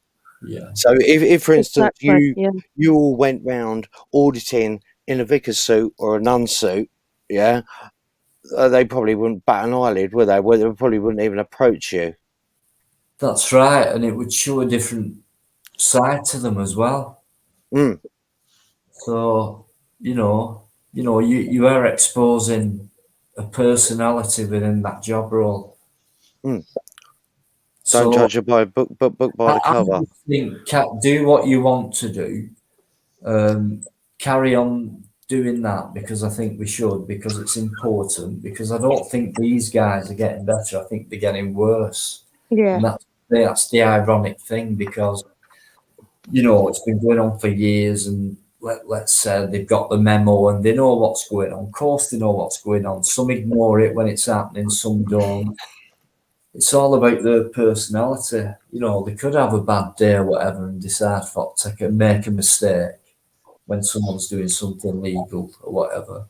[SPEAKER 1] Yeah.
[SPEAKER 14] So if for instance,
[SPEAKER 6] Exactly,
[SPEAKER 14] you all went round auditing in a vicar's suit or a nun's suit, yeah, they probably wouldn't bat an eyelid, would they? Well, they probably wouldn't even approach you.
[SPEAKER 1] That's right, and it would show a different side to them as well. So you are exposing a personality within that job role.
[SPEAKER 14] Don't judge it by book by the cover.
[SPEAKER 1] I think, do what you want to do. Carry on doing that because I think we should, because it's important. Because I don't think these guys are getting better. I think they're getting worse.
[SPEAKER 6] Yeah.
[SPEAKER 1] And that's the ironic thing, because it's been going on for years, and let's say they've got the memo and they know what's going on. Of course, they know what's going on. Some ignore it when it's happening. Some don't. It's all about their personality. They could have a bad day or whatever and decide to make a mistake when someone's doing something legal or whatever,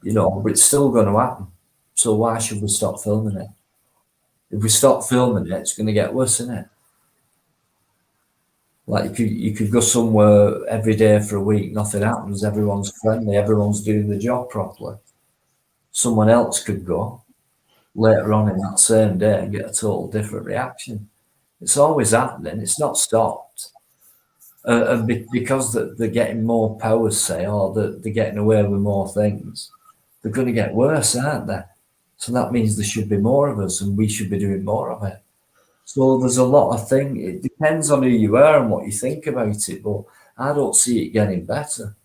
[SPEAKER 1] but it's still going to happen. So why should we stop filming it? If we stop filming it, it's going to get worse, isn't it? Like you could go somewhere every day for a week, nothing happens, everyone's friendly, everyone's doing the job properly. Someone else could go later on in that same day and get a total different reaction. It's always happening. It's not stopped. And because they're getting more powers, say, or they're getting away with more things, they're going to get worse, aren't they? So that means there should be more of us and we should be doing more of it. So there's a lot of things. It depends on who you are and what you think about it, but I don't see it getting better.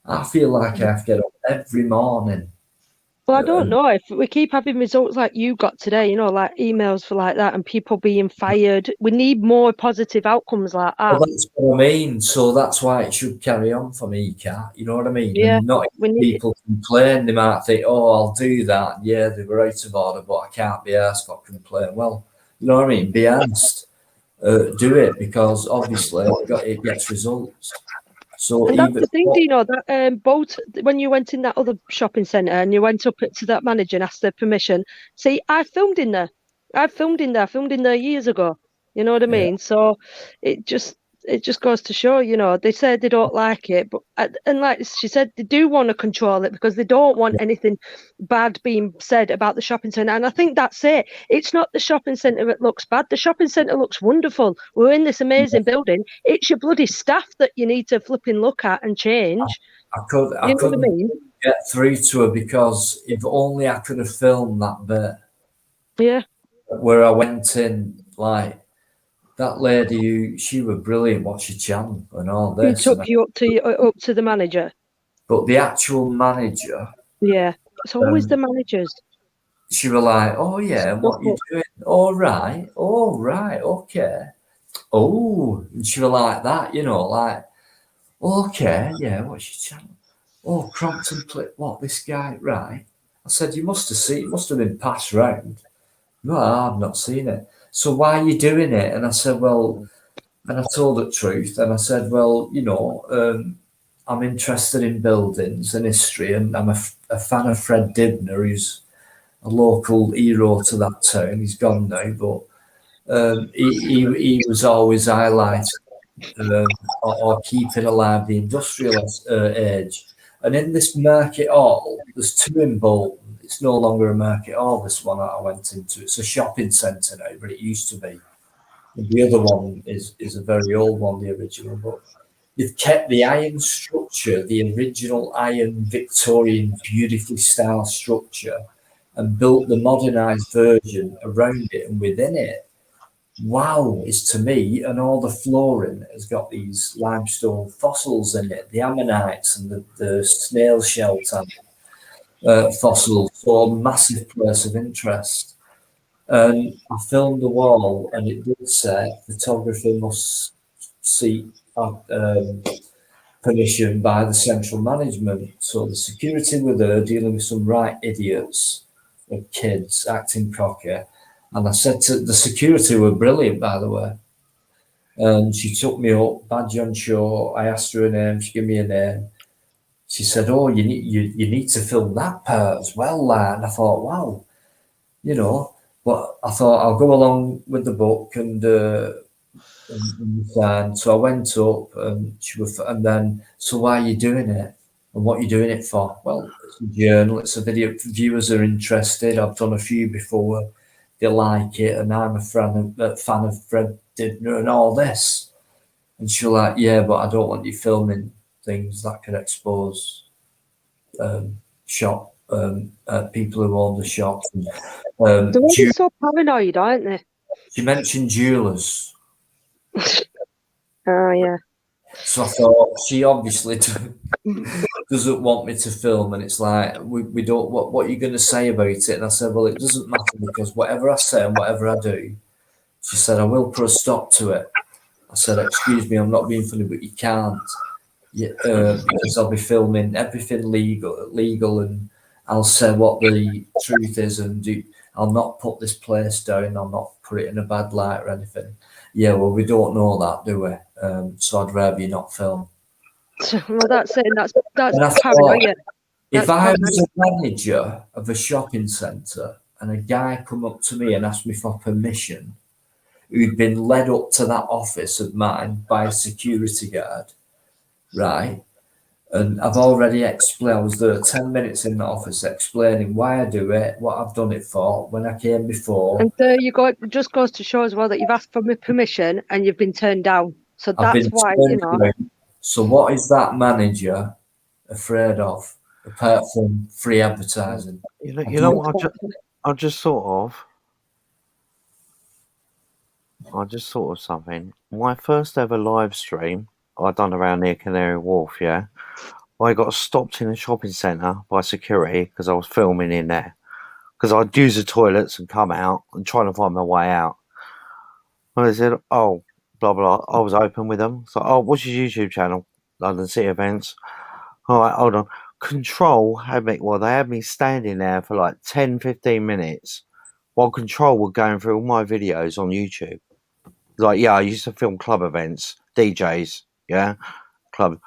[SPEAKER 1] I feel like I have to get up every morning.
[SPEAKER 6] Well, I don't know if we keep having results like you got today, like emails for like that and people being fired. We need more positive outcomes like that.
[SPEAKER 1] Well, that's what I mean. So that's why it should carry on for me, Kat. You know what I mean?
[SPEAKER 6] Yeah,
[SPEAKER 1] And not if people complain, they might think, oh, I'll do that. Yeah, they were out of order, but I can't be asked for complaint. Well, you know what I mean? Be honest. Do it, because obviously it gets results. So
[SPEAKER 6] and that's the thing, Dino, that boat, when you went in that other shopping centre and you went up to that manager and asked their permission, see, I filmed in there. I filmed in there years ago. You know what I mean? So it just goes to show, they say they don't like it, but and like she said, they do want to control it because they don't want anything bad being said about the shopping centre. And I think that's it. It's not the shopping centre that looks bad. The shopping centre looks wonderful. We're in this amazing building. It's your bloody staff that you need to flipping look at and change.
[SPEAKER 1] I couldn't get through to her because if only I could have filmed that bit.
[SPEAKER 6] Yeah.
[SPEAKER 1] Where I went in, like, that lady, she was brilliant. What's your channel and all this?
[SPEAKER 6] Who took you up to the manager?
[SPEAKER 1] But the actual manager,
[SPEAKER 6] yeah, it's always the managers.
[SPEAKER 1] She was like, "Oh yeah, what you doing? All right, okay. Oh," and she was like that, like, "Okay, yeah, what's your channel? Oh, Crompton Clip. What, this guy? Right." I said, "You must have seen. It must have been passed round." No, I've not seen it. So why are you doing it? And I said, well, and I told the truth. And I said, well, I'm interested in buildings and history, and I'm a fan of Fred Dibner, who's a local hero to that town. He's gone now, but he was always highlighted or keeping alive the industrial age. And in this market hall, there's two in Bolton. It's no longer a market hall, this one that I went into. It's a shopping centre now, but it used to be. And the other one is a very old one, the original. But they've kept the iron structure, the original iron Victorian, beautifully styled structure, and built the modernised version around it and within it. Wow, is to me, and all the flooring has got these limestone fossils in it, the ammonites and the snail shell type fossils, so a massive place of interest. And I filmed the wall, and it did say photography must seek permission by the central management. So the security were there dealing with some right idiots of kids acting cocky. And I said to the security were brilliant, by the way. And she took me up, badge on show. I asked her a name. She gave me a name. She said, "Oh, you need to film that part as well, lad." And I thought, wow, you know. But I thought I'll go along with the book and so I went up and and then, "So why are you doing it? And what are you doing it for?" "Well, it's a journal. It's a video. Viewers are interested. I've done a few before. They like it, and I'm a fan of Fred Dibner and all this." And she was like, "Yeah, but I don't want you filming things that could expose shop people who own the shops."
[SPEAKER 6] They're always so paranoid, aren't they?
[SPEAKER 1] She mentioned jewellers.
[SPEAKER 6] Oh, yeah.
[SPEAKER 1] So I thought she obviously doesn't want me to film, and it's like we don't. What are you going to say about it? And I said, "Well, it doesn't matter, because whatever I say and whatever I do," she said, "I will put a stop to it." I said, "Excuse me, I'm not being funny, but you can't, because I'll be filming everything legal, and I'll say what the truth is, and I'll not put this place down. I'll not put it in a bad light or anything." "Yeah, well, we don't know that, do we? So I'd rather you not film."
[SPEAKER 6] Well, that's it. That's
[SPEAKER 1] And I thought,
[SPEAKER 6] paranoia.
[SPEAKER 1] if I was a manager of a shopping centre and a guy come up to me and asked me for permission, who'd been led up to that office of mine by a security guard, right? And I've already explained, I was there 10 minutes in the office explaining why I do it, what I've done it for, when I came before.
[SPEAKER 6] And there you go. It just goes to show as well that you've asked for permission and you've been turned down. So that's why, you know.
[SPEAKER 1] So what is that manager afraid of, apart from free advertising?
[SPEAKER 14] You know what? I just thought of something. My first ever live stream I done around near Canary Wharf, yeah. I got stopped in a shopping centre by security because I was filming in there. Because I'd use the toilets and come out and trying to find my way out. And they said, "Oh, blah, blah." I was open with them. So, "Oh, what's your YouTube channel?" "London City Events." "All right, hold on." Control had me, well, they had me standing there for like 10, 15 minutes while Control were going through all my videos on YouTube. Like, yeah, I used to film club events, DJs, yeah, club.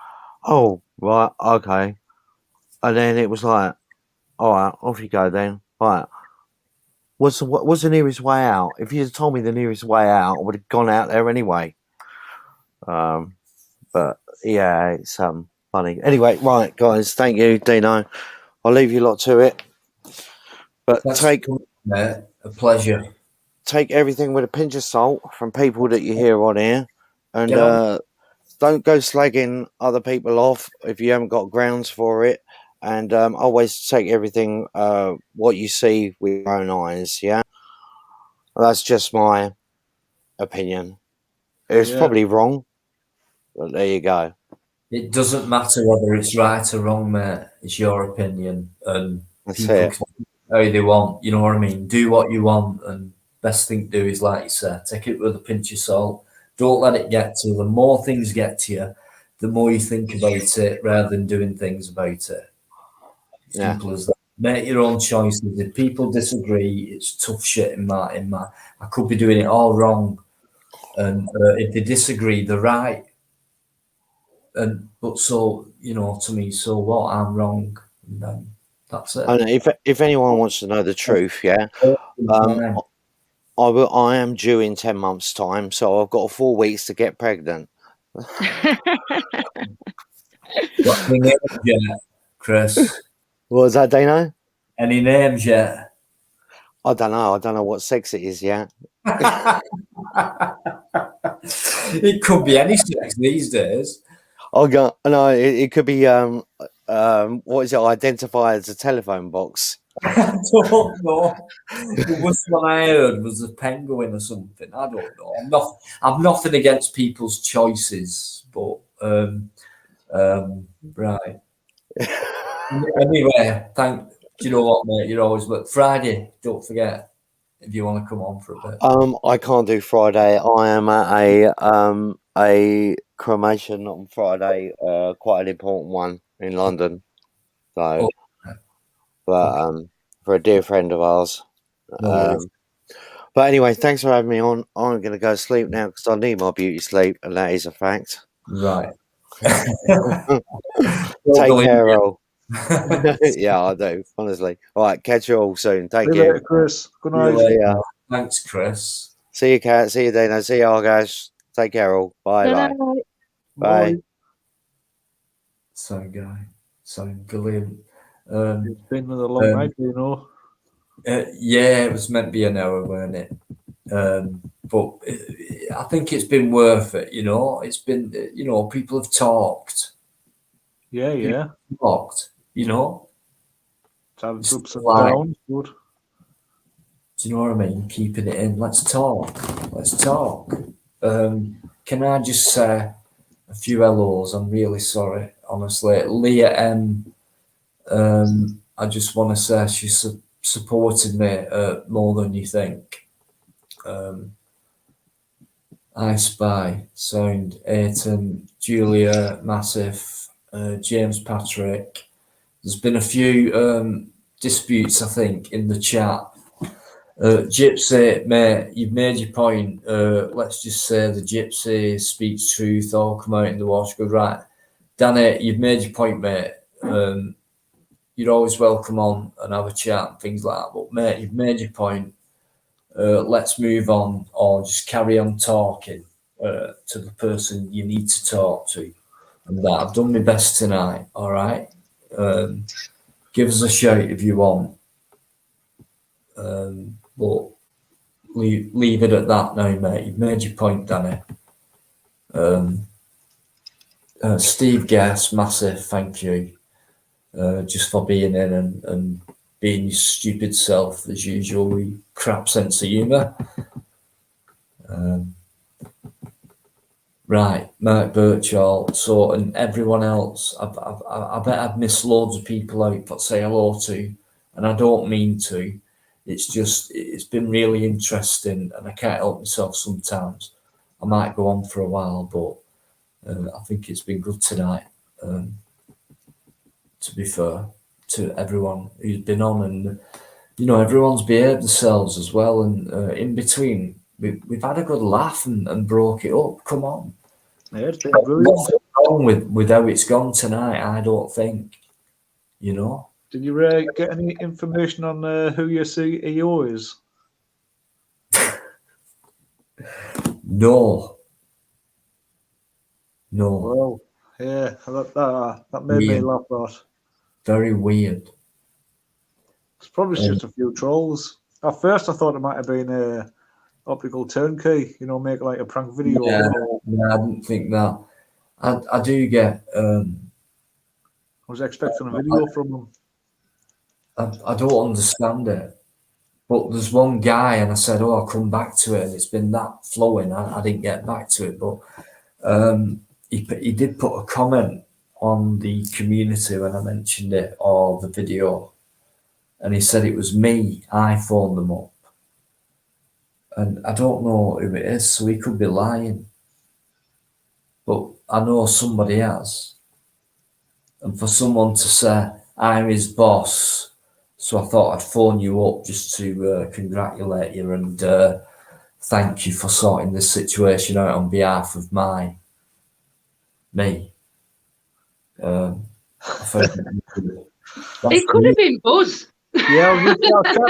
[SPEAKER 14] "Oh, right, okay." And then it was like, "All right, off you go then." Right. What's the nearest way out? If you had told me the nearest way out, I would have gone out there anyway. But yeah, it's funny. Anyway, right, guys, thank you, Dino. I'll leave you lot to it. But take
[SPEAKER 1] a pleasure.
[SPEAKER 14] Take everything with a pinch of salt from people that you hear on here, and don't go slagging other people off if you haven't got grounds for it. And always take everything what you see with your own eyes. Yeah, that's just my opinion. It's probably wrong, but there you go.
[SPEAKER 1] It doesn't matter whether it's right or wrong, mate. It's your opinion, and
[SPEAKER 14] That's
[SPEAKER 1] people
[SPEAKER 14] it.
[SPEAKER 1] can do how they want. You know what I mean? Do what you want, and best thing to do is, like you said, take it with a pinch of salt. Don't let it get to you. The more things get to you, the more you think about it, rather than doing things about it. Simple as that. Make your own choices. If people disagree, it's tough shit in my. I could be doing it all wrong, and if they disagree, they're right. but so, to me, so what? I'm wrong. And then that's it.
[SPEAKER 14] And if anyone wants to know the truth, yeah,
[SPEAKER 1] Fine.
[SPEAKER 14] I am due in 10 months' time, so I've got 4 weeks to get pregnant.
[SPEAKER 1] Got any names yet, Chris?
[SPEAKER 14] What was that, Dino?
[SPEAKER 1] Any names yet?
[SPEAKER 14] I don't know. I don't know what sex it is yet.
[SPEAKER 1] It could be any sex these days.
[SPEAKER 14] No, it could be what is it? Identified as a telephone box.
[SPEAKER 1] I don't know. The worst one I heard was a penguin or something. I don't know. I'm nothing against people's choices, but right. Anyway, do you know what, mate? You're always Friday. Don't forget if you want to come on for a bit.
[SPEAKER 14] I can't do Friday. I am at a cremation on Friday, quite an important one in London. So, but for a dear friend of ours. But anyway, thanks for having me on. I'm going to go to sleep now because I need my beauty sleep, and that is a fact.
[SPEAKER 1] Right.
[SPEAKER 14] Take care, all. Yeah, I do, honestly. All right, catch you all soon. Take
[SPEAKER 7] See you
[SPEAKER 14] care.
[SPEAKER 7] later, Chris. Good night.
[SPEAKER 14] See ya.
[SPEAKER 1] Thanks, Chris.
[SPEAKER 14] See you, Kat. See you, Dana. See you all, guys. Take care, all. Bye, bye. Bye.
[SPEAKER 1] So, guy. So brilliant.
[SPEAKER 7] It's been a long night,
[SPEAKER 1] Yeah, it was meant to be an hour, weren't it? But I think it's been worth it. It's been, people have talked.
[SPEAKER 7] Yeah.
[SPEAKER 1] Talked.
[SPEAKER 7] It's ups and
[SPEAKER 1] Like-
[SPEAKER 7] downs. Good.
[SPEAKER 1] Do you know what I mean? Keeping it in. Let's talk. Can I just say a few hellos? I'm really sorry, honestly. Leah M. I just want to say she supported me more than you think. I Spy, Sound, Aiton, Julia, Massive, James Patrick. There's been a few disputes, I think, in the chat. Gypsy, mate, you've made your point. Let's just say the Gypsy speaks truth, all come out in the wash. Good, right. Danny, you've made your point, mate. You're always welcome on and have a chat and things like that. But, mate, you've made your point. Let's move on, or just carry on talking to the person you need to talk to. And that I've done my best tonight, all right? Give us a shout if you want. But leave it at that now, mate. You've made your point, Danny. Steve Guess, massive thank you just for being in and being your stupid self as usual with crap sense of humour. Right, Mark Birchall, so, and everyone else. I bet I've missed loads of people out to say hello to, and I don't mean to. It's been really interesting, and I can't help myself sometimes. I might go on for a while, but I think it's been good tonight. To be fair to everyone who's been on, and everyone's behaved themselves as well. And in between, we've had a good laugh and broke it up. Come on,
[SPEAKER 7] Yeah, it's been brilliant.
[SPEAKER 1] nothing wrong with how it's gone tonight. I don't think.
[SPEAKER 7] Did you get any information on who your CEO is?
[SPEAKER 1] No.
[SPEAKER 7] Well, yeah, that made me
[SPEAKER 1] Weird.
[SPEAKER 7] laugh. That
[SPEAKER 1] Very weird.
[SPEAKER 7] it's probably just a few trolls. At first, I thought it might have been a optical turnkey. Make like a prank video.
[SPEAKER 1] Yeah, I didn't think that. I do get.
[SPEAKER 7] I was expecting a video from them.
[SPEAKER 1] I don't understand it. But there's one guy, and I said, I'll come back to it. And it's been that flowing. I didn't get back to it. But he did put a comment on the community when I mentioned it, or the video. And he said it was me. I phoned them up. And I don't know who it is, so he could be lying. But I know somebody has. And for someone to say, I'm his boss, so I thought I'd phone you up just to congratulate you and thank you for sorting this situation out on behalf of me. I think
[SPEAKER 15] It could have been Buzz.
[SPEAKER 7] Yeah,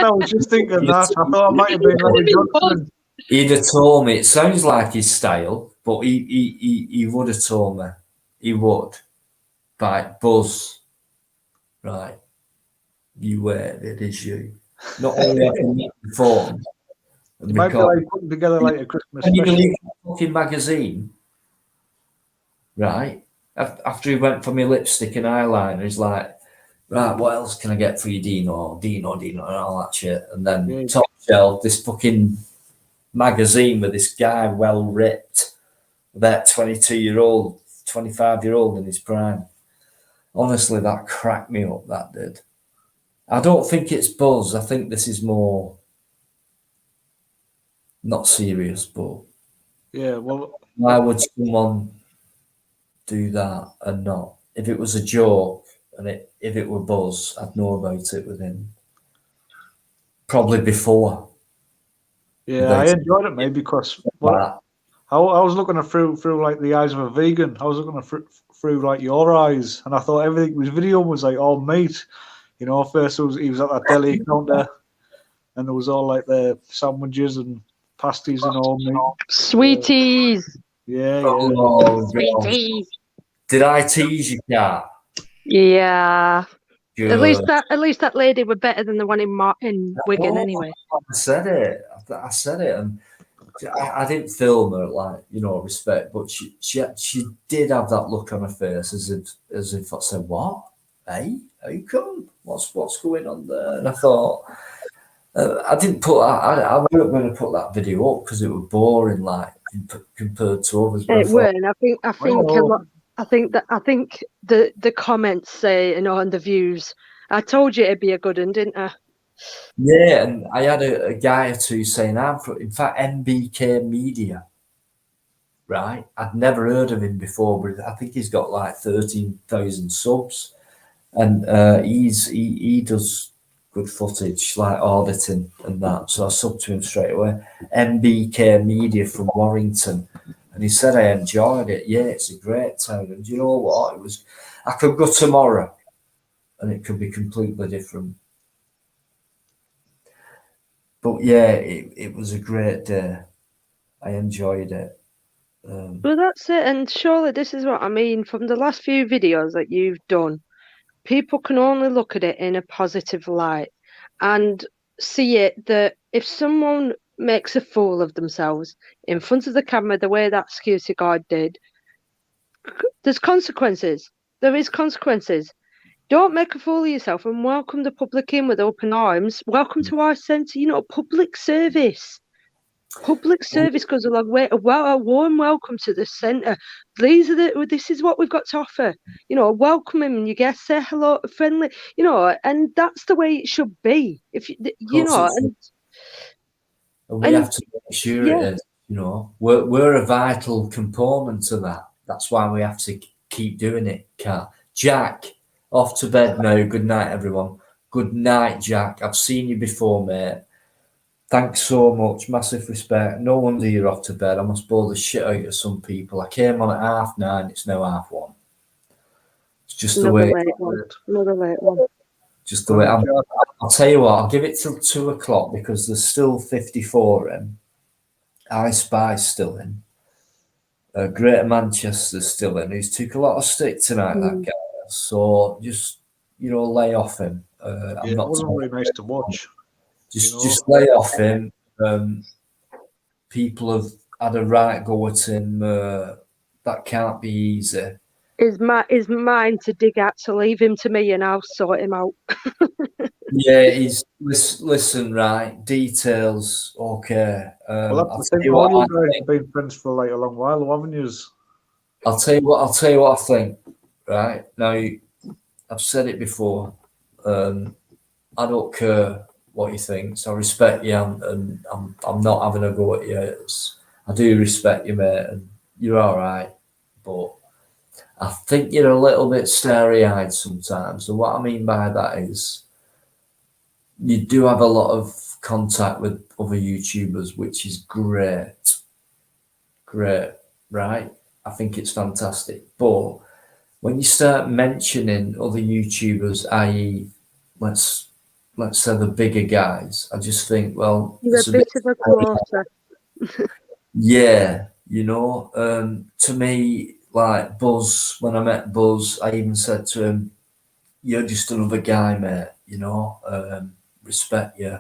[SPEAKER 7] I was just thinking that. I thought it might have been Larry Johnson.
[SPEAKER 1] he'd have told me. It sounds like his style, but he would have told me. He would. Right, Buzz. Right. You wait, it is you. Not only have you met before.
[SPEAKER 7] It might be like putting together like a Christmas
[SPEAKER 1] Can you
[SPEAKER 7] special.
[SPEAKER 1] believe that fucking magazine? Right. After he went for my lipstick and eyeliner, he's like, right, what else can I get for you, Dino, and all that shit. And then top shelf, this fucking magazine with this guy well ripped, about 22-year-old, 25-year-old in his prime. Honestly, that cracked me up, that did. I don't think it's Buzz. I think this is more not serious, but
[SPEAKER 7] Yeah, well,
[SPEAKER 1] why would someone do that and not? If it was a joke and if it were Buzz, I'd know about it with him. Probably before.
[SPEAKER 7] yeah, I enjoyed it, mate, because I was looking through like the eyes of a vegan. I was looking through like your eyes, and I thought everything his video was like all meat. You know, first he was at that deli counter, and there was all like the sandwiches and pasties and all meat.
[SPEAKER 6] Sweeties.
[SPEAKER 7] Yeah,
[SPEAKER 1] Oh,
[SPEAKER 6] Sweeties.
[SPEAKER 1] did I tease you, Kat?
[SPEAKER 6] Yeah.
[SPEAKER 1] Good.
[SPEAKER 6] At least that lady were better than the one in Wigan anyway.
[SPEAKER 1] I said it. I said it, and I didn't film her, like, you know, respect, but she did have that look on her face as if I said, what? Hey, how come? What's going on there? And I thought, I didn't put that. I wasn't going to put that video up because it was boring, like compared to others.
[SPEAKER 6] It weren't. I think the comments say, you know, and the views. I told you it'd be a good one, didn't I?
[SPEAKER 1] Yeah, and I had a guy or two saying, in fact, MBK Media, right? I'd never heard of him before, but I think he's got like 13,000 subs, and he does good footage, like auditing and that. So I subbed to him straight away. MBK Media from Warrington, and he said I enjoyed it. Yeah, it's a great town, and you know what? I could go tomorrow, and it could be completely different. But yeah, it was a great day. I enjoyed it.
[SPEAKER 6] Well, that's it. And surely this is what I mean. From the last few videos that you've done, people can only look at it in a positive light and see it that if someone makes a fool of themselves in front of the camera, the way that security guard did, there's consequences. There is consequences. Don't make a fool of yourself and welcome the public in with open arms. Welcome to our centre. You know, public service. Public service goes a long way. A warm welcome to the centre. This is what we've got to offer. You know, welcome him and you guests, say hello, friendly. You know, and that's the way it should be. If you know, and
[SPEAKER 1] we have to make sure it is. You know, we're a vital component to that. That's why we have to keep doing it, Kat. Jack. Off to bed now. Good night, everyone. Good night, Jack. I've seen you before, mate. Thanks so much. Massive respect. No wonder you're off to bed. I must bore the shit out of some people. I came on at 9:30. It's now 1:30. It's just the way.
[SPEAKER 6] Another late one.
[SPEAKER 1] Just the way. I'll tell you what. I'll give it till 2:00 because there's still 54 in. I Spy's still in. Greater Manchester's still in. He's took a lot of stick tonight, that guy. So just, you know, lay off him.
[SPEAKER 7] It wasn't really nice to watch.
[SPEAKER 1] Just lay off him. People have had a right go at him. That can't be easy.
[SPEAKER 6] Is mine to dig at, so leave him to me and I'll sort him out.
[SPEAKER 1] Yeah, listen, right, details, okay.
[SPEAKER 7] Well, that's the thing. All you guys have been friends for like a long while, haven't you?
[SPEAKER 1] I'll tell you what I think. Right now, I've said it before. I don't care what you think, so I respect you, and I'm not having a go at you. I do respect you, mate, and you're all right. But I think you're a little bit starry-eyed sometimes. And what I mean by that is, you do have a lot of contact with other YouTubers, which is great, right? I think it's fantastic, but when you start mentioning other YouTubers, i.e., let's say the bigger guys, I just think, well,
[SPEAKER 6] You're
[SPEAKER 1] it's
[SPEAKER 6] a
[SPEAKER 1] a
[SPEAKER 6] bit
[SPEAKER 1] bit
[SPEAKER 6] of a quarter.
[SPEAKER 1] yeah, you know. To me, like Buzz, when I met Buzz, I even said to him, "You're just another guy, mate. You know, respect you."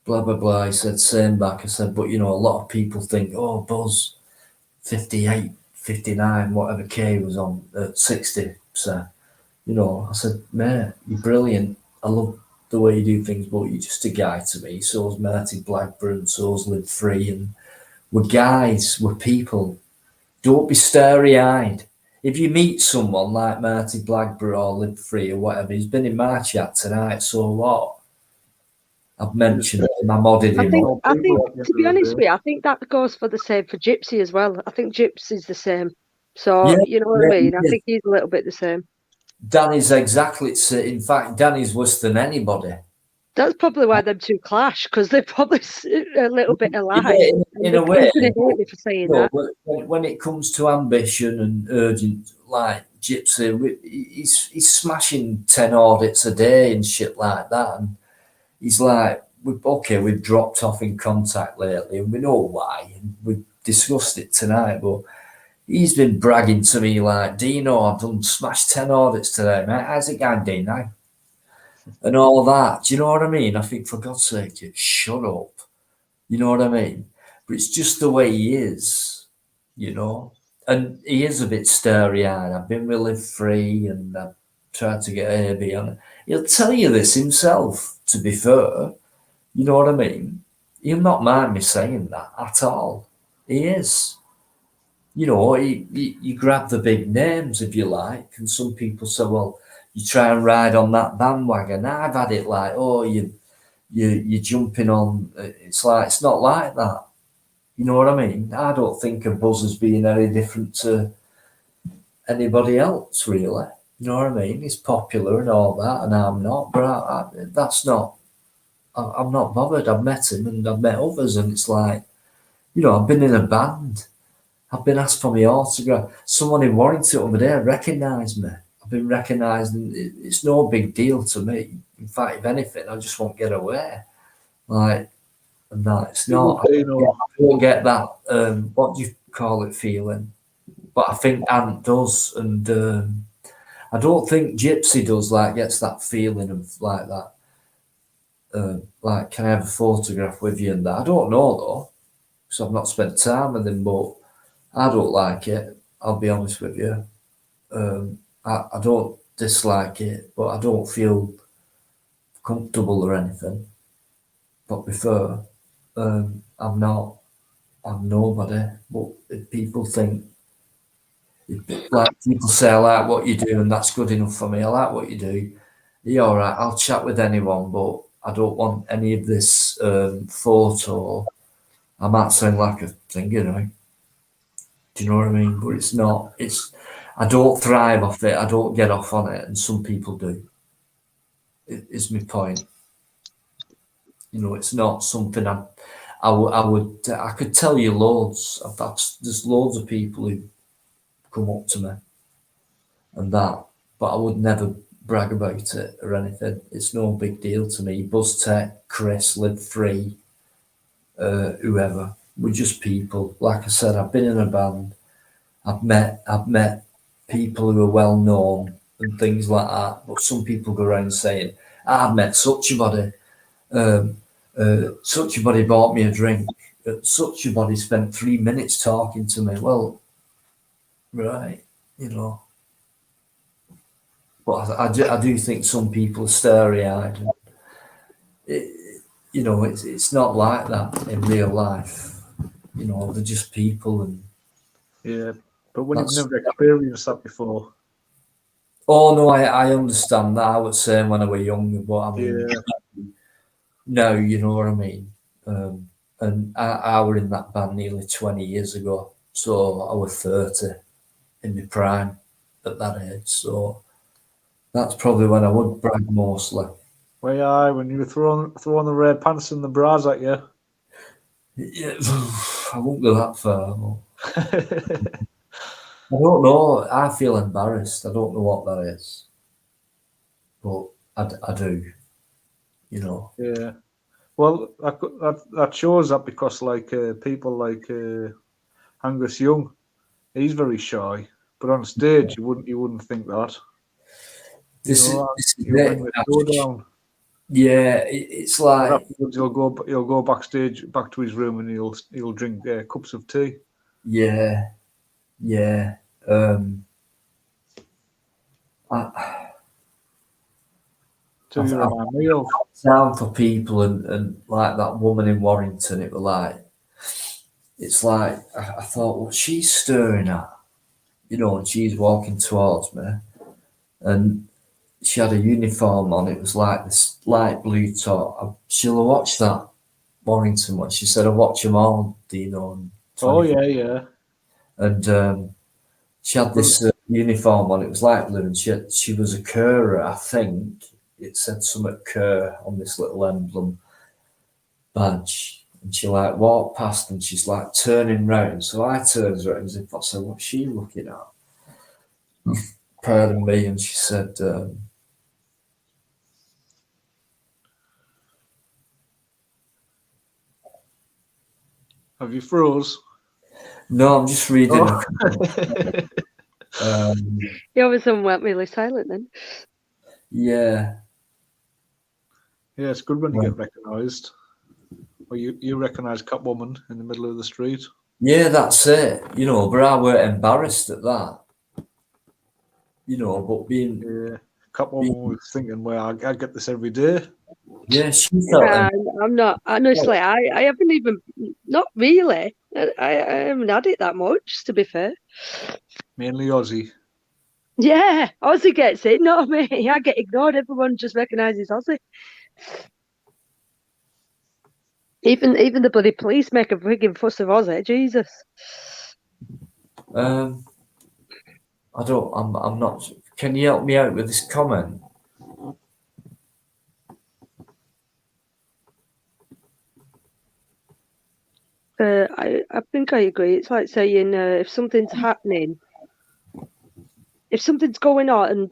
[SPEAKER 1] Blah blah blah. He said, "Same back." I said, "But you know, a lot of people think, oh, Buzz, 58, 59, whatever K was on at 60." So, you know, I said, "Mate, you're brilliant. I love the way you do things, but you're just a guy to me. So's Marty Blackburn, so's Live Free, and we're guys, we're people. Don't be starry-eyed. If you meet someone like Marty Blackburn or Live Free or whatever, he's been in my chat tonight, so what? I've mentioned him, I modded him up.
[SPEAKER 6] I think, to be honest with you, I think that goes for the same for Gypsy as well. I think Gypsy's the same. So,
[SPEAKER 1] Yeah,
[SPEAKER 6] you know what I
[SPEAKER 1] yeah,
[SPEAKER 6] mean? I
[SPEAKER 1] yeah.
[SPEAKER 6] think he's a little bit the same.
[SPEAKER 1] Danny's exactly, in fact, Danny's worse than anybody.
[SPEAKER 6] That's probably why them two clash, because they're probably a little bit alike.
[SPEAKER 1] Yeah, in a way,
[SPEAKER 6] He's going to hate me for saying
[SPEAKER 1] no,
[SPEAKER 6] that.
[SPEAKER 1] but when it comes to ambition and urgent, like Gypsy, he's smashing 10 audits a day and shit like that. And he's like, we've dropped off in contact lately, and we know why. And we've discussed it tonight, but he's been bragging to me like, Dino, I've done smashed 10 audits today, mate. How's it going, Dino? And all that. Do you know what I mean? I think, for God's sake, just shut up. You know what I mean? But it's just the way he is, you know. And he is a bit starry-eyed. I've been with Live Free and I've tried to get AB on it. He'll tell you this himself, to be fair. You know what I mean? He'll not mind me saying that at all. He is. You know, you grab the big names, if you like, and some people say, well, you try and ride on that bandwagon. I've had it like, oh, you're jumping on. It's like, it's not like that. You know what I mean? I don't think of Buzz as being any different to anybody else, really. You know what I mean? He's popular and all that, and I'm not. But that's not. I'm not bothered. I've met him and I've met others, and it's like, you know, I've been in a band. I've been asked for my autograph. Someone in Warrington over there recognised me. I've been recognised, and it's no big deal to me. In fact, if anything, I just won't get away. Like, and that it's not. I don't get that. What do you call it? Feeling, but I think Ant does, and I don't think Gypsy does. Like, gets that feeling of like that. Like, can I have a photograph with you? And that I don't know though, because I've not spent time with him, but I don't like it. I'll be honest with you. I don't dislike it, but I don't feel comfortable or anything. But before, I'm nobody. But if people think, like people say, I like what you do, and that's good enough for me. I like what you do. Yeah, all right. I'll chat with anyone, but I don't want any of this photo. I might sound like a thing, you know. Do you know what I mean? But it's not. I don't thrive off it. I don't get off on it, and some people do. It's my point. You know, it's not something I could tell you loads. There's loads of people who come up to me and that, but I would never brag about it or anything. It's no big deal to me. BuzzTech, Chris, Live Free, whoever. We're just people. Like I said, I've been in a band. I've met people who are well known and things like that. But some people go around saying, I've met such a body. Such a body bought me a drink. Such a body spent 3 minutes talking to me. Well, right, you know. But I do think some people are starry-eyed. You know, it's not like that in real life. You know, they're just people, and
[SPEAKER 7] yeah. But when you've never experienced that before.
[SPEAKER 1] Oh no, I understand that. I was saying when I was younger, but I mean, no, you know what I mean. And I were in that band nearly 20 years ago, so I was 30 in my prime at that age. So that's probably when I would brag mostly.
[SPEAKER 7] Well, when you were throwing the red pants and the bras at you.
[SPEAKER 1] Yeah, I won't go that far. I don't know. I feel embarrassed. I don't know what that is, but I do. You know.
[SPEAKER 7] Yeah. Well, that shows that because like people like Angus Young, he's very shy, but on stage you wouldn't think that.
[SPEAKER 1] This
[SPEAKER 7] You know,
[SPEAKER 1] is
[SPEAKER 7] he'll bring the show down.
[SPEAKER 1] Yeah, it's like
[SPEAKER 7] Afterwards he'll go backstage back to his room and he'll drink cups of tea.
[SPEAKER 1] yeah.
[SPEAKER 7] So you remind me of.
[SPEAKER 1] Down for people and like that woman in Warrington, it was like, it's like I thought, what's she staring at? You know, and she's walking towards me, and she had a uniform on. It was like this light blue top. She'll have watched that Warrington one. She said, I watch them all, Dino. And
[SPEAKER 7] Oh yeah.
[SPEAKER 1] And she had this uniform on. It was light blue, and she was a Kerr, I think. It said something Kerr on this little emblem badge. And she like walked past and she's like turning round. So I turned around as if I said, what's she looking at? Pardon me. And she said,
[SPEAKER 7] Have you froze?
[SPEAKER 1] no, I'm just reading.
[SPEAKER 6] You obviously went really silent then.
[SPEAKER 1] Yeah.
[SPEAKER 7] Yeah, it's good when you get recognised. Or you recognise Catwoman in the middle of the street.
[SPEAKER 1] Yeah, that's it. You know, but I weren't embarrassed at that. You know, but being...
[SPEAKER 7] Yeah, Catwoman was thinking, well, I get this every day.
[SPEAKER 1] Yeah, she felt...
[SPEAKER 6] I'm not, honestly, I haven't even, not really. I haven't had it that much, to be fair.
[SPEAKER 7] Mainly Aussie.
[SPEAKER 6] Yeah, Aussie gets it, not me. I get ignored. Everyone just recognises Aussie. Even the bloody police make a frigging fuss of Aussie. Jesus.
[SPEAKER 1] I'm not. Can you help me out with this comment?
[SPEAKER 6] I think I agree. It's like saying if something's happening, if something's going on, and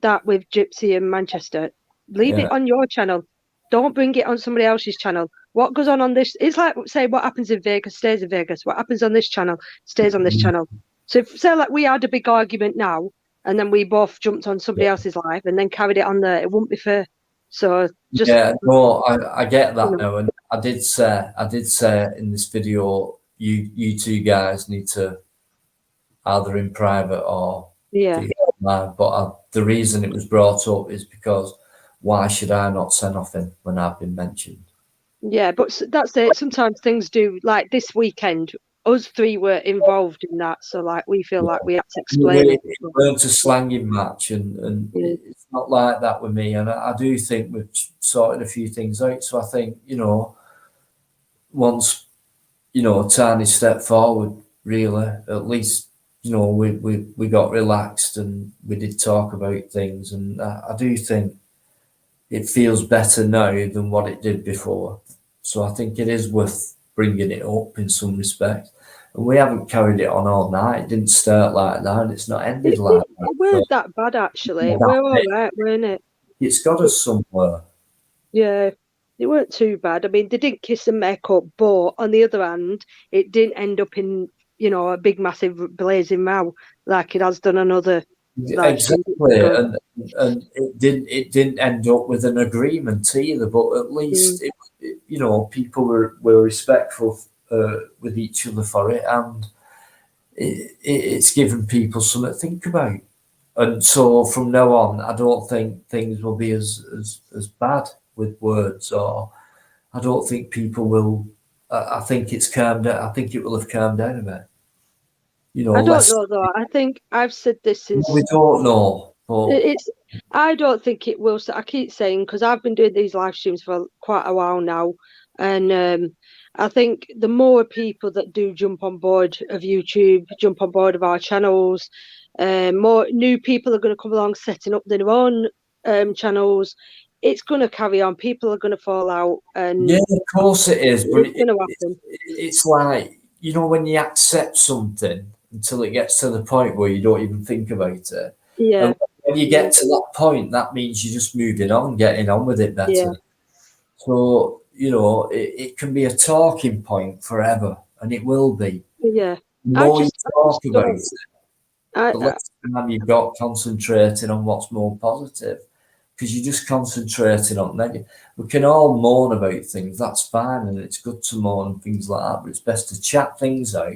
[SPEAKER 6] that with Gypsy and Manchester, leave it on your channel. Don't bring it on somebody else's channel. What goes on this? It's like say what happens in Vegas stays in Vegas. What happens on this channel stays on this channel. So if say like we had a big argument now, and then we both jumped on somebody else's live and then carried it on there, it wouldn't be fair. So just
[SPEAKER 1] no, I get that now, and I did say in this video, you two guys need to either in private or live. But the reason it was brought up is because why should I not say nothing when I've been mentioned?
[SPEAKER 6] Yeah, but that's it. Sometimes things do, like this weekend, us three were involved in that, so like we feel like we had to explain it.
[SPEAKER 1] It weren't a slanging match, and it's not like that with me. And I do think we've sorted a few things out. So I think, you know, once, you know, a tiny step forward, really, at least, you know, we got relaxed and we did talk about things. And I do think it feels better now than what it did before. So I think it is worth bringing it up in some respect. And we haven't carried it on all night. It didn't start like that, and it's not ended like that.
[SPEAKER 6] It weren't that bad, actually. We're all right, weren't it?
[SPEAKER 1] It's got us somewhere.
[SPEAKER 6] Yeah, it weren't too bad. I mean, they didn't kiss and make up, but on the other hand, it didn't end up in, you know, a big, massive blazing row like it has done on other.
[SPEAKER 1] Exactly, and it didn't end up with an agreement either. But at least you know, people were respectful with each other for it, and it's given people something to think about. And so from now on, I don't think things will be as bad with words, or I don't think people will. I think it's calmed down. I think it will have calmed down a bit. You know,
[SPEAKER 6] I don't know though. I think I've said this since.
[SPEAKER 1] We don't know. But
[SPEAKER 6] I don't think it will. I keep saying, because I've been doing these live streams for quite a while now, and I think the more people that do jump on board of YouTube, jump on board of our channels, more new people are going to come along setting up their own channels. It's going to carry on. People are going to fall out, and
[SPEAKER 1] yeah, of course it is. But
[SPEAKER 6] it's going to happen.
[SPEAKER 1] It's like, you know, when you accept something until it gets to the point where you don't even think about it.
[SPEAKER 6] Yeah.
[SPEAKER 1] And when you get to that point, that means you're just moving on, getting on with it better.
[SPEAKER 6] Yeah.
[SPEAKER 1] So, you know, it can be a talking point forever, and it will be.
[SPEAKER 6] Yeah.
[SPEAKER 1] The more you talk
[SPEAKER 6] just
[SPEAKER 1] about
[SPEAKER 6] don't-
[SPEAKER 1] it, the less time you've got concentrating on what's more positive, because you're just concentrating on negative. We can all moan about things, that's fine, and it's good to moan and things like that, but it's best to chat things out,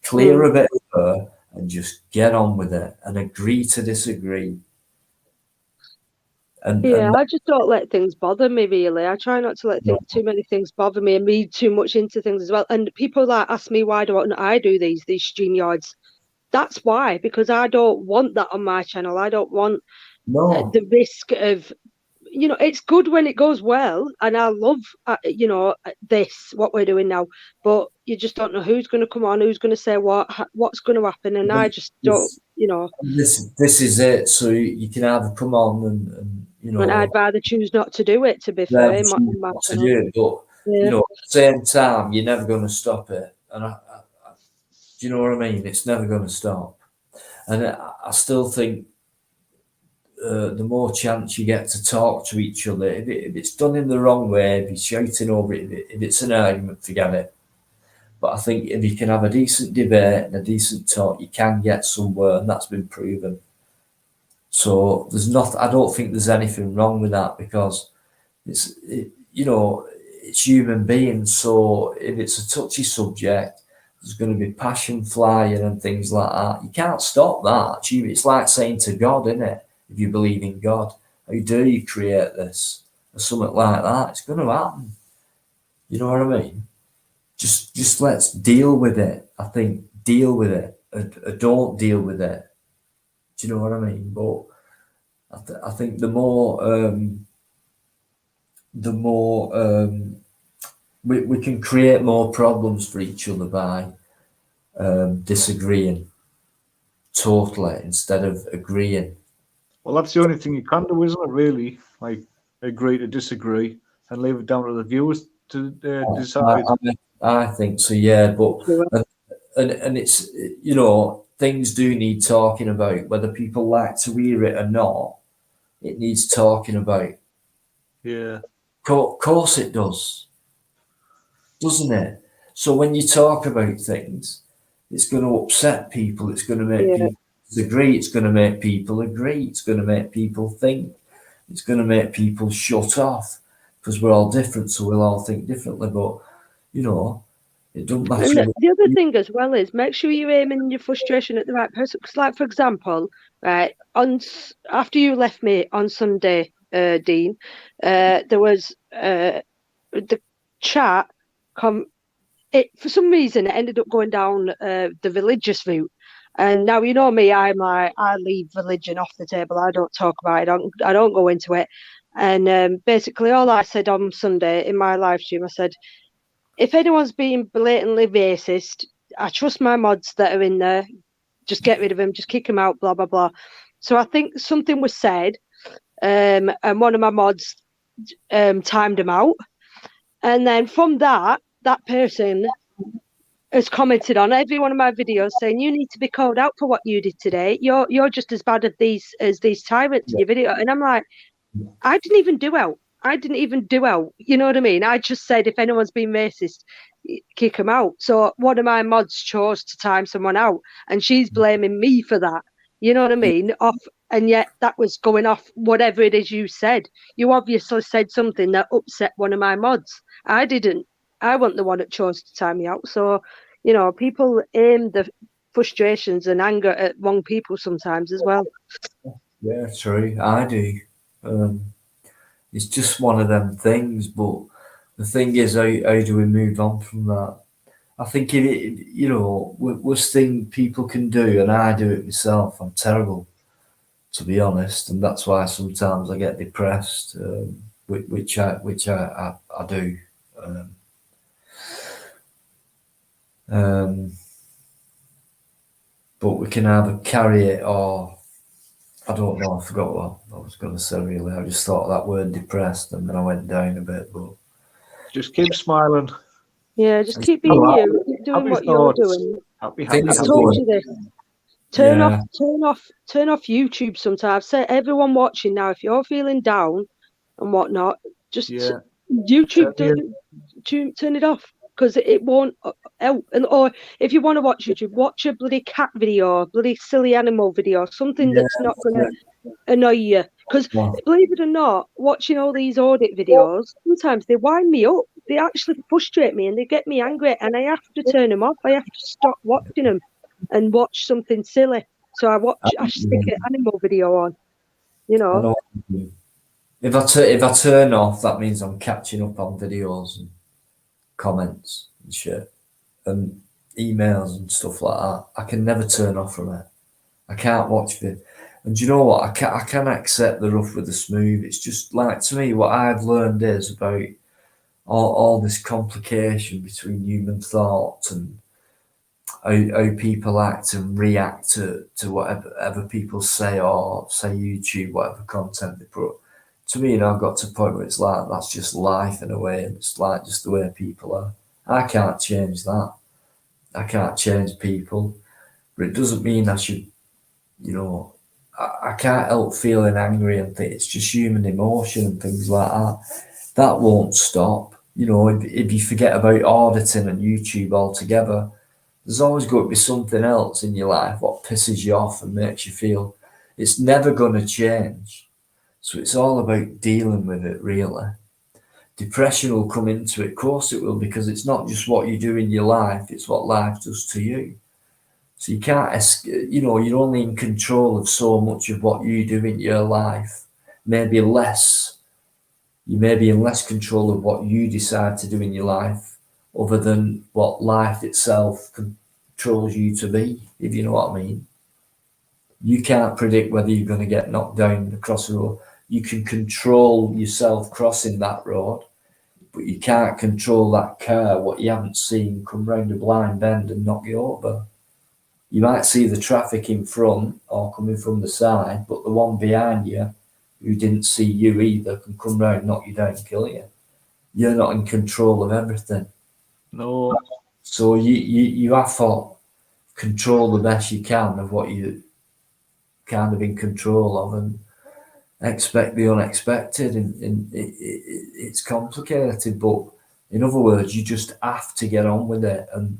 [SPEAKER 1] clear a bit of air, and just get on with it and agree to disagree.
[SPEAKER 6] Yeah, I just don't let things bother me, really. I try not to let too many things bother me and read too much into things as well. And people like ask me why don't I do these StreamYards. That's why, because I don't want that on my channel. I don't want the risk of, you know, it's good when it goes well, and I love, you know, what we're doing now. But you just don't know who's going to come on, who's going to say what's going to happen, and I just don't, you know.
[SPEAKER 1] This is it. So you can either come on and you know.
[SPEAKER 6] And I'd rather choose not to do it, to be fair. In my
[SPEAKER 1] to
[SPEAKER 6] channel.
[SPEAKER 1] do it, but you know, at the same time, you're never going to stop it. And do you know what I mean? It's never going to stop. And I still think the more chance you get to talk to each other, if it's done in the wrong way, if you're shouting over it, if it's an argument, forget it. But I think if you can have a decent debate and a decent talk, you can get somewhere, and that's been proven. So I don't think there's anything wrong with that, because you know, it's human beings. So if it's a touchy subject, there's going to be passion flying and things like that. You can't stop that. It's like saying to God, isn't it? If you believe in God, how do you create this or something like that? It's going to happen. You know what I mean? Just let's deal with it. I think deal with it. Don't deal with it. Do you know what I mean? But I think the more we can create more problems for each other by disagreeing totally instead of agreeing.
[SPEAKER 7] Well, that's the only thing you can do, isn't it? Really, like agree to disagree and leave it down to the viewers to decide.
[SPEAKER 1] I think so, yeah. But and it's, you know, things do need talking about, whether people like to hear it or not. It needs talking about.
[SPEAKER 7] Yeah.
[SPEAKER 1] Of course it does, doesn't it? So when you talk about things, it's going to upset people. It's going to make people disagree. It's going to make people agree. It's going to make people think. It's going to make people shut off, because we're all different, so we'll all think differently. But, you know, it doesn't matter.
[SPEAKER 6] And the other thing as well is make sure you're aiming your frustration at the right person. Because, like, for example, right, after you left me on Sunday, Dean, there was the chat. For some reason, it ended up going down the religious route. And now, you know me, I leave religion off the table. I don't talk about it. I don't go into it. And basically, all I said on Sunday in my live stream, I said, if anyone's being blatantly racist, I trust my mods that are in there. Just get rid of them. Just kick them out, blah, blah, blah. So I think something was said, and one of my mods timed them out. And then from that person has commented on every one of my videos saying, you need to be called out for what you did today. You're just as bad as these tyrants in your video. And I'm like, I didn't even do out. You know what I mean? I just said, if anyone's been racist, kick them out. So one of my mods chose to time someone out, and she's blaming me for that. You know what I mean? And yet that was going off whatever it is you said. You obviously said something that upset one of my mods. I didn't. I wasn't the one that chose to time me out. So, you know, people aim the frustrations and anger at wrong people sometimes as well.
[SPEAKER 1] Yeah, true. I do. It's just one of them things. But the thing is, how do we move on from that? I think you know, worst thing people can do, and I do it myself. I'm terrible, to be honest, and that's why sometimes I get depressed, which I do. But we can either carry it, or I don't know. I forgot what I was going to say. Really, I just thought that word depressed, and then I went down a bit. But
[SPEAKER 7] just keep smiling.
[SPEAKER 6] Yeah, just keep being you. Keep doing what you're doing.
[SPEAKER 7] Happy,
[SPEAKER 1] Things
[SPEAKER 6] I've
[SPEAKER 1] are
[SPEAKER 6] told
[SPEAKER 1] going.
[SPEAKER 6] you this. Turn
[SPEAKER 1] Yeah.
[SPEAKER 6] off YouTube sometimes. Say everyone watching now, if you're feeling down and whatnot, just
[SPEAKER 7] Yeah.
[SPEAKER 6] YouTube
[SPEAKER 7] Yeah.
[SPEAKER 6] turn it off because it won't help. Or if you want to watch YouTube, watch a bloody cat video, a bloody silly animal video, something
[SPEAKER 1] Yeah.
[SPEAKER 6] that's not going to annoy you. Because
[SPEAKER 1] Yeah.
[SPEAKER 6] believe it or not, watching all these audit videos, sometimes they wind me up. They actually frustrate me and they get me angry, and I have to turn them off. I have to stop watching them and watch something silly. So I stick an animal video on. You
[SPEAKER 1] I
[SPEAKER 6] know.
[SPEAKER 1] know what you mean. If I turn off, that means I'm catching up on videos and comments and shit and emails and stuff like that. I can never turn off from it. I can't watch it. And do you know what? I can accept the rough with the smooth. It's just like, to me, what I've learned is about all this complication between human thought and how people act and react to whatever people say, or say YouTube, whatever content they put. To me, I've got to a point where it's like, that's just life in a way, and it's like just the way people are. I can't change that. I can't change people, but it doesn't mean I should, I can't help feeling angry and think it's just human emotion and things like that. That won't stop. If you forget about auditing and YouTube altogether, there's always going to be something else in your life what pisses you off and makes you feel it's never going to change. So it's all about dealing with it, really. Depression will come into it, of course it will, because it's not just what you do in your life, it's what life does to you. So you can't, you're only in control of so much of what you do in your life, maybe less. You may be in less control of what you decide to do in your life, other than what life itself controls you to be, if you know what I mean. You can't predict whether you're going to get knocked down across the road. You can control yourself crossing that road, but you can't control that car, what you haven't seen, come round a blind bend and knock you over. You might see the traffic in front or coming from the side, but the one behind you who didn't see you either can come round, knock you down and kill you. You're not in control of everything.
[SPEAKER 7] No.
[SPEAKER 1] So you have to control the best you can of what you kind of in control of, and expect the unexpected. And it's complicated, but in other words, you just have to get on with it, and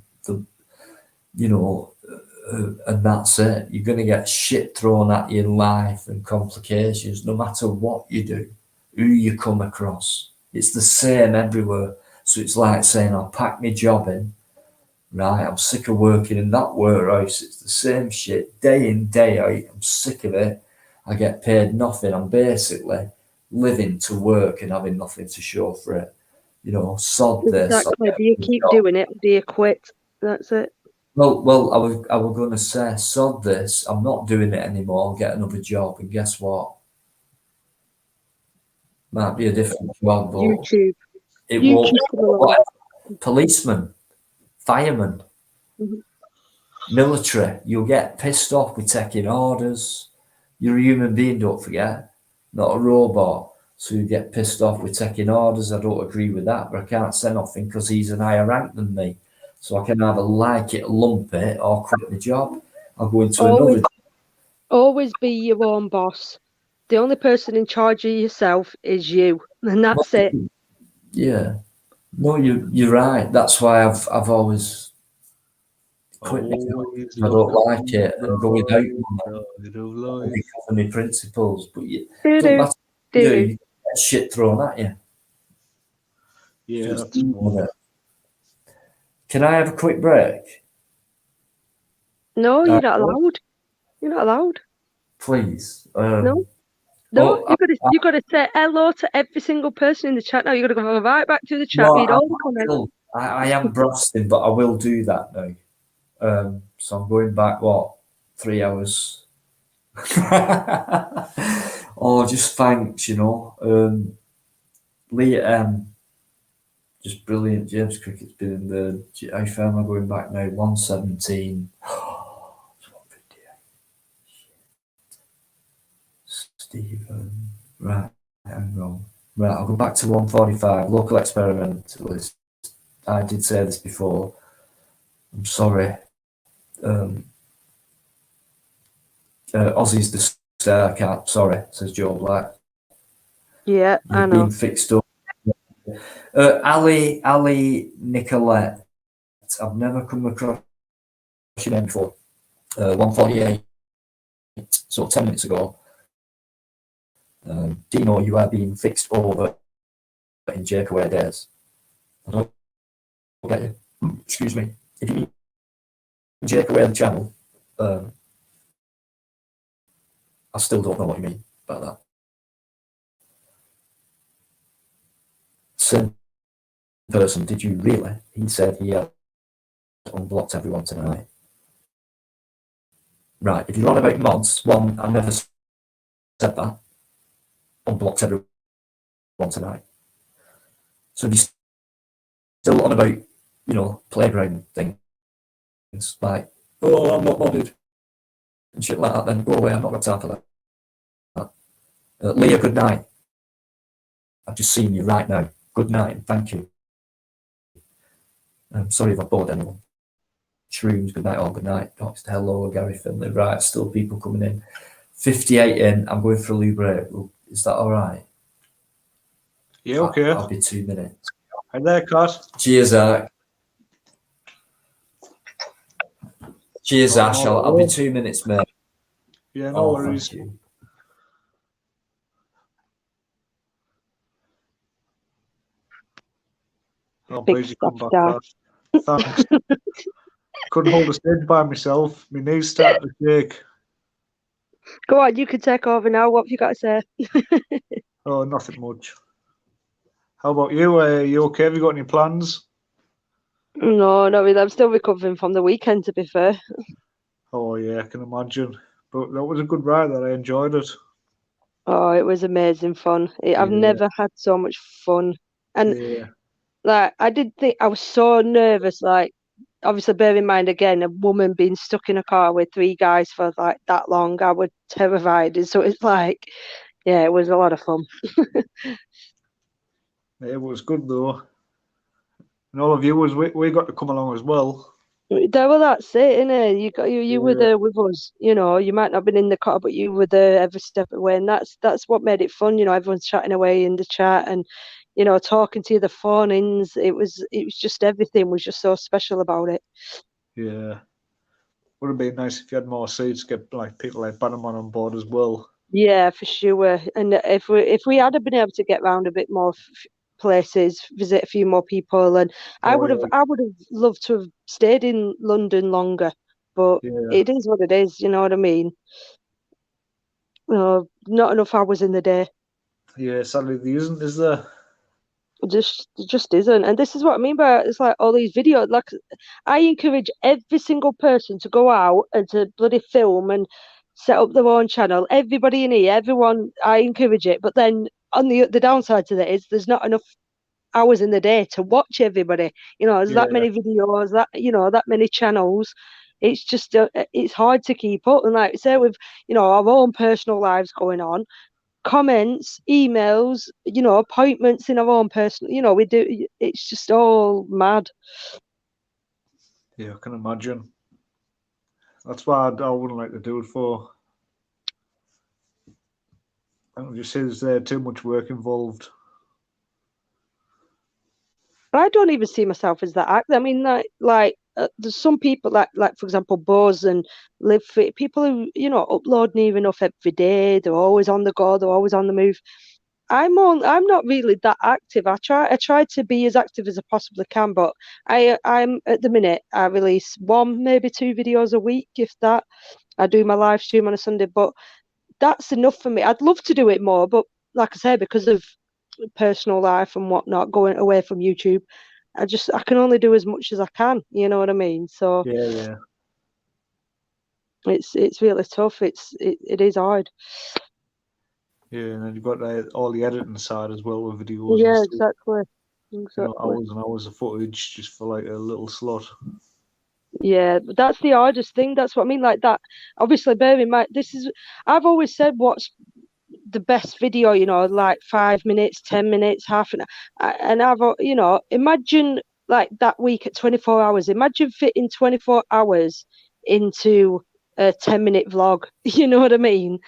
[SPEAKER 1] and that's it. You're going to get shit thrown at you in life and complications, no matter what you do, who you come across. It's the same everywhere. So it's like saying, I'll pack my job in, right? I'm sick of working in that warehouse. It's the same shit day in, day out. I'm sick of it. I get paid nothing. I'm basically living to work and having nothing to show for it. Sod this.
[SPEAKER 6] Exactly. Do you keep doing it? Do you quit? That's it.
[SPEAKER 1] Well, I was going to say, sod this. I'm not doing it anymore. I'll get another job, and guess what? Might be a different job, but
[SPEAKER 6] YouTube.
[SPEAKER 1] it
[SPEAKER 6] YouTube
[SPEAKER 1] won't. Policeman, fireman, military. You'll get pissed off with taking orders. You're a human being, don't forget, not a robot. So you get pissed off with taking orders. I don't agree with that, but I can't say nothing because he's an higher rank than me. So I can either like it, lump it, or quit the job. I'll go into another.
[SPEAKER 6] Always be your own boss. The only person in charge of yourself is you, and that's it.
[SPEAKER 1] Yeah. No, you're right. That's why I've always quit my job. I don't like it and go without money because of my principles. But you don't matter what you do, you get shit thrown at you.
[SPEAKER 7] Yeah.
[SPEAKER 1] Can I have a quick break?
[SPEAKER 6] No, you're not allowed. You're not allowed.
[SPEAKER 1] Please.
[SPEAKER 6] No, you got to say hello to every single person in the chat now. You got to go right back to the chat, read all the comments.
[SPEAKER 1] I am brasting, but I will do that now. So I'm going back 3 hours. Just thanks, Lee. Just brilliant. James Cricket's been in the. How far am I going back now? 117. Stephen. Right, I'm wrong. Right, I'll go back to 145. Local experimentalist. I did say this before. I'm sorry. Ozzy's the star cat. Sorry, says Joe Black.
[SPEAKER 6] Yeah, I
[SPEAKER 1] You've
[SPEAKER 6] know.
[SPEAKER 1] been fixed up. Ali Nicolette. I've never come across your name before. 148. So 10 minutes ago. Dino, you are being fixed over in Jakeaway days. I don't get you. Excuse me. If you Jakeaway the channel, I still don't know what you mean by that. Same person, did you really? He said he had unblocked everyone tonight. Right, if you're on about mods, one, I never said that. Unblocked everyone tonight. So if you're still on about, playground things, like, oh, I'm not modded, and shit like that, then go away, I'm not got time for that. Leah, good night. I've just seen you right now. Good night, and thank you. I'm sorry if I bored anyone. Shrooms, good night, all good night. Doctor, hello, Gary Finley. Right, still people coming in. 58 in, I'm going for a loo break. Is that all right?
[SPEAKER 7] Yeah, okay.
[SPEAKER 1] I'll be 2 minutes.
[SPEAKER 7] Hi there, Cat.
[SPEAKER 1] Cheers, Zach. Cheers, Ash. I'll be 2 minutes, mate.
[SPEAKER 7] Yeah, no worries.
[SPEAKER 1] Thank you.
[SPEAKER 7] Oh,
[SPEAKER 6] Big
[SPEAKER 7] please, you come back,
[SPEAKER 6] stuff,
[SPEAKER 7] Cat. Thanks. Couldn't hold a stage by myself. My knees started to shake.
[SPEAKER 6] Go on, you can take over now. What have you got to say?
[SPEAKER 7] Oh, nothing much. How about you? You okay? Have you got any plans?
[SPEAKER 6] No, not really. I'm still recovering from the weekend, to be fair.
[SPEAKER 7] Oh, yeah, I can imagine. But that was a good ride. That I enjoyed it.
[SPEAKER 6] Oh, it was amazing fun. I've
[SPEAKER 7] Yeah.
[SPEAKER 6] never had so much fun. And
[SPEAKER 7] Yeah.
[SPEAKER 6] like, I did think I was so nervous. Like, obviously, bear in mind again, a woman being stuck in a car with 3 guys for like that long, I was terrified. And so it's like, yeah, it was a lot of fun.
[SPEAKER 7] It was good though. And all of you we got to come along as well.
[SPEAKER 6] Well, that's it, innit? You were there with us. You might not have been in the car, but you were there every step of the way, and that's what made it fun. Everyone's chatting away in the chat, and talking to you, the phone-ins. It was just everything was just so special about it.
[SPEAKER 7] Yeah. Would have been nice if you had more seats, get like people like Bannerman on board as well.
[SPEAKER 6] Yeah, for sure. And if we had been able to get round a bit more places, visit a few more people, and I would have loved to have stayed in London longer, but it is what it is. You know what I mean? Not enough hours in the day.
[SPEAKER 7] Yeah, sadly there isn't, is there?
[SPEAKER 6] Just isn't, and this is what I mean by it's like all these videos. Like, I encourage every single person to go out and to bloody film and set up their own channel. Everybody in here, everyone, I encourage it. But then on the downside to that is there's not enough hours in the day to watch everybody. There's that many videos, that many channels. It's just it's hard to keep up. And like I say, with our own personal lives going on, comments, emails, appointments in our own personal, we do. It's just all mad.
[SPEAKER 7] Yeah, I can imagine. That's why I wouldn't like to do it for. I don't just say there's too much work involved.
[SPEAKER 6] I don't even see myself as that actor. I mean, there's some people like for example, Buzz and Live Fit, people who upload near enough every day. They're always on the go. They're always on the move. I'm not really that active. I try to be as active as I possibly can, but I'm at the minute I release 1, maybe 2 videos a week, if that. I do my live stream on a Sunday, but that's enough for me. I'd love to do it more, but like I say, because of personal life and whatnot, going away from YouTube, I can only do as much as I can. You know what I mean? So
[SPEAKER 7] yeah,
[SPEAKER 6] it's really tough. It is hard.
[SPEAKER 7] Yeah, and then you've got all the editing side as well with videos.
[SPEAKER 6] Yeah,
[SPEAKER 7] and stuff.
[SPEAKER 6] exactly.
[SPEAKER 7] Hours and hours of footage just for like a little slot.
[SPEAKER 6] Yeah, but that's the hardest thing. That's what I mean. Like that. Obviously, bear in mind, I've always said what's the best video, like 5 minutes, 10 minutes, half an hour. And I've, imagine like that week at 24 hours. Imagine fitting 24 hours into a 10-minute vlog. You know what I mean?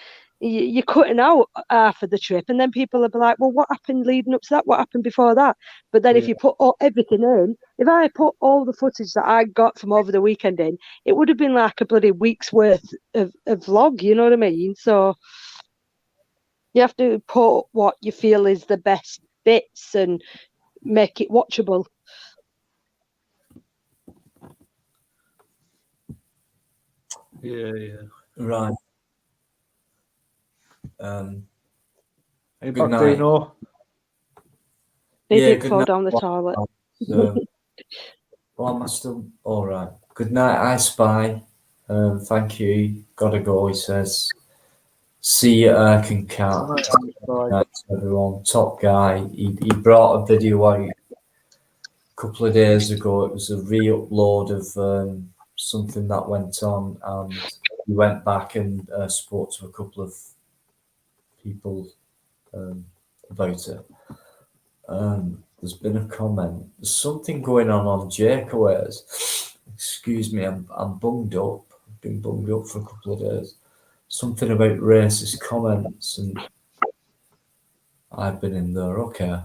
[SPEAKER 6] You're cutting out half of the trip, and then people will be like, well, what happened leading up to that? What happened before that? But then if you put everything in, if I put all the footage that I got from over the weekend in, it would have been like a bloody week's worth of vlog, you know what I mean? So you have to put what you feel is the best bits and make it watchable.
[SPEAKER 7] Yeah.
[SPEAKER 1] Right.
[SPEAKER 7] Hey,
[SPEAKER 1] Good
[SPEAKER 7] back,
[SPEAKER 1] night.
[SPEAKER 7] Dino.
[SPEAKER 6] They
[SPEAKER 1] Yeah,
[SPEAKER 6] did
[SPEAKER 1] good
[SPEAKER 6] fall
[SPEAKER 1] night.
[SPEAKER 6] down the toilet.
[SPEAKER 1] Well, am I still all right? Good night, I Spy. Thank you. Gotta go, he says. See you, Erk and Cat. Good night to everyone. Top guy. He brought a video out a couple of days ago. It was a re-upload of something that went on, and he went back and spoke to a couple of people about it. There's been a comment. There's something going on Jakeaways. Excuse me, I'm bunged up. I've been bunged up for a couple of days. Something about racist comments, and I've been in there. Okay.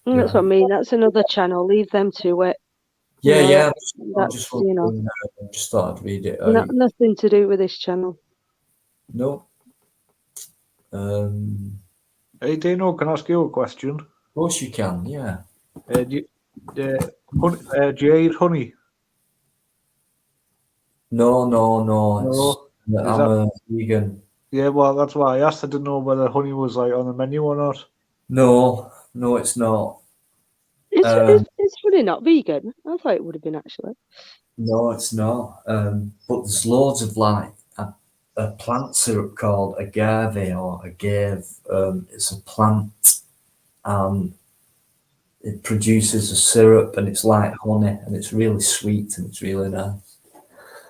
[SPEAKER 6] That's what I mean. That's another channel. Leave them to it.
[SPEAKER 1] Yeah. I'm
[SPEAKER 6] That's,
[SPEAKER 1] just
[SPEAKER 6] you know,
[SPEAKER 1] wondering, just thought I'd read it out.
[SPEAKER 6] nothing to do with this channel.
[SPEAKER 1] No.
[SPEAKER 7] Hey, Dino, can I ask you a question?
[SPEAKER 1] Of course you can, yeah.
[SPEAKER 7] Do you eat honey?
[SPEAKER 1] No.
[SPEAKER 7] No.
[SPEAKER 1] I'm a vegan.
[SPEAKER 7] Yeah, well, that's why I asked. I didn't know whether honey was like on the menu or not.
[SPEAKER 1] No, it's not.
[SPEAKER 6] Is honey not vegan? I thought it would have been actually.
[SPEAKER 1] No, it's not. But there's loads of like a plant syrup called agave or agave. It's a plant, and it produces a syrup, and it's like honey, and it's really sweet and it's really nice.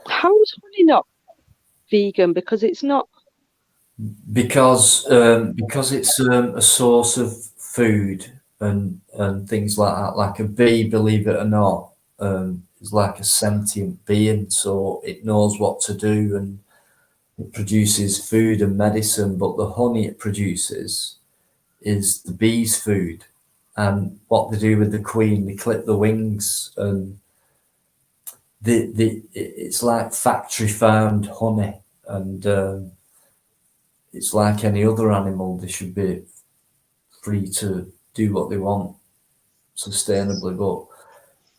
[SPEAKER 6] How is honey not vegan? Because it's not.
[SPEAKER 1] Because it's a source of food and things like that. Like a bee, believe it or not, is like a sentient being, so it knows what to do and it produces food and medicine. But the honey it produces is the bee's food, and what they do with the queen, they clip the wings, and it's like factory farmed honey, and it's like any other animal. They should be free to do what they want sustainably, but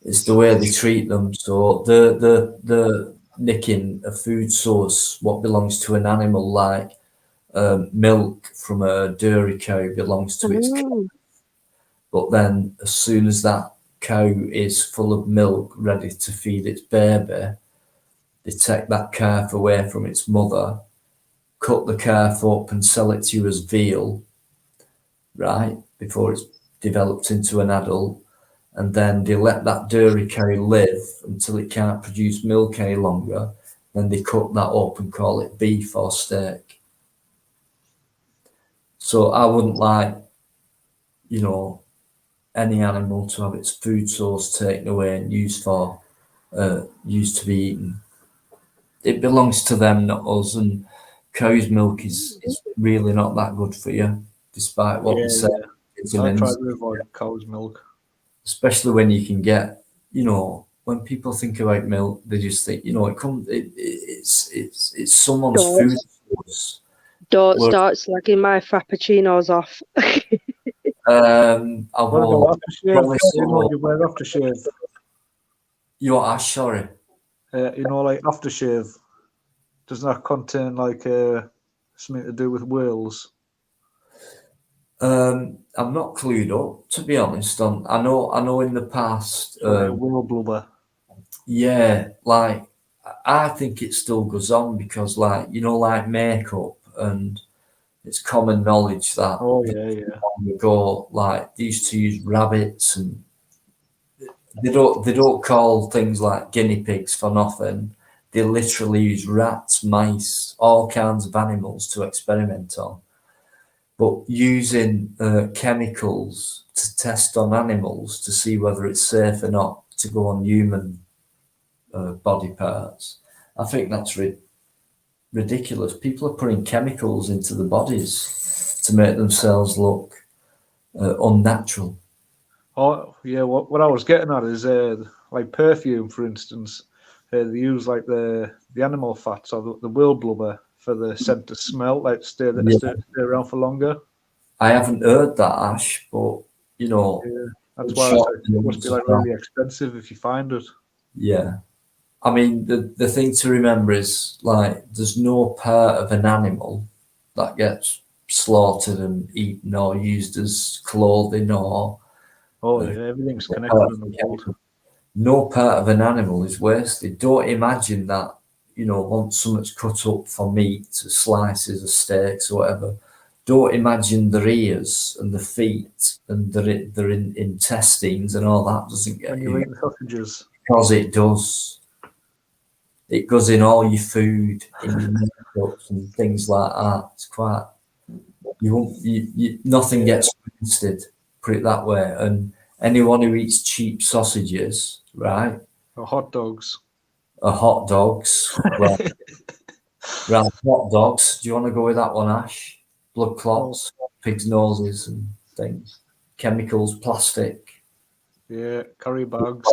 [SPEAKER 1] it's the way they treat them. So the nicking a food source, what belongs to an animal, like milk from a dairy cow belongs to its cow. But then as soon as that cow is full of milk ready to feed its baby, they take that calf away from its mother, cut the calf up and sell it to you as veal, right, before it's developed into an adult. And then they let that dairy cow live until it can't produce milk any longer. Then they cut that up and call it beef or steak. So I wouldn't like, any animal to have its food source taken away and used to be eaten. It belongs to them, not us. And cow's milk is really not that good for you, despite what they say.
[SPEAKER 7] I try to avoid cow's milk.
[SPEAKER 1] Especially when you can get, when people think about milk, they just think, it's someone's food source.
[SPEAKER 6] Don't start slagging my frappuccinos off.
[SPEAKER 1] I
[SPEAKER 7] What
[SPEAKER 1] will.
[SPEAKER 7] about aftershave? You wear aftershave.
[SPEAKER 1] Your ash, sorry.
[SPEAKER 7] Like aftershave. Doesn't that contain like something to do with whales?
[SPEAKER 1] I'm not clued up, to be honest. I know in the past.
[SPEAKER 7] Whale blubber.
[SPEAKER 1] Yeah, like I think it still goes on because, like makeup, and it's common knowledge that long ago, like they used to use rabbits, and they don't call things like guinea pigs for nothing. They literally use rats, mice, all kinds of animals to experiment on. But using chemicals to test on animals to see whether it's safe or not to go on human body parts. I think that's ridiculous. People are putting chemicals into the bodies to make themselves look unnatural.
[SPEAKER 7] Oh yeah, what I was getting at is like perfume, for instance. They use like the animal fats or the whale blubber for the scent to smell, like stay around for longer.
[SPEAKER 1] I haven't heard that, Ash, but you know,
[SPEAKER 7] Yeah, that's why I was like, it must be like really expensive if you find it.
[SPEAKER 1] Yeah. I mean, the thing to remember is like there's no part of an animal that gets slaughtered and eaten or used as clothing or
[SPEAKER 7] everything's connected in the world.
[SPEAKER 1] No part of an animal is wasted. Don't imagine that, you know, once something's cut up for meat, slices or steaks or whatever, don't imagine their ears and the feet and their intestines and all that doesn't get
[SPEAKER 7] When you're eating sausages.
[SPEAKER 1] Because it does. It goes in all your food, in your makeups and things like that. It's quite, nothing gets wasted, put it that way. And anyone who eats cheap sausages, right?
[SPEAKER 7] Or hot dogs.
[SPEAKER 1] Or hot dogs. Right. Right, hot dogs. Do you want to go with that one, Ash? Blood clots, pigs' noses and things. Chemicals, plastic.
[SPEAKER 7] Yeah, curry bags.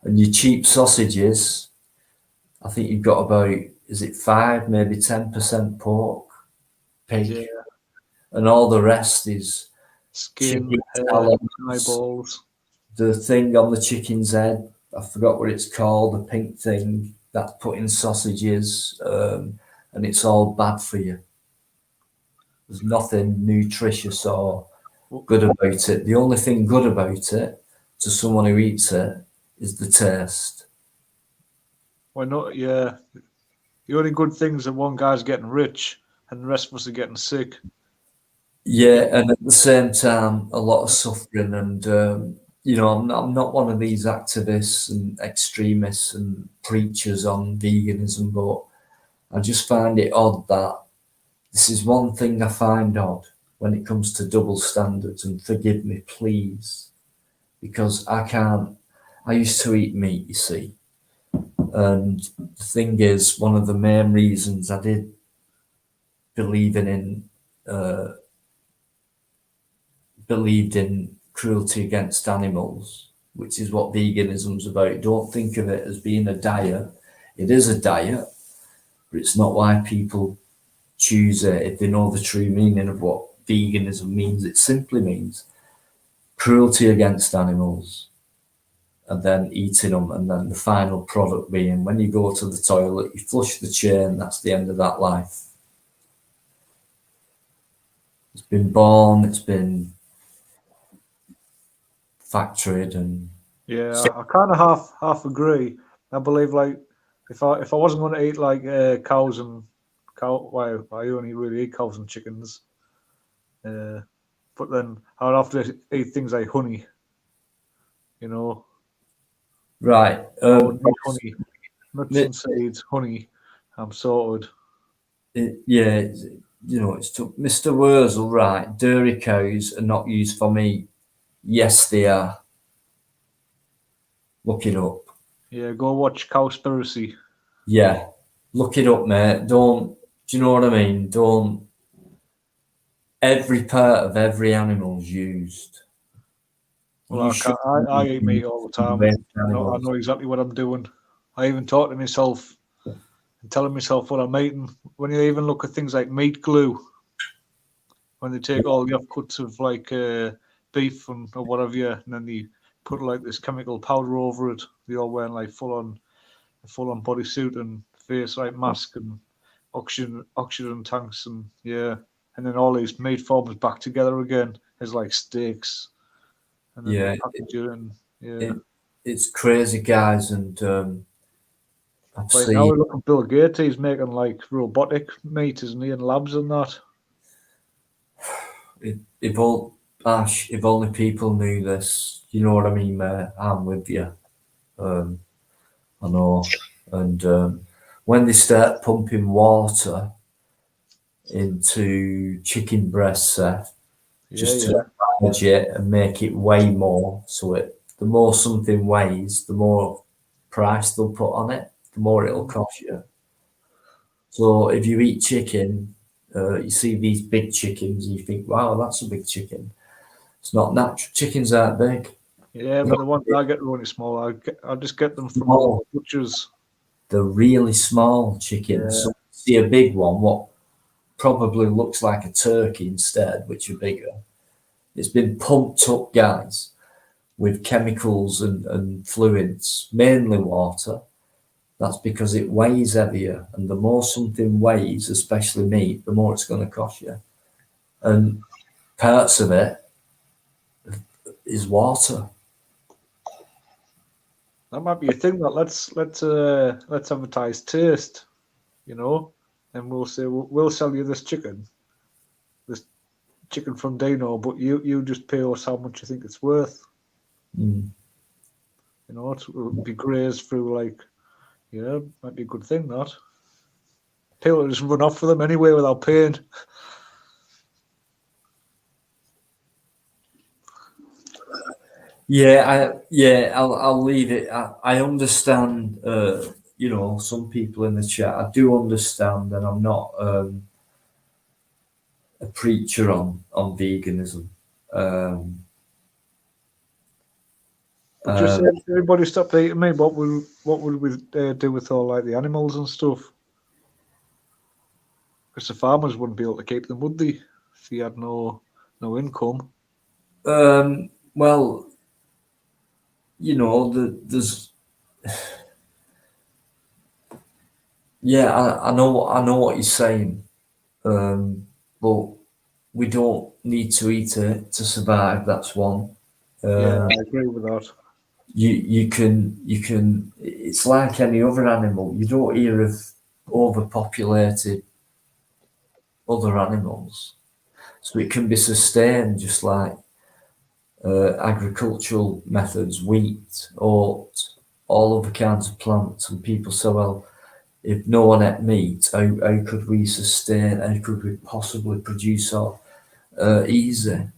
[SPEAKER 1] And your cheap sausages, I think you've got about, is it 5, maybe 10% pork, pig,
[SPEAKER 7] Yeah.
[SPEAKER 1] and all the rest is
[SPEAKER 7] Skin,
[SPEAKER 1] chicken
[SPEAKER 7] hair,
[SPEAKER 1] talons,
[SPEAKER 7] eyeballs.
[SPEAKER 1] the thing on the chicken's head, I forgot what it's called, the pink thing that's put in sausages, and it's all bad for you. There's nothing nutritious or good about it. The only thing good about it, to someone who eats it, is the taste.
[SPEAKER 7] Why not? Yeah. The only good thing is that one guy's getting rich and the rest of us are getting sick.
[SPEAKER 1] Yeah, and at the same time, a lot of suffering. And you know, I'm not one of these activists and extremists and preachers on veganism, but I just find it odd that this is one thing I find odd when it comes to double standards. And forgive me, please, because I used to eat meat, you see. And the thing is, one of the main reasons I did believed in cruelty against animals, which is what veganism's about. Don't think of it as being a diet. It is a diet, but it's not why people choose it if they know the true meaning of what veganism means. It simply means cruelty against animals and then eating them, and then the final product being when you go to the toilet, you flush the chain, that's the end of that life. It's been born, it's been factoried, and
[SPEAKER 7] Yeah, I kind of half agree. I believe like if I wasn't going to eat like cows and well, I only really eat cows and chickens. But then I'd have to eat things like honey. You know.
[SPEAKER 1] Right.
[SPEAKER 7] Honey, nuts and seeds, honey. I'm sorted.
[SPEAKER 1] Yeah, you know, it's Mr. Wurzel, right? Dairy cows are not used for meat. Yes, they are. Look it up.
[SPEAKER 7] Yeah, go watch Cowspiracy.
[SPEAKER 1] Yeah, look it up, mate. Do you know what I mean? Every part of every animal's used.
[SPEAKER 7] Well, I eat meat all the time. I know exactly what I'm doing. I even talk to myself and telling myself what I'm eating. When you even look at things like meat glue, when they take all the offcuts of like beef or whatever, and then they put like this chemical powder over it. They all wearing like full on bodysuit and face like mask and oxygen tanks and and then all these meat forms back together again as like steaks. And then
[SPEAKER 1] it's crazy, guys, and I've
[SPEAKER 7] like
[SPEAKER 1] seen.
[SPEAKER 7] now we look at Bill Gates. He's making like robotic meat, isn't he, in labs and that.
[SPEAKER 1] If only people knew this, you know what I mean, mate. I'm with you. I know. And when they start pumping water into chicken breasts, just to enlarge it and make it weigh more, so the more something weighs, the more price they'll put on it, the more it'll cost you. So if you eat chicken, you see these big chickens, and you think, wow, that's a big chicken. It's not natural. Chickens aren't big.
[SPEAKER 7] Yeah, but the ones I get really small, I just get them from
[SPEAKER 1] Small.
[SPEAKER 7] the butchers.
[SPEAKER 1] They're really small chickens.
[SPEAKER 7] Yeah.
[SPEAKER 1] So you see a big one, what probably looks like a turkey instead, which are bigger. It's been pumped up, guys, with chemicals and fluids, mainly water. That's because it weighs heavier, and the more something weighs, especially meat, the more it's going to cost you. And parts of it is water.
[SPEAKER 7] That might be a thing. That let's advertise taste, you know, and we'll say we'll sell you this chicken from Dino, but you just pay us how much you think it's worth.
[SPEAKER 1] Mm.
[SPEAKER 7] You know, it'll be grazed through, like, yeah, might be a good thing. That people just run off for them anyway without paying.
[SPEAKER 1] I'll leave it. I understand. You know, some people in the chat. I do understand, and I'm not a preacher on veganism.
[SPEAKER 7] But just say everybody stopped eating meat. What would we do with all, like, the animals and stuff? Because the farmers wouldn't be able to keep them, would they? If you had no income.
[SPEAKER 1] Well, you know, there's. Yeah, I know what you're saying, but we don't need to eat it to survive. That's one.
[SPEAKER 7] Yeah, I agree with that.
[SPEAKER 1] You can. It's like any other animal. You don't hear of overpopulated other animals, so it can be sustained just like agricultural methods, wheat, oat, all other kinds of plants. And people say, well, if no one ate meat, how could we sustain? How could we possibly produce our easy?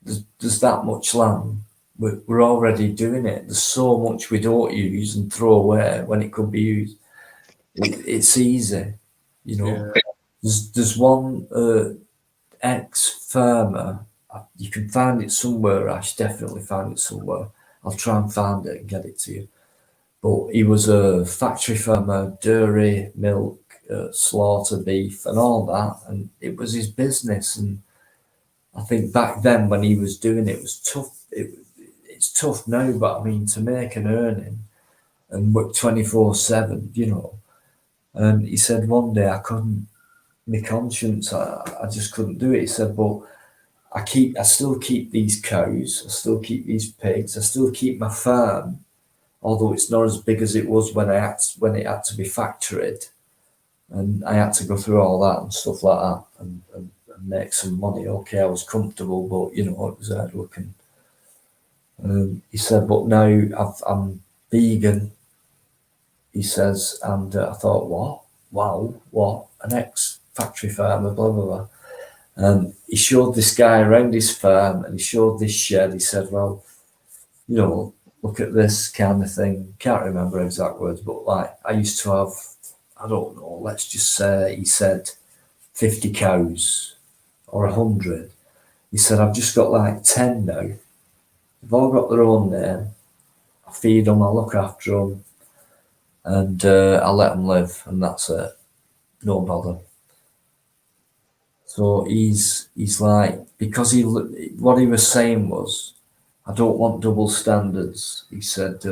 [SPEAKER 1] There's that much land. We're already doing it. There's so much we don't use and throw away when it could be used. It's easy, you know.
[SPEAKER 7] Yeah.
[SPEAKER 1] There's one ex-farmer. You can find it somewhere. I should definitely find it somewhere. I'll try and find it and get it to you. But he was a factory farmer, dairy, milk, slaughter, beef, and all that. And it was his business. And I think back then when he was doing it, it was tough. It's tough now, but I mean, to make an earning and work 24/7, you know. And he said one day I couldn't, my conscience, I just couldn't do it. He said, but I still keep these cows, I still keep these pigs, I still keep my farm, although it's not as big as it was when it had to be factoried, and I had to go through all that and stuff like that and make some money. Okay, I was comfortable, but you know, it was hard working. He said, but now I'm vegan, he says, and I thought, what? Wow, what? An ex-factory farmer, blah, blah, blah. And he showed this guy around his farm and he showed this shed. He said, well, you know, look at this kind of thing. Can't remember exact words, but like I used to have, I don't know, let's just say he said 50 cows or 100. He said, I've just got like 10 now. They've all got their own name. I feed them, I look after them, and I let them live, and that's it. No bother. So he's like, because what he was saying was, I don't want double standards. He said,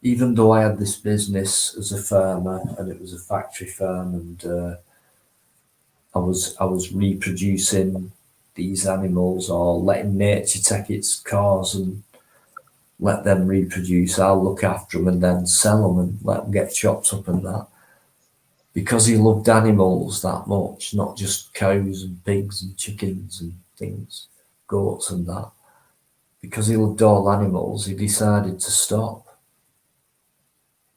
[SPEAKER 1] even though I had this business as a farmer and it was a factory farm, and I was reproducing these animals or letting nature take its course and let them reproduce. I'll look after them and then sell them and let them get chopped up and that. Because he loved animals that much, not just cows and pigs and chickens and things, goats and that. Because he loved all animals, he decided to stop.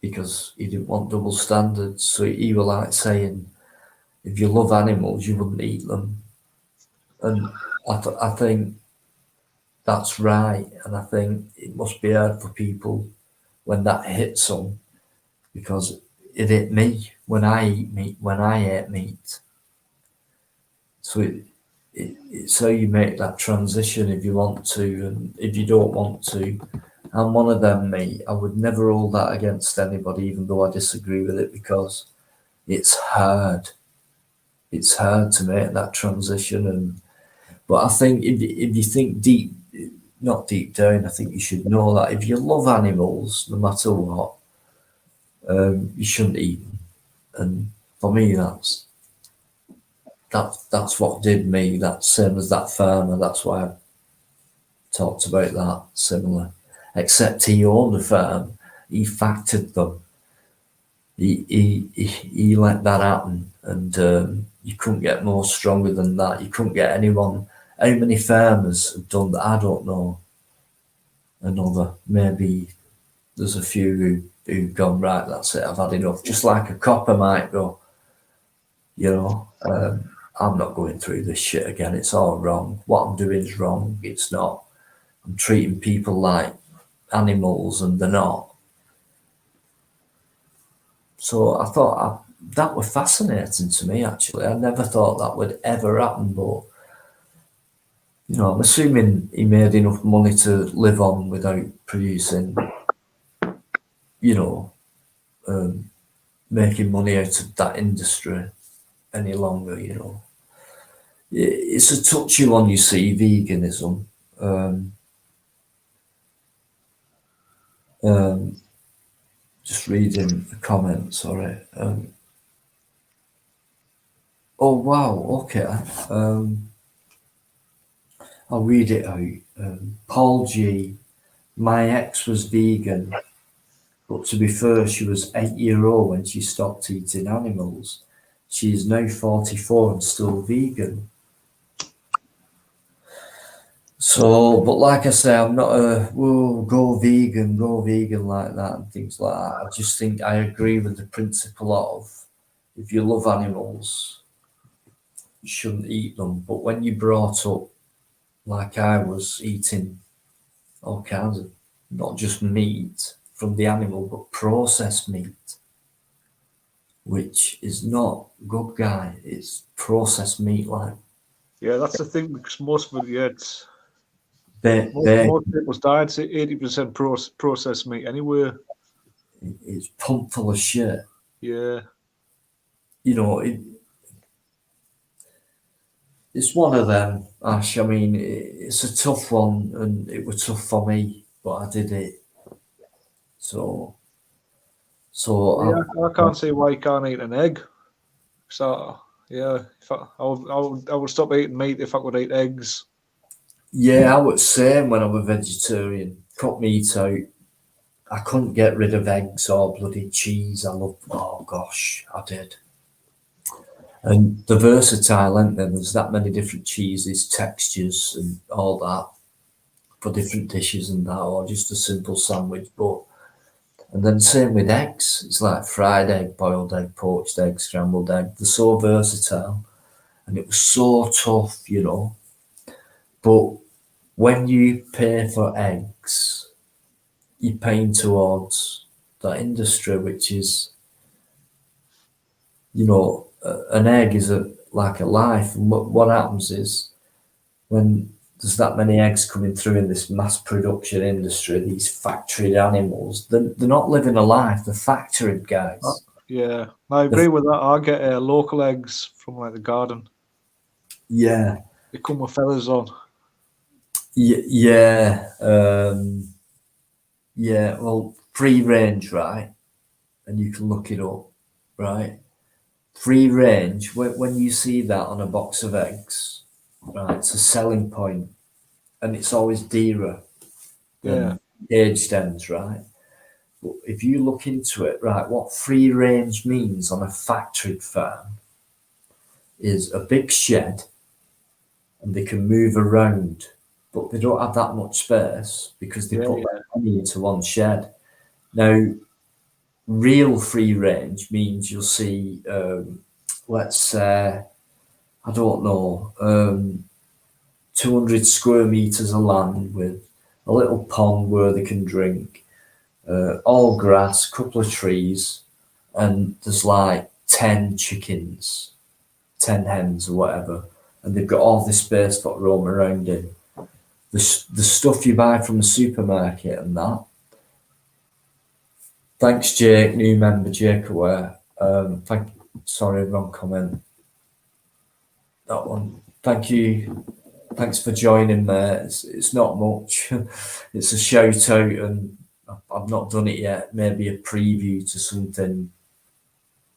[SPEAKER 1] Because he didn't want double standards. So he was like saying, if you love animals, you wouldn't eat them. And I think that's right. And I think it must be hard for people when that hits them, because it hit me when I eat meat, when I ate meat. So it's how you make that transition if you want to, and if you don't want to. I'm one of them, mate. I would never hold that against anybody, even though I disagree with it, because it's hard. It's hard to make that transition. But I think if you think not deep down, I think you should know that if you love animals, no matter what, you shouldn't eat them. And for me, that's what did me. That's same as that farmer. That's why I talked about that similar. Except he owned a farm. He factored them. He let that happen, and you couldn't get more stronger than that. You couldn't get anyone. How many farmers have done that? I don't know. Another, maybe there's a few who've gone, right, that's it, I've had enough. Just like a copper might go, I'm not going through this shit again. It's all wrong. What I'm doing is wrong. It's not. I'm treating people like animals and they're not. So I thought that was fascinating to me, actually. I never thought that would ever happen, but I'm assuming he made enough money to live on without producing, making money out of that industry any longer, It's a touchy one, you see, veganism. Just reading the comments, sorry. Oh, wow, okay. I'll read it out. Paul G. My ex was vegan, but to be fair, she was 8-year-old when she stopped eating animals. She is now 44 and still vegan. So, but like I say, I'm not go vegan like that and things like that. I just think I agree with the principle of, if you love animals, you shouldn't eat them. But when you brought up, like I was, eating all kinds of, not just meat from the animal, but processed meat, which is not good, guy. It's processed meat, like.
[SPEAKER 7] Yeah, that's the thing, because most of it, it's
[SPEAKER 1] Most
[SPEAKER 7] people's diet's 80% processed meat anyway.
[SPEAKER 1] It's pumped full of shit.
[SPEAKER 7] Yeah.
[SPEAKER 1] It's one of them, Ash. I mean, it's a tough one, and it was tough for me, but I did it. So
[SPEAKER 7] yeah, I can't see why you can't eat an egg. So yeah, I would stop eating meat if I could eat eggs.
[SPEAKER 1] Yeah, I was same when I was vegetarian. Cut meat out. I couldn't get rid of eggs or bloody cheese. Oh gosh, I did. And the versatile, ain't there? There's that many different cheeses, textures, and all that for different dishes and that, or just a simple sandwich. And then same with eggs. It's like fried egg, boiled egg, poached egg, scrambled egg. They're so versatile, and it was so tough, But when you pay for eggs, you're paying towards that industry, which is, an egg is like a life. And what happens is, when there's that many eggs coming through in this mass production industry, these factory animals, they're not living a life, they're factored, guys.
[SPEAKER 7] Yeah, I agree with that. I get local eggs from like the garden.
[SPEAKER 1] Yeah.
[SPEAKER 7] They come with feathers on.
[SPEAKER 1] Yeah. Well, free range, right? And you can look it up, right? Free range, when you see that on a box of eggs, right, it's a selling point, and it's always dearer than aged hens, right? But if you look into it, right, what free range means on a factory farm is a big shed, and they can move around, but they don't have that much space because they put their money into one shed. Now, real free range means you'll see, let's say, I don't know, 200 square meters of land with a little pond where they can drink, all grass, couple of trees, and there's like 10 chickens, 10 hens or whatever, and they've got all this space for roam around in. The stuff you buy from the supermarket and that. Thanks, Jake, new member, Jake Aware. Sorry, wrong comment. That one. Thank you. Thanks for joining there. It's not much. It's a shout out, and I've not done it yet. Maybe a preview to something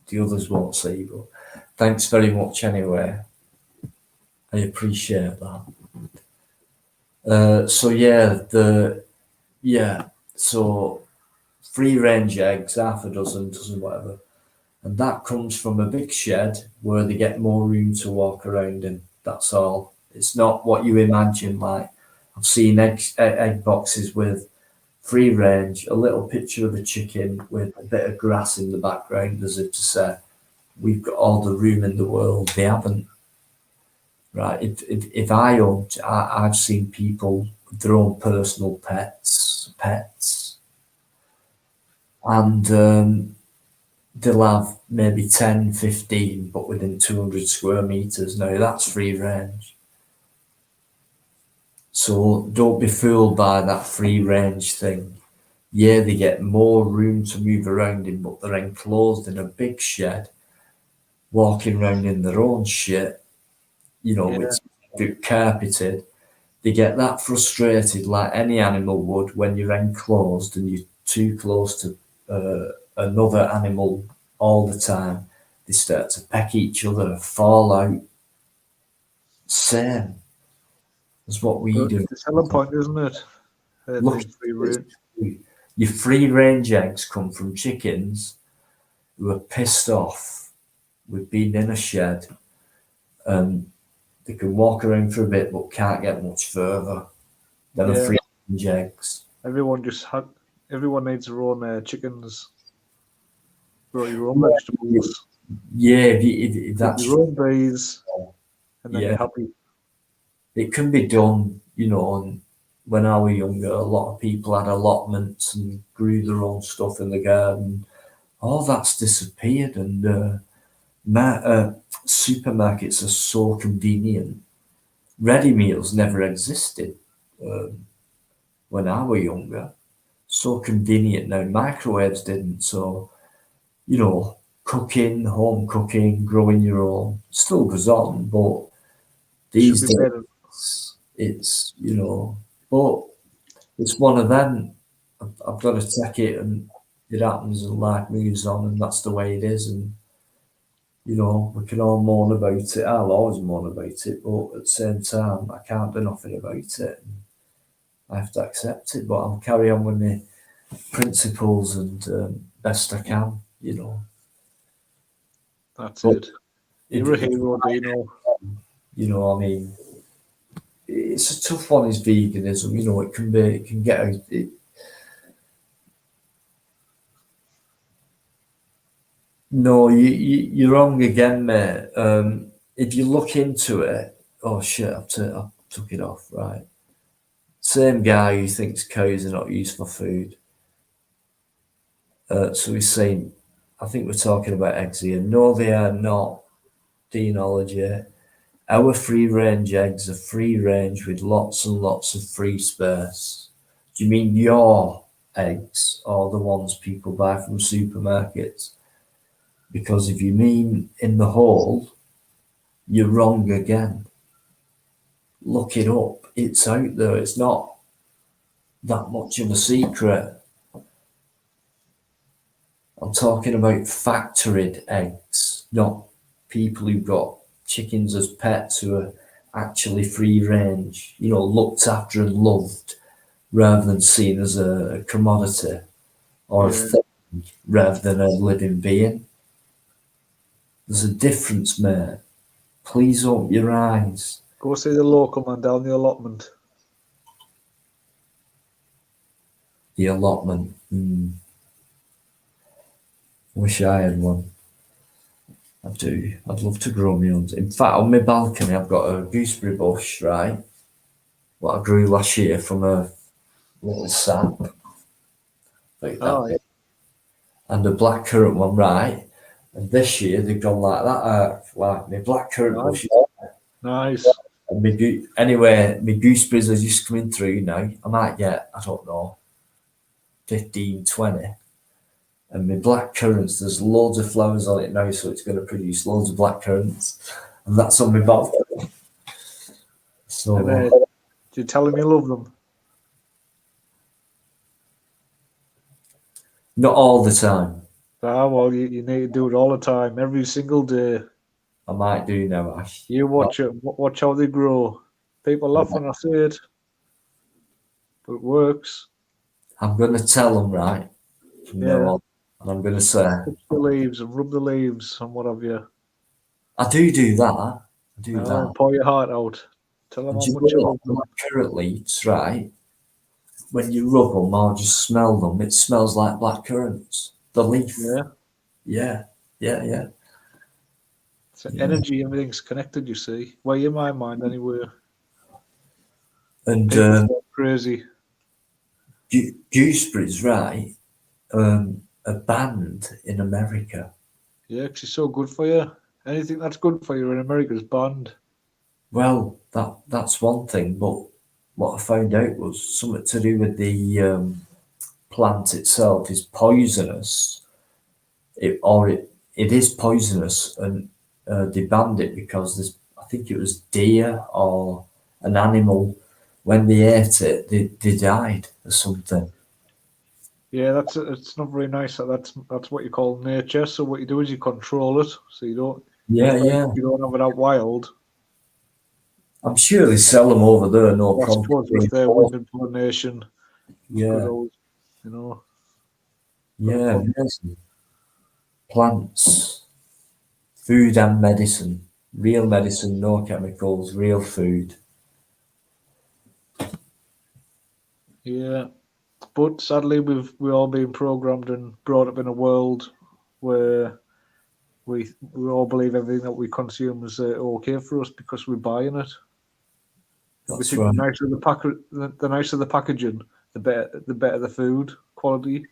[SPEAKER 1] the others won't see, but thanks very much anyway. I appreciate that. So free range eggs, half a dozen, whatever. And that comes from a big shed where they get more room to walk around in. That's all. It's not what you imagine. Like, I've seen egg boxes with free range, a little picture of a chicken with a bit of grass in the background, as if to say, we've got all the room in the world. They haven't. Right? If I owned, I've seen people with their own personal pets, and they'll have maybe 10, 15, but within 200 square meters. Now that's free range. So don't be fooled by that free range thing. Yeah, they get more room to move around in, but they're enclosed in a big shed, walking around in their own shit, with carpeted. They get that frustrated like any animal would when you're enclosed and you're too close to another animal all the time. They start to peck each other, fall out. Same as what we do.
[SPEAKER 7] It's a selling point, isn't it?
[SPEAKER 1] Look, your free range eggs come from chickens who are pissed off with being in a shed, and they can walk around for a bit but can't get much further than a free range eggs.
[SPEAKER 7] Everyone needs their own chickens. Grow your own vegetables.
[SPEAKER 1] Yeah, if that's
[SPEAKER 7] your own bees, and then you're happy.
[SPEAKER 1] It can be done, and when I was younger, a lot of people had allotments and grew their own stuff in the garden. All that's disappeared, and supermarkets are so convenient. Ready meals never existed when I was younger. So convenient now. Microwaves didn't. So, cooking, home cooking, growing your own still goes on, but these days it's but it's one of them. I've got to take it, and it happens, and life moves on, and that's the way it is. And we can all moan about it. I'll always moan about it, but at the same time, I can't do nothing about it. I have to accept it, but I'll carry on with my principles and best I can.
[SPEAKER 7] That's it. You're a hero, Dino.
[SPEAKER 1] I mean, it's a tough one. Is veganism? It can get out. No, you're wrong again, mate. If you look into it, oh shit, I took it off. Right, same guy who thinks cows are not used for food. So he's saying, I think we're talking about eggs here. No, they are not. Deanology. Our free range eggs are free range with lots and lots of free space. Do you mean your eggs or the ones people buy from supermarkets? Because if you mean in the whole, you're wrong again. Look it up. It's out there. It's not that much of a secret. I'm talking about factoried eggs, not people who've got chickens as pets who are actually free range, looked after and loved rather than seen as a commodity or a thing rather than a living being. There's a difference, mate. Please open your eyes.
[SPEAKER 7] Go see the local man down the allotment.
[SPEAKER 1] The allotment. Wish I had one. I do. I'd love to grow my own. In fact, on my balcony, I've got a gooseberry bush, right? what I grew last year from a little sap. Like that.
[SPEAKER 7] Oh, yeah.
[SPEAKER 1] And the blackcurrant one, right? And this year they've gone like that. Like my blackcurrant
[SPEAKER 7] Nice.
[SPEAKER 1] bushes.
[SPEAKER 7] Nice.
[SPEAKER 1] And anyway, my gooseberries are just coming through now. I might get, I don't know, 15, 20. And my blackcurrants, there's loads of flowers on it now, so it's going to produce loads of blackcurrants. And that's on my balcony. So,
[SPEAKER 7] And, you tell him you love them?
[SPEAKER 1] not all the time.
[SPEAKER 7] Ah, well, you need to do it all the time, every single day.
[SPEAKER 1] I might do now, Ash.
[SPEAKER 7] You watch it, watch how they grow. People laugh when I say it, but it works.
[SPEAKER 1] I'm going to tell them, right? From now on. And I'm going to say,
[SPEAKER 7] Touch the leaves and rub the leaves and what have you.
[SPEAKER 1] I do that. I do that.
[SPEAKER 7] Pour your heart out. Tell them
[SPEAKER 1] And
[SPEAKER 7] how
[SPEAKER 1] you
[SPEAKER 7] much you
[SPEAKER 1] know,
[SPEAKER 7] love them.
[SPEAKER 1] blackcurrant leaves, right? When you rub them or just smell them, it smells like blackcurrants. The leaf. Yeah.
[SPEAKER 7] So energy, everything's connected, you see. Well, in my mind, anyway.
[SPEAKER 1] And
[SPEAKER 7] People go crazy.
[SPEAKER 1] gooseberries, right? Are banned in America.
[SPEAKER 7] Yeah, 'cause it's so good for you. Anything that's good for you in America is banned.
[SPEAKER 1] Well, that's one thing, but what I found out was something to do with the plant itself is poisonous. It is poisonous, and they banned it because I think it was deer or an animal. When they ate it, they died or something.
[SPEAKER 7] Yeah, it's not very nice. That's what you call nature. So what you do is you control it, so you don't. You don't have it out wild.
[SPEAKER 1] I'm sure they sell them over there, no
[SPEAKER 7] I
[SPEAKER 1] problem.
[SPEAKER 7] suppose with their wind and pollination.
[SPEAKER 1] Yeah.
[SPEAKER 7] Good old, you know.
[SPEAKER 1] Yeah, amazing. Plants, food and medicine. Real medicine, no chemicals, real food.
[SPEAKER 7] Yeah, but sadly we've all been programmed and brought up in a world where we all believe everything that we consume is okay for us because we're buying it.
[SPEAKER 1] That's
[SPEAKER 7] we think
[SPEAKER 1] right.
[SPEAKER 7] the nicer the packaging, the better the food quality.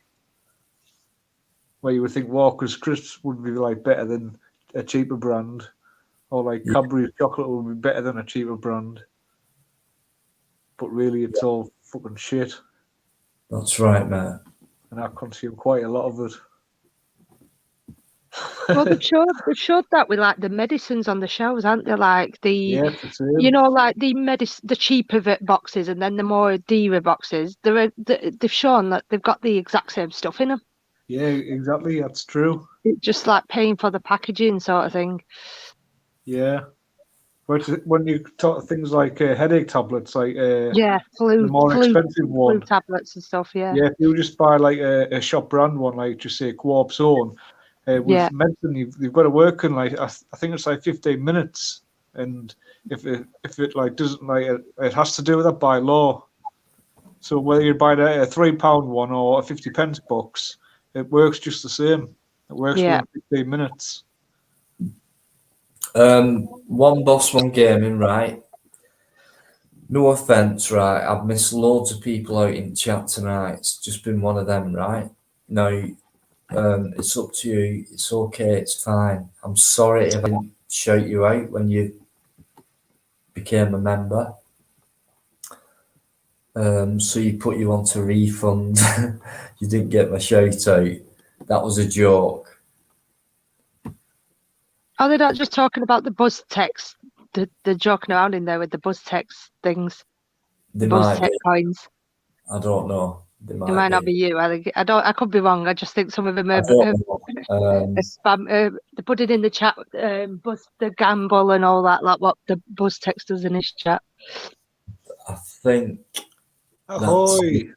[SPEAKER 7] Where you would think Walker's crisps would be like better than a cheaper brand, or like Cadbury's chocolate would be better than a cheaper brand. But really, it's all fucking shit.
[SPEAKER 1] That's right, mate.
[SPEAKER 7] And I consume quite a lot of it.
[SPEAKER 6] Well, they've showed that with like the medicines on the shelves, aren't they? Like
[SPEAKER 7] Yeah, it's the same.
[SPEAKER 6] you know, like the cheaper boxes and then the more dearer boxes. They've shown that they've got the exact same stuff in them.
[SPEAKER 7] Yeah, exactly. That's true.
[SPEAKER 6] It's just like paying for the packaging sort of thing.
[SPEAKER 7] Yeah. But when you talk things like headache tablets, like
[SPEAKER 6] flu,
[SPEAKER 7] the more expensive one,
[SPEAKER 6] flu tablets and stuff. Yeah.
[SPEAKER 7] if you just buy like a shop brand one, like just say Co-op's own, with medicine, you've got to work in like I think it's like 15 minutes, and if it like doesn't like it has to do with that by law. So whether you buy a £3 one or a 50p box, it works just the same. It works within 15 minutes.
[SPEAKER 1] One boss, one gaming, right? No offense, right? I've missed loads of people out in chat tonight. It's just been one of them, right? No, it's up to you. It's okay. It's fine. I'm sorry if I didn't shout you out when you became a member. So you put you onto refund. You didn't get my shout out. That was a joke.
[SPEAKER 6] Are they not just talking about the buzz text? They're joking around in there with the buzz text things.
[SPEAKER 1] They
[SPEAKER 6] buzz
[SPEAKER 1] might
[SPEAKER 6] text
[SPEAKER 1] be.
[SPEAKER 6] coins.
[SPEAKER 1] I don't know. They
[SPEAKER 6] It might not be you. I could be wrong. I just think some of them are spam. They put it in the chat. The gamble and all that, like what the buzz text does in his chat.
[SPEAKER 1] I think.
[SPEAKER 7] Ahoy!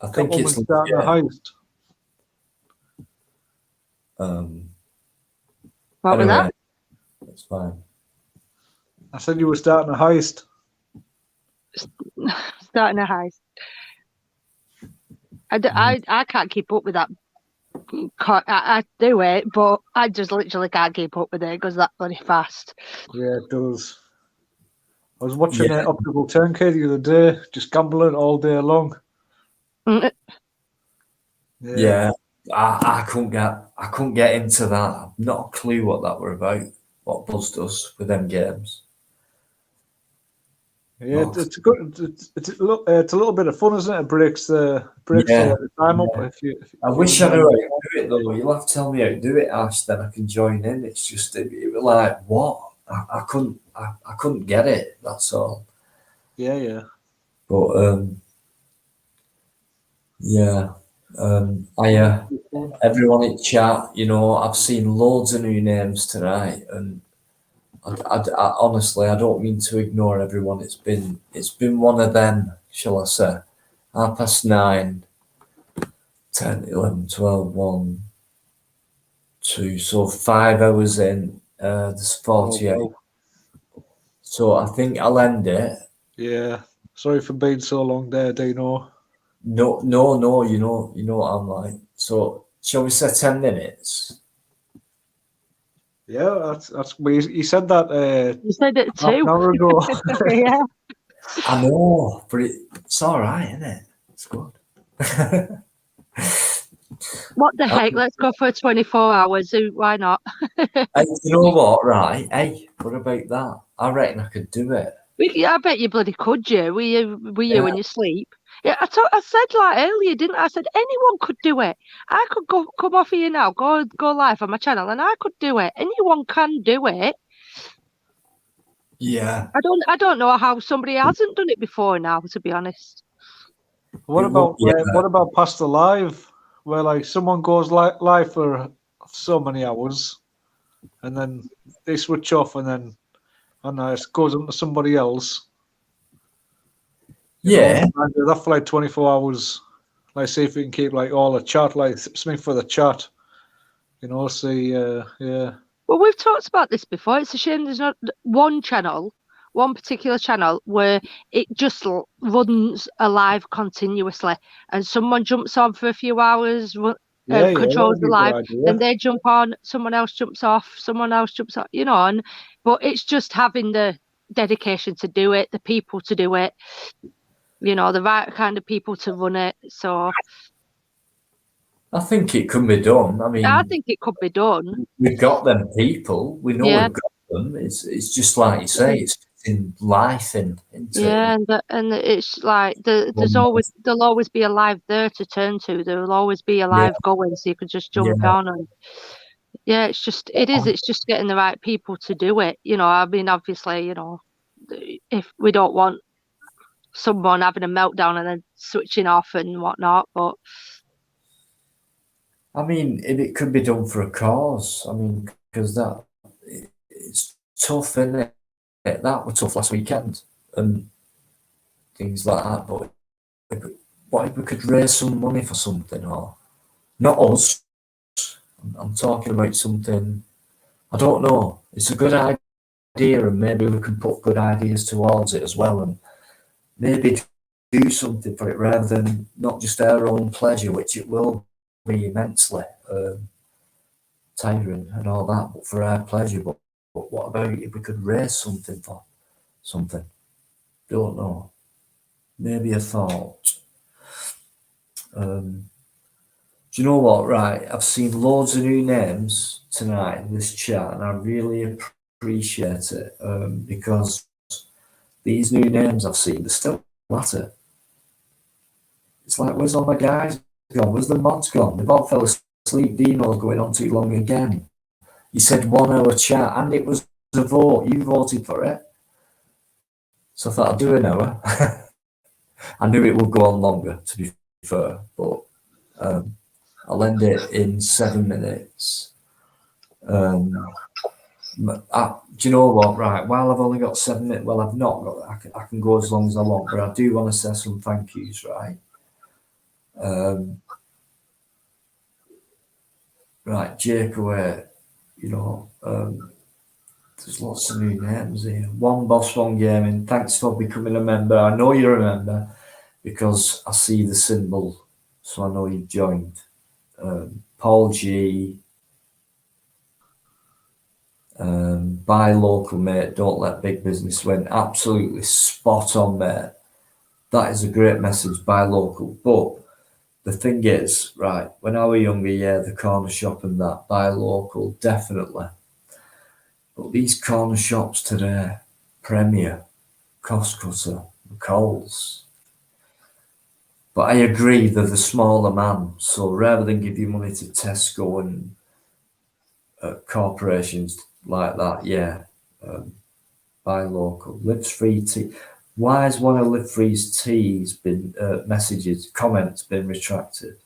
[SPEAKER 1] I think it's
[SPEAKER 7] starting a heist.
[SPEAKER 6] What was that?
[SPEAKER 1] That's fine.
[SPEAKER 7] I said you were starting a heist.
[SPEAKER 6] Starting a heist. I can't keep up with that. I do it, but I just literally can't keep up with it. It goes that bloody fast.
[SPEAKER 7] Yeah, it does. I was watching
[SPEAKER 1] Yeah.
[SPEAKER 7] Optical Turnkey the other day, just gambling all day long.
[SPEAKER 1] Yeah, I couldn't get into that. I've not a clue what that were about. What Buzz does with them games.
[SPEAKER 7] Yeah, it's a good. It's a little bit of fun, isn't it? It breaks the time up. If you
[SPEAKER 1] I wish I knew how to do it though. You'll have to tell me how to do it, Ash. Then I can join in. It's just it was like what I couldn't get it. That's all.
[SPEAKER 7] Yeah.
[SPEAKER 1] But yeah. Everyone in chat, I've seen loads of new names tonight, and I honestly, I don't mean to ignore everyone. It's been one of them, shall I say? 9:30, 10, 11, 12, 1, 2, so 5 hours in. There's 48.
[SPEAKER 7] Oh, wow.
[SPEAKER 1] So I think I'll end it.
[SPEAKER 7] Yeah. Sorry for being so long there, Dino.
[SPEAKER 1] No, you know what I'm like. So shall we say 10 minutes?
[SPEAKER 7] Yeah, that's he said that.
[SPEAKER 6] You said it
[SPEAKER 7] half
[SPEAKER 6] too.
[SPEAKER 7] an hour ago.
[SPEAKER 6] Yeah.
[SPEAKER 1] I know, but it's all right, isn't it? It's good.
[SPEAKER 6] What the heck? Let's go for 24 hours. Why not?
[SPEAKER 1] Hey, you know what? Right? Hey, what about that? I reckon I could do it.
[SPEAKER 6] Yeah, I bet you bloody could, you. Were you when you sleep? Yeah, I said like earlier, didn't I? I said anyone could do it. I could come off here now, go live on my channel, and I could do it. Anyone can do it.
[SPEAKER 1] Yeah.
[SPEAKER 6] I don't know how somebody hasn't done it before now, to be honest.
[SPEAKER 7] What about Pasta Live, where like someone goes live for so many hours, and then they switch off, and then it goes on to somebody else.
[SPEAKER 1] Yeah.
[SPEAKER 7] That for like 24 hours. Like, see if we can keep like all the chat, like something for the chat. See, yeah.
[SPEAKER 6] Well, we've talked about this before. It's a shame there's not one particular channel where it just runs alive continuously, and someone jumps on for a few hours, controls the live, then they jump on, someone else jumps off, but it's just having the dedication to do it, the people to do it, the right kind of people to run it. So
[SPEAKER 1] I think it can be done.
[SPEAKER 6] I think it could be done.
[SPEAKER 1] We've got them people. We know we've got them. It's just like you say, it's in life and
[SPEAKER 6] and it's like there'll always be a live there to turn to. There will always be a live going, so you could just jump on and it's just getting the right people to do it. Obviously, if we don't want someone having a meltdown and then switching off and whatnot, but
[SPEAKER 1] if it could be done for a cause, because it's tough, isn't it? That was tough last weekend and things like that. But what if we could raise some money for something, or not us? I'm talking about something. I don't know. It's a good idea, and maybe we can put good ideas towards it as well, and maybe do something for it rather than not just our own pleasure, which it will be immensely tiring and all that, but for our pleasure. But what about if we could raise something for something? Don't know. Maybe a thought. Do you know what? Right, I've seen loads of new names tonight in this chat, and I really appreciate it because these new names I've seen, they're still at it. It's like, where's all my guys gone? Where's the mods gone? They've all fell asleep. Dino's going on too long again. You said 1 hour chat, and it was a vote. You voted for it. So I thought I'd do an hour. I knew it would go on longer, to be fair, but I'll end it in 7 minutes. Do you know what? Right, while I've only got 7 minutes, well, I've not got, I can go as long as I want, but I do want to say some thank yous, right? Right, Jake away, there's lots of new names here. One Boss, One Gaming, thanks for becoming a member. I know you're a member because I see the symbol, so I know you've joined. Paul G. Buy local, mate. Don't let big business win. Absolutely spot on, mate. That is a great message. Buy local. But the thing is, right, when I was younger, yeah, the corner shop and that, buy local, definitely. But these corner shops today, Premier, Cost Cutter, Coles. But I agree, they're the smaller man. So rather than give you money to Tesco and corporations like that, yeah, buy local. Lives Free Tea. Why has one of Live Free's teas been comments been retracted?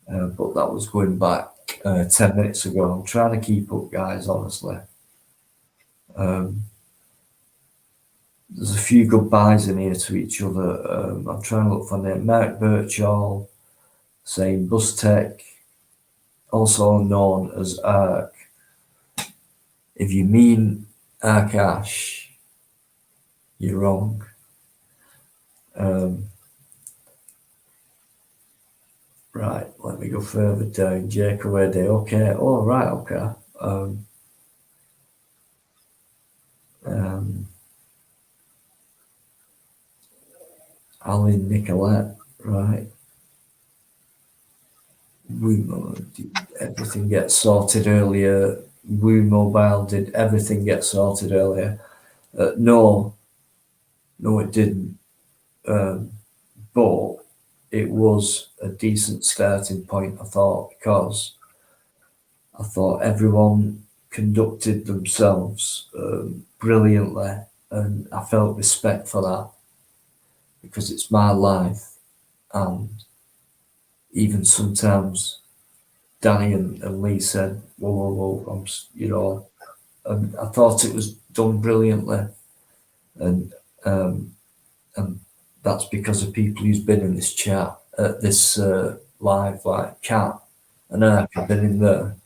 [SPEAKER 1] But that was going back 10 minutes ago. I'm trying to keep up, guys, honestly. There's a few goodbyes in here to each other. I'm trying to look for name. Mark Birchall saying Bustech, also known as Ark. If you mean Arkash, you're wrong. Right, let me go further down. Jake Awede, okay. Oh, right, okay. Alan Nicolette, right. Did everything get sorted earlier? Woo Mobile, did everything get sorted earlier? No, it didn't. But it was a decent starting point, I thought, because I thought everyone conducted themselves brilliantly, and I felt respect for that because it's my life. And even sometimes Danny and Lee said, whoa, and I thought it was done brilliantly. And that's because of people who's been in this chat, this live, like Kat and I have been in there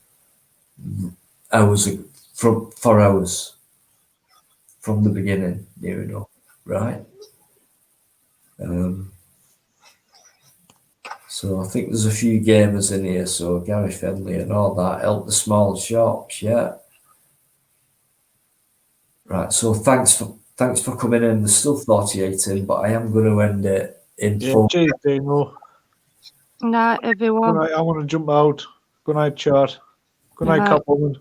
[SPEAKER 1] for hours from the beginning, near enough, right? So I think there's a few gamers in here, so Gary Fenley and all that, help the small shops, yeah. Right, so thanks for coming in. There's still 48 in, but I am going to end it in
[SPEAKER 7] Yeah,
[SPEAKER 1] full.
[SPEAKER 7] cheers, Dino.
[SPEAKER 6] Good night, everyone.
[SPEAKER 7] Good night, I want to jump out. Good night, chat. Good night,
[SPEAKER 6] Night.
[SPEAKER 7] Catwoman.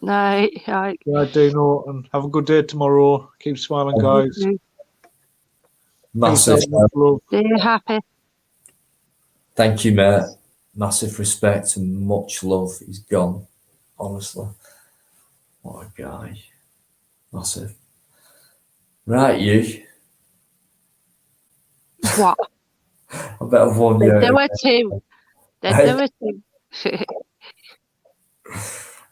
[SPEAKER 6] Night.
[SPEAKER 7] Good night, Dino, and have a good day tomorrow. Keep smiling, guys.
[SPEAKER 1] Massive.
[SPEAKER 7] Peace out, love.
[SPEAKER 6] Stay happy.
[SPEAKER 1] Thank you, mate. Massive respect and much love. He's gone, honestly. What a guy. Massive. Right, you.
[SPEAKER 6] What?
[SPEAKER 1] I bet I've warned you.
[SPEAKER 6] There were two. There were two.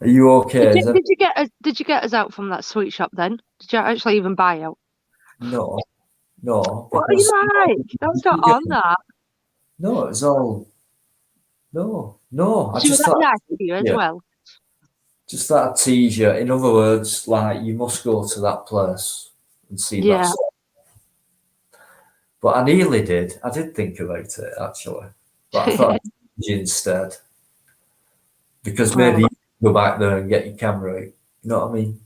[SPEAKER 1] Are you okay?
[SPEAKER 6] Did you get us out from that sweet shop then? Did you actually even buy out?
[SPEAKER 1] No.
[SPEAKER 6] What are you like? That's not on that.
[SPEAKER 1] No, it's all. No. I
[SPEAKER 6] She was
[SPEAKER 1] just
[SPEAKER 6] that
[SPEAKER 1] thought.
[SPEAKER 6] nice to you as well.
[SPEAKER 1] Just that I tease you. In other words, like you must go to that place and see
[SPEAKER 6] Yeah.
[SPEAKER 1] that stuff. But I nearly did. I did think about it actually, but I thought I'd tease you instead because maybe you can go back there and get your camera out. You know what I mean?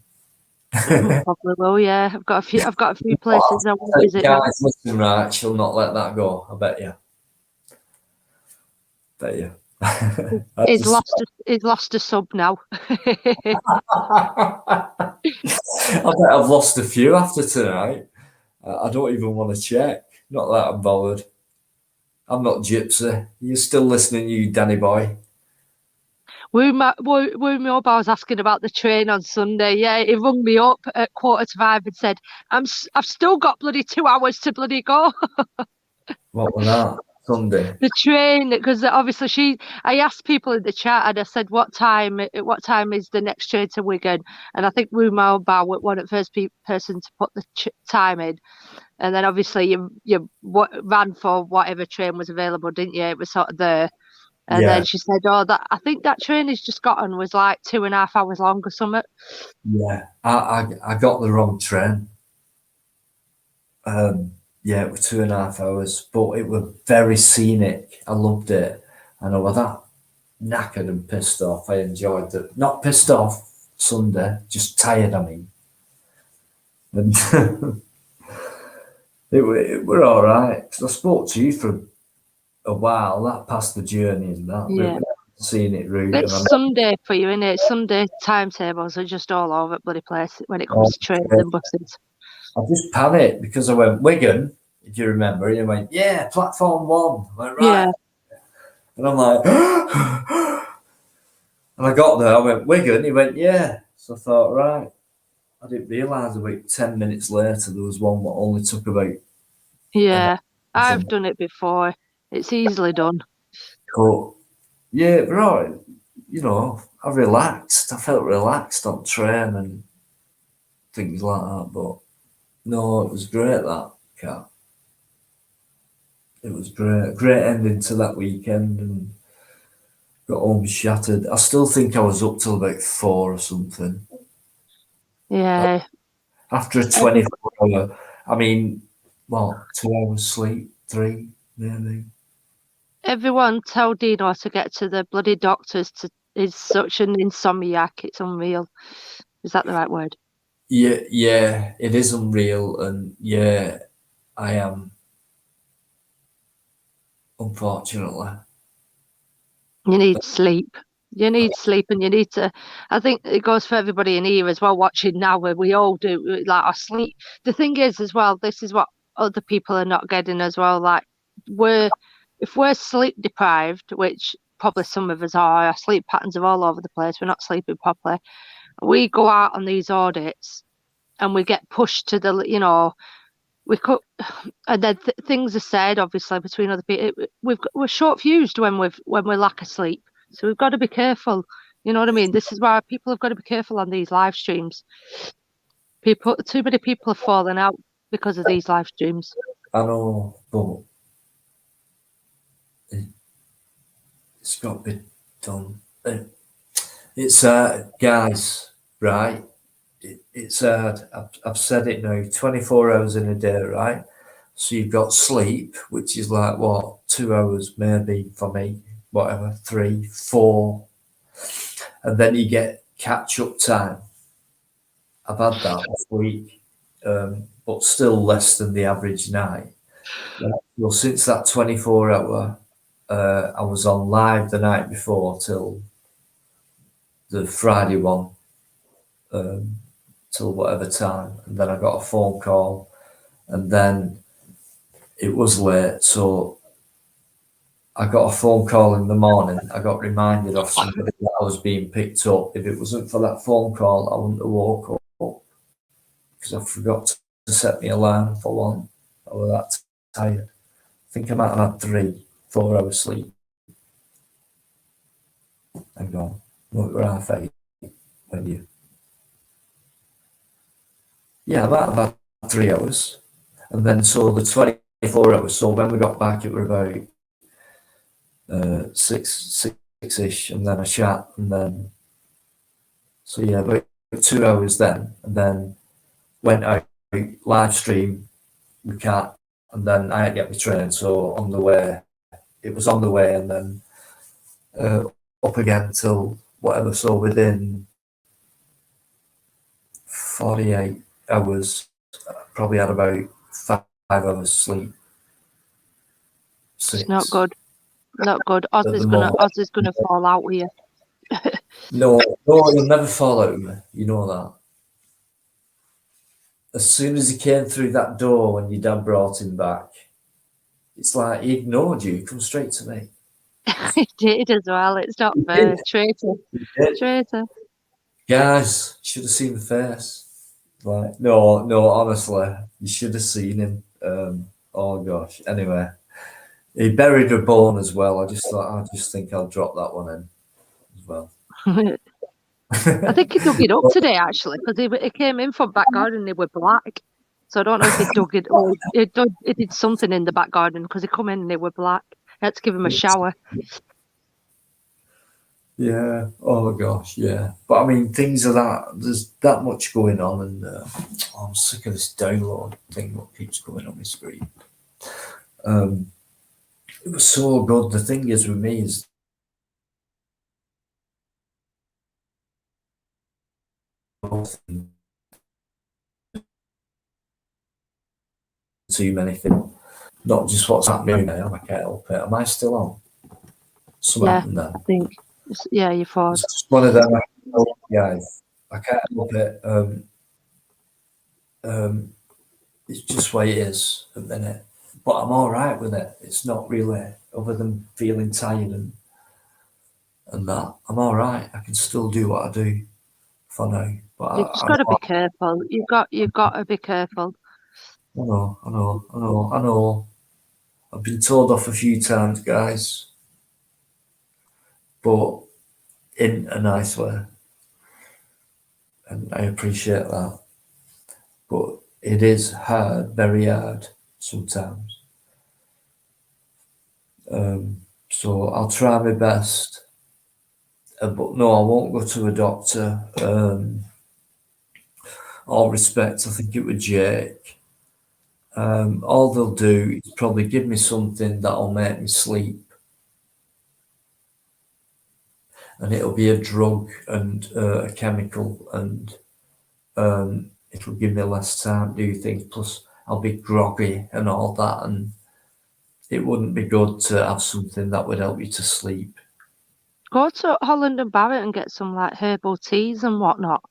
[SPEAKER 6] Probably will. Yeah, I've got a few places I want to visit now.
[SPEAKER 1] Guys, listen, right? She'll not let that go. I bet you.
[SPEAKER 6] He's lost a sub now.
[SPEAKER 1] I bet I've lost a few after tonight. I don't even want to check. Not that I'm bothered. I'm not Gypsy. You're still listening, you Danny boy.
[SPEAKER 6] Woo Mobile's asking about the train on Sunday. Yeah, he rung me up at 4:45 and said, I've still got bloody 2 hours to bloody go.
[SPEAKER 1] What was that? Sunday.
[SPEAKER 6] The train, because obviously I asked people in the chat and I said, what time is the next train to Wigan? And I think Woo Mobile was one of the first person to put the time in. And then obviously you ran for whatever train was available, didn't you? It was sort of there. And then she said, I think that train he's just gotten was like 2.5 hours long or something.
[SPEAKER 1] Yeah, I got the wrong train. Yeah, it was 2.5 hours, but it was very scenic. I loved it. And I was that knackered and pissed off. I enjoyed it. Not pissed off, Sunday, just tired. I mean, and it were all right. 'Cause I spoke to you for a while. That past the journey and that,
[SPEAKER 6] Yeah.
[SPEAKER 1] seeing it route.
[SPEAKER 6] It's Sunday for you, innit? Sunday timetables are just all over the bloody place when it comes to trains and buses.
[SPEAKER 1] I just panicked because I went Wigan, if you remember, and he went, yeah, platform 1. I went, right.
[SPEAKER 6] Yeah.
[SPEAKER 1] And I'm like, and I got there, I went Wigan, he went, yeah. So I thought, right. I didn't realise about 10 minutes later there was one that only took about.
[SPEAKER 6] Yeah, I've done it before. It's easily done.
[SPEAKER 1] But yeah, right. You know, I relaxed. I felt relaxed on train and things like that. But no, it was great, that cat. It was great. Great ending to that weekend and got home shattered. I still think I was up till about 4 or something.
[SPEAKER 6] Yeah.
[SPEAKER 1] After a 24-hour, I mean, what, 2 hours sleep, 3 maybe.
[SPEAKER 6] Everyone tell Dino to get to the bloody doctors. He's such an insomniac. It's unreal. Is that the right word?
[SPEAKER 1] Yeah, it is unreal, and yeah, I am. Unfortunately,
[SPEAKER 6] You need sleep. You need sleep, and you need to. I think it goes for everybody in here as well. Watching now, where we all do like our sleep. The thing is, as well, this is what other people are not getting as well. Like if we're sleep deprived, which probably some of us are, our sleep patterns are all over the place. We're not sleeping properly. We go out on these audits, and we get pushed to the, we could, and then things are said obviously between other people. We're short fused when we lack of sleep, so we've got to be careful. You know what I mean? This is why people have got to be careful on these live streams. Too many people have fallen out because of these live streams.
[SPEAKER 1] I know, but it's got to be done. It's guys, right? It's I've said it now, 24 hours in a day, right? So you've got sleep, which is like what, 2 hours maybe for me, whatever, 3, 4, and then you get catch up time. I've had that last week, but still less than the average night. Well, since that 24-hour, I was on live the night before till the Friday one. Till whatever time, and then I got a phone call, and then it was late, so I got a phone call in the morning. I got reminded of somebody that I was being picked up. If it wasn't for that phone call, I wouldn't have woke up because I forgot to set my alarm for 1. I was that tired. I think I might have had 3-4 hours sleep. Hang on, what were half 8 when you? Yeah, I might have had 3 hours. And then so the 24 hours. So when we got back, it were about 6-ish, and then a chat, and then so yeah, about 2 hours then, and then went out live stream. We can't, and then I had to get my train. So on the way, it was on the way, and then up again till whatever. So within 48 hours, probably had about 5 hours sleep. 6.
[SPEAKER 6] It's not good. Not good. Oz is gonna fall out with you.
[SPEAKER 1] No, he'll never fall out with me. You know that. As soon as he came through that door when your dad brought him back, it's like he ignored you. He come straight to me.
[SPEAKER 6] He did as well. It's not fair. Traitor. Traitor.
[SPEAKER 1] Guys, should have seen the face. Like, no, honestly, you should have seen him. Oh gosh. Anyway, he buried a bone as well. I just think I'll drop that one in as well.
[SPEAKER 6] I think he dug it up today actually, because he came in from back garden and they were black. So I don't know if he dug it or it did something in the back garden because he come in and they were black. I had to give him a shower.
[SPEAKER 1] Yeah. Oh gosh. Yeah. But I mean, things are that there's that much going on, and I'm sick of this download thing that keeps going on my screen. It was so good. The thing is with me is too many things. Not just what's happening now. I can't help it. Am I still on? Something
[SPEAKER 6] Yeah,
[SPEAKER 1] happened there.
[SPEAKER 6] I think. Yeah, you're forward.
[SPEAKER 1] It's just one of them, guys. I can't help it. It's just the way it is at the minute. But I'm all right with it. It's not really, other than feeling tired and that. I'm all right. I can still do what I do for now. But
[SPEAKER 6] You've just got to be careful. You've got to be careful.
[SPEAKER 1] I know. I've been told off a few times, guys, but in a nice way, and I appreciate that. But it is hard, very hard sometimes. So I'll try my best. But no, I won't go to a doctor. All respect, I think it was Jake. All they'll do is probably give me something that'll make me sleep. And it'll be a drug and a chemical, and it'll give me less time to do things. Plus, I'll be groggy and all that, and it wouldn't be good to have something that would help you to sleep.
[SPEAKER 6] Go to Holland and Barrett and get some like herbal teas and whatnot.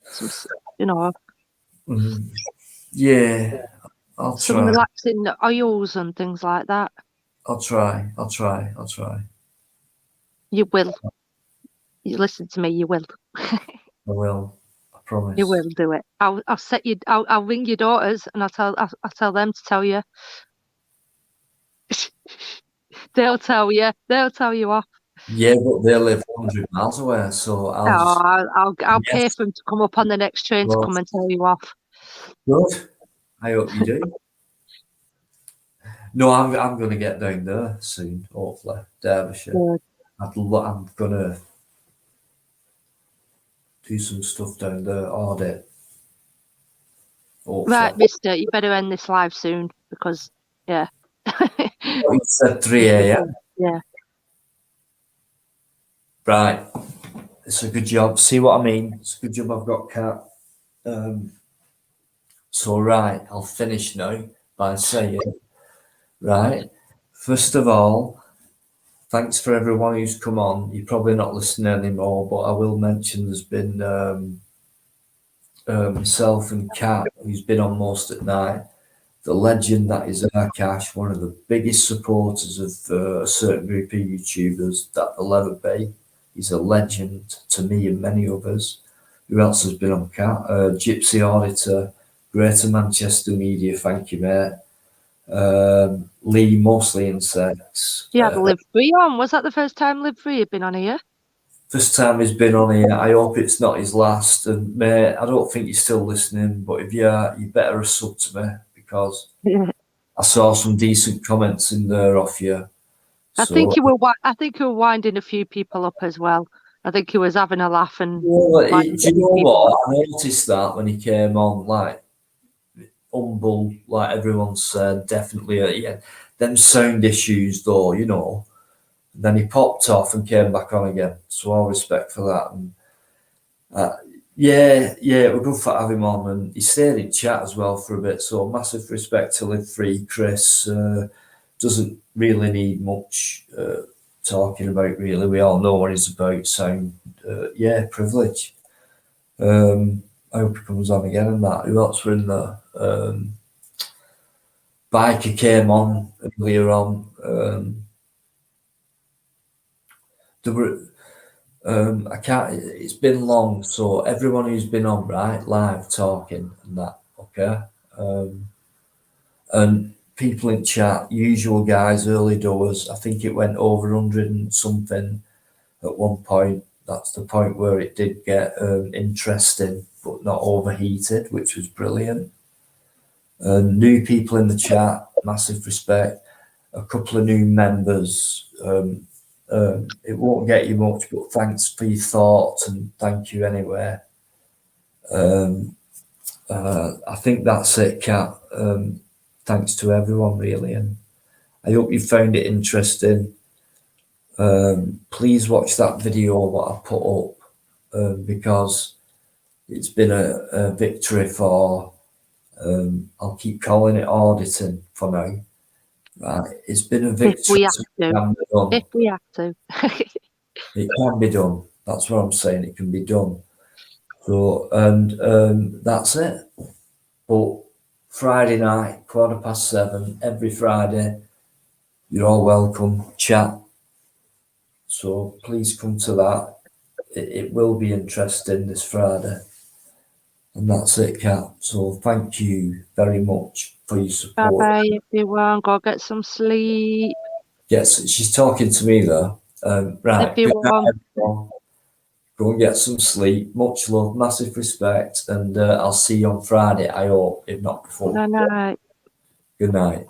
[SPEAKER 6] Some, you know,
[SPEAKER 1] Yeah, I'll
[SPEAKER 6] some
[SPEAKER 1] try.
[SPEAKER 6] relaxing oils and things like that.
[SPEAKER 1] I'll try.
[SPEAKER 6] You will. You listen to me. You will.
[SPEAKER 1] I will. I promise.
[SPEAKER 6] You will do it. I'll set you. I'll ring your daughters and I'll tell them to tell you. They'll tell you. They'll tell you off.
[SPEAKER 1] Yeah, but they live 100 miles away, so
[SPEAKER 6] I'll pay for them to come up on the next train to come and tell you off.
[SPEAKER 1] Good. I hope you do. No, I'm going to get down there soon, hopefully. Derbyshire.
[SPEAKER 6] Good.
[SPEAKER 1] I'm going to do some stuff down there, audit. Hopefully.
[SPEAKER 6] Right, mister, you better end this live soon because, yeah.
[SPEAKER 1] It's at 3 a.m.
[SPEAKER 6] Yeah.
[SPEAKER 1] Right. It's a good job. See what I mean? It's a good job I've got Cat. So, right, I'll finish now by saying, right, first of all, thanks for everyone who's come on. You're probably not listening anymore, but I will mention there's been myself and Cat, who's been on most at night. The legend that is Akash, one of the biggest supporters of a certain group of YouTubers that there'll ever be. He's a legend to me and many others. Who else has been on Cat? Gypsy Auditor, Greater Manchester Media, thank you, mate. Lee, mostly insects.
[SPEAKER 6] You had Live Free on. Was that the first time Live Free had been on here?
[SPEAKER 1] First time he's been on here. I hope it's not his last. And mate, I don't think you're still listening, but if you are, you better sub to me because I saw some decent comments in there off you.
[SPEAKER 6] I think you were winding a few people up as well. I think he was having a laugh and.
[SPEAKER 1] Do you know what? I noticed that when he came on, like humble, like everyone said, definitely. Yeah, them sound issues, though, you know. Then he popped off and came back on again. So all respect for that. And yeah, it was good for having him on, and he stayed in chat as well for a bit. So massive respect to Live Free. Chris doesn't really need much talking about. Really, we all know what he's about. So privilege. I hope he comes on again and that. Who else were in there? Biker came on earlier on. There were. I can't. It's been long, so everyone who's been on right live talking and that, okay, and people in chat, usual guys, early doors. I think it went over 100 and something at one point. That's the point where it did get interesting, but not overheated, which was brilliant. New people in the chat, massive respect. A couple of new members. It won't get you much, but thanks for your thoughts and thank you anyway. I think that's it, Kat. Thanks to everyone, really, and I hope you found it interesting. Please watch that video what I put up because it's been a victory for, I'll keep calling it auditing for now. Right, it's been a victory.
[SPEAKER 6] If we have to. If we have to.
[SPEAKER 1] It can be done. That's what I'm saying. It can be done. So, and that's it. But Friday night, 7:15, every Friday, you're all welcome. Chat. So please come to that. It will be interesting this Friday. And that's it, Kat. So thank you very much for your support.
[SPEAKER 6] Bye bye, everyone. Go get some sleep.
[SPEAKER 1] Yes, she's talking to me though. Right. Good night, everyone. Go and get some sleep. Much love, massive respect, and I'll see you on Friday, I hope, if not before.
[SPEAKER 6] Good night.
[SPEAKER 1] Good night.